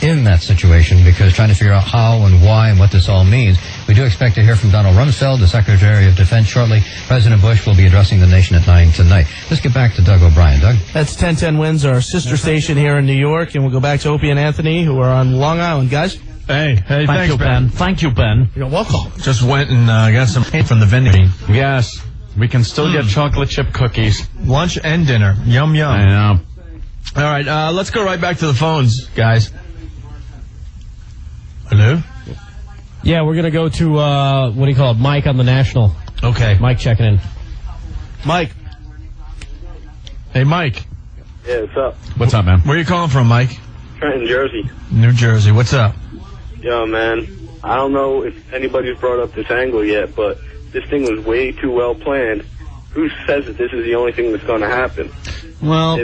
in that situation, because trying to figure out how and why and what this all means. We do expect to hear from Donald Rumsfeld, the Secretary of Defense, shortly. President Bush will be addressing the nation at 9 tonight. Let's get back to Doug O'Brien. Doug? That's 1010 Wins, our sister station here in New York, and we'll go back to Opie and Anthony, who are on Long Island. Guys? Hey, thanks, you, Ben. Thank you, Ben. You're welcome. Just went and got some paint from the vending machine. Yes, we can still get chocolate chip cookies. Lunch and dinner. Yum, yum. I know. All right, let's go right back to the phones, guys. Hello? Yeah, we're going to go to, what do you call it, Mike on the National. Okay. Mike checking in. Mike. Hey, Mike. Yeah, what's up? What's up, man? Where are you calling from, Mike? Trenton, Jersey. New Jersey. What's up? Yo, man, I don't know if anybody's brought up this angle yet, but this thing was way too well planned. Who says that this is the only thing that's going to happen? Well,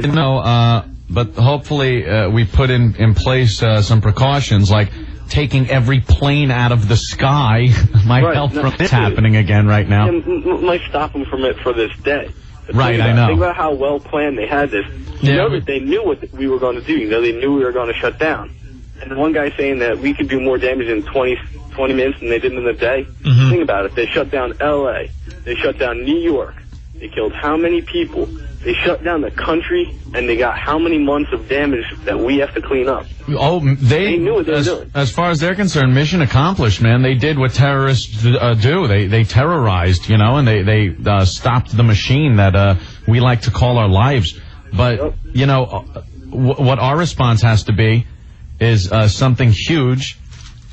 but hopefully we put in place some precautions, like taking every plane out of the sky might help from this happening again right now. Might stop them from it for this day. Right, I know. Think about how well planned they had this. You know that they knew what we were going to do. You know, they knew we were going to shut down. And the one guy saying that we could do more damage in 20 minutes than they did in a day. Mm-hmm. Think about it. They shut down L.A. They shut down New York. They killed how many people? They shut down the country, and they got how many months of damage that we have to clean up? Oh, they knew what they were doing. As far as they're concerned, mission accomplished, man. They did what terrorists do. They terrorized, and they stopped the machine that we like to call our lives. But, what our response has to be is something huge.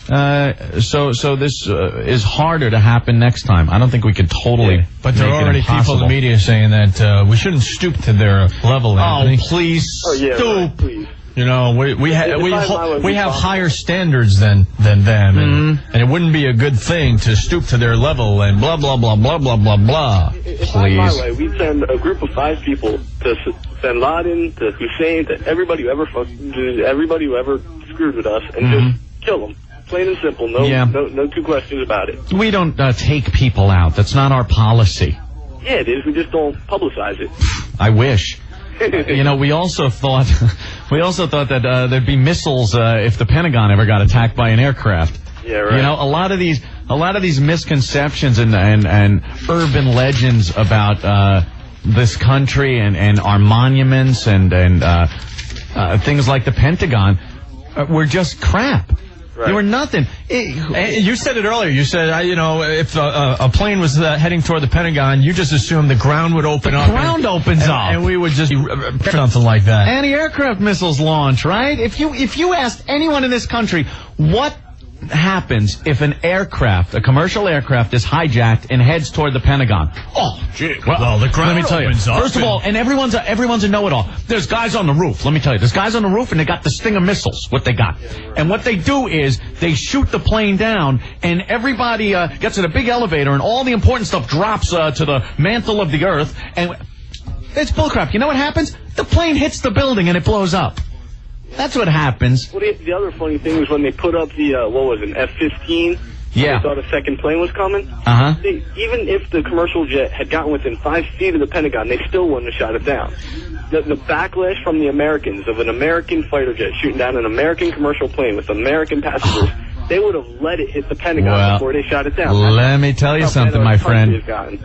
So this is harder to happen next time. I don't think we could totally. But there are already people in the media saying that we shouldn't stoop to their level. Anthony. Oh, please stoop! Right, please. We have higher standards than them, and it wouldn't be a good thing to stoop to their level and blah blah blah blah blah blah blah. If I'm my way, we'd send a group of 5 people to Bin Laden, to Hussein, to everybody who ever screwed with us, and just kill them. Plain and simple. No two questions about it. We don't take people out. That's not our policy. Yeah, it is. We just don't publicize it. I wish. We also thought that there'd be missiles if the Pentagon ever got attacked by an aircraft. Yeah, right. A lot of these misconceptions and urban legends about this country and our monuments and things like the Pentagon were just crap. Right. They were nothing. You said it earlier. You said, if a plane was heading toward the Pentagon, you just assumed the ground would open up. The ground opens up. And we would just something like that. Anti-aircraft missiles launch, right? If you asked anyone in this country what happens if an aircraft, a commercial aircraft, is hijacked and heads toward the Pentagon? Oh, gee. Well, the ground let me tell you. opens up. First of all, and everyone's a know-it-all. There's guys on the roof. Let me tell you. There's guys on the roof, and they got the Stinger missiles. What they got, and what they do is they shoot the plane down, and everybody gets in a big elevator, and all the important stuff drops to the mantle of the earth, and it's bullcrap. You know what happens? The plane hits the building, and it blows up. That's what happens. Well, the other funny thing was when they put up the, an F-15? Yeah. They thought a second plane was coming? Uh-huh. Even if the commercial jet had gotten within 5 feet of the Pentagon, they still wouldn't have shot it down. The backlash from the Americans of an American fighter jet shooting down an American commercial plane with American passengers, they would have let it hit the Pentagon before they shot it down. Let me tell you something, my friend.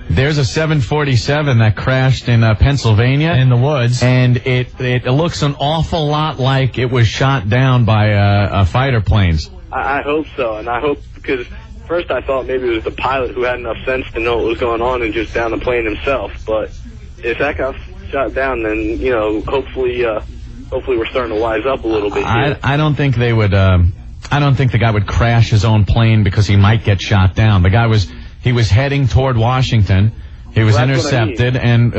There's a 747 that crashed in Pennsylvania. In the woods. And it looks an awful lot like it was shot down by fighter planes. I hope so, and I hope, because first I thought maybe it was the pilot who had enough sense to know what was going on and just down the plane himself. But if that got shot down, then, hopefully we're starting to wise up a little bit here. I don't think they would... I don't think the guy would crash his own plane because he might get shot down. The guy was heading toward Washington. He was intercepted, and,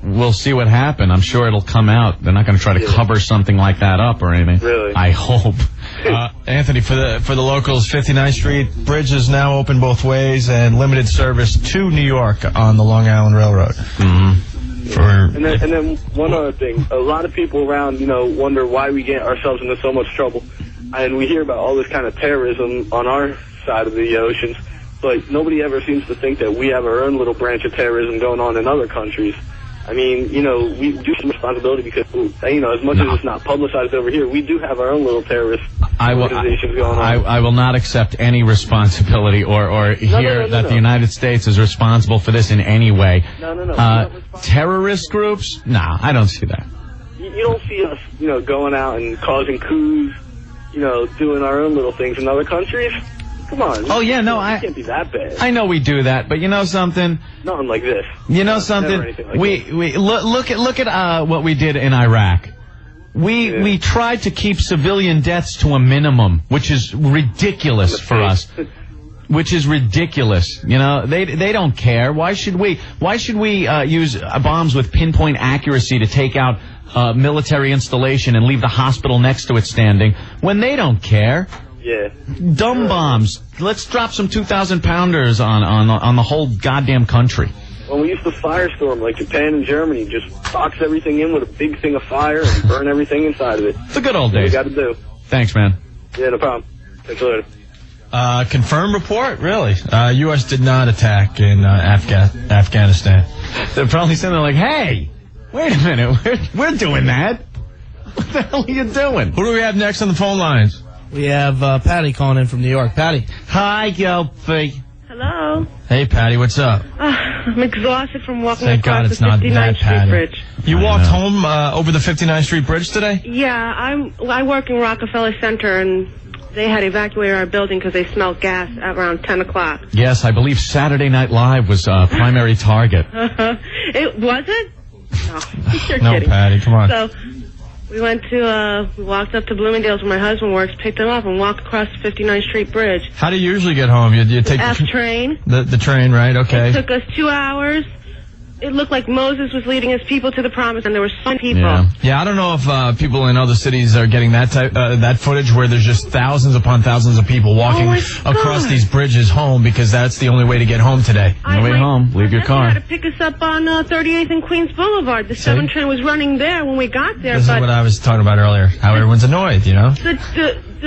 we'll see what happened. I'm sure it'll come out. They're not going to try to cover something like that up or anything. Really? I hope. Anthony, for the locals, 59th Street Bridge is now open both ways and limited service to New York on the Long Island Railroad. And then one other thing, a lot of people around, wonder why we get ourselves into so much trouble, and we hear about all this kind of terrorism on our side of the oceans, but nobody ever seems to think that we have our own little branch of terrorism going on in other countries. I mean, we do some responsibility because, as much as it's not publicized over here, we do have our own little terrorist organizations going on. I will not accept any responsibility or hear that the United States is responsible for this in any way. No. Terrorist groups? Nah, I don't see that. You don't see us, going out and causing coups, doing our own little things in other countries. Come on. Oh, yeah, no, it can't be that bad. I know we do that, but you know something? Nothing like this. You know something? Like we look at what we did in Iraq. We tried to keep civilian deaths to a minimum, which is ridiculous for us. Which is ridiculous. They don't care. Why should we use bombs with pinpoint accuracy to take out military installation and leave the hospital next to it standing when they don't care? Yeah. Dumb bombs. Let's drop some 2,000-pounders on the whole goddamn country. When we used to firestorm, like Japan and Germany, just box everything in with a big thing of fire and burn everything inside of it. The good old days. That's what we got to do. Thanks, man. Yeah, no problem. Catch you later. Confirmed report? Really? U.S. did not attack in Afghanistan. They're probably sitting there like, hey, wait a minute, we're doing that. What the hell are you doing? Who do we have next on the phone lines? We have Patty calling in from New York. Patty. Hi, Gelfie. Hello. Hey, Patty, what's up? I'm exhausted from walking Thank across God the it's not 59th that, Street Patty. Bridge. You walked home over the 59th Street Bridge today? Yeah, I work in Rockefeller Center, and they had evacuated our building because they smelled gas at around 10 o'clock. Yes, I believe Saturday Night Live was primary target. It was it? No, you're No, kidding. Patty, come on. So we walked up to Bloomingdale's where my husband works, picked him up, and walked across the 59th Street Bridge. How do you usually get home? You take the F train. The train, right? Okay. It took us 2 hours. It looked like Moses was leading his people to the promise, and there were so many people. Yeah, I don't know if people in other cities are getting that footage where there's just thousands upon thousands of people walking across these bridges home because that's the only way to get home today. On the way home, leave your car. They had to pick us up on 38th and Queens Boulevard. The 7 train was running there when we got there. This is what I was talking about earlier, how everyone's annoyed, The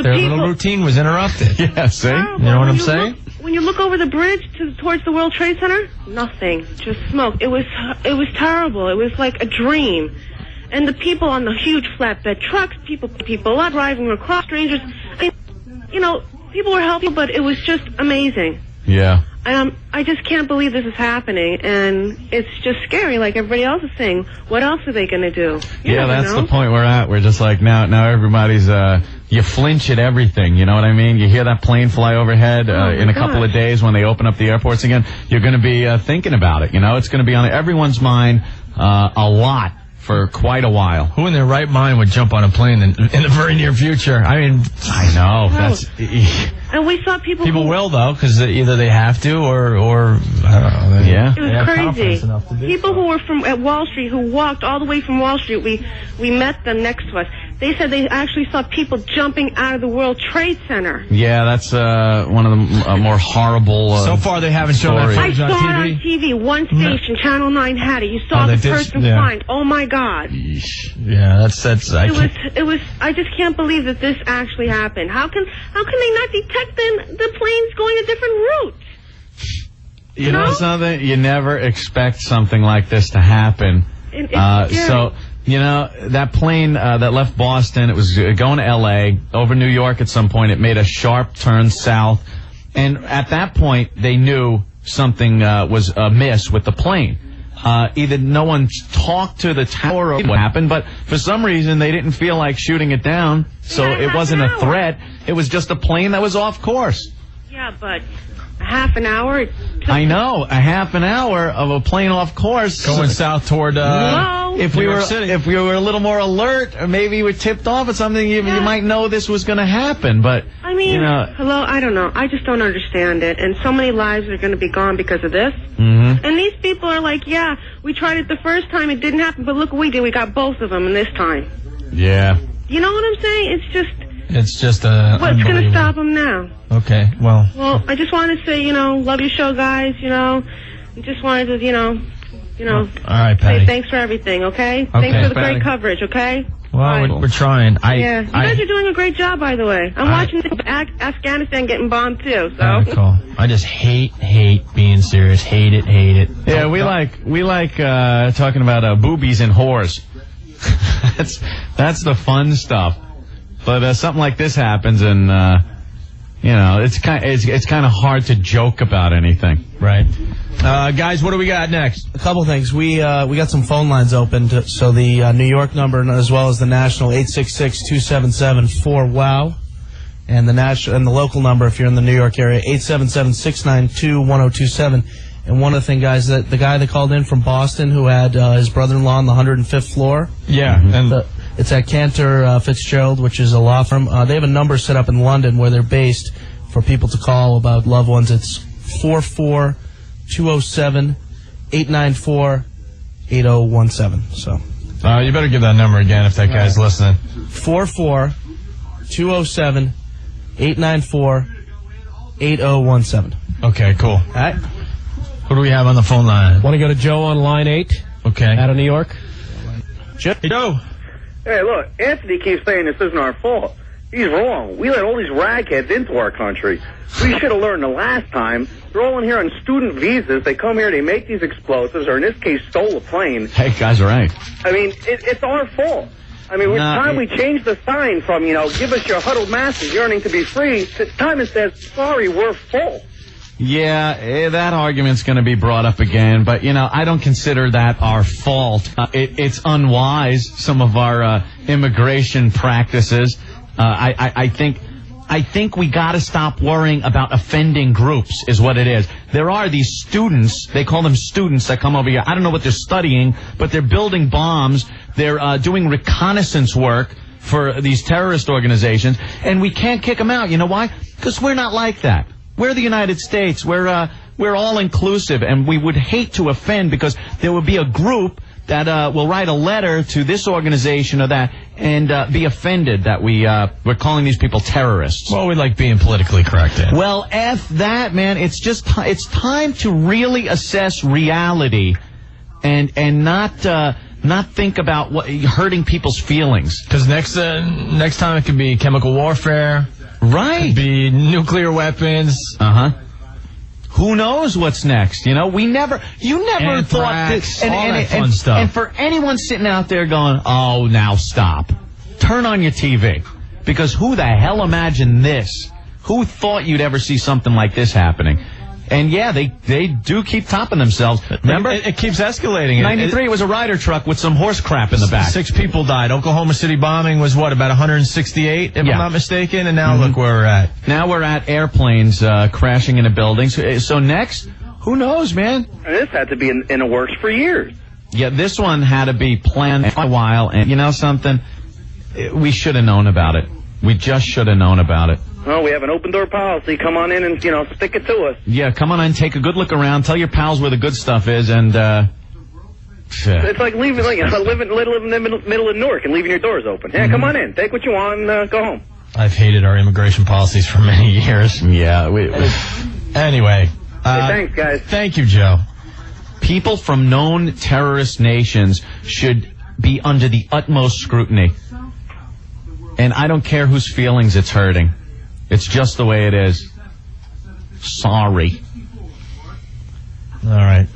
Their people, little routine was interrupted. Yeah, see? You know what I'm saying? When you look over the bridge towards the World Trade Center, nothing, just smoke. It was terrible. It was like a dream. And the people on the huge flatbed trucks, people up driving across, strangers. I mean, people were helping, but it was just amazing. Yeah. I just can't believe this is happening, and it's just scary, like everybody else is saying. What else are they going to do? Yeah, that's the point we're at. We're just like, now everybody's, you flinch at everything, you know what I mean? You hear that plane fly overhead in a couple of days when they open up the airports again, you're going to be thinking about it, It's going to be on everyone's mind a lot for quite a while. Who in their right mind would jump on a plane in the very near future? I mean, I know. That's... And we saw people will, though, because either they have to or I don't know. It was crazy. People who were at Wall Street, who walked all the way from Wall Street, we met them next to us. They said they actually saw people jumping out of the World Trade Center. Yeah, that's one of the more horrible so far they haven't shown that I footage saw on it on TV. One station, Channel 9 had it. You saw the person flying. Oh, my God. Yeah, that's it was. I just can't believe that this actually happened. How can they not detect the planes going a different route? You know something? You never expect something like this to happen. So, that plane that left Boston, it was going to L.A., over New York at some point. It made a sharp turn south. And at that point, they knew something was amiss with the plane. Either no one talked to the tower or what happened, but for some reason they didn't feel like shooting it down, so it wasn't a threat. It was just a plane that was off course. Yeah, but half an hour? I know, a half an hour of a plane off course. Going south toward if we were a little more alert, or maybe we were tipped off at something, you might know this was going to happen, but... I mean, hello, I don't know. I just don't understand it. And so many lives are going to be gone because of this. Mm-hmm. And these people are like, yeah, we tried it the first time, it didn't happen, but look what we did. We got both of them in this time. Yeah. You know what I'm saying? It's just... It's just What's going to unbelievable. stop them now? Okay, well. Well, I just wanted to say, love your show, guys, I just wanted to, All right, Patty. say thanks for everything, okay? Thanks for the Patty. great coverage, okay? Well, we're trying. Yeah, you guys are doing a great job, by the way. I'm watching Afghanistan getting bombed, too, so. All right, cool. I just hate being serious. Hate it. Yeah, we like talking about boobies and whores. that's the fun stuff. But something like this happens, and it's kind of hard to joke about anything. Right. Guys, what do we got next? A couple things. We got some phone lines open, so the New York number as well as the national 866-277-4WOW, and the local number if you're in the New York area 877-692-1027. And one other thing, guys, that the guy that called in from Boston who had his brother-in-law on the 105th floor. Yeah, and it's at Cantor Fitzgerald, which is a law firm. They have a number set up in London where they're based for people to call about loved ones. It's 44207-894-8017. So, you better give that number again if that guy's listening. 44207-894-8017. Okay, cool. All right. Who do we have on the phone line? Want to go to Joe on line 8? Okay. Out of New York? Joe. Hey, look, Anthony keeps saying this isn't our fault. He's wrong. We let all these ragheads into our country. We should have learned the last time. They're all in here on student visas. They come here, they make these explosives, or in this case, stole a plane. Hey, guys are right. I mean, it's our fault. I mean, it's time we change the sign from, give us your huddled masses yearning to be free. It's time it says, sorry, we're full. Yeah, that argument's going to be brought up again, but, I don't consider that our fault. It's unwise, some of our immigration practices. I think we got to stop worrying about offending groups is what it is. There are these students, they call them students that come over here. I don't know what they're studying, but they're building bombs. They're doing reconnaissance work for these terrorist organizations, and we can't kick them out. You know why? Because we're not like that. We're the United States. We're all inclusive, and we would hate to offend because there would be a group that will write a letter to this organization or that and be offended that we're calling these people terrorists. Well, we like being politically correct. Ed. Well, F that, man. It's just it's time to really assess reality and not think about hurting people's feelings. Because next time it could be chemical warfare. Right. Could be nuclear weapons. Who knows what's next? You never thought this. Fun stuff. And for anyone sitting out there going, oh, now stop. Turn on your TV. Because who the hell imagined this? Who thought you'd ever see something like this happening? And yeah, they do keep topping themselves. Remember? It keeps escalating. 93, it was a Ryder truck with some horse crap in the back. 6 people died. Oklahoma City bombing was about 168, if I'm not mistaken, and now look where we're at. Now we're at airplanes crashing into buildings. So next, who knows, man? And this had to be in the works for years. Yeah, this one had to be planned for a while, and you know something? We should have known about it. We just should have known about it. Well, we have an open door policy. Come on in and, stick it to us. Yeah, come on in, take a good look around, tell your pals where the good stuff is, and, It's like living in the middle of Newark and leaving your doors open. Yeah, come on in, take what you want, and go home. I've hated our immigration policies for many years. Yeah. Anyway. Thanks, guys. Thank you, Joe. People from known terrorist nations should be under the utmost scrutiny. And I don't care whose feelings it's hurting. It's just the way it is. Sorry. All right.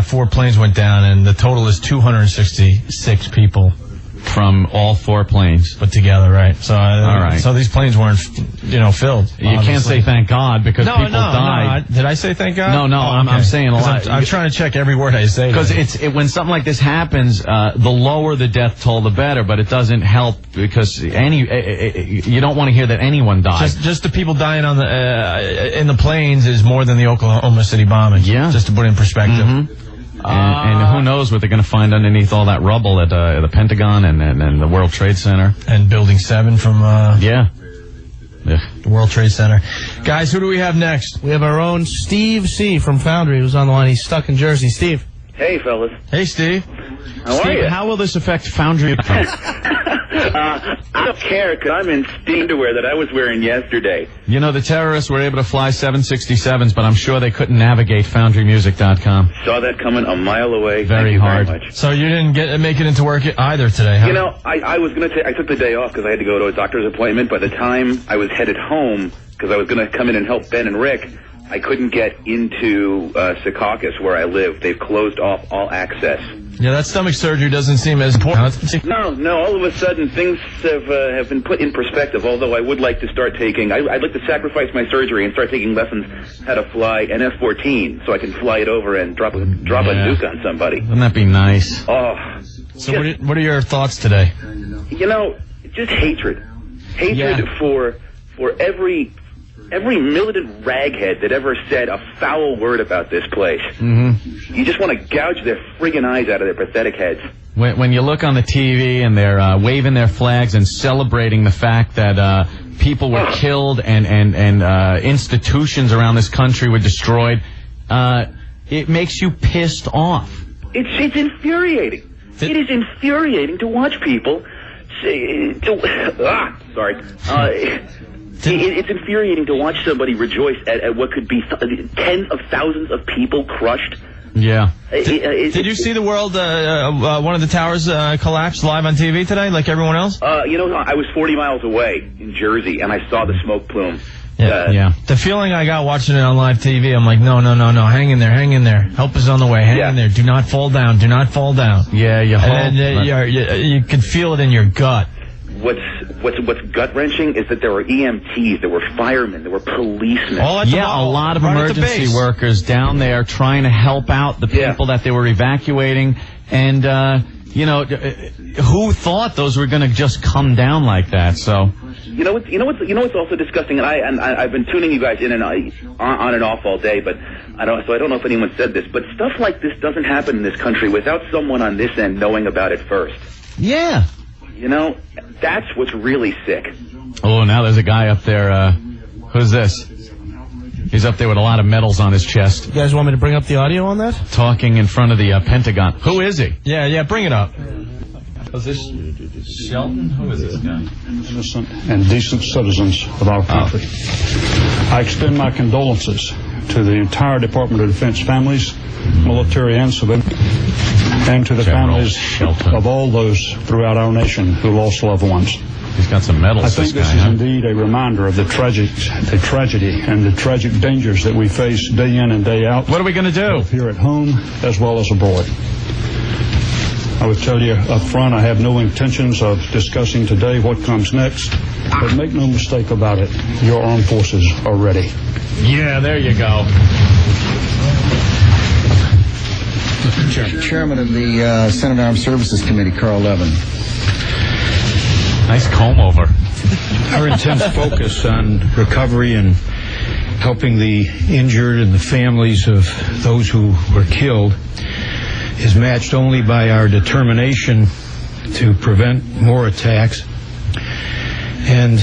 4 planes went down, and the total is 266 people. From all 4 planes. Put together, right. So, all right. So these planes weren't, filled. You can't say thank God because people died. No. Did I say thank God? No, I'm saying a lot. I'm trying to check every word I say. Because when something like this happens, the lower the death toll, the better. But it doesn't help because you don't want to hear that anyone died. Just the people dying on in the planes is more than the Oklahoma City bombing. Yeah. Just to put it in perspective. Mm-hmm. And who knows what they're going to find underneath all that rubble at the Pentagon and the World Trade Center. And Building 7 from... Yeah. The World Trade Center. Guys, who do we have next? We have our own Steve C. from Foundry, who's on the line. He's stuck in Jersey. Steve. Hey, fellas. Hey, Steve. How are you? How will this affect Foundry? I don't care because I'm in steam underwear that I was wearing yesterday. You know, the terrorists were able to fly 767s, but I'm sure they couldn't navigate FoundryMusic.com. Saw that coming a mile away. Very hard. Very much. So you didn't make it into work either today, huh? You know, I was going to I took the day off because I had to go to a doctor's appointment. By the time I was headed home, because I was going to come in and help Ben and Rick, I couldn't get into Secaucus where I live. They've closed off all access. Yeah, that stomach surgery doesn't seem as important. No. All of a sudden, things have been put in perspective. Although I would like to start taking, I'd like to sacrifice my surgery and start taking lessons how to fly an F-14, so I can fly it over and drop a nuke on somebody. Wouldn't that be nice? Oh. So what are your thoughts today? You know, just hatred for every militant raghead that ever said a foul word about this place. Mm-hmm. You just want to gouge their friggin' eyes out of their pathetic heads. When you look on the TV and they're waving their flags and celebrating the fact that people were killed and institutions around this country were destroyed, it makes you pissed off. It's infuriating. It is infuriating to watch people it's infuriating to watch somebody rejoice at what could be tens of thousands of people crushed. Yeah. Did you see the world, one of the towers collapse live on TV today, like everyone else? You know, I was 40 miles away in Jersey, and I saw the smoke plume. Yeah. The feeling I got watching it on live TV, I'm like, no, hang in there. Help is on the way. Hang in there. Do not fall down. Yeah, you hope. And you can feel it in your gut. What's gut-wrenching is that there were EMTs, there were firemen, there were policemen. A lot of emergency workers down there trying to help out the people that they were evacuating. And, who thought those were going to just come down like that? So, you know what's also disgusting, and I've been tuning you guys in and on and off all day, but I don't know if anyone said this, but stuff like this doesn't happen in this country without someone on this end knowing about it first. Yeah. You know, that's what's really sick. Oh, now there's a guy up there. Who's this? He's up there with a lot of medals on his chest. You guys want me to bring up the audio on that? Talking in front of the Pentagon. Who is he? Yeah, bring it up. Was this Shelton? Who is this guy? Innocent and decent citizens of our country. I extend my condolences to the entire Department of Defense families, military and civilian, and to the families of all those throughout our nation who lost loved ones. He's got some medals. I think this is indeed a reminder of the tragedy and the tragic dangers that we face day in and day out. What are we going to do? Both here at home as well as abroad. I would tell you up front, I have no intentions of discussing today what comes next, but make no mistake about it, your armed forces are ready. Yeah, there you go. Chairman of the Senate Armed Services Committee, Carl Levin. Nice comb over. Our intense focus on recovery and helping the injured and the families of those who were killed is matched only by our determination to prevent more attacks and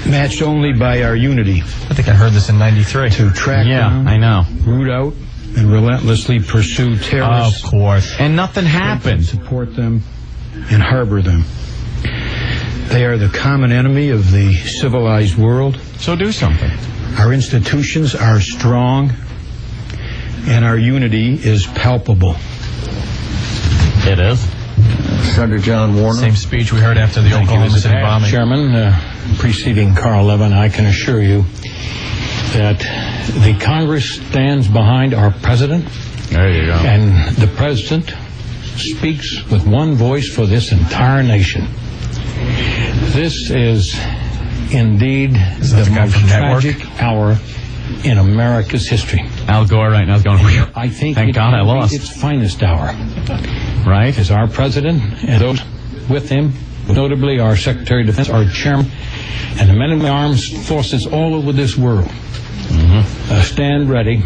matched only by our unity. I think I heard this in 93. To track down, I know, root out, and relentlessly pursue terrorists. Of course. And nothing happened. Support them and harbor them. They are the common enemy of the civilized world. So do something. Our institutions are strong, and our unity is palpable. It is. Senator John Warner. Same speech we heard after the Oklahoma City bombing. Chairman, preceding Carl Levin, I can assure you that the Congress stands behind our president. There you go. And the president speaks with one voice for this entire nation. This is indeed the most tragic hour in America's history. Al Gore right now is going, whew, I think thank God I lost. Its finest hour. Right? Is our president and those with him, notably our Secretary of Defense, our chairman, and the men in the armed forces all over this world stand ready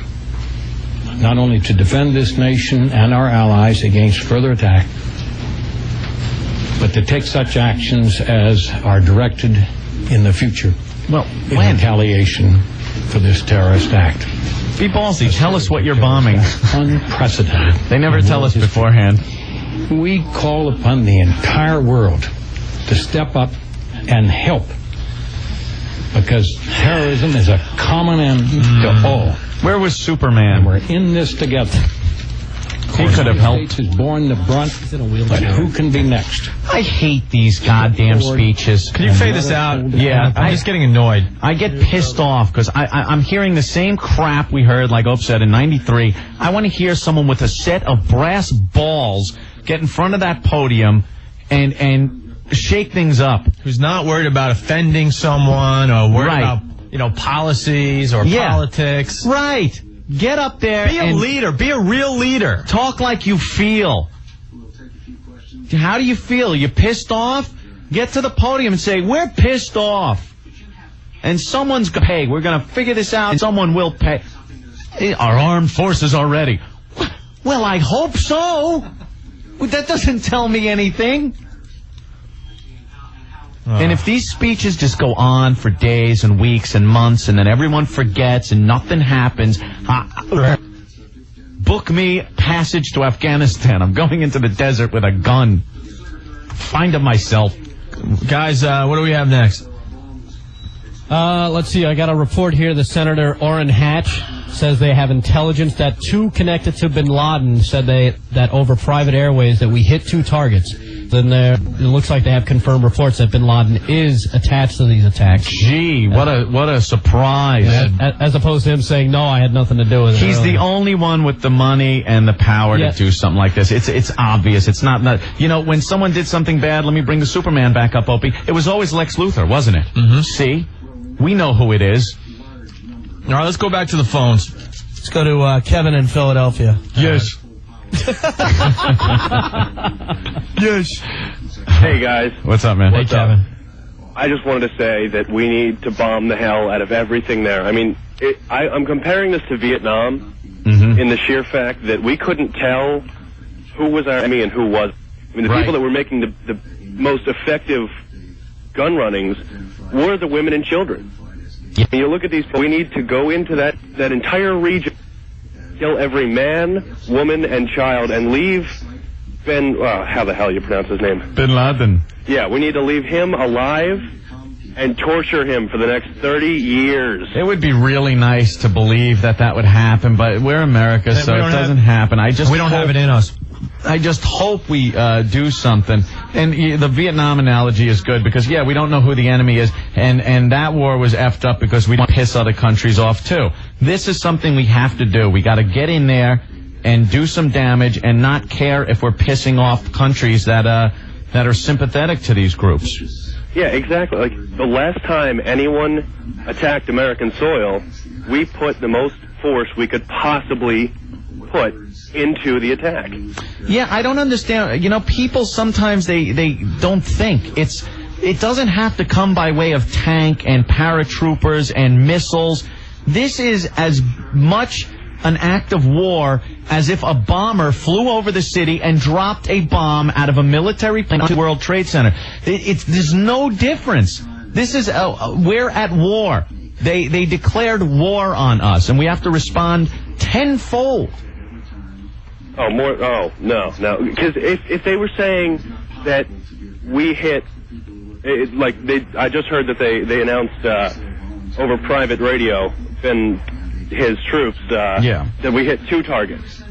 not only to defend this nation and our allies against further attack, but to take such actions as are directed in the future in retaliation for this terrorist act. Be ballsy. Tell us what you're bombing. Unprecedented. They never tell us beforehand. We call upon the entire world to step up and help, because terrorism is a common end to all. Where was Superman? And we're in this together. He could have helped. States is borne the brunt, but who can be next? I hate these goddamn speeches. Can you fade this out? Yeah, I'm just getting annoyed. I get pissed off because I'm hearing the same crap we heard, like Ope said, in '93. I want to hear someone with a set of brass balls get in front of that podium and shake things up. Who's not worried about offending someone or worried about, policies or politics. Right. Get up there. Be a leader. Be a real leader. Talk like you feel. How do you feel? You pissed off? Get to the podium and say, we're pissed off. And someone's going to pay. We're going to figure this out. And someone will pay. Our armed forces are ready. Well, I hope so. That doesn't tell me anything. And if these speeches just go on for days and weeks and months and then everyone forgets and nothing happens, book me passage to Afghanistan. I'm going into the desert with a gun. Find it myself. Guys, what do we have next? Let's see. I got a report here. The Senator Orrin Hatch says they have intelligence that two connected to bin Laden said that over private airways that we hit 2 targets. Then it looks like they have confirmed reports that bin Laden is attached to these attacks. Gee, what a surprise. As opposed to him saying, no, I had nothing to do with it. He's the only one with the money and the power to do something like this. It's obvious. It's not, when someone did something bad, let me bring the Superman back up, Opie. It was always Lex Luthor, wasn't it? Mm-hmm. See? We know who it is. All right, let's go back to the phones. Let's go to Kevin in Philadelphia. Yes. Yes. Hey, guys. What's up, man? Hey, Kevin. I just wanted to say that we need to bomb the hell out of everything there. I mean, I'm comparing this to Vietnam in the sheer fact that we couldn't tell who was our enemy and who wasn't. I mean, the people that were making the most effective gun runnings were the women and children. Yeah. And you look at these, we need to go into that entire region, kill every man, woman, and child, and leave how the hell you pronounce his name? Bin Laden. Yeah, we need to leave him alive and torture him for the next 30 years. It would be really nice to believe that would happen, but we're America, so it doesn't happen. We don't have it in us. I just hope we do something. And the Vietnam analogy is good because, we don't know who the enemy is. And that war was effed up because we don't piss other countries off, too. This is something we have to do. We got to get in there and do some damage and not care if we're pissing off countries that are sympathetic to these groups. Yeah, exactly. Like, the last time anyone attacked American soil, we put the most force we could possibly put into the attack. Yeah, I don't understand. People sometimes they don't think. It doesn't have to come by way of tank and paratroopers and missiles. This is as much an act of war as if a bomber flew over the city and dropped a bomb out of a military plane onto the World Trade Center. There's no difference. This is we're at war. They declared war on us, and we have to respond tenfold. Oh, more? Oh, no. Because if they were saying that we hit, I just heard that they announced over private radio and his troops that we hit 2 targets.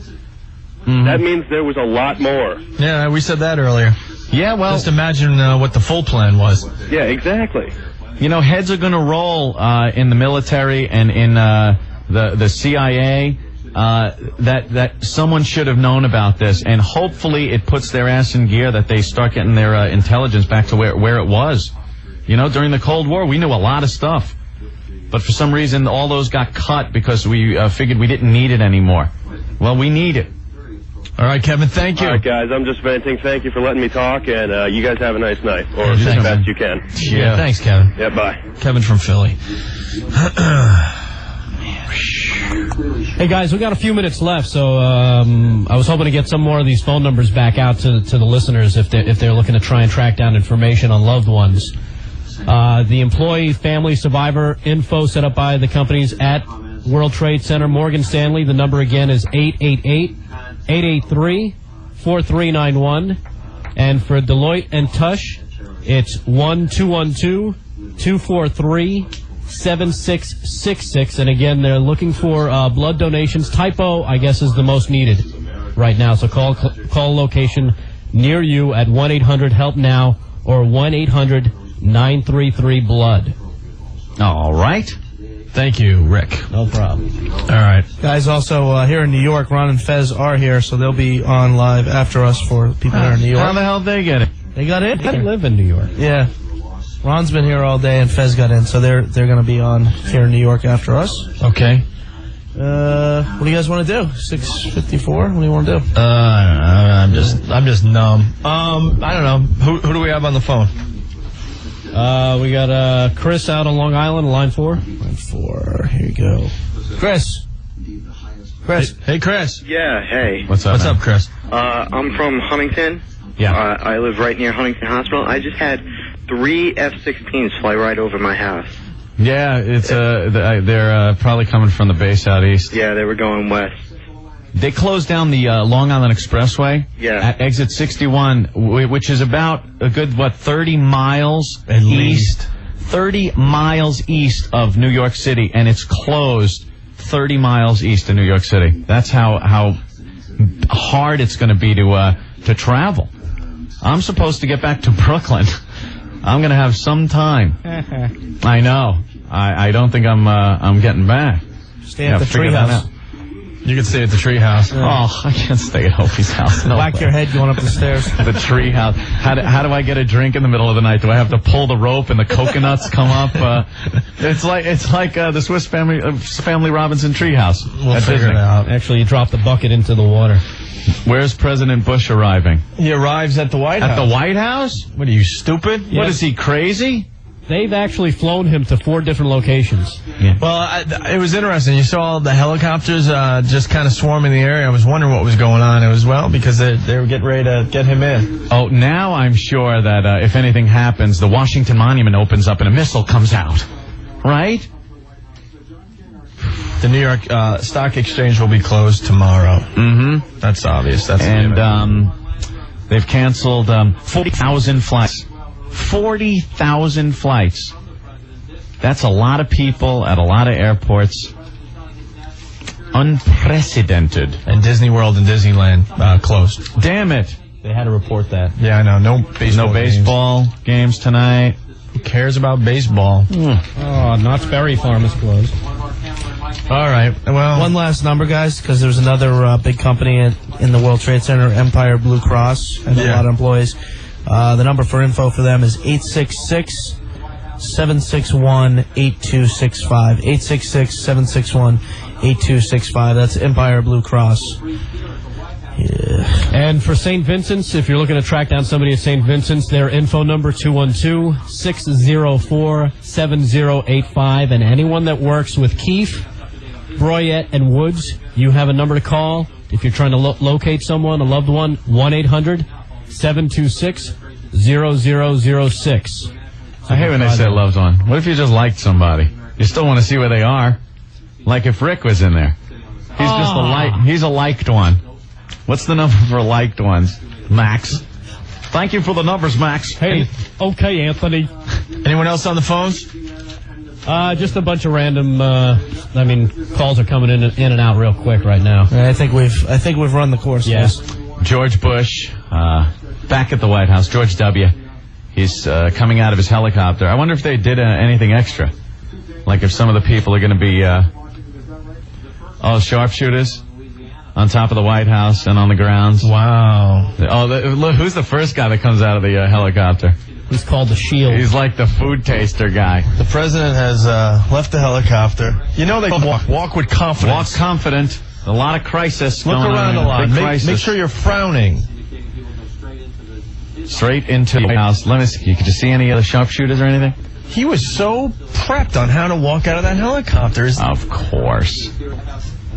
Mm-hmm. That means there was a lot more. Yeah, we said that earlier. Yeah, well, just imagine what the full plan was. Yeah, exactly. Heads are going to roll in the military and in the CIA. That someone should have known about this, and hopefully it puts their ass in gear that they start getting their intelligence back to where it was. During the Cold War, we knew a lot of stuff, but for some reason all those got cut because we figured we didn't need it anymore. Well, we need it. All right, Kevin, thank you. All right, guys, I'm just venting. Thank you for letting me talk, and you guys have a nice night, or as best you can. Yeah, thanks, Kevin. Yeah, bye. Kevin from Philly. Hey guys, we got a few minutes left, so I was hoping to get some more of these phone numbers back out to the listeners if they're looking to try and track down information on loved ones. The employee family survivor info set up by the companies at World Trade Center, Morgan Stanley. The number again is 888-883-4391. And for Deloitte and Touche, It's 1-212-243-7666. And again, they're looking for blood donations. Type O, I guess, is the most needed right now. So call a location near you at 1-800-HELP-NOW or 1-800-933-BLOOD. All right. Thank you, Rick. No problem. All right. Guys, also here in New York, Ron and Fez are here, so they'll be on live after us for people that are in New York. How the hell did they get it? They got in. They live in New York. Yeah. Ron's been here all day, and Fez got in, so they're going to be on here in New York after us. Okay. What do you guys want to do? 6:54. What do you want to do? I don't know. I'm just numb. I don't know. Who do we have on the phone? We got Chris out on Long Island, line 4. Line 4. Here you go. Chris. Hey, Chris. Yeah, hey. What's up, What's up, Chris? I'm from Huntington. Yeah. I live right near Huntington Hospital. I just had 3 F-16s fly right over my house. Yeah, it's they're probably coming from the base out east. Yeah, they were going west. They closed down the Long Island Expressway at exit 61, which is about a good, 30 miles east? 30 miles east of New York City, and it's closed 30 miles east of New York City. That's how hard it's going to be to travel. I'm supposed to get back to Brooklyn. I'm going to have some time. I know. I don't think I'm getting back. Stay at the treehouse. You can stay at the treehouse. Oh, I can't stay at Opie's house. No Whack way. your head going up the stairs. The treehouse. How do I get a drink in the middle of the night? Do I have to pull the rope and the coconuts come up? It's like the Swiss Family Robinson treehouse. We'll figure it out. Actually, you drop the bucket into the water. Where's President Bush arriving? He arrives at the White House. At the White House? What are you, stupid? Yeah. What is he, crazy? They've actually flown him to 4 different locations. Yeah. Well, it was interesting. You saw the helicopters just kind of swarming the area. I was wondering what was going on. It was, because they were getting ready to get him in. Oh, now I'm sure that if anything happens, the Washington Monument opens up and a missile comes out. Right? The New York Stock Exchange will be closed tomorrow. Mm-hmm. That's obvious. They've canceled 40,000 flights. 40,000 flights. That's a lot of people at a lot of airports. Unprecedented. And Disney World and Disneyland closed. Damn it. They had to report that. Yeah, I know. No baseball games tonight. Who cares about baseball? Oh, Knott's Berry Farm is closed. All right. Well, one last number, guys, because there's another big company in the World Trade Center, Empire Blue Cross, and a lot of employees. The number for info for them is 866-761-8265. 866-761-8265. That's Empire Blue Cross. Yeah. And for St. Vincent's, if you're looking to track down somebody at St. Vincent's, their info number 212-604-7085. And anyone that works with Keefe, Broyette, and Woods, you have a number to call. If you're trying to locate someone, a loved one, 1-800-726-0006. I hate when they say loved one. What if you just liked somebody? You still want to see where they are? Like if Rick was in there. He's a liked one. What's the number for liked ones? Max. Thank you for the numbers, Max. Hey, okay, Anthony. Anyone else on the phones? Just a bunch of random, calls are coming in and out real quick right now. I think we've run the course. Yes. George Bush, back at the White House. George W. He's coming out of his helicopter. I wonder if they did anything extra. Like if some of the people are going to be, sharpshooters on top of the White House and on the grounds. Wow. Look, who's the first guy that comes out of the helicopter? He's called the Shield. He's like the food taster guy. The president has left the helicopter. You know they walk with confidence. Walk confident. A lot of crisis Look going around on. a lot. Make sure you're frowning. Straight into the White House. Let me see. Could you see any other sharpshooters or anything? He was so prepped on how to walk out of that helicopter. Of course.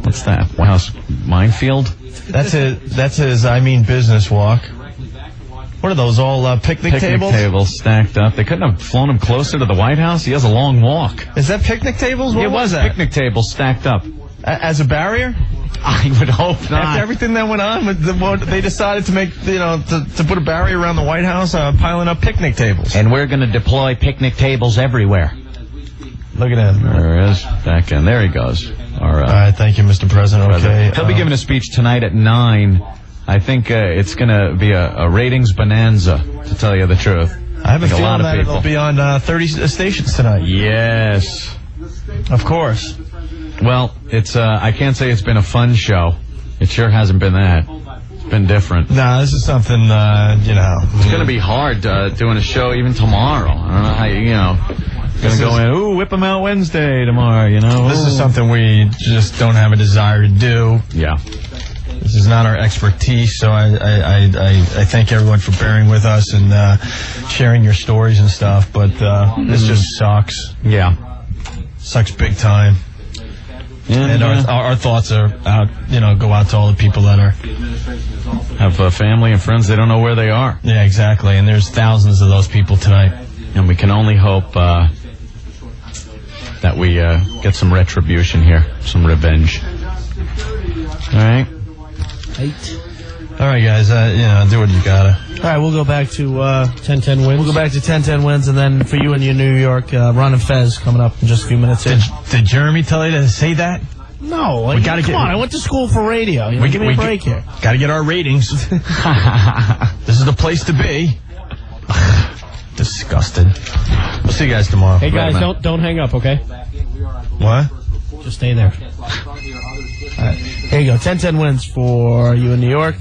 What's that? White House minefield? That's his business walk. What are those, all picnic tables? Picnic tables stacked up. They couldn't have flown him closer to the White House? He has a long walk. Is that picnic tables? What was that? Picnic tables stacked up. As a barrier? I would hope not. After everything that went on, they decided to make, to put a barrier around the White House, piling up picnic tables. And we're going to deploy picnic tables everywhere. Look at him. There he is. Back in. There he goes. All right, thank you, Mr. President. Okay. He'll be giving a speech tonight at 9. I think it's going to be a ratings bonanza, to tell you the truth. I have a feeling a lot of that people. It'll be on 30 stations tonight. Yes. Of course. Well, it's I can't say it's been a fun show. It sure hasn't been that. It's been different. Nah, this is something, It's going to be hard doing a show even tomorrow. I don't know how going to go in, whip them out Wednesday tomorrow, This is something we just don't have a desire to do. Yeah. This is not our expertise, so I thank everyone for bearing with us and sharing your stories and stuff, but this just sucks. Yeah. Sucks big time. Yeah, and our thoughts are out, go out to all the people that have family and friends. They don't know where they are. Yeah, exactly. And there's thousands of those people tonight. And we can only hope that we get some retribution here, some revenge. All right. All right, guys. Do what you gotta. All right, we'll go back to 10-10 wins. We'll go back to 10-10 wins, and then for you and your New York, Ron and Fez coming up in just a few minutes. Did Jeremy tell you to say that? No, we gotta come on. I went to school for radio. Give me a break here. Gotta get our ratings. This is the place to be. Disgusted. We'll see you guys tomorrow. Hey guys, don't hang up, okay? What? Just stay there. All right. Here you go. 10-10 wins for you in New York.